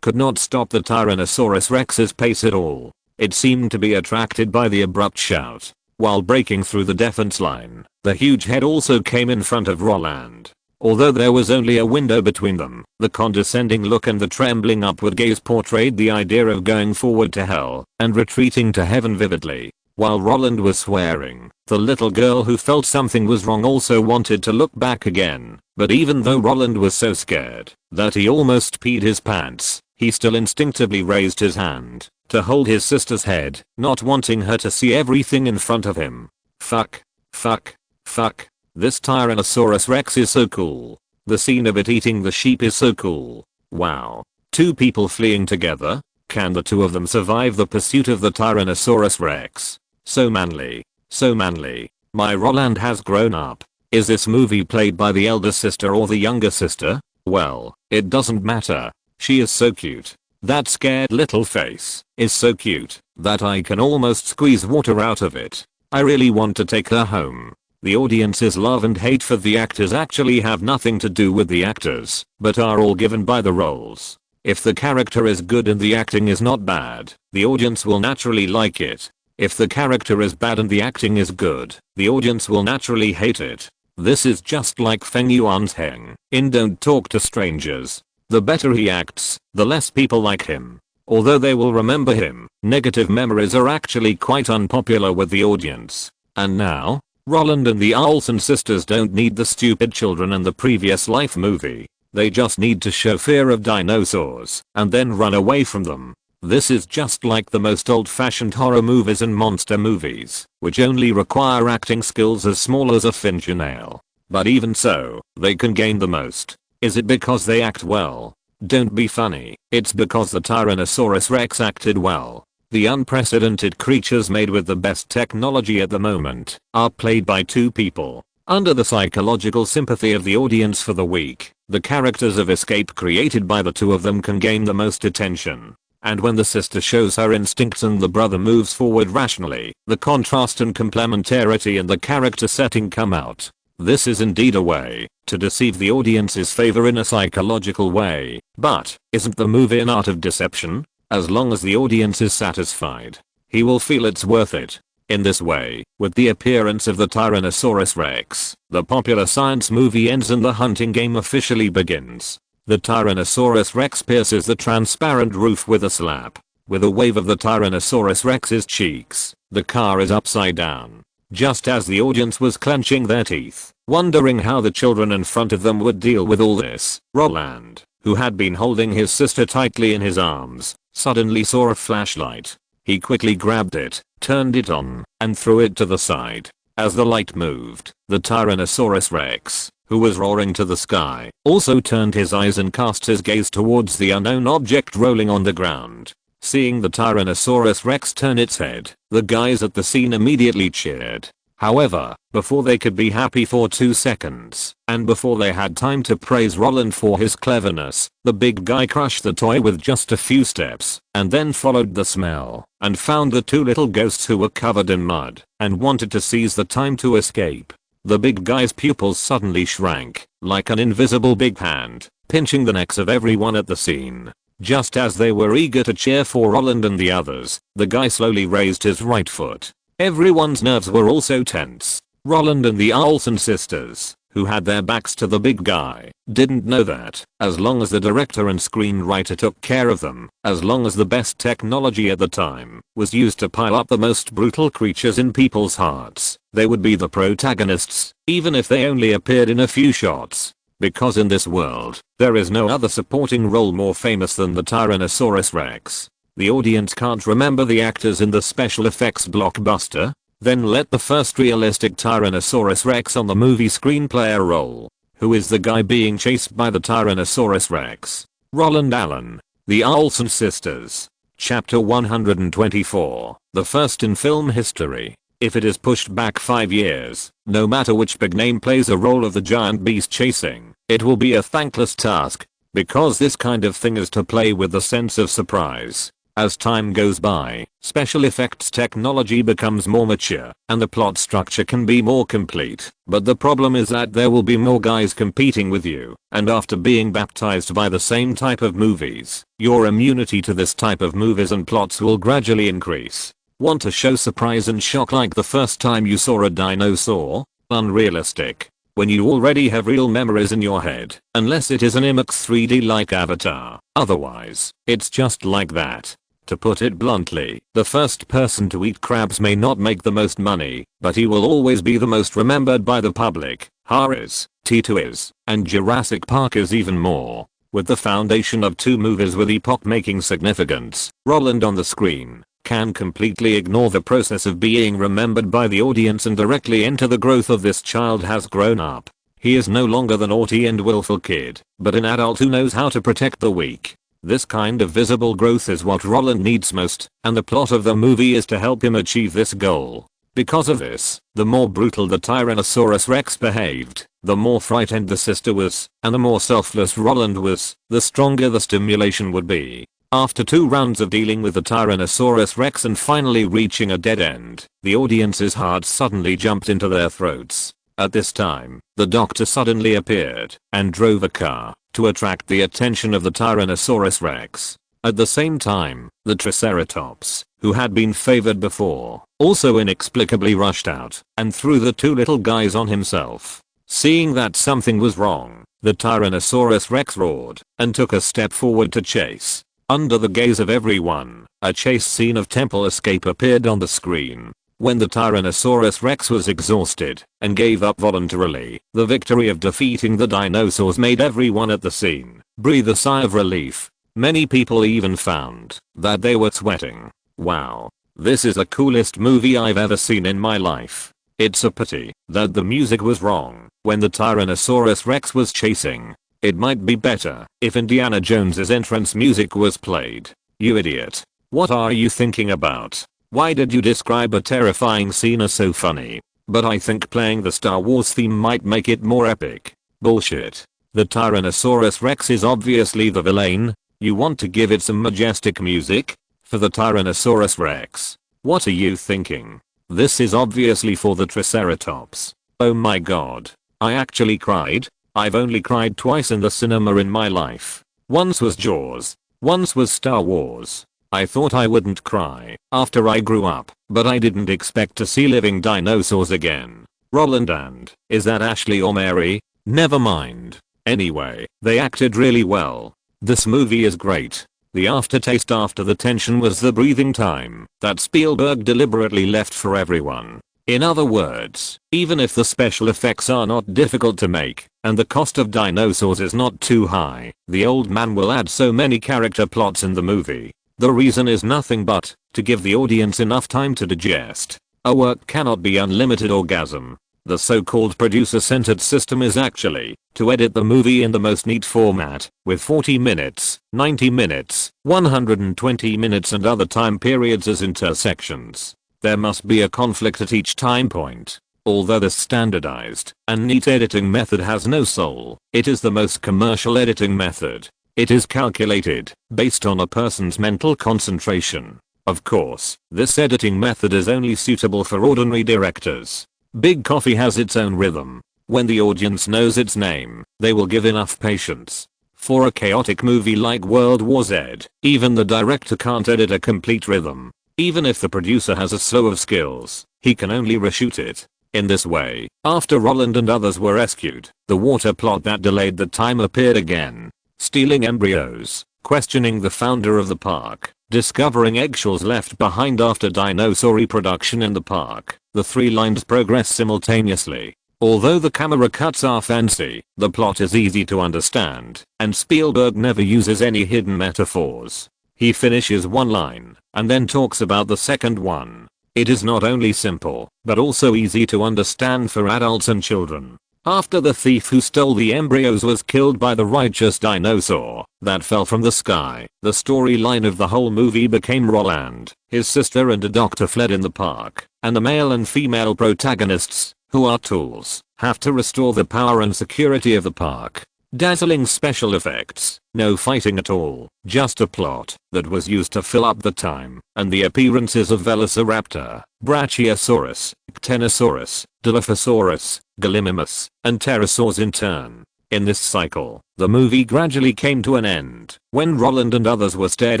could not stop the Tyrannosaurus Rex's pace at all. It seemed to be attracted by the abrupt shout. While breaking through the defense line, the huge head also came in front of Roland. Although there was only a window between them, the condescending look and the trembling upward gaze portrayed the idea of going forward to hell and retreating to heaven vividly. While Roland was swearing, the little girl who felt something was wrong also wanted to look back again, but even though Roland was so scared that he almost peed his pants, he still instinctively raised his hand to hold his sister's head, not wanting her to see everything in front of him. Fuck. Fuck. Fuck. This Tyrannosaurus Rex is so cool. The scene of it eating the sheep is so cool. Wow. Two people fleeing together? Can the two of them survive the pursuit of the Tyrannosaurus Rex? So manly. So manly. My Roland has grown up. Is this movie played by the elder sister or the younger sister? Well, it doesn't matter. She is so cute. That scared little face is so cute that I can almost squeeze water out of it. I really want to take her home. The audience's love and hate for the actors actually have nothing to do with the actors, but are all given by the roles. If the character is good and the acting is not bad, the audience will naturally like it. If the character is bad and the acting is good, the audience will naturally hate it. This is just like Feng Yuan's Heng in Don't Talk to Strangers. The better he acts, the less people like him. Although they will remember him, negative memories are actually quite unpopular with the audience. And now, Roland and the Olsen sisters don't need the stupid children in the previous Life movie. They just need to show fear of dinosaurs and then run away from them. This is just like the most old-fashioned horror movies and monster movies, which only require acting skills as small as a fingernail. But even so, they can gain the most. Is it because they act well? Don't be funny. It's because the Tyrannosaurus Rex acted well. The unprecedented creatures made with the best technology at the moment are played by two people. Under the psychological sympathy of the audience for the weak, the characters of escape created by the two of them can gain the most attention. And when the sister shows her instincts and the brother moves forward rationally, the contrast and complementarity in the character setting come out. This is indeed a way to deceive the audience's favor in a psychological way. But isn't the movie an art of deception? As long as the audience is satisfied, he will feel it's worth it. In this way, with the appearance of the Tyrannosaurus Rex, the popular science movie ends and the hunting game officially begins. The Tyrannosaurus Rex pierces the transparent roof with a slap. With a wave of the Tyrannosaurus Rex's cheeks, the car is upside down. Just as the audience was clenching their teeth, wondering how the children in front of them would deal with all this, Roland, who had been holding his sister tightly in his arms, suddenly saw a flashlight. He quickly grabbed it, turned it on, and threw it to the side. As the light moved, the Tyrannosaurus Rex, who was roaring to the sky, also turned his eyes and cast his gaze towards the unknown object rolling on the ground. Seeing the Tyrannosaurus Rex turn its head, the guys at the scene immediately cheered. However, before they could be happy for 2 seconds, and before they had time to praise Roland for his cleverness, the big guy crushed the toy with just a few steps, and then followed the smell, and found the 2 little ghosts who were covered in mud, and wanted to seize the time to escape. The big guy's pupils suddenly shrank, like an invisible big hand, pinching the necks of everyone at the scene. Just as they were eager to cheer for Roland and the others, the guy slowly raised his right foot. Everyone's nerves were also tense. Roland and the Olson sisters, who had their backs to the big guy, didn't know that, as long as the director and screenwriter took care of them, as long as the best technology at the time was used to pile up the most brutal creatures in people's hearts, they would be the protagonists, even if they only appeared in a few shots. Because in this world, there is no other supporting role more famous than the Tyrannosaurus Rex. The audience can't remember the actors in the special effects blockbuster? Then let the first realistic Tyrannosaurus Rex on the movie screen play a role. Who is the guy being chased by the Tyrannosaurus Rex? Roland Allen. The Olson sisters. Chapter 124. The first in film history. If it is pushed back 5 years, no matter which big name plays a role of the giant beast chasing, it will be a thankless task. Because this kind of thing is to play with the sense of surprise. As time goes by, special effects technology becomes more mature, and the plot structure can be more complete. But the problem is that there will be more guys competing with you, and after being baptized by the same type of movies, your immunity to this type of movies and plots will gradually increase. Want to show surprise and shock like the first time you saw a dinosaur? Unrealistic. When you already have real memories in your head, unless it is an IMAX 3D like Avatar. Otherwise, it's just like that. To put it bluntly, the first person to eat crabs may not make the most money, but he will always be the most remembered by the public. Harris, T2 is, and Jurassic Park is even more. With the foundation of 2 movies with epoch-making significance, Roland on the screen can completely ignore the process of being remembered by the audience and directly enter the growth of this child has grown up. He is no longer the naughty and willful kid, but an adult who knows how to protect the weak. This kind of visible growth is what Roland needs most, and the plot of the movie is to help him achieve this goal. Because of this, the more brutal the Tyrannosaurus Rex behaved, the more frightened the sister was, and the more selfless Roland was, the stronger the stimulation would be. After 2 rounds of dealing with the Tyrannosaurus Rex and finally reaching a dead end, the audience's hearts suddenly jumped into their throats. At this time, the doctor suddenly appeared and drove a car to attract the attention of the Tyrannosaurus Rex. At the same time, the Triceratops, who had been favored before, also inexplicably rushed out and threw the 2 little guys on himself. Seeing that something was wrong, the Tyrannosaurus Rex roared and took a step forward to chase. Under the gaze of everyone, a chase scene of temple escape appeared on the screen. When the Tyrannosaurus Rex was exhausted and gave up voluntarily, the victory of defeating the dinosaurs made everyone at the scene breathe a sigh of relief. Many people even found that they were sweating. Wow. This is the coolest movie I've ever seen in my life. It's a pity that the music was wrong when the Tyrannosaurus Rex was chasing. It might be better if Indiana Jones's entrance music was played. You idiot. What are you thinking about? Why did you describe a terrifying scene as so funny? But I think playing the Star Wars theme might make it more epic. Bullshit. The Tyrannosaurus Rex is obviously the villain. You want to give it some majestic music? For the Tyrannosaurus Rex? What are you thinking? This is obviously for the Triceratops. Oh my god. I actually cried. I've only cried twice in the cinema in my life. Once was Jaws. Once was Star Wars. I thought I wouldn't cry after I grew up, but I didn't expect to see living dinosaurs again. Roland and, is that Ashley or Mary? Never mind. Anyway, they acted really well. This movie is great. The aftertaste after the tension was the breathing time that Spielberg deliberately left for everyone. In other words, even if the special effects are not difficult to make, and the cost of dinosaurs is not too high, the old man will add so many character plots in the movie. The reason is nothing but to give the audience enough time to digest. A work cannot be unlimited orgasm. The so-called producer-centered system is actually to edit the movie in the most neat format, with 40 minutes, 90 minutes, 120 minutes and other time periods as intersections. There must be a conflict at each time point. Although this standardized and neat editing method has no soul, it is the most commercial editing method. It is calculated based on a person's mental concentration. Of course, this editing method is only suitable for ordinary directors. Big Coffee has its own rhythm. When the audience knows its name, they will give enough patience. For a chaotic movie like World War Z, even the director can't edit a complete rhythm. Even if the producer has a slew of skills, he can only reshoot it. In this way, after Roland and others were rescued, the water plot that delayed the time appeared again. Stealing embryos, questioning the founder of the park, discovering eggshells left behind after dinosaur reproduction in the park. The three lines progress simultaneously. Although the camera cuts are fancy, the plot is easy to understand, and Spielberg never uses any hidden metaphors. He finishes one line, and then talks about the second one. It is not only simple, but also easy to understand for adults and children. After the thief who stole the embryos was killed by the righteous dinosaur that fell from the sky, the storyline of the whole movie became Roland, his sister and a doctor fled in the park, and the male and female protagonists, who are tools, have to restore the power and security of the park. Dazzling special effects, no fighting at all, just a plot that was used to fill up the time, and the appearances of Velociraptor, Brachiosaurus, Ctenosaurus, Dilophosaurus, Gallimimus, and pterosaurs in turn. In this cycle, the movie gradually came to an end when Roland and others were stared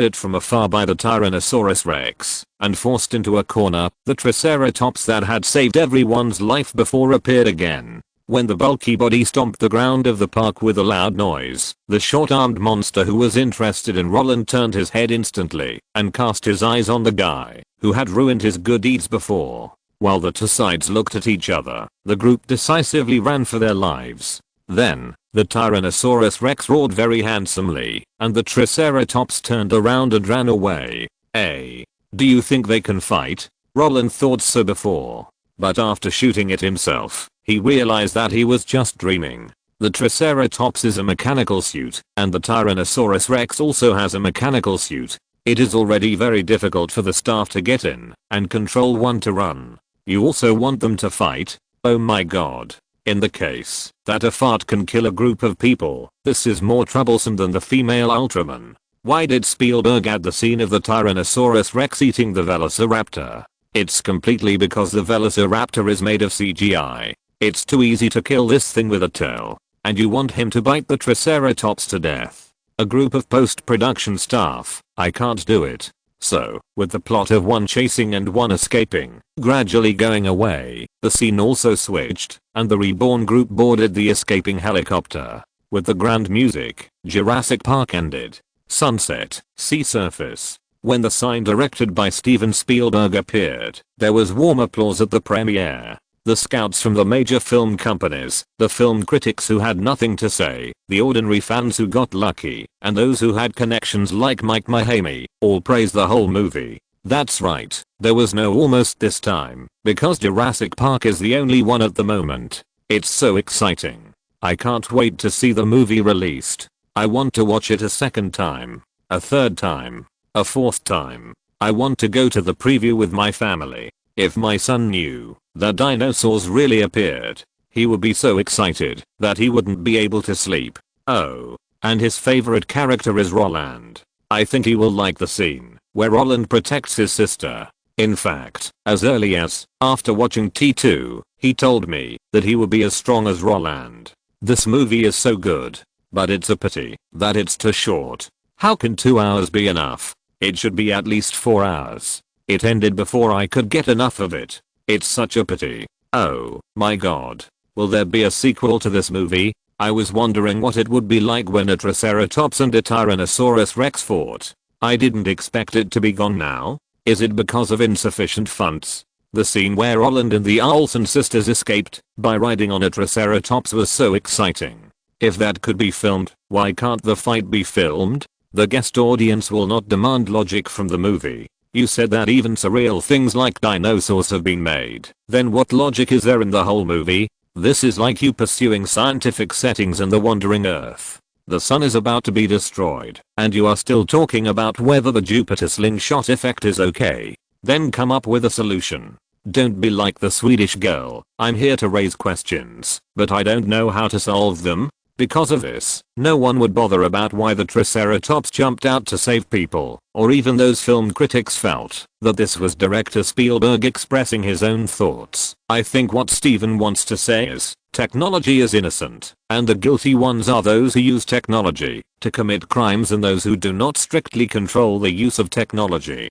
at from afar by the Tyrannosaurus Rex and forced into a corner. The Triceratops that had saved everyone's life before appeared again. When the bulky body stomped the ground of the park with a loud noise, the short-armed monster who was interested in Roland turned his head instantly and cast his eyes on the guy who had ruined his good deeds before. While the two sides looked at each other, the group decisively ran for their lives. Then, the Tyrannosaurus Rex roared very handsomely, and the Triceratops turned around and ran away. Do you think they can fight? Roland thought so before. But after shooting it himself, he realized that he was just dreaming. The Triceratops is a mechanical suit, and the Tyrannosaurus Rex also has a mechanical suit. It is already very difficult for the staff to get in and control one to run. You also want them to fight? Oh my god. In the case that a fart can kill a group of people, this is more troublesome than the female Ultraman. Why did Spielberg add the scene of the Tyrannosaurus Rex eating the Velociraptor? It's completely because the Velociraptor is made of CGI. It's too easy to kill this thing with a tail. And you want him to bite the Triceratops to death. A group of post-production staff, I can't do it. So, with the plot of one chasing and one escaping, gradually going away, the scene also switched, and the reborn group boarded the escaping helicopter. With the grand music, Jurassic Park ended. Sunset, sea surface. When the sign directed by Steven Spielberg appeared, there was warm applause at the premiere. The scouts from the major film companies, the film critics who had nothing to say, the ordinary fans who got lucky, and those who had connections like Mike Mahamy, all praised the whole movie. That's right, there was no almost this time, because Jurassic Park is the only one at the moment. It's so exciting. I can't wait to see the movie released. I want to watch it a second time, a third time, a fourth time. I want to go to the preview with my family. If my son knew that dinosaurs really appeared, he would be so excited that he wouldn't be able to sleep. Oh, and his favorite character is Roland. I think he will like the scene where Roland protects his sister. In fact, as early as after watching T2, he told me that he would be as strong as Roland. This movie is so good, but it's a pity that it's too short. How can 2 hours be enough? It should be at least 4 hours. It ended before I could get enough of it. It's such a pity. Oh my god. Will there be a sequel to this movie? I was wondering what it would be like when a Triceratops and a Tyrannosaurus Rex fought. I didn't expect it to be gone now. Is it because of insufficient funds? The scene where Roland and the Olson sisters escaped by riding on a Triceratops was so exciting. If that could be filmed, why can't the fight be filmed? The guest audience will not demand logic from the movie. You said that even surreal things like dinosaurs have been made. Then what logic is there in the whole movie? This is like you pursuing scientific settings in the wandering Earth. The sun is about to be destroyed, and you are still talking about whether the Jupiter slingshot effect is okay. Then come up with a solution. Don't be like the Swedish girl, I'm here to raise questions, but I don't know how to solve them. Because of this, no one would bother about why the Triceratops jumped out to save people, or even those film critics felt that this was director Spielberg expressing his own thoughts. I think what Steven wants to say is, technology is innocent, and the guilty ones are those who use technology to commit crimes and those who do not strictly control the use of technology.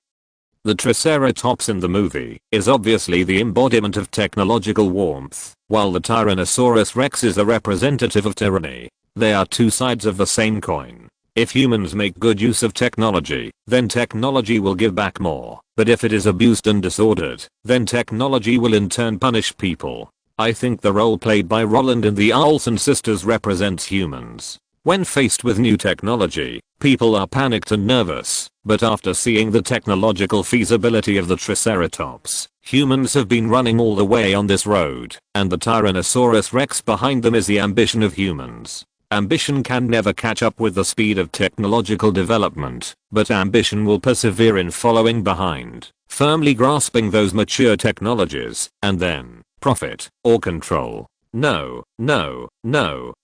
The Triceratops in the movie is obviously the embodiment of technological warmth, while the Tyrannosaurus Rex is a representative of tyranny. They are two sides of the same coin. If humans make good use of technology, then technology will give back more, but if it is abused and disordered, then technology will in turn punish people. I think the role played by Roland and the Olson sisters represents humans. When faced with new technology, people are panicked and nervous, but after seeing the technological feasibility of the Triceratops, humans have been running all the way on this road, and the Tyrannosaurus Rex behind them is the ambition of humans. Ambition can never catch up with the speed of technological development, but ambition will persevere in following behind, firmly grasping those mature technologies, and then, profit, or control. No,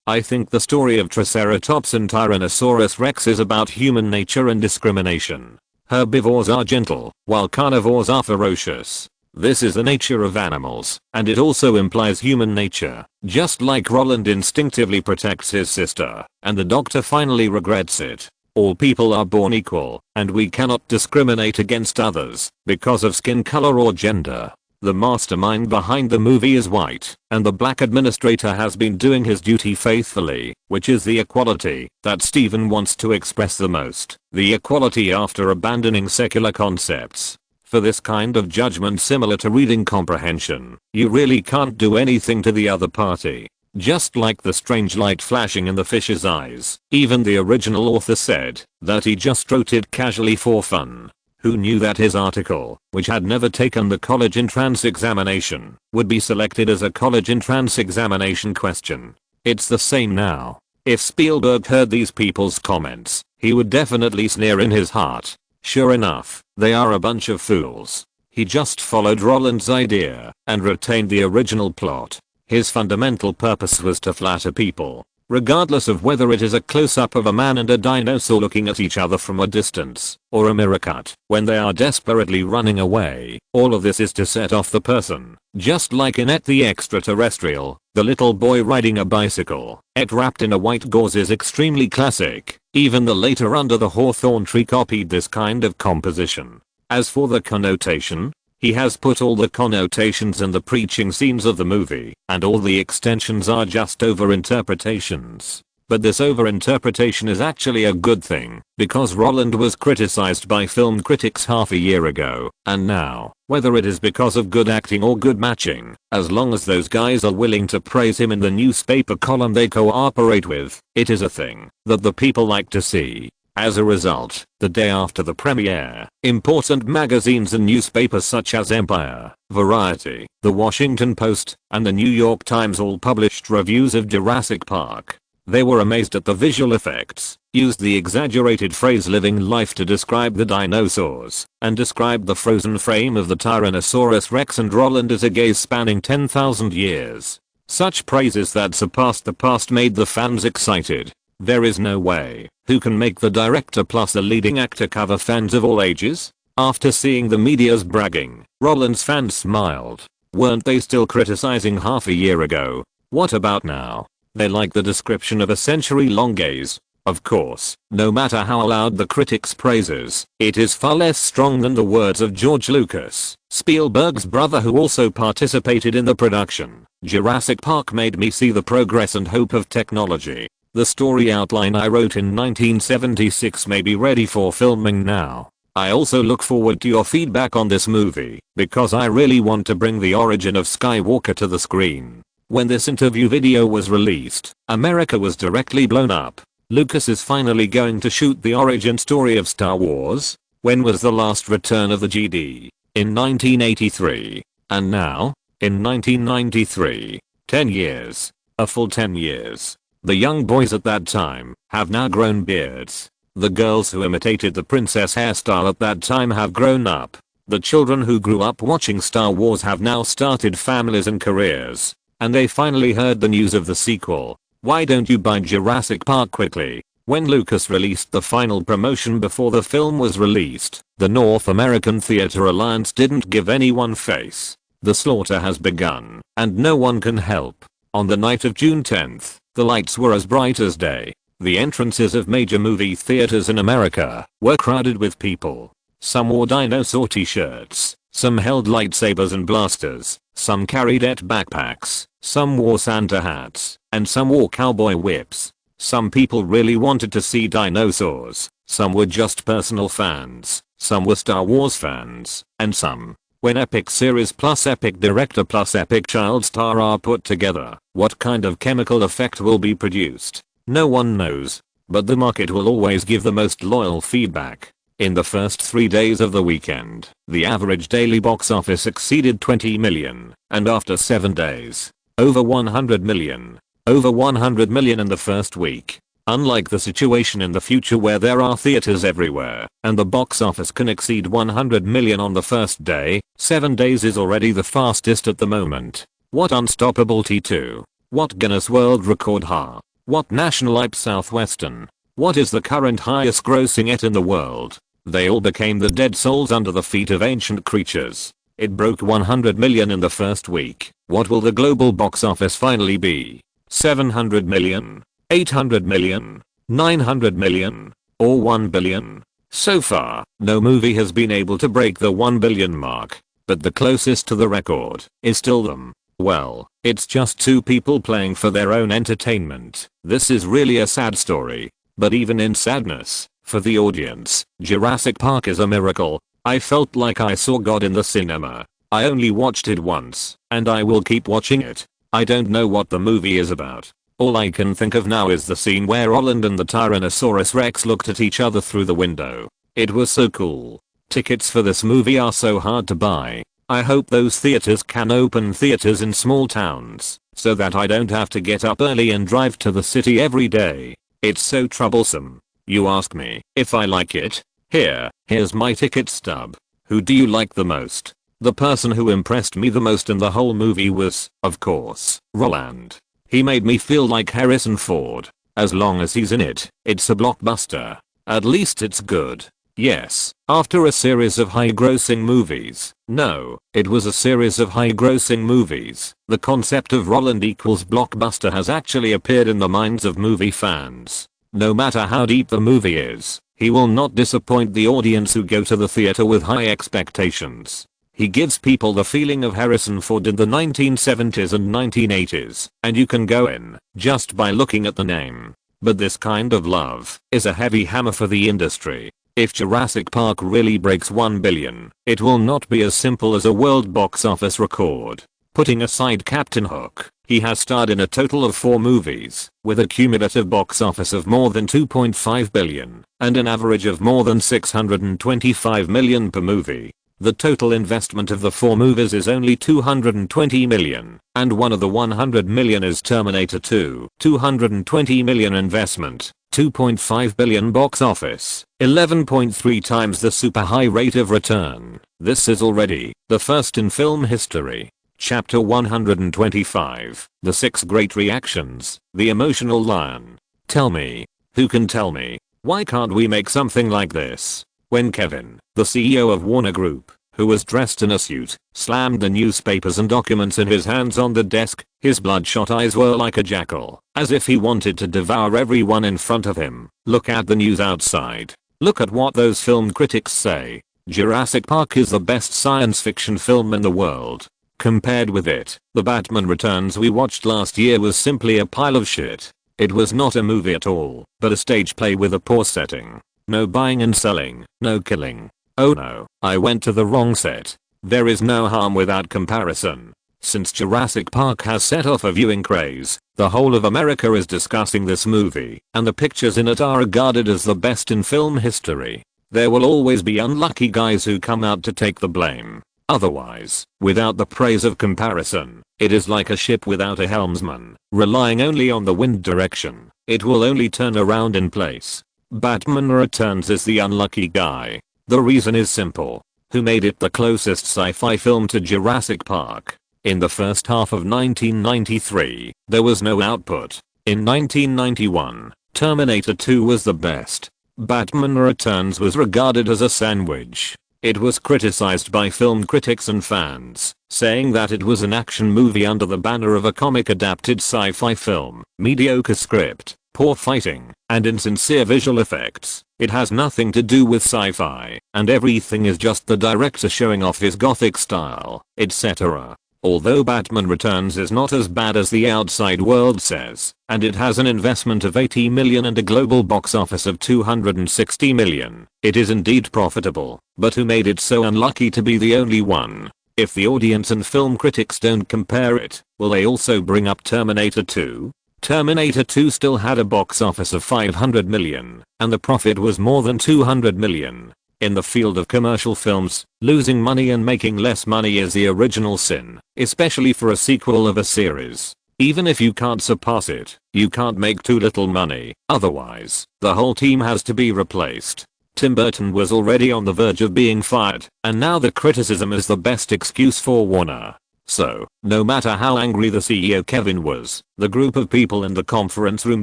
I think the story of Triceratops and Tyrannosaurus Rex is about human nature and discrimination. Herbivores are gentle, while carnivores are ferocious. This is the nature of animals, and it also implies human nature. Just like Roland instinctively protects his sister, and the doctor finally regrets it. All people are born equal, and we cannot discriminate against others because of skin color or gender. The mastermind behind the movie is white, and the black administrator has been doing his duty faithfully, which is the equality that Steven wants to express the most. The equality after abandoning secular concepts. For this kind of judgment, similar to reading comprehension, you really can't do anything to the other party. Just like the strange light flashing in the fish's eyes, even the original author said that he just wrote it casually for fun. Who knew that his article, which had never taken the college entrance examination, would be selected as a college entrance examination question? It's the same now. If Spielberg heard these people's comments, he would definitely sneer in his heart. Sure enough, they are a bunch of fools. He just followed Roland's idea and retained the original plot. His fundamental purpose was to flatter people. Regardless of whether it is a close-up of a man and a dinosaur looking at each other from a distance, or a mirror cut when they are desperately running away, all of this is to set off the person. Just like in Et the Extraterrestrial, the little boy riding a bicycle, Et wrapped in a white gauze is extremely classic. Even the later Under the Hawthorn Tree copied this kind of composition. As for the connotation, he has put all the connotations in the preaching scenes of the movie, and all the extensions are just overinterpretations. But this overinterpretation is actually a good thing, because Roland was criticized by film critics half a year ago, and now, whether it is because of good acting or good matching, as long as those guys are willing to praise him in the newspaper column they cooperate with, it is a thing that the people like to see. As a result, the day after the premiere, important magazines and newspapers such as Empire, Variety, The Washington Post, and the New York Times all published reviews of Jurassic Park. They were amazed at the visual effects, used the exaggerated phrase living life to describe the dinosaurs, and described the frozen frame of the Tyrannosaurus Rex and Roland as a gaze spanning 10,000 years. Such praises that surpassed the past made the fans excited. There is no way who can make the director plus the leading actor cover fans of all ages? After seeing the media's bragging, Roland's fans smiled. Weren't they still criticizing half a year ago? What about now? They like the description of a century-long gaze. Of course, no matter how loud the critics' praises, it is far less strong than the words of George Lucas, Spielberg's brother who also participated in the production. Jurassic Park made me see the progress and hope of technology. The story outline I wrote in 1976 may be ready for filming now. I also look forward to your feedback on this movie, because I really want to bring the origin of Skywalker to the screen. When this interview video was released, America was directly blown up. Lucas is finally going to shoot the origin story of Star Wars? When was the last return of the Jedi? In 1983. And now? In 1993. 10 years. A full 10 years. The young boys at that time have now grown beards. The girls who imitated the princess hairstyle at that time have grown up. The children who grew up watching Star Wars have now started families and careers. And they finally heard the news of the sequel. Why don't you buy Jurassic Park quickly? When Lucas released the final promotion before the film was released, the North American Theatre Alliance didn't give anyone face. The slaughter has begun, and no one can help. On the night of June 10th, the lights were as bright as day. The entrances of major movie theaters in America were crowded with people. Some wore dinosaur t-shirts, some held lightsabers and blasters, some carried backpacks, some wore Santa hats, and some wore cowboy whips. Some people really wanted to see dinosaurs, some were just personal fans, some were Star Wars fans, and some, when epic series plus epic director plus epic child star are put together, what kind of chemical effect will be produced? No one knows. But the market will always give the most loyal feedback. In the first 3 days of the weekend, the average daily box office exceeded 20 million, and after 7 days, over 100 million. Over 100 million in the first week. Unlike the situation in the future where there are theaters everywhere, and the box office can exceed 100 million on the first day, 7 days is already the fastest at the moment. What unstoppable T2? What Guinness World Record ha? What national IP Southwestern? What is the current highest grossing it in the world? They all became the dead souls under the feet of ancient creatures. It broke 100 million in the first week. What will the global box office finally be? 700 million? 800 million? 900 million? Or 1 billion? So far, no movie has been able to break the 1 billion mark. But the closest to the record is still them. Well, it's just two people playing for their own entertainment. This is really a sad story. But even in sadness, for the audience, Jurassic Park is a miracle. I felt like I saw God in the cinema. I only watched it once, and I will keep watching it. I don't know what the movie is about. All I can think of now is the scene where Roland and the Tyrannosaurus Rex looked at each other through the window. It was so cool. Tickets for this movie are so hard to buy. I hope those theaters can open theaters in small towns, so that I don't have to get up early and drive to the city every day. It's so troublesome. You ask me if I like it? Here's my ticket stub. Who do you like the most? The person who impressed me the most in the whole movie was, of course, Roland. He made me feel like Harrison Ford. As long as he's in it, it's a blockbuster. At least it's good. Yes, after a series of high-grossing movies. No, it was a series of high-grossing movies. The concept of Roland equals blockbuster has actually appeared in the minds of movie fans. No matter how deep the movie is, he will not disappoint the audience who go to the theater with high expectations. He gives people the feeling of Harrison Ford in the 1970s and 1980s, and you can go in just by looking at the name. But this kind of love is a heavy hammer for the industry. If Jurassic Park really breaks 1 billion, it will not be as simple as a world box office record. Putting aside Captain Hook, he has starred in a total of 4 movies, with a cumulative box office of more than 2.5 billion, and an average of more than 625 million per movie. The total investment of the 4 movies is only 220 million, and one of the 100 million is Terminator 2. 220 million investment, 2.5 billion box office, 11.3 times the super high rate of return. This is already the first in film history. Chapter 125, The 6 Great Reactions, The Emotional Lion. Tell me, who can tell me, why can't we make something like this? When Kevin, the CEO of Warner Group, who was dressed in a suit, slammed the newspapers and documents in his hands on the desk, his bloodshot eyes were like a jackal, as if he wanted to devour everyone in front of him. Look at the news outside. Look at what those film critics say. Jurassic Park is the best science fiction film in the world. Compared with it, The Batman Returns we watched last year was simply a pile of shit. It was not a movie at all, but a stage play with a poor setting. No buying and selling, no killing. Oh no, I went to the wrong set. There is no harm without comparison. Since Jurassic Park has set off a viewing craze, the whole of America is discussing this movie, and the pictures in it are regarded as the best in film history. There will always be unlucky guys who come out to take the blame. Otherwise, without the praise of comparison, it is like a ship without a helmsman, relying only on the wind direction. It will only turn around in place. Batman Returns is the unlucky guy. The reason is simple. Who made it the closest sci-fi film to Jurassic Park? In the first half of 1993, there was no output. In 1991, Terminator 2 was the best. Batman Returns was regarded as a sandwich. It was criticized by film critics and fans, saying that it was an action movie under the banner of a comic-adapted sci-fi film, mediocre script, poor fighting, and insincere visual effects. It has nothing to do with sci-fi, and everything is just the director showing off his gothic style, etc. Although Batman Returns is not as bad as the outside world says, and it has an investment of $80 million and a global box office of $260 million, it is indeed profitable. But who made it so unlucky to be the only one? If the audience and film critics don't compare it, will they also bring up Terminator 2? Terminator 2 still had a box office of $500 million, and the profit was more than $200 million. In the field of commercial films, losing money and making less money is the original sin, especially for a sequel of a series. Even if you can't surpass it, you can't make too little money, otherwise, the whole team has to be replaced. Tim Burton was already on the verge of being fired, and now the criticism is the best excuse for Warner. So, no matter how angry the CEO Kevin was, the group of people in the conference room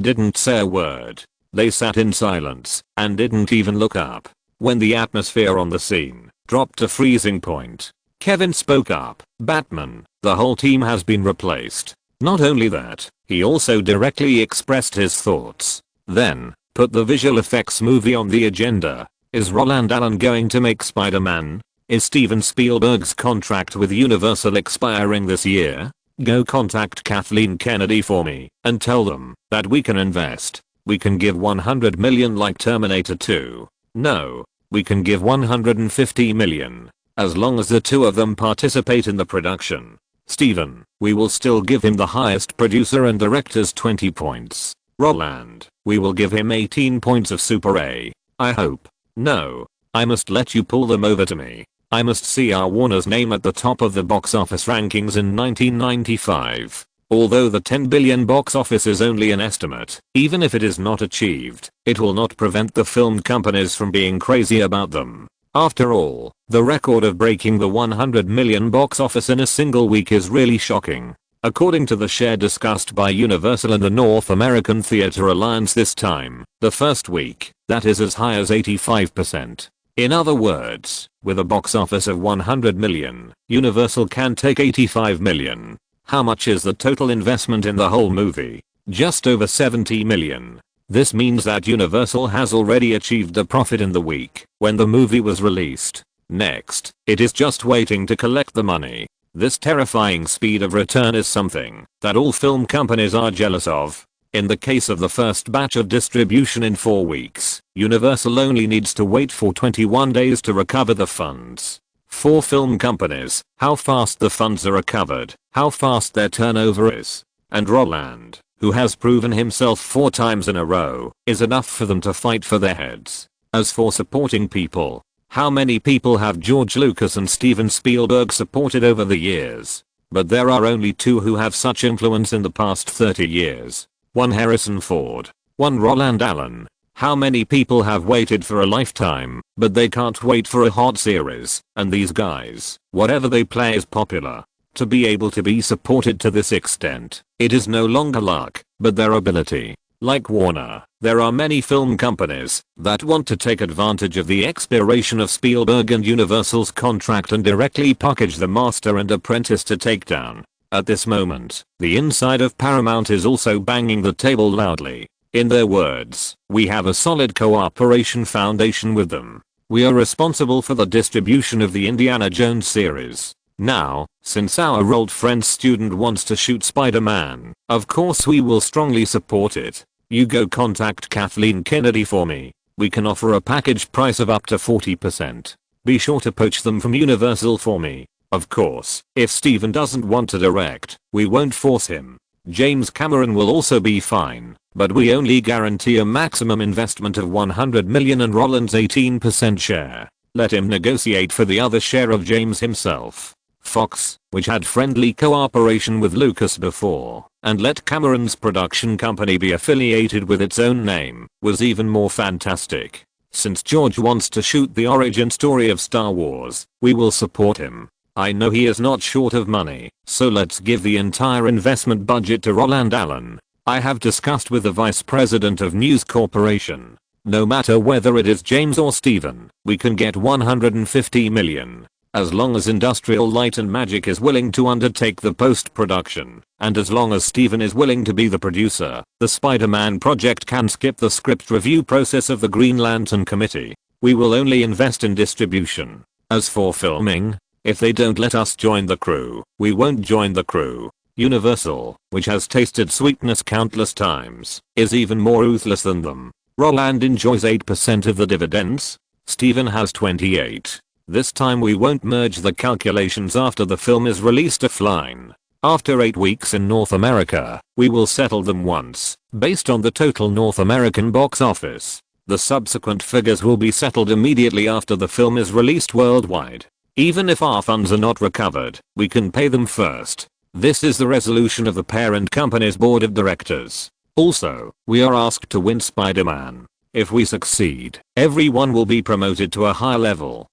didn't say a word. They sat in silence, and didn't even look up. When the atmosphere on the scene dropped to freezing point, Kevin spoke up. Batman, the whole team has been replaced. Not only that, he also directly expressed his thoughts. Then, put the visual effects movie on the agenda. Is Roland Allen going to make Spider-Man? Is Steven Spielberg's contract with Universal expiring this year? Go contact Kathleen Kennedy for me and tell them that we can invest. We can give $100 million like Terminator 2. No, we can give $150 million. As long as the two of them participate in the production. Steven, we will still give him the highest producer and director's 20 points. Roland, we will give him 18 points of Super A. I hope. No. I must let you pull them over to me. I must see our Warner's name at the top of the box office rankings in 1995. Although the $10 billion box office is only an estimate, even if it is not achieved, it will not prevent the film companies from being crazy about them. After all, the record of breaking the $100 million box office in a single week is really shocking. According to the share discussed by Universal and the North American Theatre Alliance this time, the first week, that is as high as 85%. In other words, with a box office of $100 million, Universal can take $85 million. How much is the total investment in the whole movie? Just over $70 million. This means that Universal has already achieved the profit in the week when the movie was released. Next, it is just waiting to collect the money. This terrifying speed of return is something that all film companies are jealous of. In the case of the first batch of distribution in 4 weeks, Universal only needs to wait for 21 days to recover the funds. For film companies, how fast the funds are recovered, how fast their turnover is, and Roland, who has proven himself 4 times in a row, is enough for them to fight for their heads. As for supporting people, how many people have George Lucas and Steven Spielberg supported over the years? But there are only 2 who have such influence in the past 30 years. One Harrison Ford, one Roland Allen. How many people have waited for a lifetime, but they can't wait for a hot series, and these guys, whatever they play is popular. To be able to be supported to this extent, it is no longer luck, but their ability. Like Warner, there are many film companies that want to take advantage of the expiration of Spielberg and Universal's contract and directly package the Master and Apprentice to take down. At this moment, the inside of Paramount is also banging the table loudly. In their words, we have a solid cooperation foundation with them. We are responsible for the distribution of the Indiana Jones series. Now, since our old friend student wants to shoot Spider-Man, of course we will strongly support it. You go contact Kathleen Kennedy for me. We can offer a package price of up to 40%. Be sure to poach them from Universal for me. Of course, if Steven doesn't want to direct, we won't force him. James Cameron will also be fine, but we only guarantee a maximum investment of $100 million and Roland's 18% share. Let him negotiate for the other share of James himself. Fox, which had friendly cooperation with Lucas before, and let Cameron's production company be affiliated with its own name, was even more fantastic. Since George wants to shoot the origin story of Star Wars, we will support him. I know he is not short of money, so let's give the entire investment budget to Roland Allen. I have discussed with the Vice President of News Corporation. No matter whether it is James or Steven, we can get 150 million. As long as Industrial Light and Magic is willing to undertake the post-production, and as long as Steven is willing to be the producer, the Spider-Man project can skip the script review process of the Green Lantern Committee. We will only invest in distribution. As for filming, if they don't let us join the crew, we won't join the crew. Universal, which has tasted sweetness countless times, is even more ruthless than them. Roland enjoys 8% of the dividends. Steven has 28. This time we won't merge the calculations after the film is released offline. After 8 weeks in North America, we will settle them once, based on the total North American box office. The subsequent figures will be settled immediately after the film is released worldwide. Even if our funds are not recovered, we can pay them first. This is the resolution of the parent company's board of directors. Also, we are asked to win Spider-Man. If we succeed, everyone will be promoted to a higher level.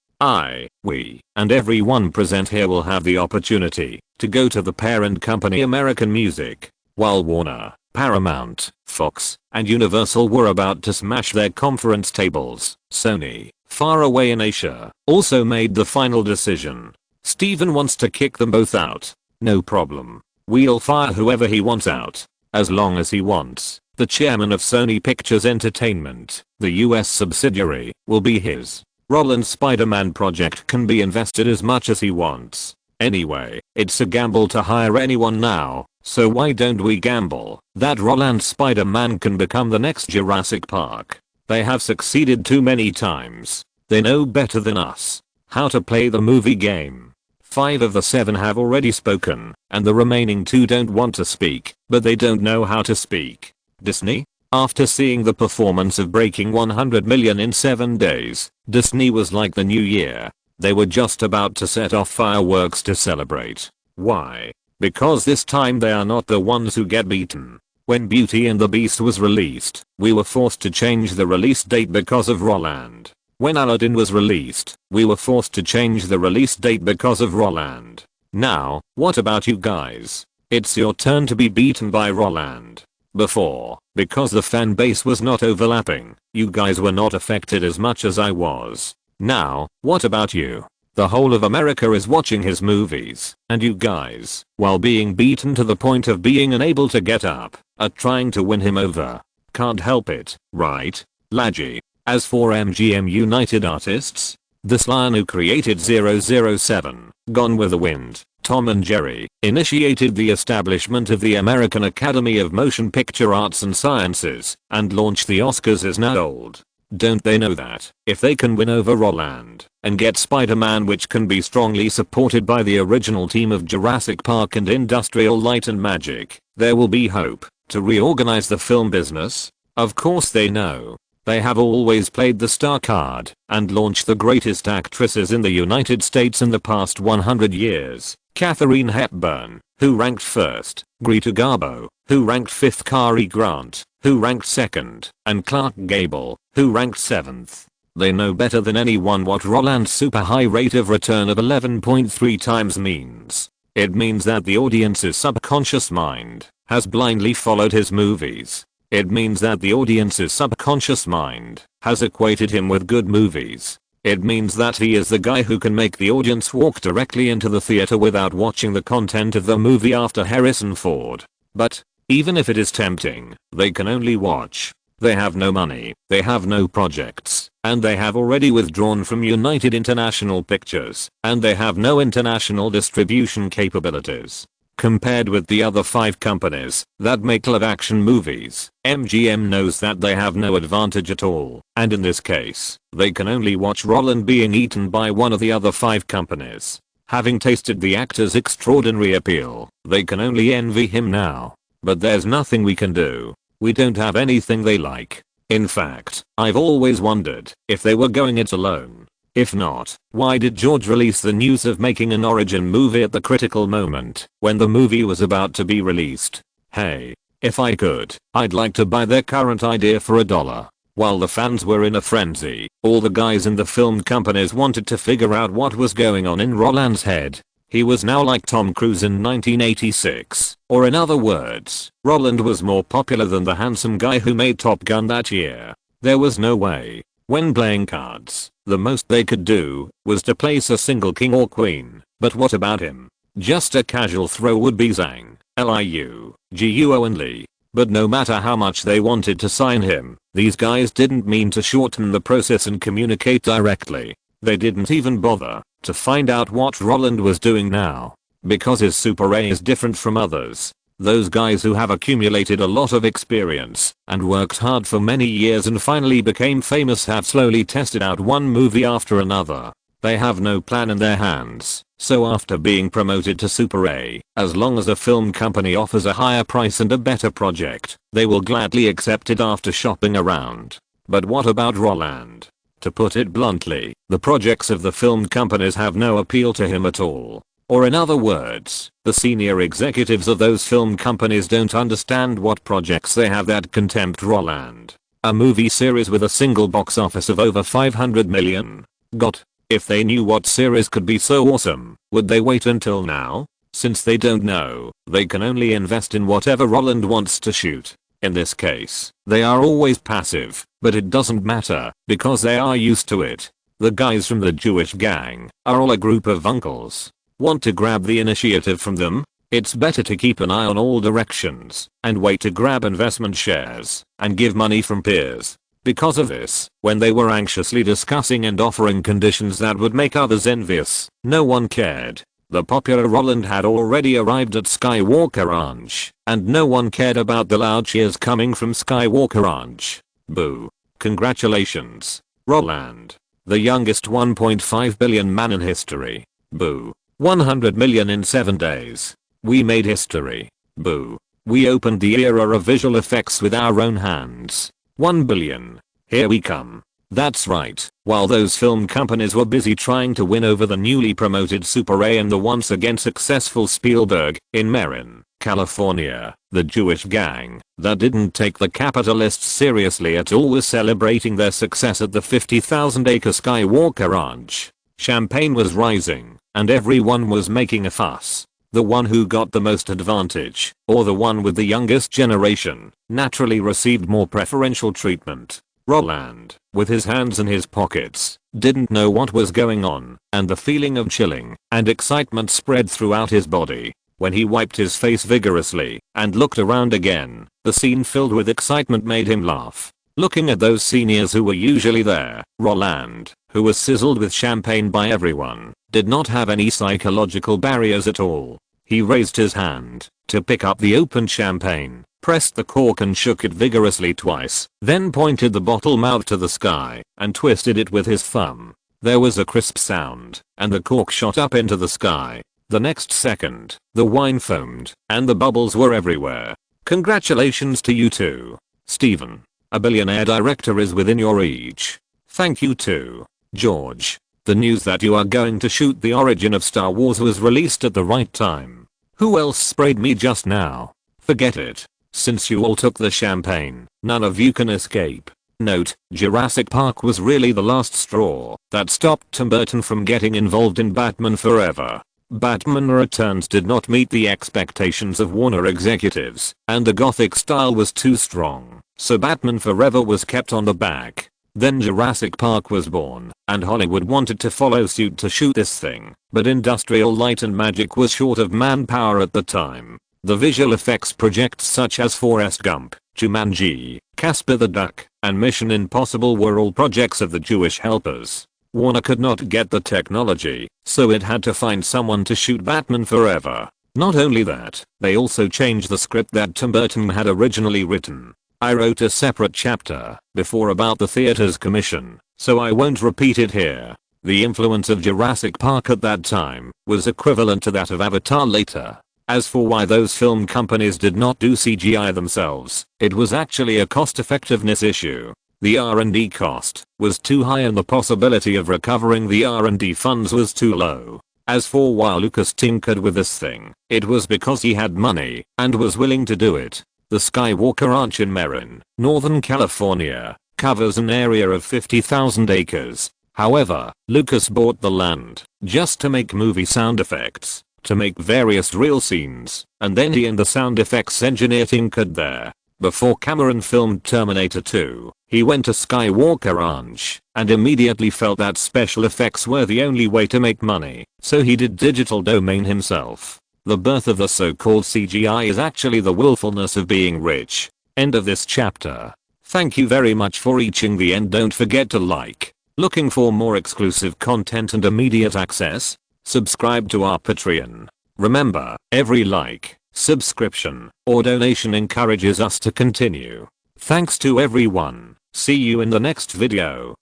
We, and everyone present here will have the opportunity to go to the parent company American Music. While Warner, Paramount, Fox, and Universal were about to smash their conference tables, Sony, far away in Asia, also made the final decision. Steven wants to kick them both out. No problem. We'll fire whoever he wants out. As long as he wants, the chairman of Sony Pictures Entertainment, the US subsidiary, will be his. Roland's Spider-Man project can be invested as much as he wants. Anyway, it's a gamble to hire anyone now, so why don't we gamble that Roland's Spider-Man can become the next Jurassic Park? They have succeeded too many times. They know better than us how to play the movie game. 5 of the 7 have already spoken, and the remaining 2 don't want to speak, but they don't know how to speak. Disney? After seeing the performance of breaking 100 million in 7 days, Disney was like the new year. They were just about to set off fireworks to celebrate. Why? Because this time they are not the ones who get beaten. When Beauty and the Beast was released, we were forced to change the release date because of Roland. When Aladdin was released, we were forced to change the release date because of Roland. Now, what about you guys? It's your turn to be beaten by Roland. Before, because the fan base was not overlapping, you guys were not affected as much as I was. Now, what about you? The whole of America is watching his movies, and you guys, while being beaten to the point of being unable to get up, are trying to win him over. Can't help it, right? Laggy. As for MGM United Artists, the lion who created 007, Gone with the Wind, Tom and Jerry, initiated the establishment of the American Academy of Motion Picture Arts and Sciences, and launched the Oscars is now old. Don't they know that, if they can win over Roland, and get Spider-Man which can be strongly supported by the original team of Jurassic Park and Industrial Light and Magic, there will be hope to reorganize the film business? Of course they know. They have always played the star card and launched the greatest actresses in the United States in the past 100 years. Katharine Hepburn, who ranked first, Greta Garbo, who ranked 5th, Cary Grant, who ranked 2nd, and Clark Gable, who ranked 7th. They know better than anyone what Roland's super high rate of return of 11.3 times means. It means that the audience's subconscious mind has blindly followed his movies. It means that the audience's subconscious mind has equated him with good movies. It means that he is the guy who can make the audience walk directly into the theater without watching the content of the movie after Harrison Ford. But, even if it is tempting, they can only watch. They have no money, they have no projects, and they have already withdrawn from United International Pictures, and they have no international distribution capabilities. Compared with the other 5 companies that make live action movies, MGM knows that they have no advantage at all, and in this case, they can only watch Roland being eaten by one of the other 5 companies. Having tasted the actor's extraordinary appeal, they can only envy him now. But there's nothing we can do. We don't have anything they like. In fact, I've always wondered if they were going it alone. If not, why did George release the news of making an origin movie at the critical moment when the movie was about to be released? Hey, if I could, I'd like to buy their current idea for $1. While the fans were in a frenzy, all the guys in the film companies wanted to figure out what was going on in Roland's head. He was now like Tom Cruise in 1986, or in other words, Roland was more popular than the handsome guy who made Top Gun that year. There was no way. When playing cards, the most they could do was to place a single king or queen. But what about him? Just a casual throw would be Zhang, Liu, Guo and Li. But no matter how much they wanted to sign him, these guys didn't mean to shorten the process and communicate directly. They didn't even bother to find out what Roland was doing now. Because his Super A is different from others. Those guys who have accumulated a lot of experience and worked hard for many years and finally became famous have slowly tested out one movie after another. They have no plan in their hands, so after being promoted to Super A, as long as a film company offers a higher price and a better project, they will gladly accept it after shopping around. But what about Roland? To put it bluntly, the projects of the film companies have no appeal to him at all. Or in other words, the senior executives of those film companies don't understand what projects they have that can tempt Roland. A movie series with a single box office of over 500 million. God, if they knew what series could be so awesome, would they wait until now? Since they don't know, they can only invest in whatever Roland wants to shoot. In this case, they are always passive, but it doesn't matter because they are used to it. The guys from the Jewish gang are all a group of uncles. Want to grab the initiative from them? It's better to keep an eye on all directions and wait to grab investment shares and give money from peers. Because of this, when they were anxiously discussing and offering conditions that would make others envious, no one cared. The popular Roland had already arrived at Skywalker Ranch, and no one cared about the loud cheers coming from Skywalker Ranch. Boo. Congratulations, Roland. The youngest 1.5 billion man in history. Boo. 100 million in 7 days. We made history. Boo. We opened the era of visual effects with our own hands. 1 billion. Here we come. That's right. While those film companies were busy trying to win over the newly promoted Super A and the once again successful Spielberg, in Marin, California, the Jewish gang that didn't take the capitalists seriously at all was celebrating their success at the 50,000-acre Skywalker Ranch. Champagne was rising, and everyone was making a fuss. The one who got the most advantage, or the one with the youngest generation, naturally received more preferential treatment. Roland, with his hands in his pockets, didn't know what was going on, and the feeling of chilling and excitement spread throughout his body. When he wiped his face vigorously and looked around again, the scene filled with excitement made him laugh. Looking at those seniors who were usually there, Roland, who was sizzled with champagne by everyone, did not have any psychological barriers at all. He raised his hand to pick up the opened champagne, pressed the cork and shook it vigorously twice, then pointed the bottle mouth to the sky and twisted it with his thumb. There was a crisp sound, and the cork shot up into the sky. The next second, the wine foamed, and the bubbles were everywhere. Congratulations to you too, Steven. A billionaire director is within your reach. Thank you too, George. The news that you are going to shoot the origin of Star Wars was released at the right time. Who else sprayed me just now? Forget it. Since you all took the champagne, none of you can escape. Note, Jurassic Park was really the last straw that stopped Tim Burton from getting involved in Batman Forever. Batman Returns did not meet the expectations of Warner executives, and the gothic style was too strong, so Batman Forever was kept on the back. Then Jurassic Park was born, and Hollywood wanted to follow suit to shoot this thing, but Industrial Light and Magic was short of manpower at the time. The visual effects projects such as Forrest Gump, Jumanji, Casper the Duck, and Mission Impossible were all projects of the Jewish helpers. Warner could not get the technology, so it had to find someone to shoot Batman Forever. Not only that, they also changed the script that Tim Burton had originally written. I wrote a separate chapter before about the theater's commission, so I won't repeat it here. The influence of Jurassic Park at that time was equivalent to that of Avatar later. As for why those film companies did not do CGI themselves, it was actually a cost-effectiveness issue. The R&D cost was too high and the possibility of recovering the R&D funds was too low. As for why Lucas tinkered with this thing, it was because he had money and was willing to do it. The Skywalker Ranch in Marin, Northern California, covers an area of 50,000 acres. However, Lucas bought the land just to make movie sound effects, to make various real scenes, and then he and the sound effects engineer tinkered there. Before Cameron filmed Terminator 2, he went to Skywalker Ranch and immediately felt that special effects were the only way to make money, so he did digital domain himself. The birth of the so-called CGI is actually the willfulness of being rich. End of this chapter. Thank you very much for reaching the end. Don't forget to like. Looking for more exclusive content and immediate access? Subscribe to our Patreon. Remember, every like, subscription, or donation encourages us to continue. Thanks to everyone. See you in the next video.